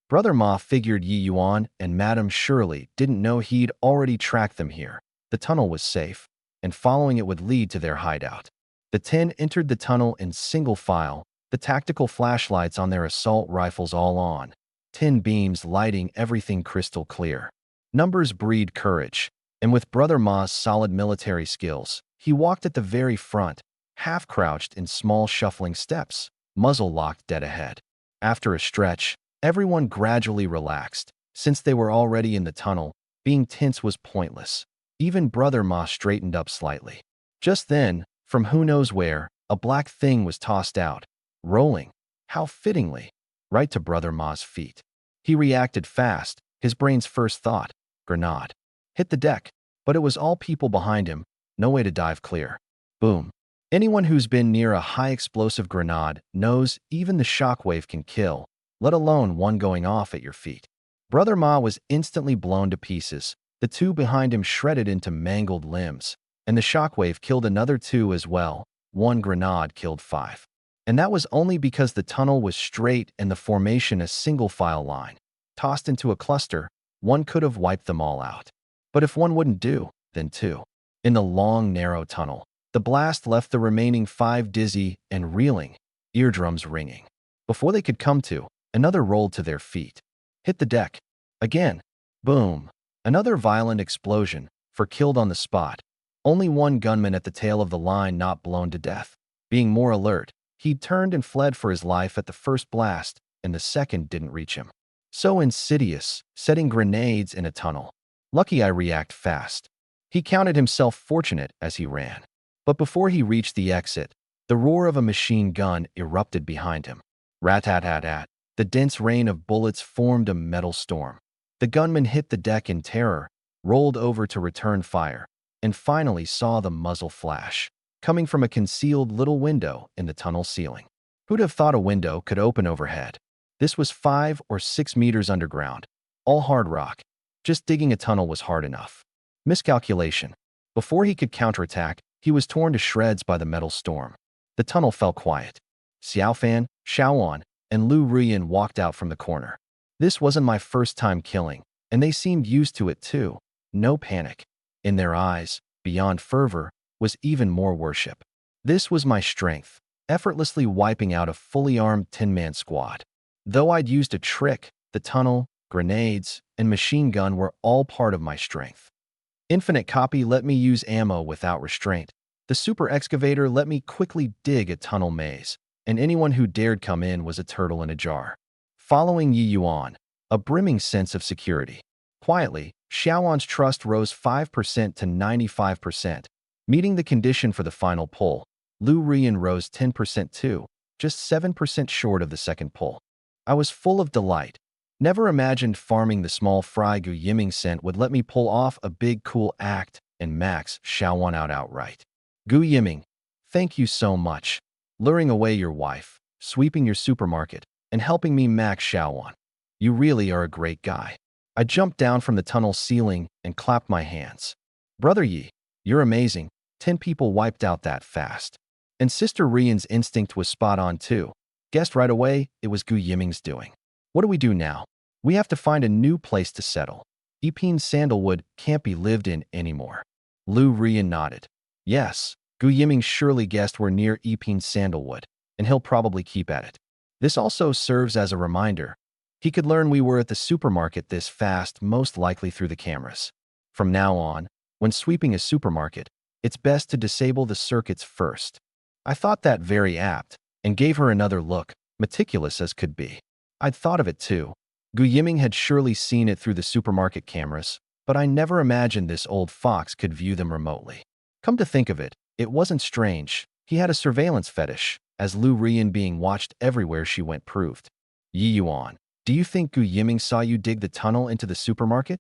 Speaker 1: Brother Ma figured Yi Yuan and Madam surely didn't know he'd already tracked them here. The tunnel was safe, and following it would lead to their hideout. The 10 entered the tunnel in single file, the tactical flashlights on their assault rifles all on. 10 beams lighting everything crystal clear. Numbers breed courage, and with Brother Ma's solid military skills, he walked at the very front, half-crouched in small shuffling steps, muzzle locked dead ahead. After a stretch, everyone gradually relaxed. Since they were already in the tunnel, being tense was pointless. Even Brother Ma straightened up slightly. Just then, from who knows where, a black thing was tossed out, rolling, how fittingly, right to Brother Ma's feet. He reacted fast, his brain's first thought, grenade. Hit the deck, but it was all people behind him, no way to dive clear. Boom. Anyone who's been near a high-explosive grenade knows even the shockwave can kill, let alone one going off at your feet. Brother Ma was instantly blown to pieces, the two behind him shredded into mangled limbs, and the shockwave killed another two as well. One grenade killed 5. And that was only because the tunnel was straight and the formation a single file line. Tossed into a cluster, one could have wiped them all out. But if one wouldn't do, then 2. In the long, narrow tunnel, the blast left the remaining 5 dizzy and reeling, eardrums ringing. Before they could come to, another rolled to their feet. Hit the deck. Again. Boom. Another violent explosion, for killed on the spot. Only one gunman at the tail of the line not blown to death. Being more alert, he'd turned and fled for his life at the first blast, and the second didn't reach him. So insidious, setting grenades in a tunnel. Lucky I react fast. He counted himself fortunate as he ran. But before he reached the exit, the roar of a machine gun erupted behind him. Rat-tat-tat-tat. The dense rain of bullets formed a metal storm. The gunman hit the deck in terror, rolled over to return fire, and finally saw the muzzle flash, coming from a concealed little window in the tunnel ceiling. Who'd have thought a window could open overhead? This was 5 or 6 meters underground, all hard rock. Just digging a tunnel was hard enough. Miscalculation. Before he could counterattack, he was torn to shreds by the metal storm. The tunnel fell quiet. Xiaofan, Xiaoan, and Lu Ruyan walked out from the corner. This wasn't my first time killing, and they seemed used to it too. No panic. In their eyes, beyond fervor, was even more worship. This was my strength, effortlessly wiping out a fully armed 10-man squad. Though I'd used a trick, the tunnel, grenades, and machine gun were all part of my strength. Infinite Copy let me use ammo without restraint. The super excavator let me quickly dig a tunnel maze, and anyone who dared come in was a turtle in a jar. Following Yi Yuan, a brimming sense of security. Quietly, Xiaoan's trust rose 5% to 95%. Meeting the condition for the final pull, Lu Ruyan rose 10% too, just 7% short of the second pull. I was full of delight. Never imagined farming the small fry Gu Yiming sent would let me pull off a big cool act and max Xiaoan out outright. Gu Yiming, thank you so much. Luring away your wife, sweeping your supermarket, and helping me max Xiaoan. You really are a great guy. I jumped down from the tunnel ceiling and clapped my hands. Brother Yi, you're amazing. 10 people wiped out that fast. And Sister Rian's instinct was spot on too. Guessed right away it was Gu Yiming's doing. What do we do now? We have to find a new place to settle. Yiping Sandalwood can't be lived in anymore. Lu Ruyan nodded. Yes, Gu Yiming surely guessed we're near Yiping Sandalwood, and he'll probably keep at it. This also serves as a reminder. He could learn we were at the supermarket this fast, most likely through the cameras. From now on, when sweeping a supermarket, it's best to disable the circuits first. I thought that very apt, and gave her another look, meticulous as could be. I'd thought of it too. Gu Yiming had surely seen it through the supermarket cameras, but I never imagined this old fox could view them remotely. Come to think of it, it wasn't strange. He had a surveillance fetish, as Lu Ruyan being watched everywhere she went proved. Yi Yuan, do you think Gu Yiming saw you dig the tunnel into the supermarket?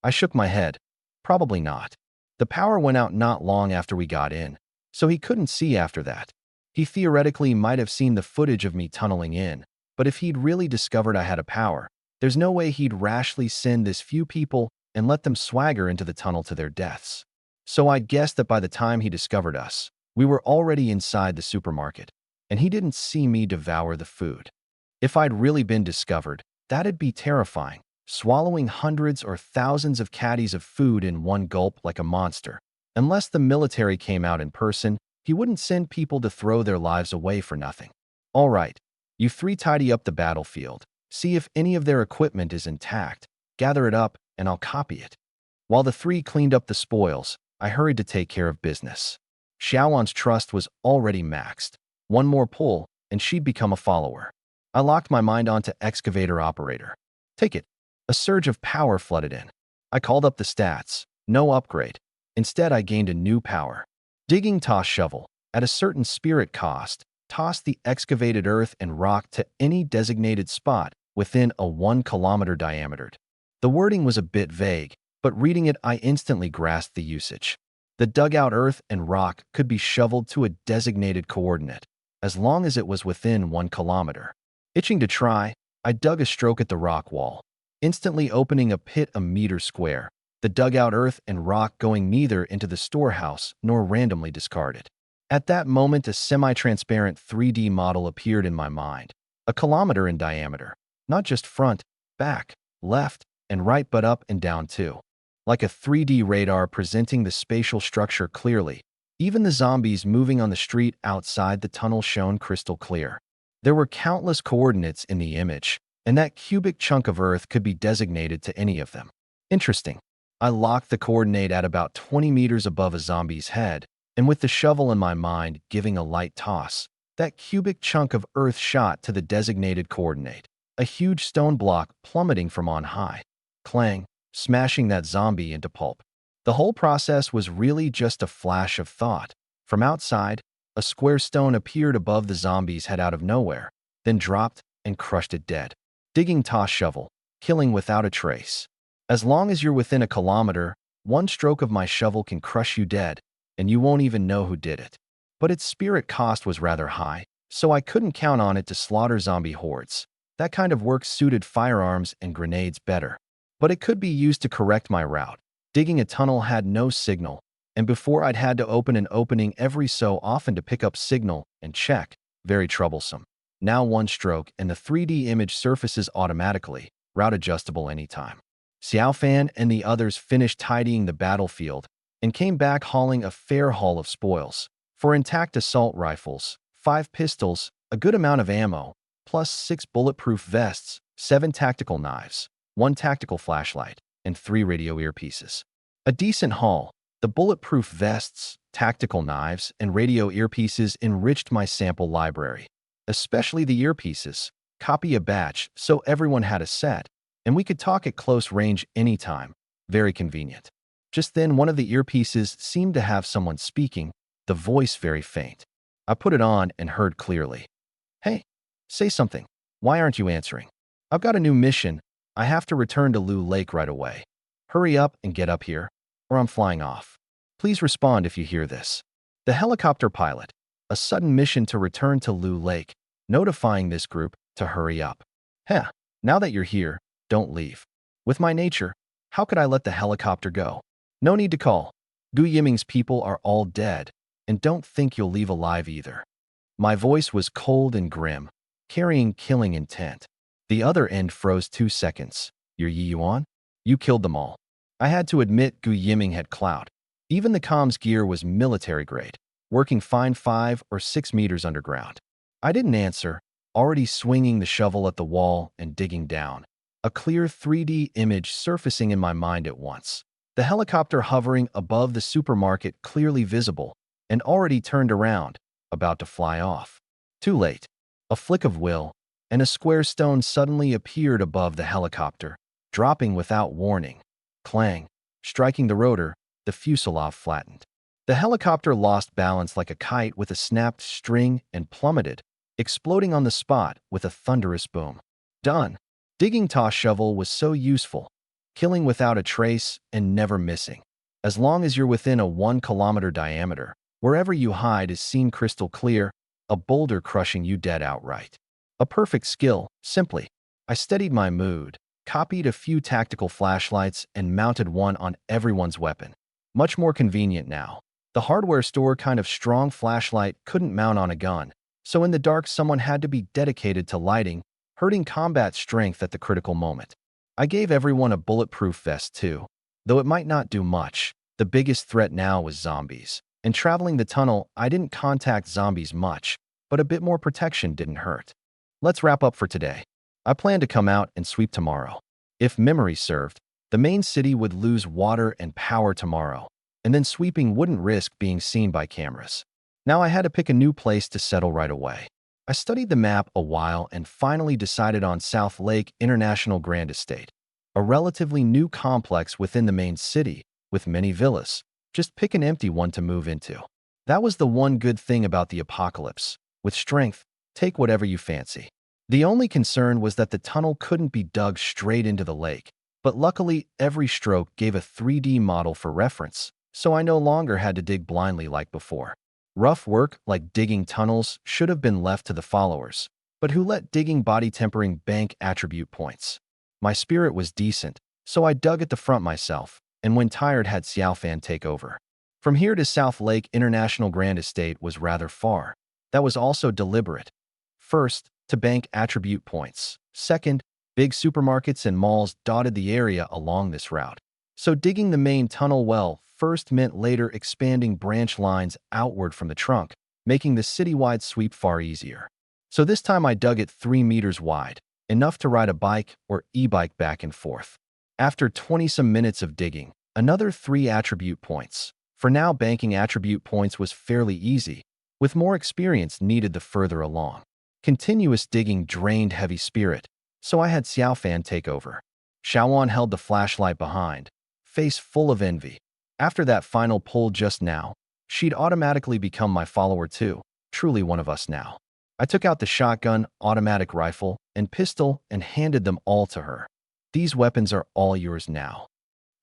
Speaker 1: I shook my head. Probably not. The power went out not long after we got in, so he couldn't see after that. He theoretically might have seen the footage of me tunneling in, but if he'd really discovered I had a power, there's no way he'd rashly send this few people and let them swagger into the tunnel to their deaths. So I'd guess that by the time he discovered us, we were already inside the supermarket, and he didn't see me devour the food. If I'd really been discovered, that'd be terrifying, swallowing hundreds or thousands of caddies of food in one gulp like a monster. Unless the military came out in person, he wouldn't send people to throw their lives away for nothing. All right, you 3 tidy up the battlefield, see if any of their equipment is intact, gather it up, and I'll copy it. While the 3 cleaned up the spoils, I hurried to take care of business. Xiaolan's trust was already maxed. One more pull, and she'd become a follower. I locked my mind onto excavator operator. Take it. A surge of power flooded in. I called up the stats. No upgrade. Instead, I gained a new power. Digging toss shovel. At a certain spirit cost, toss the excavated earth and rock to any designated spot within a 1 kilometer diameter. The wording was a bit vague, but reading it, I instantly grasped the usage. The dugout earth and rock could be shoveled to a designated coordinate, as long as it was within 1 kilometer. Itching to try, I dug a stroke at the rock wall, instantly opening a pit a meter square, the dugout earth and rock going neither into the storehouse nor randomly discarded. At that moment, a semi-transparent 3D model appeared in my mind, 1 kilometer in diameter, not just front, back, left, and right, but up and down too. Like a 3D radar presenting the spatial structure clearly, even the zombies moving on the street outside the tunnel shone crystal clear. There were countless coordinates in the image, and that cubic chunk of earth could be designated to any of them. Interesting. I locked the coordinate at about 20 meters above a zombie's head, and with the shovel in my mind giving a light toss, that cubic chunk of earth shot to the designated coordinate, a huge stone block plummeting from on high. Clang, smashing that zombie into pulp. The whole process was really just a flash of thought. From outside, a square stone appeared above the zombie's head out of nowhere, then dropped and crushed it dead. Digging toss shovel, killing without a trace. As long as you're within 1 kilometer, one stroke of my shovel can crush you dead, and you won't even know who did it. But its spirit cost was rather high, so I couldn't count on it to slaughter zombie hordes. That kind of work suited firearms and grenades better. But it could be used to correct my route. Digging a tunnel had no signal, and before I'd had to open an opening every so often to pick up signal and check. Very troublesome. Now one stroke and the 3D image surfaces automatically, route adjustable anytime. Xiaofan and the others finished tidying the battlefield and came back hauling a fair haul of spoils. 4 intact assault rifles, 5 pistols, a good amount of ammo, plus 6 bulletproof vests, 7 tactical knives, 1 tactical flashlight, and 3 radio earpieces. A decent haul. The bulletproof vests, tactical knives, and radio earpieces enriched my sample library. Especially the earpieces. Copy a batch so everyone had a set, and we could talk at close range anytime. Very convenient. Just then, one of the earpieces seemed to have someone speaking, the voice very faint. I put it on and heard clearly. Hey, say something. Why aren't you answering? I've got a new mission. I have to return to Lu Lake right away. Hurry up and get up here, or I'm flying off. Please respond if you hear this. The helicopter pilot. A sudden mission to return to Lu Lake, notifying this group to hurry up. Heh, now that you're here, don't leave. With my nature, how could I let the helicopter go? No need to call. Yiming's people are all dead, and don't think you'll leave alive either. My voice was cold and grim, carrying killing intent. The other end froze 2 seconds. You're Yuan? You killed them all. I had to admit Yiming had clout. Even the comms gear was military grade, working fine 5 or 6 meters underground. I didn't answer, already swinging the shovel at the wall and digging down. A clear 3D image surfacing in my mind at once. The helicopter hovering above the supermarket clearly visible, and already turned around, about to fly off. Too late. A flick of will, and a square stone suddenly appeared above the helicopter, dropping without warning. Clang. Striking the rotor, the fuselage flattened. The helicopter lost balance like a kite with a snapped string and plummeted, exploding on the spot with a thunderous boom. Done. Digging toss shovel was so useful. Killing without a trace and never missing. As long as you're within a 1 kilometer diameter, wherever you hide is seen crystal clear, a boulder crushing you dead outright. A perfect skill, simply. I steadied my mood, copied a few tactical flashlights, and mounted one on everyone's weapon. Much more convenient now. The hardware store kind of strong flashlight couldn't mount on a gun, so in the dark someone had to be dedicated to lighting, hurting combat strength at the critical moment. I gave everyone a bulletproof vest too. Though it might not do much, the biggest threat now was zombies. In traveling the tunnel, I didn't contact zombies much, but a bit more protection didn't hurt. Let's wrap up for today. I plan to come out and sweep tomorrow. If memory served, the main city would lose water and power tomorrow. and then sweeping wouldn't risk being seen by cameras. Now I had to pick a new place to settle right away. I studied the map a while and finally decided on South Lake International Grand Estate, a relatively new complex within the main city with many villas. Just pick an empty one to move into. That was the one good thing about the apocalypse. With strength, take whatever you fancy. The only concern was that the tunnel couldn't be dug straight into the lake, but luckily every stroke gave a 3D model for reference, so I no longer had to dig blindly like before. Rough work, like digging tunnels, should have been left to the followers, but who let digging body tempering bank attribute points? My spirit was decent, so I dug at the front myself, and when tired had Xiaofan take over. From here to South Lake International Grand Estate was rather far. That was also deliberate. First, to bank attribute points. Second, big supermarkets and malls dotted the area along this route. So digging the main tunnel well first meant later expanding branch lines outward from the trunk, making the citywide sweep far easier. So this time I dug it 3 meters wide, enough to ride a bike or e-bike back and forth. After 20-some minutes of digging, another 3 attribute points. For now, banking attribute points was fairly easy, with more experience needed the further along. Continuous digging drained heavy spirit, so I had Xiaofan take over. Xiaowan held the flashlight behind, face full of envy. After that final pull just now, she'd automatically become my follower too, truly one of us now. I took out the shotgun, automatic rifle, and pistol and handed them all to her. These weapons are all yours now.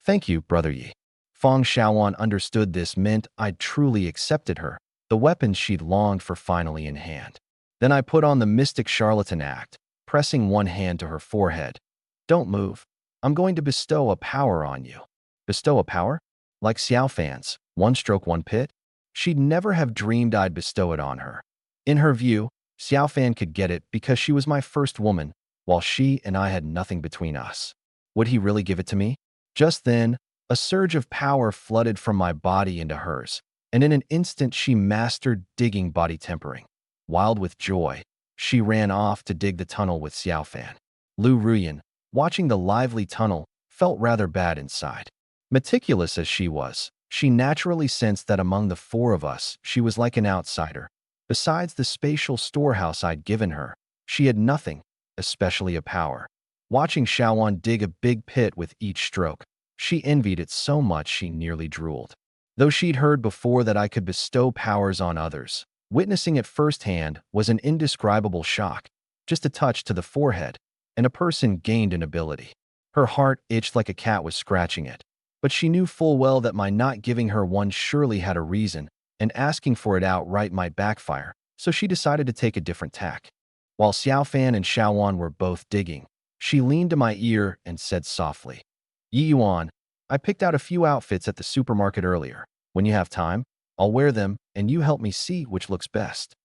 Speaker 1: Thank you, Brother Yi. Feng Xiaowan understood this meant I'd truly accepted her, the weapons she'd longed for finally in hand. Then I put on the mystic charlatan act, pressing one hand to her forehead. Don't move. I'm going to bestow a power on you. Bestow a power? Like Xiaofan's, one stroke, one pit? She'd never have dreamed I'd bestow it on her. In her view, Xiaofan could get it because she was my first woman, while she and I had nothing between us. Would he really give it to me? Just then, a surge of power flooded from my body into hers, and in an instant she mastered digging body tempering. Wild with joy, she ran off to dig the tunnel with Xiaofan. Lu Ruyan, watching the lively tunnel, felt rather bad inside. Meticulous as she was, she naturally sensed that among the 4 of us, she was like an outsider. Besides the spatial storehouse I'd given her, she had nothing, especially a power. Watching Xiaowan dig a big pit with each stroke, she envied it so much she nearly drooled. Though she'd heard before that I could bestow powers on others, witnessing it firsthand was an indescribable shock. Just a touch to the forehead, and a person gained an ability. Her heart itched like a cat was scratching it. But she knew full well that my not giving her one surely had a reason, and asking for it outright might backfire, so she decided to take a different tack. While Xiaofan and Xiaowan were both digging, she leaned to my ear and said softly, Yi Yuan, I picked out a few outfits at the supermarket earlier. When you have time, I'll wear them, and you help me see which looks best.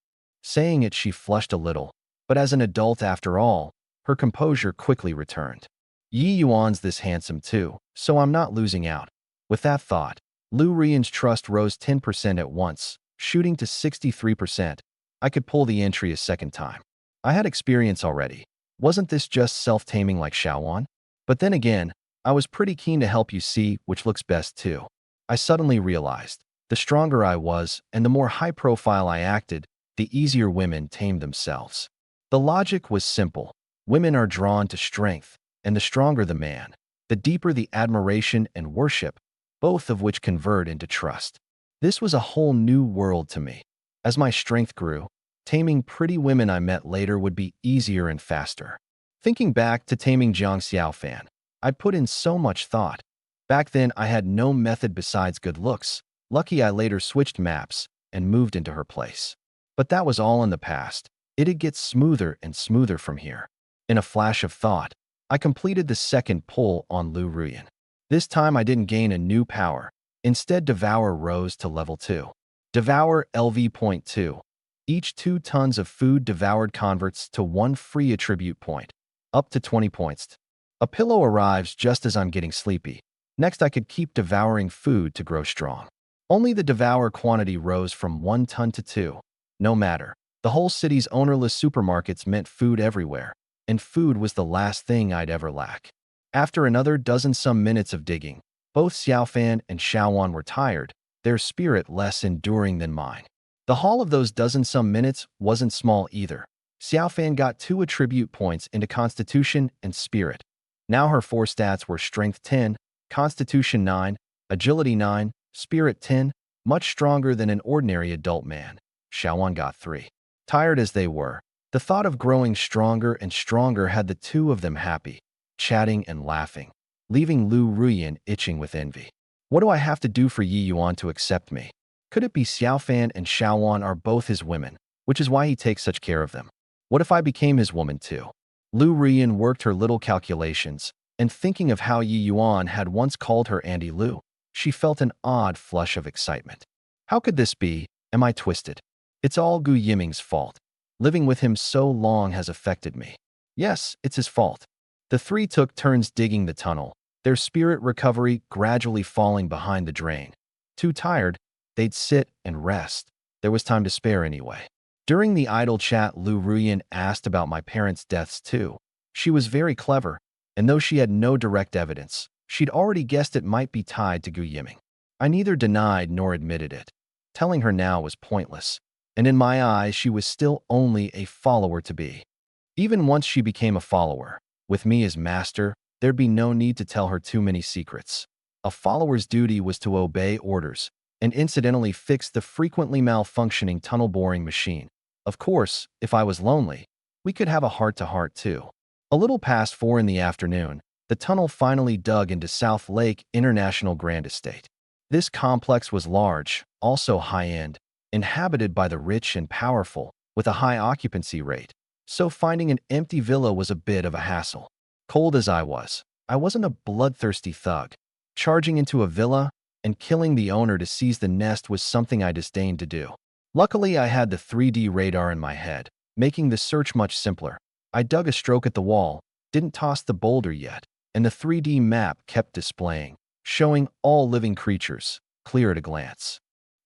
Speaker 1: Saying it, she flushed a little, but as an adult after all, her composure quickly returned. Yi Yuan's this handsome too, so I'm not losing out. With that thought, Lu Rian's trust rose 10% at once, shooting to 63%. I could pull the entry a second time. I had experience already. Wasn't this just self-taming like Xiaowan? But then again, I was pretty keen to help you see which looks best too. I suddenly realized, the stronger I was and the more high-profile I acted, the easier women tamed themselves. The logic was simple. Women are drawn to strength, and the stronger the man, the deeper the admiration and worship, both of which convert into trust. This was a whole new world to me. As my strength grew, taming pretty women I met later would be easier and faster. Thinking back to taming Jiang Xiaofan, I'd put in so much thought. Back then, I had no method besides good looks. Lucky I later switched maps and moved into her place. But that was all in the past. It'd get smoother and smoother from here. In a flash of thought, I completed the second pull on Lu Ruyan. This time I didn't gain a new power. Instead, Devour rose to level 2. Devour LV.2. Each 2 tons of food devoured converts to 1 free attribute point, up to 20 points. A pillow arrives just as I'm getting sleepy. Next, I could keep devouring food to grow strong. Only the Devour quantity rose from 1 ton to 2. No matter. The whole city's ownerless supermarkets meant food everywhere, and food was the last thing I'd ever lack. After another dozen-some minutes of digging, Both Xiaofan and Xiaowan were tired, their spirit less enduring than mine. The haul of those dozen-some minutes wasn't small either. Xiaofan got 2 attribute points into Constitution and Spirit. Now her 4 stats were Strength 10, Constitution 9, Agility 9, Spirit 10, much stronger than an ordinary adult man. Xiaowan got 3. Tired as they were, the thought of growing stronger and stronger had the two of them happy, chatting and laughing, leaving Lu Ruyan itching with envy. What do I have to do for Yi Yuan to accept me? Could it be Xiaofan and Xiaowan are both his women, which is why he takes such care of them? What if I became his woman too? Lu Ruyan worked her little calculations, and thinking of how Yi Yuan had once called her Andy Lu, she felt an odd flush of excitement. How could this be? Am I twisted? It's all Gu Yiming's fault. Living with him so long has affected me. Yes, it's his fault. The three took turns digging the tunnel, their spirit recovery gradually falling behind the drain. Too tired, they'd sit and rest. There was time to spare anyway. During the idle chat, Lu Ruyan asked about my parents' deaths too. She was very clever, and though she had no direct evidence, she'd already guessed it might be tied to Gu Yiming. I neither denied nor admitted it. Telling her now was pointless, and in my eyes she was still only a follower to be. Even once she became a follower, with me as master, there'd be no need to tell her too many secrets. A follower's duty was to obey orders, and incidentally fix the frequently malfunctioning tunnel-boring machine. Of course, if I was lonely, we could have a heart-to-heart too. A little past 4 in the afternoon, the tunnel finally dug into South Lake International Grand Estate. This complex was large, also high-end, inhabited by the rich and powerful, with a high occupancy rate, so finding an empty villa was a bit of a hassle. Cold as I wasn't a bloodthirsty thug. Charging into a villa and killing the owner to seize the nest was something I disdained to do. Luckily, I had the 3D radar in my head, making the search much simpler. I dug a stroke at the wall, didn't toss the boulder yet, and the 3D map kept displaying, showing all living creatures, clear at a glance.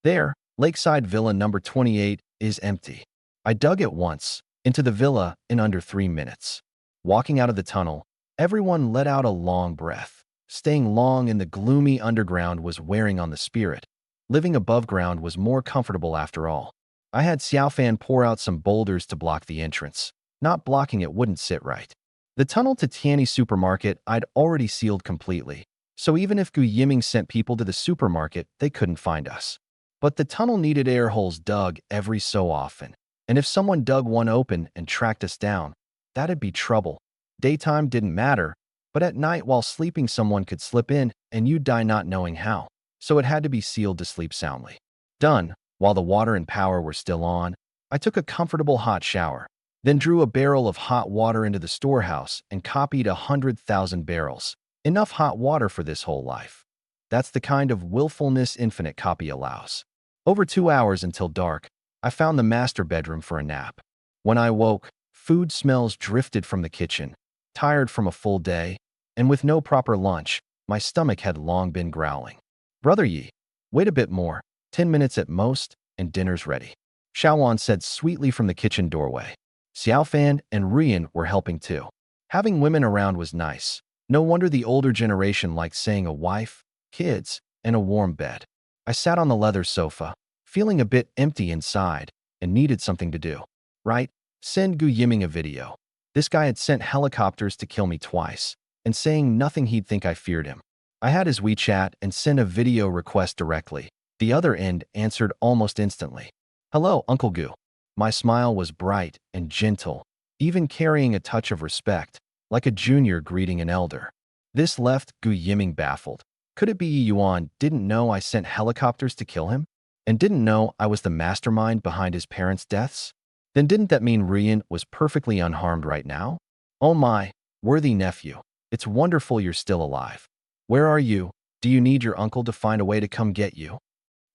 Speaker 1: There, Lakeside Villa number 28 is empty. I dug at once, into the villa in under 3 minutes. Walking out of the tunnel, everyone let out a long breath. Staying long in the gloomy underground was wearing on the spirit. Living above ground was more comfortable after all. I had Xiaofan pour out some boulders to block the entrance. Not blocking it wouldn't sit right. The tunnel to Tianyi supermarket I'd already sealed completely, so even if Gu Yiming sent people to the supermarket, they couldn't find us. But the tunnel needed air holes dug every so often, and if someone dug one open and tracked us down, that'd be trouble. Daytime didn't matter, but at night while sleeping someone could slip in and you'd die not knowing how, so it had to be sealed to sleep soundly. Done. While the water and power were still on, I took a comfortable hot shower, then drew a barrel of hot water into the storehouse and copied 100,000 barrels. Enough hot water for this whole life. That's the kind of willfulness infinite copy allows. Over 2 hours until dark, I found the master bedroom for a nap. When I woke, food smells drifted from the kitchen. Tired from a full day, and with no proper lunch, my stomach had long been growling. Brother Yi, wait a bit more, 10 minutes at most, and dinner's ready. Xiaowan said sweetly from the kitchen doorway. Xiaofan and Ruyan were helping too. Having women around was nice. No wonder the older generation liked saying a wife, kids, and a warm bed. I sat on the leather sofa, feeling a bit empty inside, and needed something to do. Right? Send Gu Yiming a video. This guy had sent helicopters to kill me twice, and saying nothing he'd think I feared him. I had his WeChat and sent a video request directly. The other end answered almost instantly. Hello, Uncle Gu. My smile was bright and gentle, even carrying a touch of respect, like a junior greeting an elder. This left Gu Yiming baffled. Could it be Yi Yuan didn't know I sent helicopters to kill him? And didn't know I was the mastermind behind his parents' deaths? Then didn't that mean Ruyan was perfectly unharmed right now? Oh my, worthy nephew, it's wonderful you're still alive. Where are you? Do you need your uncle to find a way to come get you?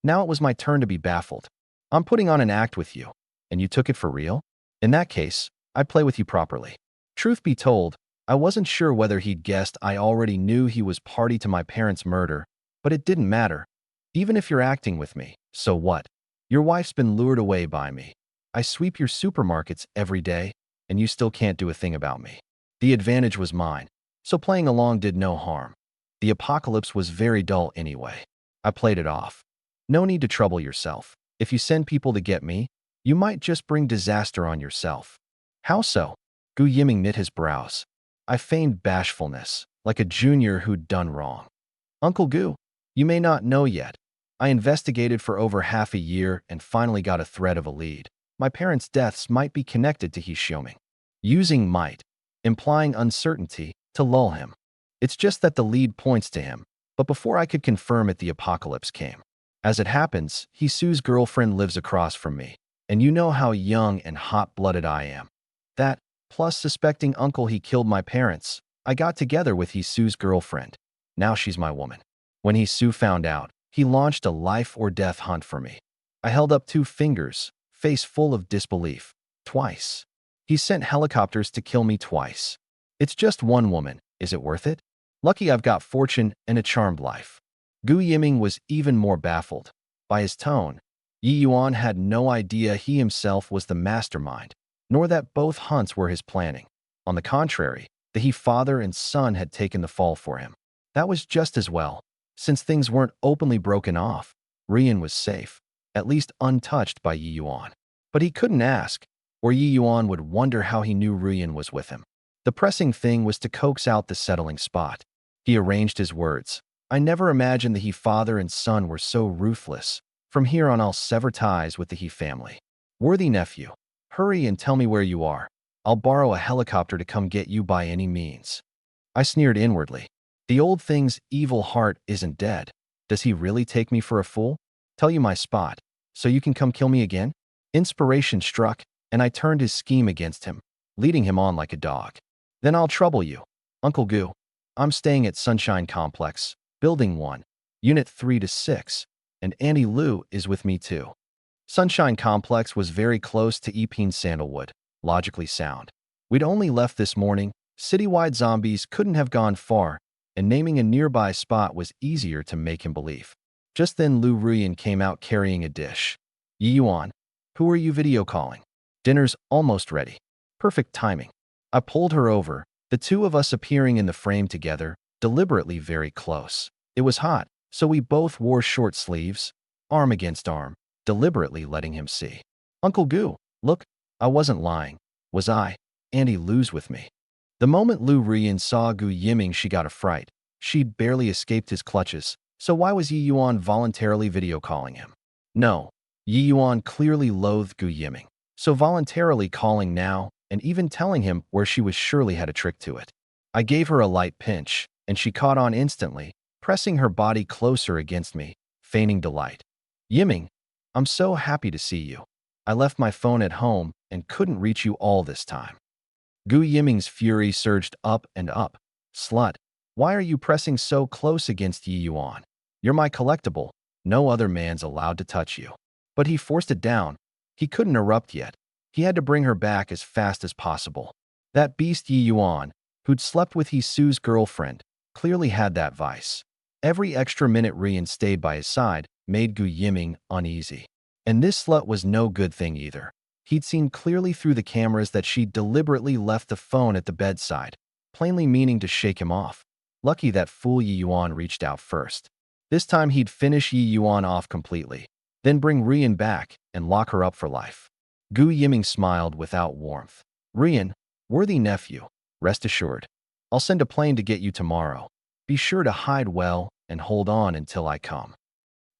Speaker 1: Now it was my turn to be baffled. I'm putting on an act with you, and you took it for real? In that case, I'd play with you properly. Truth be told, I wasn't sure whether he'd guessed I already knew he was party to my parents' murder, but it didn't matter. Even if you're acting with me, so what? Your wife's been lured away by me. I sweep your supermarkets every day, and you still can't do a thing about me. The advantage was mine, so playing along did no harm. The apocalypse was very dull anyway. I played it off. No need to trouble yourself. If you send people to get me, you might just bring disaster on yourself. How so? Gu Yiming knit his brows. I feigned bashfulness, like a junior who'd done wrong. Uncle Gu, you may not know yet. I investigated for over half a year and finally got a thread of a lead. My parents' deaths might be connected to Yiming. Using might, implying uncertainty, to lull him. It's just that the lead points to him, but before I could confirm it, the apocalypse came. As it happens, Hisu's girlfriend lives across from me, and you know how young and hot-blooded I am. That, plus suspecting uncle he killed my parents, I got together with Hisu's girlfriend. Now she's my woman. When Hisu found out, he launched a life-or-death hunt for me. I held up 2 fingers, face full of disbelief. Twice. He sent helicopters to kill me twice. It's just one woman. Is it worth it? Lucky I've got fortune and a charmed life. Gu Yiming was even more baffled. By his tone, Yi Yuan had no idea he himself was the mastermind, nor that both hunts were his planning. On the contrary, the He father and son had taken the fall for him. That was just as well. Since things weren't openly broken off, Rian was safe, at least untouched by Yi Yuan. But he couldn't ask, or Yi Yuan would wonder how he knew Rian was with him. The pressing thing was to coax out the settling spot. He arranged his words. I never imagined the He father and son were so ruthless. From here on I'll sever ties with the He family. Worthy nephew, hurry and tell me where you are. I'll borrow a helicopter to come get you by any means. I sneered inwardly. The old thing's evil heart isn't dead. Does he really take me for a fool? Tell you my spot, so you can come kill me again? Inspiration struck, and I turned his scheme against him, leading him on like a dog. Then I'll trouble you. Uncle Gu, I'm staying at Sunshine Complex, Building 1, Unit 3 to 6, and Auntie Lu is with me too. Sunshine Complex was very close to Epeen Sandalwood, logically sound. We'd only left this morning, citywide zombies couldn't have gone far, and naming a nearby spot was easier to make him believe. Just then Lu Ruyan came out carrying a dish. Yi Yuan, who are you video calling? Dinner's almost ready. Perfect timing. I pulled her over, the two of us appearing in the frame together, deliberately very close. It was hot, so we both wore short sleeves, arm against arm, deliberately letting him see. Uncle Gu, look, I wasn't lying, was I? Auntie Lu's with me. The moment Lu Ruyan saw Gu Yiming, she got a fright. She'd barely escaped his clutches, so why was Yi Yuan voluntarily video calling him? No, Yi Yuan clearly loathed Gu Yiming, so voluntarily calling now, and even telling him where she was surely had a trick to it. I gave her a light pinch, and she caught on instantly, pressing her body closer against me, feigning delight. Yiming, I'm so happy to see you. I left my phone at home and couldn't reach you all this time. Gu Yiming's fury surged up and up. Slut, why are you pressing so close against Yi Yuan? You're my collectible. No other man's allowed to touch you. But he forced it down. He couldn't erupt yet. He had to bring her back as fast as possible. That beast Yi Yuan, who'd slept with Hisu's girlfriend, clearly had that vice. Every extra minute Rian stayed by his side made Gu Yiming uneasy. And this slut was no good thing either. He'd seen clearly through the cameras that she'd deliberately left the phone at the bedside, plainly meaning to shake him off. Lucky that fool Yi Yuan reached out first. This time he'd finish Yi Yuan off completely, then bring Rian back and lock her up for life. Gu Yiming smiled without warmth. Rian, worthy nephew, rest assured. I'll send a plane to get you tomorrow. Be sure to hide well and hold on until I come.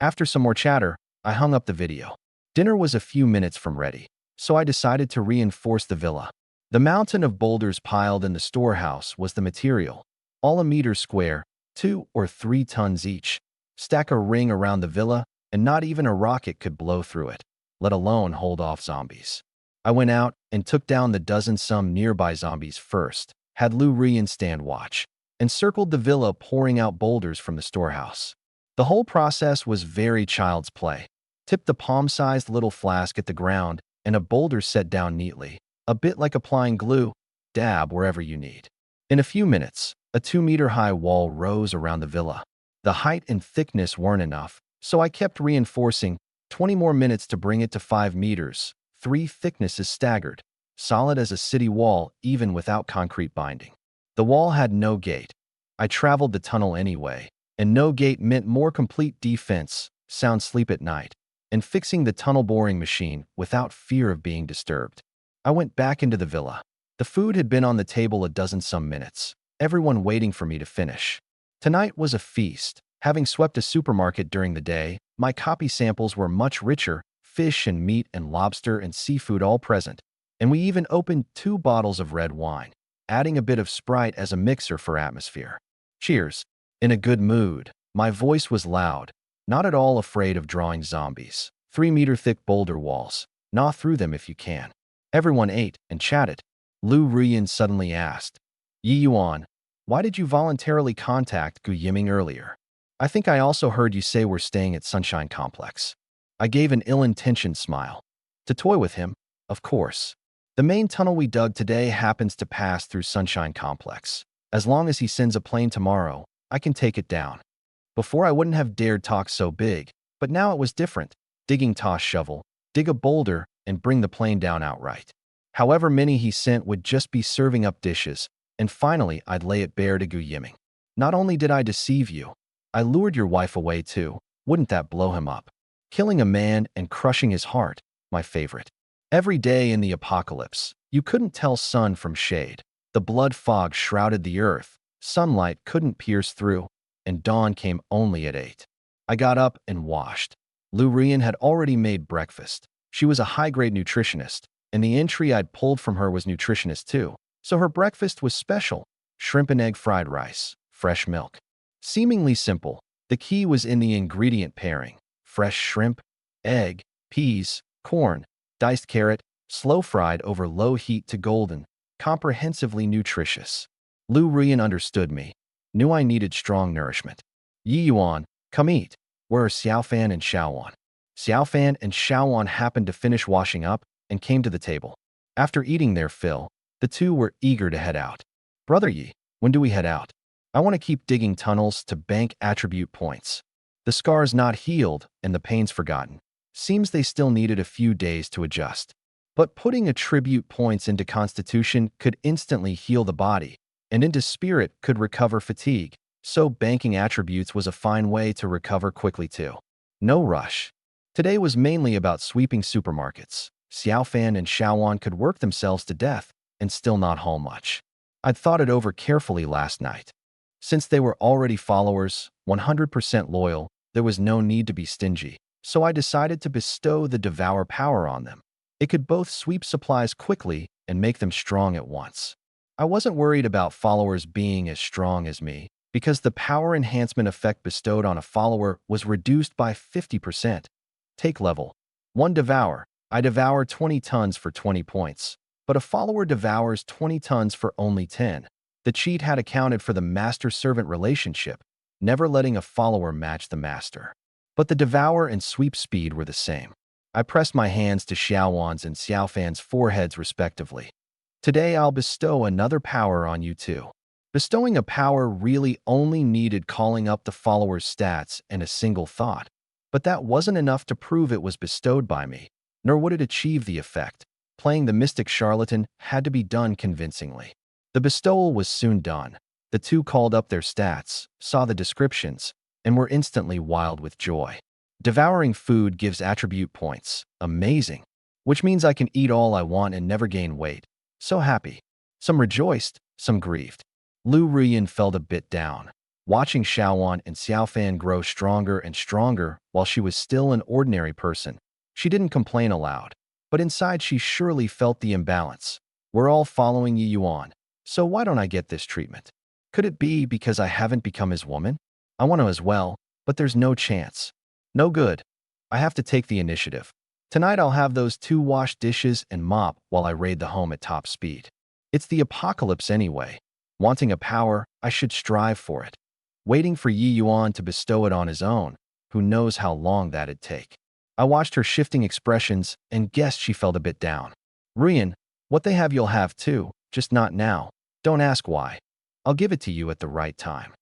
Speaker 1: After some more chatter, I hung up the video. Dinner was a few minutes from ready, so I decided to reinforce the villa. The mountain of boulders piled in the storehouse was the material, all a meter square, 2 or 3 tons each. Stack a ring around the villa, and not even a rocket could blow through it, let alone hold off zombies. I went out and took down the dozen-some nearby zombies first, had Lu Rian stand watch, and circled the villa pouring out boulders from the storehouse. The whole process was very child's play. Tip the palm-sized little flask at the ground, and a boulder set down neatly, a bit like applying glue, dab wherever you need. In a few minutes, a 2-meter-high wall rose around the villa. The height and thickness weren't enough, so I kept reinforcing, 20 more minutes to bring it to 5 meters, 3 thicknesses staggered, solid as a city wall even without concrete binding. The wall had no gate. I traveled the tunnel anyway, and no gate meant more complete defense, sound sleep at night, and fixing the tunnel boring machine without fear of being disturbed. I went back into the villa. The food had been on the table a dozen some minutes, everyone waiting for me to finish. Tonight was a feast. Having swept a supermarket during the day, my copy samples were much richer, fish and meat and lobster and seafood all present, and we even opened 2 bottles of red wine, adding a bit of Sprite as a mixer for atmosphere. Cheers. In a good mood. My voice was loud, not at all afraid of drawing zombies. 3-meter-thick boulder walls. Gnaw through them if you can. Everyone ate and chatted. Lu Ruyan suddenly asked, Yi Yuan, why did you voluntarily contact Gu Yiming earlier? I think I also heard you say we're staying at Sunshine Complex. I gave an ill-intentioned smile. To toy with him, of course. The main tunnel we dug today happens to pass through Sunshine Complex. As long as he sends a plane tomorrow, I can take it down. Before I wouldn't have dared talk so big, but now it was different. Digging toss shovel, dig a boulder, and bring the plane down outright. However many he sent would just be serving up dishes, and finally I'd lay it bare to Gu Yiming. Not only did I deceive you, I lured your wife away too. Wouldn't that blow him up? Killing a man and crushing his heart, my favorite. Every day in the apocalypse, you couldn't tell sun from shade. The blood fog shrouded the earth, sunlight couldn't pierce through, and dawn came only at 8. I got up and washed. Lu Ruyan had already made breakfast. She was a high-grade nutritionist, and the entry I'd pulled from her was nutritionist too, so her breakfast was special: shrimp and egg fried rice, fresh milk. Seemingly simple, the key was in the ingredient pairing: fresh shrimp, egg, peas, corn, diced carrot, slow-fried over low heat to golden, comprehensively nutritious. Lu Ruyan understood me, knew I needed strong nourishment. Yi Yuan, come eat. Where are Xiaofan and Xiaowan? Xiaofan and Xiaowan happened to finish washing up and came to the table. After eating their fill, the two were eager to head out. Brother Yi, when do we head out? I want to keep digging tunnels to bank attribute points. The scar's not healed and the pain's forgotten. Seems they still needed a few days to adjust. But putting attribute points into constitution could instantly heal the body, and into spirit could recover fatigue, so banking attributes was a fine way to recover quickly too. No rush. Today was mainly about sweeping supermarkets. Xiaofan and Xiaowan could work themselves to death and still not haul much. I'd thought it over carefully last night. Since they were already followers, 100% loyal, there was no need to be stingy, so I decided to bestow the Devour power on them. It could both sweep supplies quickly and make them strong at once. I wasn't worried about followers being as strong as me, because the power enhancement effect bestowed on a follower was reduced by 50%. Take level 1 Devour. I devour 20 tons for 20 points, but a follower devours 20 tons for only 10. The cheat had accounted for the master-servant relationship, never letting a follower match the master. But the devour and sweep speed were the same. I pressed my hands to Xiaowan's and Xiaofan's foreheads respectively. Today I'll bestow another power on you too. Bestowing a power really only needed calling up the follower's stats and a single thought, but that wasn't enough to prove it was bestowed by me, nor would it achieve the effect. Playing the mystic charlatan had to be done convincingly. The bestowal was soon done. The two called up their stats, saw the descriptions, and were instantly wild with joy. Devouring food gives attribute points. Amazing. Which means I can eat all I want and never gain weight. So happy. Some rejoiced, some grieved. Lu Ruyan felt a bit down, watching Xiaowan and Xiaofan grow stronger and stronger while she was still an ordinary person. She didn't complain aloud, but inside she surely felt the imbalance. We're all following Yi Yuan, so why don't I get this treatment? Could it be because I haven't become his woman? I want to as well, but there's no chance. No good. I have to take the initiative. Tonight I'll have those 2 wash dishes and mop while I raid the home at top speed. It's the apocalypse anyway. Wanting a power, I should strive for it. Waiting for Yi Yuan to bestow it on his own, who knows how long that'd take. I watched her shifting expressions and guessed she felt a bit down. Ruyan, what they have you'll have too, just not now. Don't ask why. I'll give it to you at the right time.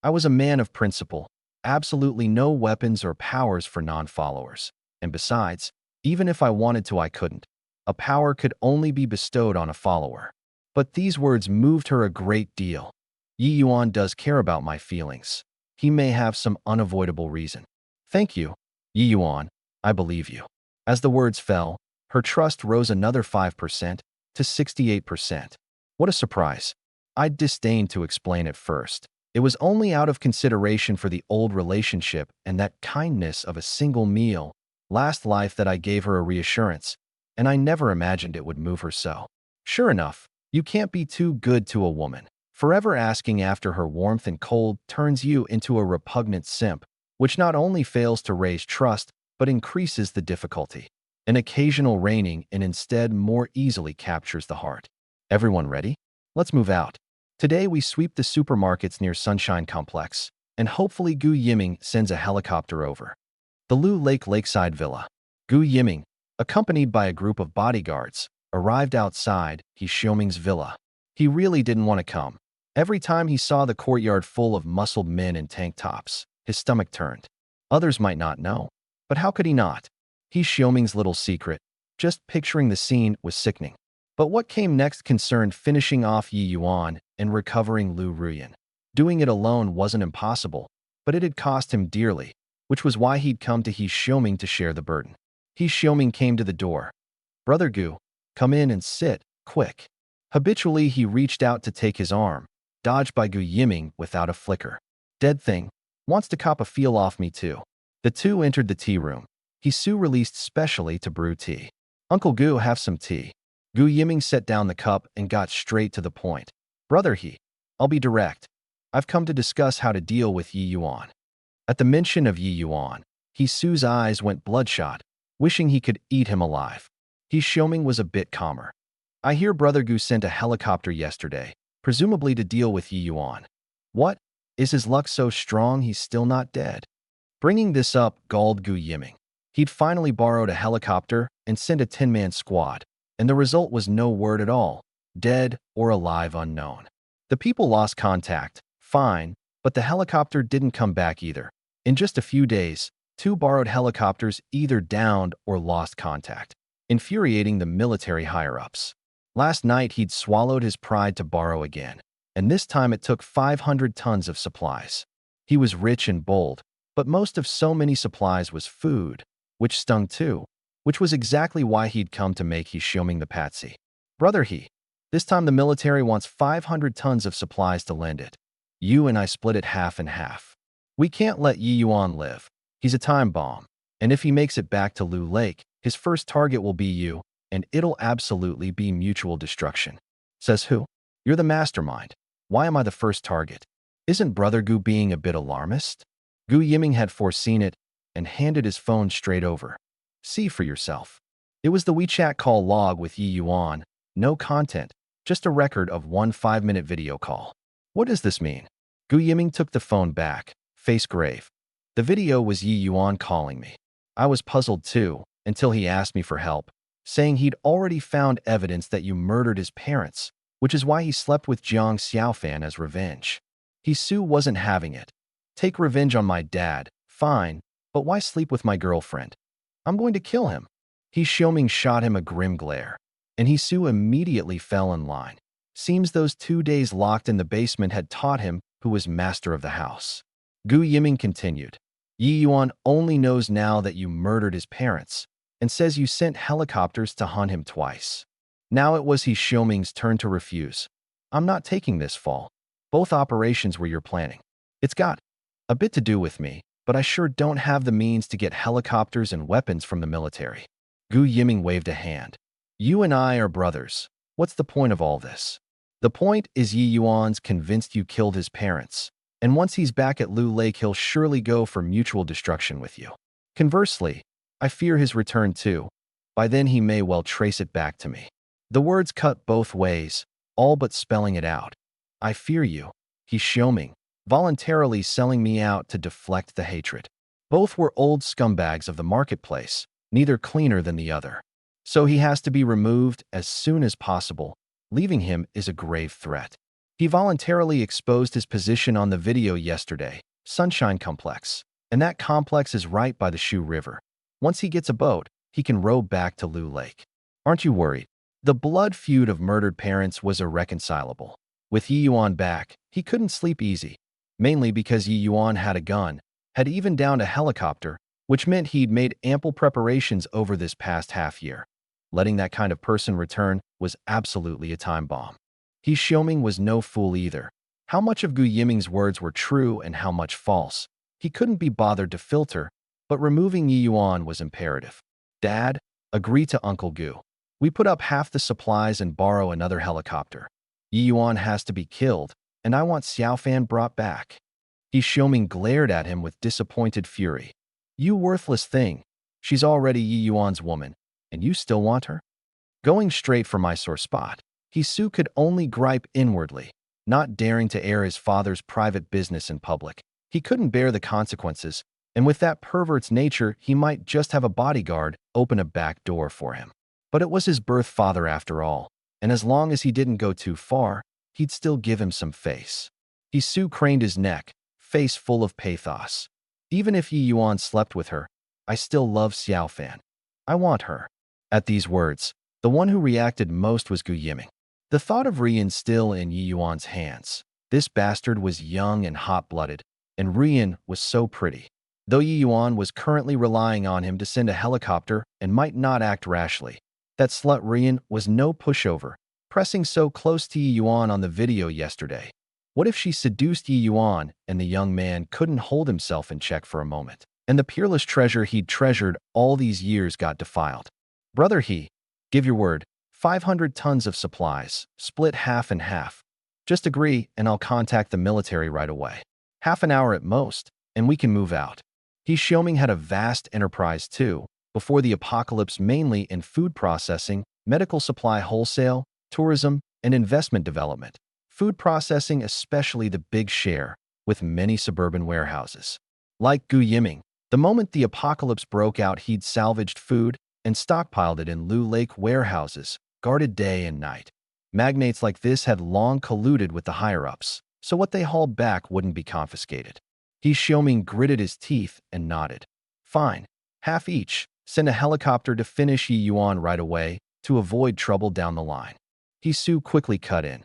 Speaker 1: I was a man of principle, absolutely no weapons or powers for non-followers. And besides, even if I wanted to I couldn't. A power could only be bestowed on a follower. But these words moved her a great deal. Yi Yuan does care about my feelings. He may have some unavoidable reason. Thank you, Yi Yuan. I believe you. As the words fell, her trust rose another 5% to 68%. What a surprise. I disdained to explain at first. It was only out of consideration for the old relationship and that kindness of a single meal, last life, that I gave her a reassurance, and I never imagined it would move her so. Sure enough, you can't be too good to a woman. Forever asking after her warmth and cold turns you into a repugnant simp, which not only fails to raise trust, but increases the difficulty. An occasional reining and instead more easily captures the heart. Everyone ready? Let's move out. Today we sweep the supermarkets near Sunshine Complex, and hopefully Gu Yiming sends a helicopter over. The Lu Lake Lakeside Villa. Gu Yiming, accompanied by a group of bodyguards, arrived outside Xiaoming's villa. He really didn't want to come. Every time he saw the courtyard full of muscled men in tank tops, his stomach turned. Others might not know, but how could he not? Xiaoming's little secret. Just picturing the scene was sickening. But what came next concerned finishing off Yi Yuan and recovering Lu Ruyan. Doing it alone wasn't impossible, but it had cost him dearly, which was why he'd come to Xiaoming to share the burden. Xiaoming came to the door. Brother Gu, come in and sit, quick. Habitually, he reached out to take his arm, dodged by Gu Yiming without a flicker. Dead thing, wants to cop a feel off me too. The two entered the tea room. Su released specially to brew tea. Uncle Gu, have some tea. Gu Yiming set down the cup and got straight to the point. Brother I'll be direct. I've come to discuss how to deal with Yi Yuan. At the mention of Yi Yuan, Su's eyes went bloodshot, wishing he could eat him alive. Xiaoming was a bit calmer. I hear Brother Gu sent a helicopter yesterday, presumably to deal with Yi Yuan. What? Is his luck so strong he's still not dead? Bringing this up galled Gu Yiming. He'd finally borrowed a helicopter and sent a 10-man squad, and the result was no word at all, dead or alive unknown. The people lost contact, fine, but the helicopter didn't come back either. In just a few days, 2 borrowed helicopters either downed or lost contact, infuriating the military higher-ups. Last night he'd swallowed his pride to borrow again, and this time it took 500 tons of supplies. He was rich and bold, but most of so many supplies was food, which stung too, which was exactly why he'd come to make Xiaoming the patsy. Brother this time the military wants 500 tons of supplies to lend it. You and I split it half and half. We can't let Yi Yuan live. He's a time bomb, and if he makes it back to Lu Lake, his first target will be you, and it'll absolutely be mutual destruction. Says who? You're the mastermind. Why am I the first target? Isn't Brother Gu being a bit alarmist? Gu Yiming had foreseen it and handed his phone straight over. See for yourself. It was the WeChat call log with Yi Yuan, no content, just a record of one 5-minute video call. What does this mean? Gu Yiming took the phone back, face grave. The video was Yi Yuan calling me. I was puzzled too, until he asked me for help, saying he'd already found evidence that you murdered his parents, which is why he slept with Jiang Xiaofan as revenge. Su wasn't having it. Take revenge on my dad, fine, but why sleep with my girlfriend? I'm going to kill him. Xiaoming shot him a grim glare, and Su immediately fell in line. Seems those 2 days locked in the basement had taught him who was master of the house. Gu Yiming continued. Yi Yuan only knows now that you murdered his parents, and says you sent helicopters to hunt him twice. Now it was Xiaoming's turn to refuse. I'm not taking this fall. Both operations were your planning. It's got a bit to do with me, but I sure don't have the means to get helicopters and weapons from the military. Gu Yiming waved a hand. You and I are brothers. What's the point of all this? The point is Yi Yuan's convinced you killed his parents, and once he's back at Lu Lake he'll surely go for mutual destruction with you. Conversely, I fear his return too. By then he may well trace it back to me. The words cut both ways, all but spelling it out. I fear you, Xiaoming, voluntarily selling me out to deflect the hatred. Both were old scumbags of the marketplace, neither cleaner than the other. So he has to be removed as soon as possible. Leaving him is a grave threat. He voluntarily exposed his position on the video yesterday, Sunshine Complex, and that complex is right by the Shu River. Once he gets a boat, he can row back to Lu Lake. Aren't you worried? The blood feud of murdered parents was irreconcilable. With Yi Yuan back, He couldn't sleep easy, mainly because Yi Yuan had a gun, had even downed a helicopter, which meant he'd made ample preparations over this past half year. Letting that kind of person return was absolutely a time bomb. He Xiaoming was no fool either. How much of Gu Yiming's words were true and how much false? He couldn't be bothered to filter, but removing Yi Yuan was imperative. Dad, agree to Uncle Gu. We put up half the supplies and borrow another helicopter. Yi Yuan has to be killed, and I want Xiaofan brought back. He Xiaoming glared at him with disappointed fury. You worthless thing. She's already Yi Yuan's woman, and you still want her? Going straight for my sore spot, Hisu could only gripe inwardly, not daring to air his father's private business in public. He couldn't bear the consequences, and with that pervert's nature, he might just have a bodyguard open a back door for him. But it was his birth father after all, and as long as he didn't go too far, he'd still give him some face. Hisu craned his neck, face full of pathos. Even if Yi Yuan slept with her, I still love Xiaofan. I want her. At these words, the one who reacted most was Gu Yiming. The thought of Rian still in Yi Yuan's hands. This bastard was young and hot-blooded, and Rian was so pretty. Though Yi Yuan was currently relying on him to send a helicopter and might not act rashly, that slut Rian was no pushover, pressing so close to Yi Yuan on the video yesterday. What if she seduced Yi Yuan and the young man couldn't hold himself in check for a moment, and the peerless treasure he'd treasured all these years got defiled? Brother He, give your word, 500 tons of supplies, split half and half. Just agree and I'll contact the military right away. Half an hour at most, and we can move out. He Xiaoming had a vast enterprise too, before the apocalypse, mainly in food processing, medical supply wholesale, tourism, and investment development. Food processing especially the big share, with many suburban warehouses. Like Gu Yiming, the moment the apocalypse broke out, he'd salvaged food and stockpiled it in Lu Lake warehouses, guarded day and night. Magnates like this had long colluded with the higher-ups, so what they hauled back wouldn't be confiscated. He Xiaoming gritted his teeth and nodded. Fine, half each. Send a helicopter to finish Yi Yuan right away to avoid trouble down the line. Hisu quickly cut in.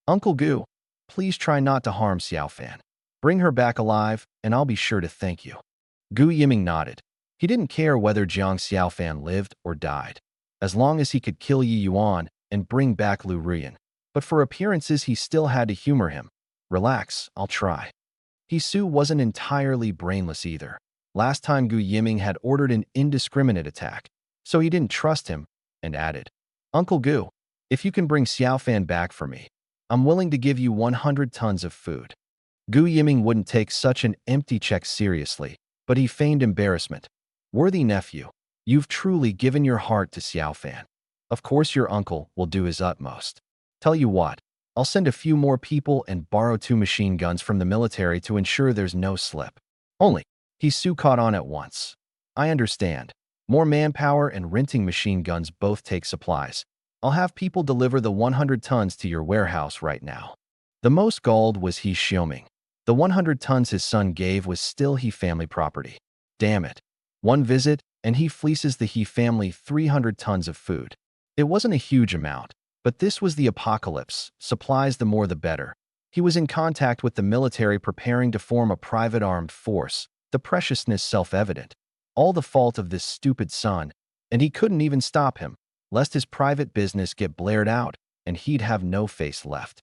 Speaker 1: Uncle Gu, please try not to harm Xiaofan. Bring her back alive, and I'll be sure to thank you. Gu Yiming nodded. He didn't care whether Jiang Xiaofan lived or died, as long as he could kill Yi Yuan and bring back Lu Rian. But for appearances, he still had to humor him. Relax, I'll try. Hisu wasn't entirely brainless either. Last time Gu Yiming had ordered an indiscriminate attack, so he didn't trust him, and added, Uncle Gu, if you can bring Xiaofan back for me, I'm willing to give you 100 tons of food. Gu Yiming wouldn't take such an empty check seriously, but he feigned embarrassment. Worthy nephew, you've truly given your heart to Xiaofan. Of course your uncle will do his utmost. Tell you what, I'll send a few more people and borrow 2 machine guns from the military to ensure there's no slip. Only, Hisu caught on at once. I understand. More manpower and renting machine guns both take supplies. I'll have people deliver the 100 tons to your warehouse right now. The most galled was He Xiaoming. The 100 tons his son gave was still He family property. Damn it. One visit, and he fleeces the He family 300 tons of food. It wasn't a huge amount, but this was the apocalypse. Supplies the more the better. He was in contact with the military preparing to form a private armed force, the preciousness self-evident. All the fault of this stupid son, and he couldn't even stop him, lest his private business get blared out, and he'd have no face left.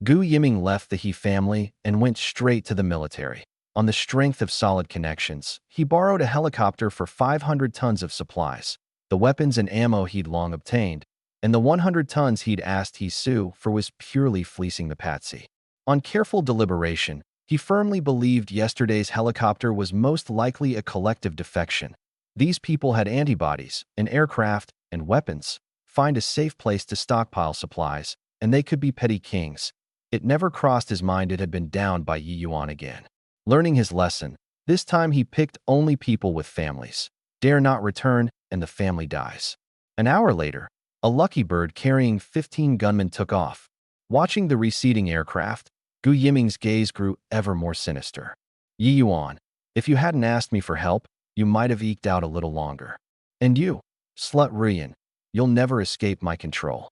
Speaker 1: Gu Yiming left the He family and went straight to the military. On the strength of solid connections, he borrowed a helicopter for 500 tons of supplies, the weapons and ammo he'd long obtained, and the 100 tons he'd asked Hisu for was purely fleecing the patsy. On careful deliberation, he firmly believed yesterday's helicopter was most likely a collective defection. These people had antibodies, an aircraft, and weapons. Find a safe place to stockpile supplies, and they could be petty kings. It never crossed his mind it had been downed by Yi Yuan again. Learning his lesson, this time he picked only people with families. Dare not return, and the family dies. An hour later, a lucky bird carrying 15 gunmen took off. Watching the receding aircraft, Gu Yiming's gaze grew ever more sinister. Yi Yuan, if you hadn't asked me for help, you might have eked out a little longer. And you, slut Rian, you'll never escape my control.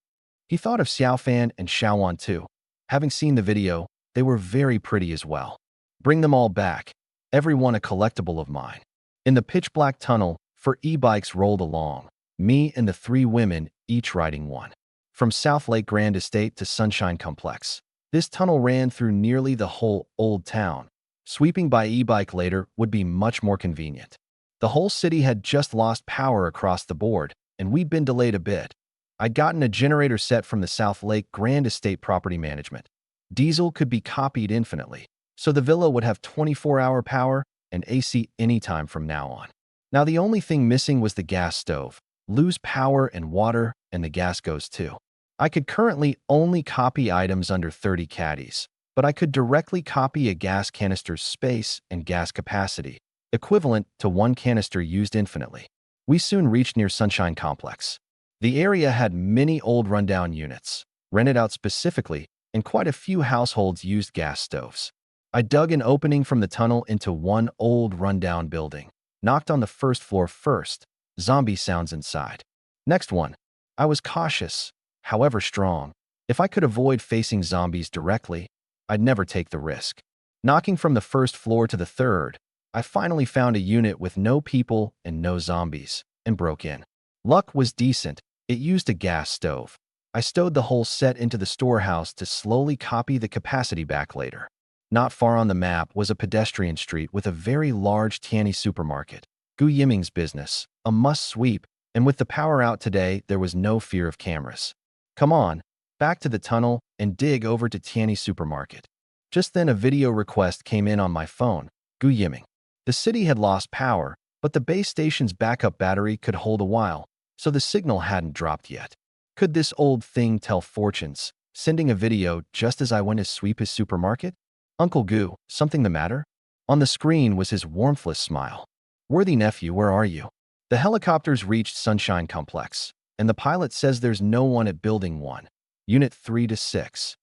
Speaker 1: He thought of Xiaofan and Xiaowan too. Having seen the video, They were very pretty as well. Bring them all back. Every one a collectible of mine. In the pitch-black tunnel, 4 e-bikes rolled along, me and the 3 women, each riding one. From South Lake Grand Estate to Sunshine Complex, this tunnel ran through nearly the whole old town. Sweeping by e-bike later would be much more convenient. The whole city had just lost power across the board, and we'd been delayed a bit. I'd gotten a generator set from the South Lake Grand Estate Property Management. Diesel could be copied infinitely, so the villa would have 24-hour power and AC anytime from now on. Now the only thing missing was the gas stove. Lose power and water, and the gas goes too. I could currently only copy items under 30 caddies, but I could directly copy a gas canister's space and gas capacity, equivalent to 1 canister used infinitely. We soon reached near Sunshine Complex. The area had many old rundown units, rented out specifically, and quite a few households used gas stoves. I dug an opening from the tunnel into one old rundown building, knocked on the first floor first. Zombie sounds inside. Next one. I was cautious, however strong. If I could avoid facing zombies directly, I'd never take the risk. Knocking from the first floor to the third, I finally found a unit with no people and no zombies, and broke in. Luck was decent. It used a gas stove. I stowed the whole set into the storehouse to slowly copy the capacity back later. Not far on the map was a pedestrian street with a very large Tianyi supermarket. Yiming's business, a must-sweep, and with the power out today, there was no fear of cameras. Come on, back to the tunnel and dig over to Tianyi supermarket. Just then a video request came in on my phone. Yiming. The city had lost power, but the base station's backup battery could hold a while, so the signal hadn't dropped yet. Could this old thing tell fortunes, sending a video just as I went to sweep his supermarket? Uncle Goo, something the matter? On the screen was his warmthless smile. Worthy nephew, where are you? The helicopters reached Sunshine Complex, and the pilot says there's no one at Building 1, Unit 3 to 6.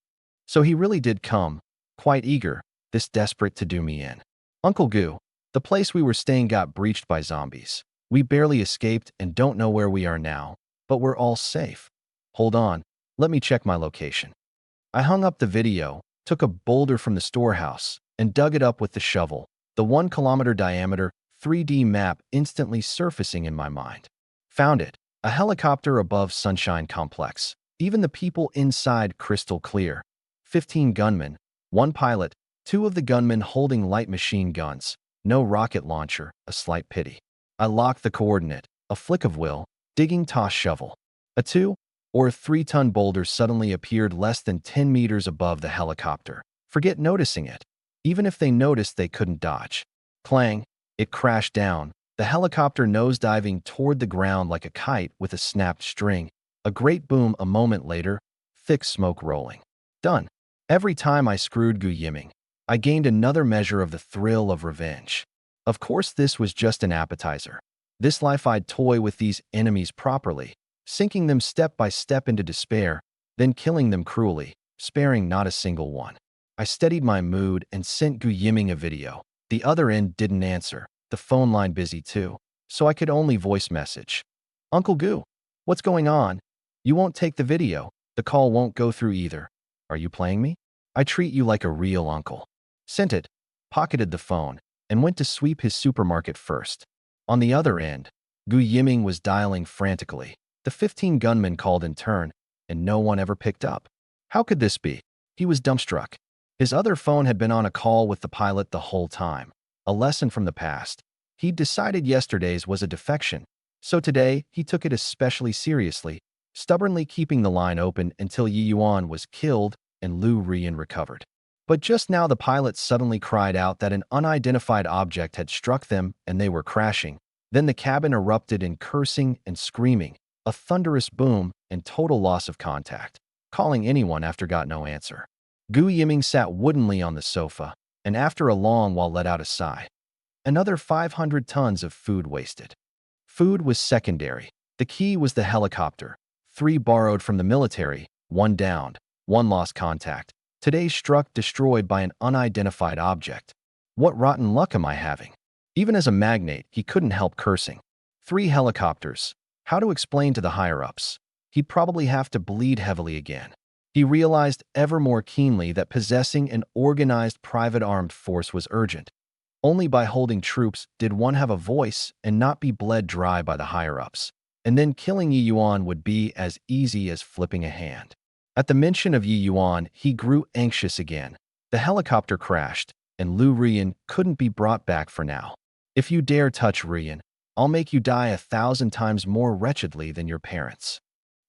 Speaker 1: So he really did come, quite eager, this desperate to do me in. Uncle Goo, the place we were staying got breached by zombies. We barely escaped and don't know where we are now, but we're all safe. Hold on, let me check my location. I hung up the video, took a boulder from the storehouse, and dug it up with the shovel, the 1-kilometer diameter 3D map instantly surfacing in my mind. Found it, a helicopter above Sunshine Complex. Even the people inside crystal clear. 15 gunmen, 1 pilot, 2 of the gunmen holding light machine guns, no rocket launcher, a slight pity. I locked the coordinate, a flick of will, digging toss shovel. A 2 or 3-ton boulder suddenly appeared less than 10 meters above the helicopter. Forget noticing it. Even if they noticed, they couldn't dodge. Clang. It crashed down, the helicopter nosediving toward the ground like a kite with a snapped string. A great boom a moment later, thick smoke rolling. Done. Every time I screwed Yiming, I gained another measure of the thrill of revenge. Of course, this was just an appetizer. This life I'd toy with these enemies properly, sinking them step by step into despair, then killing them cruelly, sparing not a single one. I steadied my mood and sent Yiming a video. The other end didn't answer, the phone line busy too, so I could only voice message. Uncle Goo, what's going on? You won't take the video, the call won't go through either. Are you playing me? I treat you like a real uncle. Sent it, pocketed the phone, and went to sweep his supermarket first. On the other end, Yiming was dialing frantically. The 15 gunmen called in turn, and no one ever picked up. How could this be? He was dumbstruck. His other phone had been on a call with the pilot the whole time. A lesson from the past. He'd decided yesterday's was a defection, so today he took it especially seriously, stubbornly keeping the line open until Yi Yuan was killed and Lu Rian recovered. But just now the pilot suddenly cried out that an unidentified object had struck them and they were crashing. Then the cabin erupted in cursing and screaming, a thunderous boom and total loss of contact. Calling anyone after got no answer. Yiming sat woodenly on the sofa, and after a long while let out a sigh. Another 500 tons of food wasted. Food was secondary. The key was the helicopter. 3 borrowed from the military, 1 downed, 1 lost contact. Today struck destroyed by an unidentified object. What rotten luck am I having? Even as a magnate, he couldn't help cursing. 3 helicopters. How to explain to the higher-ups? He'd probably have to bleed heavily again. He realized ever more keenly that possessing an organized private armed force was urgent. Only by holding troops did one have a voice and not be bled dry by the higher-ups. And then killing Yi Yuan would be as easy as flipping a hand. At the mention of Yi Yuan, he grew anxious again. The helicopter crashed, and Lu Rian couldn't be brought back for now. If you dare touch Rian, I'll make you die 1,000 times more wretchedly than your parents.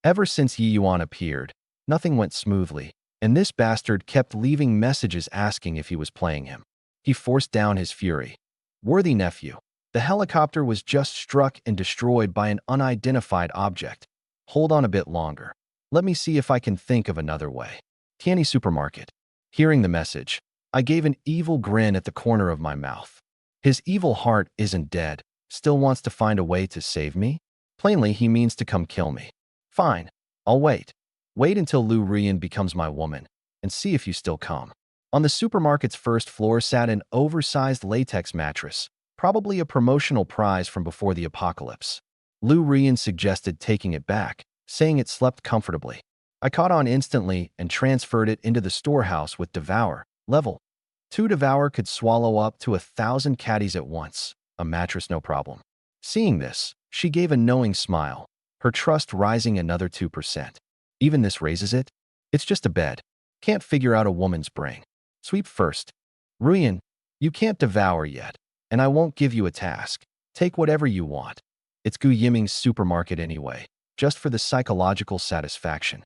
Speaker 1: Ever since Yi Yuan appeared, nothing went smoothly, and this bastard kept leaving messages asking if he was playing him. He forced down his fury. Worthy nephew, the helicopter was just struck and destroyed by an unidentified object. Hold on a bit longer. Let me see if I can think of another way. Canny Supermarket. Hearing the message, I gave an evil grin at the corner of my mouth. His evil heart isn't dead, still wants to find a way to save me? Plainly, he means to come kill me. Fine, I'll wait. Wait until Lu Rian becomes my woman, and see if you still come. On the supermarket's first floor sat an oversized latex mattress, probably a promotional prize from before the apocalypse. Lu Rian suggested taking it back, saying it slept comfortably. I caught on instantly and transferred it into the storehouse with Devour. Level 2 Devour could swallow up to 1,000 caddies at once. A mattress no problem. Seeing this, she gave a knowing smile, her trust rising another 2%. Even this raises it? It's just a bed. Can't figure out a woman's brain. Sweep first. Ruyan, you can't devour yet, and I won't give you a task. Take whatever you want. It's Gu Yiming's supermarket anyway, just for the psychological satisfaction.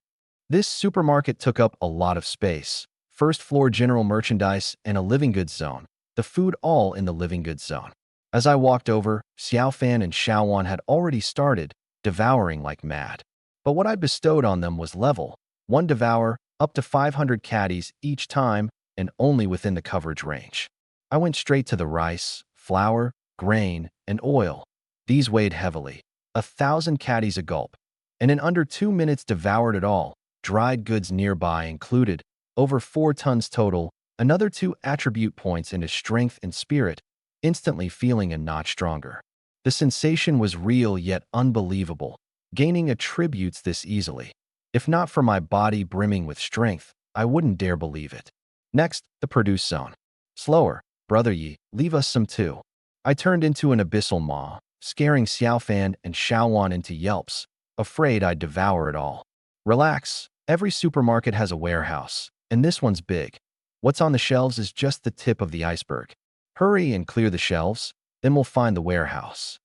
Speaker 1: This supermarket took up a lot of space. First floor general merchandise and a living goods zone. The food all in the living goods zone. As I walked over, Xiaofan and Xiaowan had already started, devouring like mad. But what I bestowed on them was level 1 devour, up to 500 caddies each time, and only within the coverage range. I went straight to the rice, flour, grain, and oil. These weighed heavily, 1,000 caddies a gulp, and in under 2 minutes devoured it all. Dried goods nearby included, over 4 tons total, another 2 attribute points into strength and spirit, instantly feeling a notch stronger. The sensation was real yet unbelievable, gaining attributes this easily. If not for my body brimming with strength, I wouldn't dare believe it. Next, the produce zone. Slower, brother Yi, leave us some too. I turned into an abyssal maw, scaring Xiaofan and Xiaowan into yelps, afraid I'd devour it all. Relax, every supermarket has a warehouse, and this one's big. What's on the shelves is just the tip of the iceberg. Hurry and clear the shelves, then we'll find the warehouse.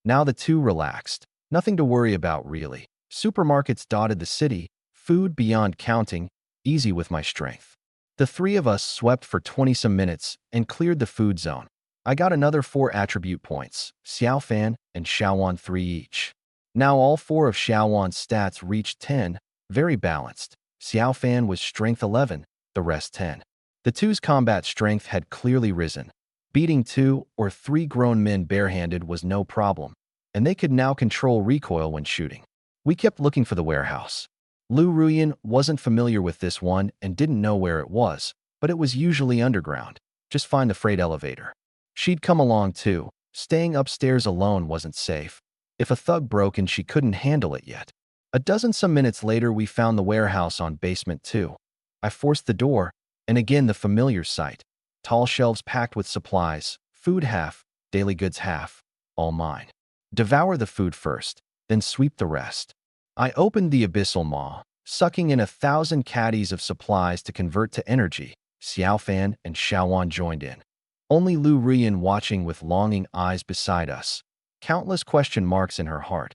Speaker 1: Now the two relaxed. Nothing to worry about really. Supermarkets dotted the city, food beyond counting, easy with my strength. The three of us swept for 20-some minutes and cleared the food zone. I got another 4 attribute points, Xiaofan and Xiaowan 3 each. Now all 4 of Xiaowan's stats reached 10, very balanced. Xiaofan was strength 11, the rest 10. The two's combat strength had clearly risen. Beating 2 or 3 grown men barehanded was no problem, and they could now control recoil when shooting. We kept looking for the warehouse. Lu Ruyan wasn't familiar with this one and didn't know where it was, but it was usually underground. Just find the freight elevator. She'd come along too. Staying upstairs alone wasn't safe. If a thug broke in, she couldn't handle it yet. A dozen some minutes later, we found the warehouse on basement 2. I forced the door, and again the familiar sight. Tall shelves packed with supplies, food half, daily goods half, all mine. Devour the food first, then sweep the rest. I opened the abyssal maw, sucking in 1,000 caddies of supplies to convert to energy. Xiaofan and Xiaowan joined in. Only Lu Rian watching with longing eyes beside us. Countless question marks in her heart.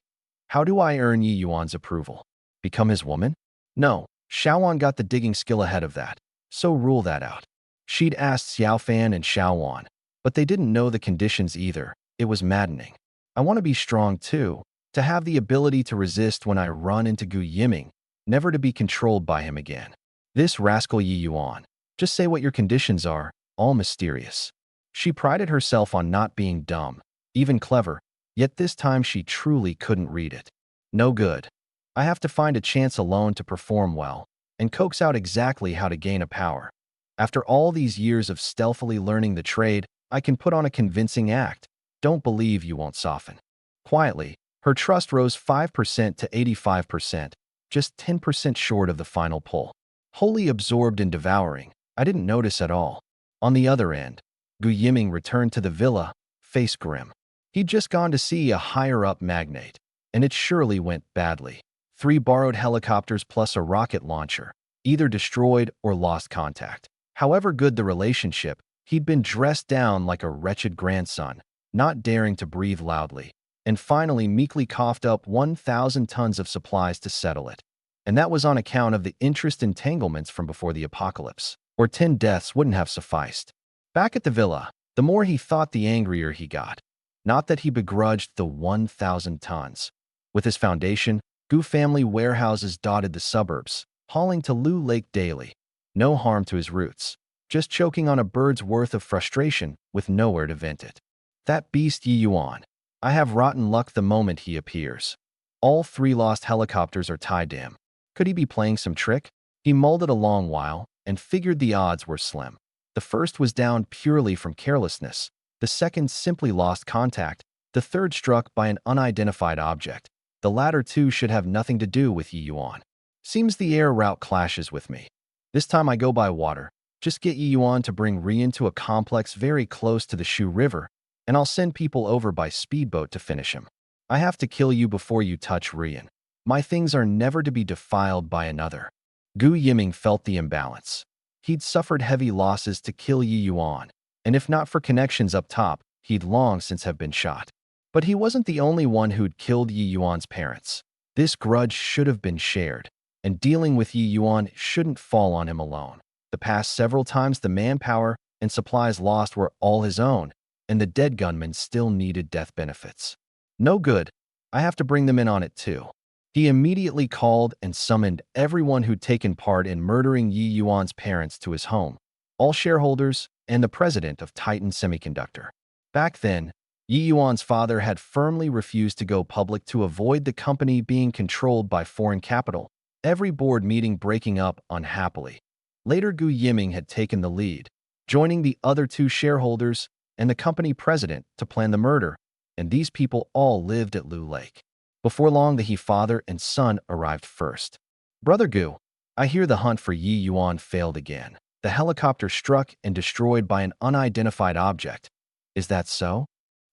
Speaker 1: How do I earn Yi Yuan's approval? Become his woman? No, Xiaowan got the digging skill ahead of that, so rule that out. She'd asked Xiaofan and Xiaowan, but they didn't know the conditions either. It was maddening. I want to be strong too, to have the ability to resist when I run into Gu Yiming, never to be controlled by him again. This rascal Yi Yuan. Just say what your conditions are, all mysterious. She prided herself on not being dumb, even clever, yet this time she truly couldn't read it. No good. I have to find a chance alone to perform well, and coax out exactly how to gain a power. After all these years of stealthily learning the trade, I can put on a convincing act. Don't believe you won't soften. Quietly, her trust rose 5% to 85%, just 10% short of the final pull. Wholly absorbed in devouring, I didn't notice at all. On the other end, Gu Yiming returned to the villa, face grim. He'd just gone to see a higher-up magnate, and it surely went badly. 3 borrowed helicopters plus a rocket launcher, either destroyed or lost contact. However good the relationship, he'd been dressed down like a wretched grandson, not daring to breathe loudly, and finally meekly coughed up 1,000 tons of supplies to settle it. And that was on account of the interest entanglements from before the apocalypse, or 10 deaths wouldn't have sufficed. Back at the villa, the more he thought, the angrier he got. Not that he begrudged the 1,000 tons. With his foundation, Gu family warehouses dotted the suburbs, hauling to Lu Lake daily. No harm to his roots, just choking on a bird's worth of frustration with nowhere to vent it. That beast Yi Yuan. I have rotten luck the moment he appears. All 3 lost helicopters are tied to him. Could he be playing some trick? He mulled it a long while and figured the odds were slim. The first was down purely from carelessness. The second simply lost contact. The third struck by an unidentified object. The latter 2 should have nothing to do with Yi Yuan. Seems the air route clashes with me. This time I go by water. Just get Yi Yuan to bring Rian to a complex very close to the Shu River, and I'll send people over by speedboat to finish him. I have to kill you before you touch Rian. My things are never to be defiled by another. Gu Yiming felt the imbalance. He'd suffered heavy losses to kill Yi Yuan, and if not for connections up top, he'd long since have been shot. But he wasn't the only one who'd killed Yi Yuan's parents. This grudge should have been shared, and dealing with Yi Yuan shouldn't fall on him alone. The past several times the manpower and supplies lost were all his own, and the dead gunman still needed death benefits. No good. I have to bring them in on it too. He immediately called and summoned everyone who'd taken part in murdering Yi Yuan's parents to his home, all shareholders and the president of Titan Semiconductor. Back then, Yi Yuan's father had firmly refused to go public to avoid the company being controlled by foreign capital, every board meeting breaking up unhappily. Later, Gu Yiming had taken the lead, joining the other 2 shareholders and the company president to plan the murder, and these people all lived at Lu Lake. Before long, the He father and son arrived first. Brother Gu, I hear the hunt for Yi Yuan failed again. The helicopter struck and destroyed by an unidentified object. Is that so?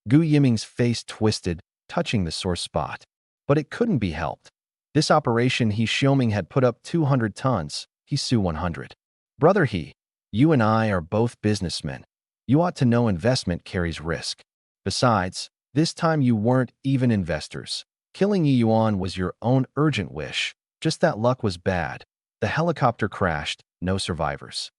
Speaker 1: Gu Yiming's face twisted, touching the sore spot. But it couldn't be helped. This operation He Xiaoming had put up 200 tons, He Su 100. Brother He, you and I are both businessmen. You ought to know investment carries risk. Besides, this time you weren't even investors. Killing Yi Yuan was your own urgent wish. Just that luck was bad. The helicopter crashed, no survivors.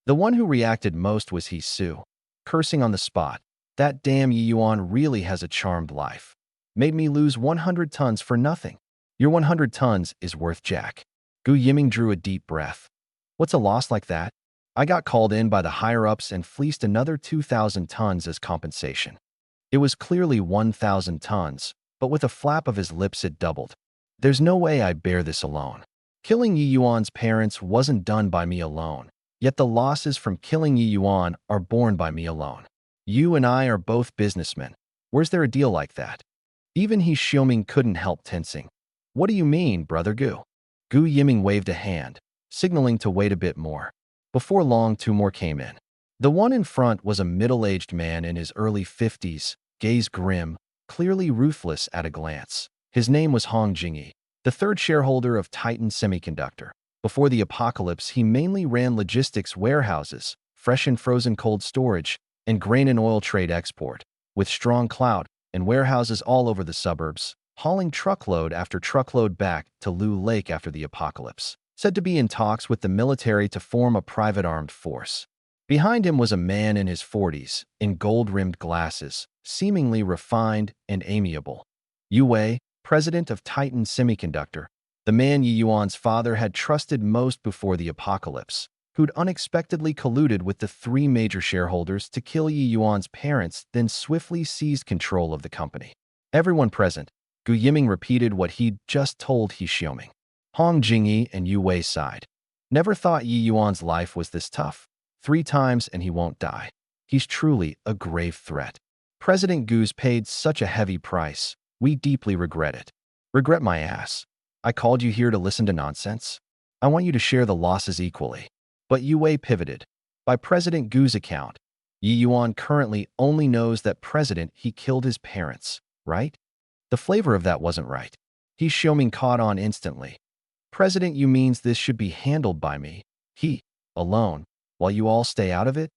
Speaker 1: The one who reacted most was He Su, cursing on the spot. That damn Yi Yuan really has a charmed life. Made me lose 100 tons for nothing. Your 100 tons is worth jack. Gu Yiming drew a deep breath. What's a loss like that? I got called in by the higher-ups and fleeced another 2,000 tons as compensation. It was clearly 1,000 tons, but with a flap of his lips it doubled. There's no way I bear this alone. Killing Yi Yuan's parents wasn't done by me alone, yet the losses from killing Yi Yuan are borne by me alone. You and I are both businessmen. Where's there a deal like that? Even He Xiaoming couldn't help tensing. What do you mean, Brother Gu? Gu Yiming waved a hand, signaling to wait a bit more. Before long, 2 more came in. The one in front was a middle-aged man in his early 50s, gaze grim, clearly ruthless at a glance. His name was Hong Jingyi, the 3rd shareholder of Titan Semiconductor. Before the apocalypse, he mainly ran logistics warehouses, fresh and frozen cold storage, and grain and oil trade export, with strong clout and warehouses all over the suburbs, hauling truckload after truckload back to Lu Lake after the apocalypse. Said to be in talks with the military to form a private armed force. Behind him was a man in his 40s, in gold-rimmed glasses, seemingly refined and amiable. Yu Wei, president of Titan Semiconductor, the man Yi Yuan's father had trusted most before the apocalypse, who'd unexpectedly colluded with the 3 major shareholders to kill Yi Yuan's parents, then swiftly seized control of the company. Everyone present, Gu Yiming repeated what he'd just told He Xiaoming. Hong Jingyi and Yu Wei sighed. Never thought Yi Yuan's life was this tough. 3 times and he won't die. He's truly a grave threat. President Gu's paid such a heavy price. We deeply regret it. Regret my ass. I called you here to listen to nonsense? I want you to share the losses equally. But Yue pivoted. By President Gu's account, Yi Yuan currently only knows that President he killed his parents, right? The flavor of that wasn't right. He Xiaoming caught on instantly. President Yu means this should be handled by me. He, alone, while you all stay out of it?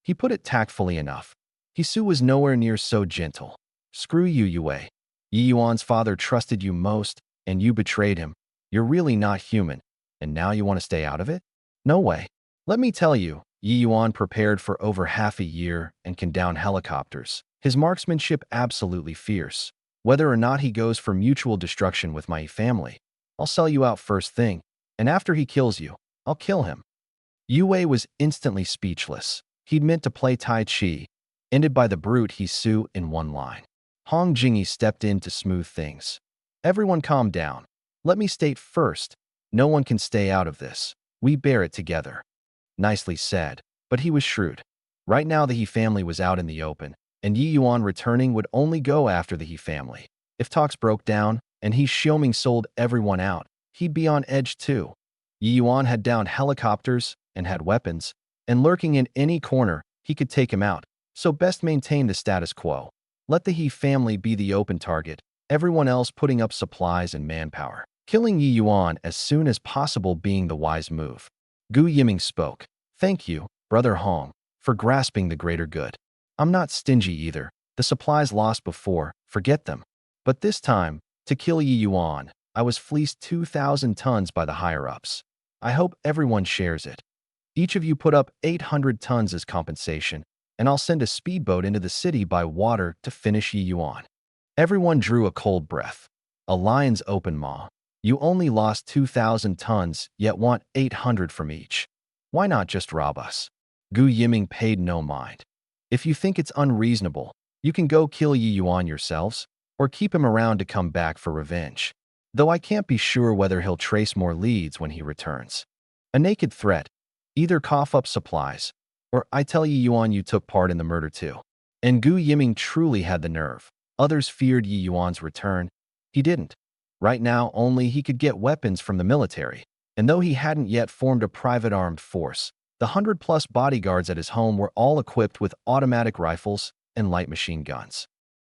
Speaker 1: He put it tactfully enough. Hisu was nowhere near so gentle. Screw you, Yue. Yi Yuan's father trusted you most, and you betrayed him. You're really not human, and now you want to stay out of it? No way. Let me tell you, Yi Yuan prepared for over half a year and can down helicopters. His marksmanship absolutely fierce. Whether or not he goes for mutual destruction with my family, I'll sell you out first thing, and after he kills you, I'll kill him. Yue was instantly speechless. He'd meant to play Tai Chi, ended by the brute Hisu in one line. Hong Jingyi stepped in to smooth things. Everyone calm down. Let me state first, no one can stay out of this. We bear it together. Nicely said, but he was shrewd. Right now the He family was out in the open, and Yi Yuan returning would only go after the He family. If talks broke down, and He Xiaoming sold everyone out, he'd be on edge too. Yi Yuan had downed helicopters and had weapons, and lurking in any corner, he could take him out, so best maintain the status quo. Let the He family be the open target, everyone else putting up supplies and manpower. Killing Yi Yuan as soon as possible being the wise move. Gu Yiming spoke. Thank you, Brother Hong, for grasping the greater good. I'm not stingy either. The supplies lost before, forget them. But this time, to kill Yi Yuan, I was fleeced 2,000 tons by the higher-ups. I hope everyone shares it. Each of you put up 800 tons as compensation, and I'll send a speedboat into the city by water to finish Yi Yuan. Everyone drew a cold breath. A lion's open maw. You only lost 2,000 tons, yet want 800 from each. Why not just rob us? Gu Yiming paid no mind. If you think it's unreasonable, you can go kill Yi Yuan yourselves, or keep him around to come back for revenge. Though I can't be sure whether he'll trace more leads when he returns. A naked threat. Either cough up supplies, or I tell Yi Yuan you took part in the murder too. And Gu Yiming truly had the nerve. Others feared Yi Yuan's return. He didn't. Right now, only he could get weapons from the military. And though he hadn't yet formed a private armed force, the 100-plus bodyguards at his home were all equipped with automatic rifles and light machine guns.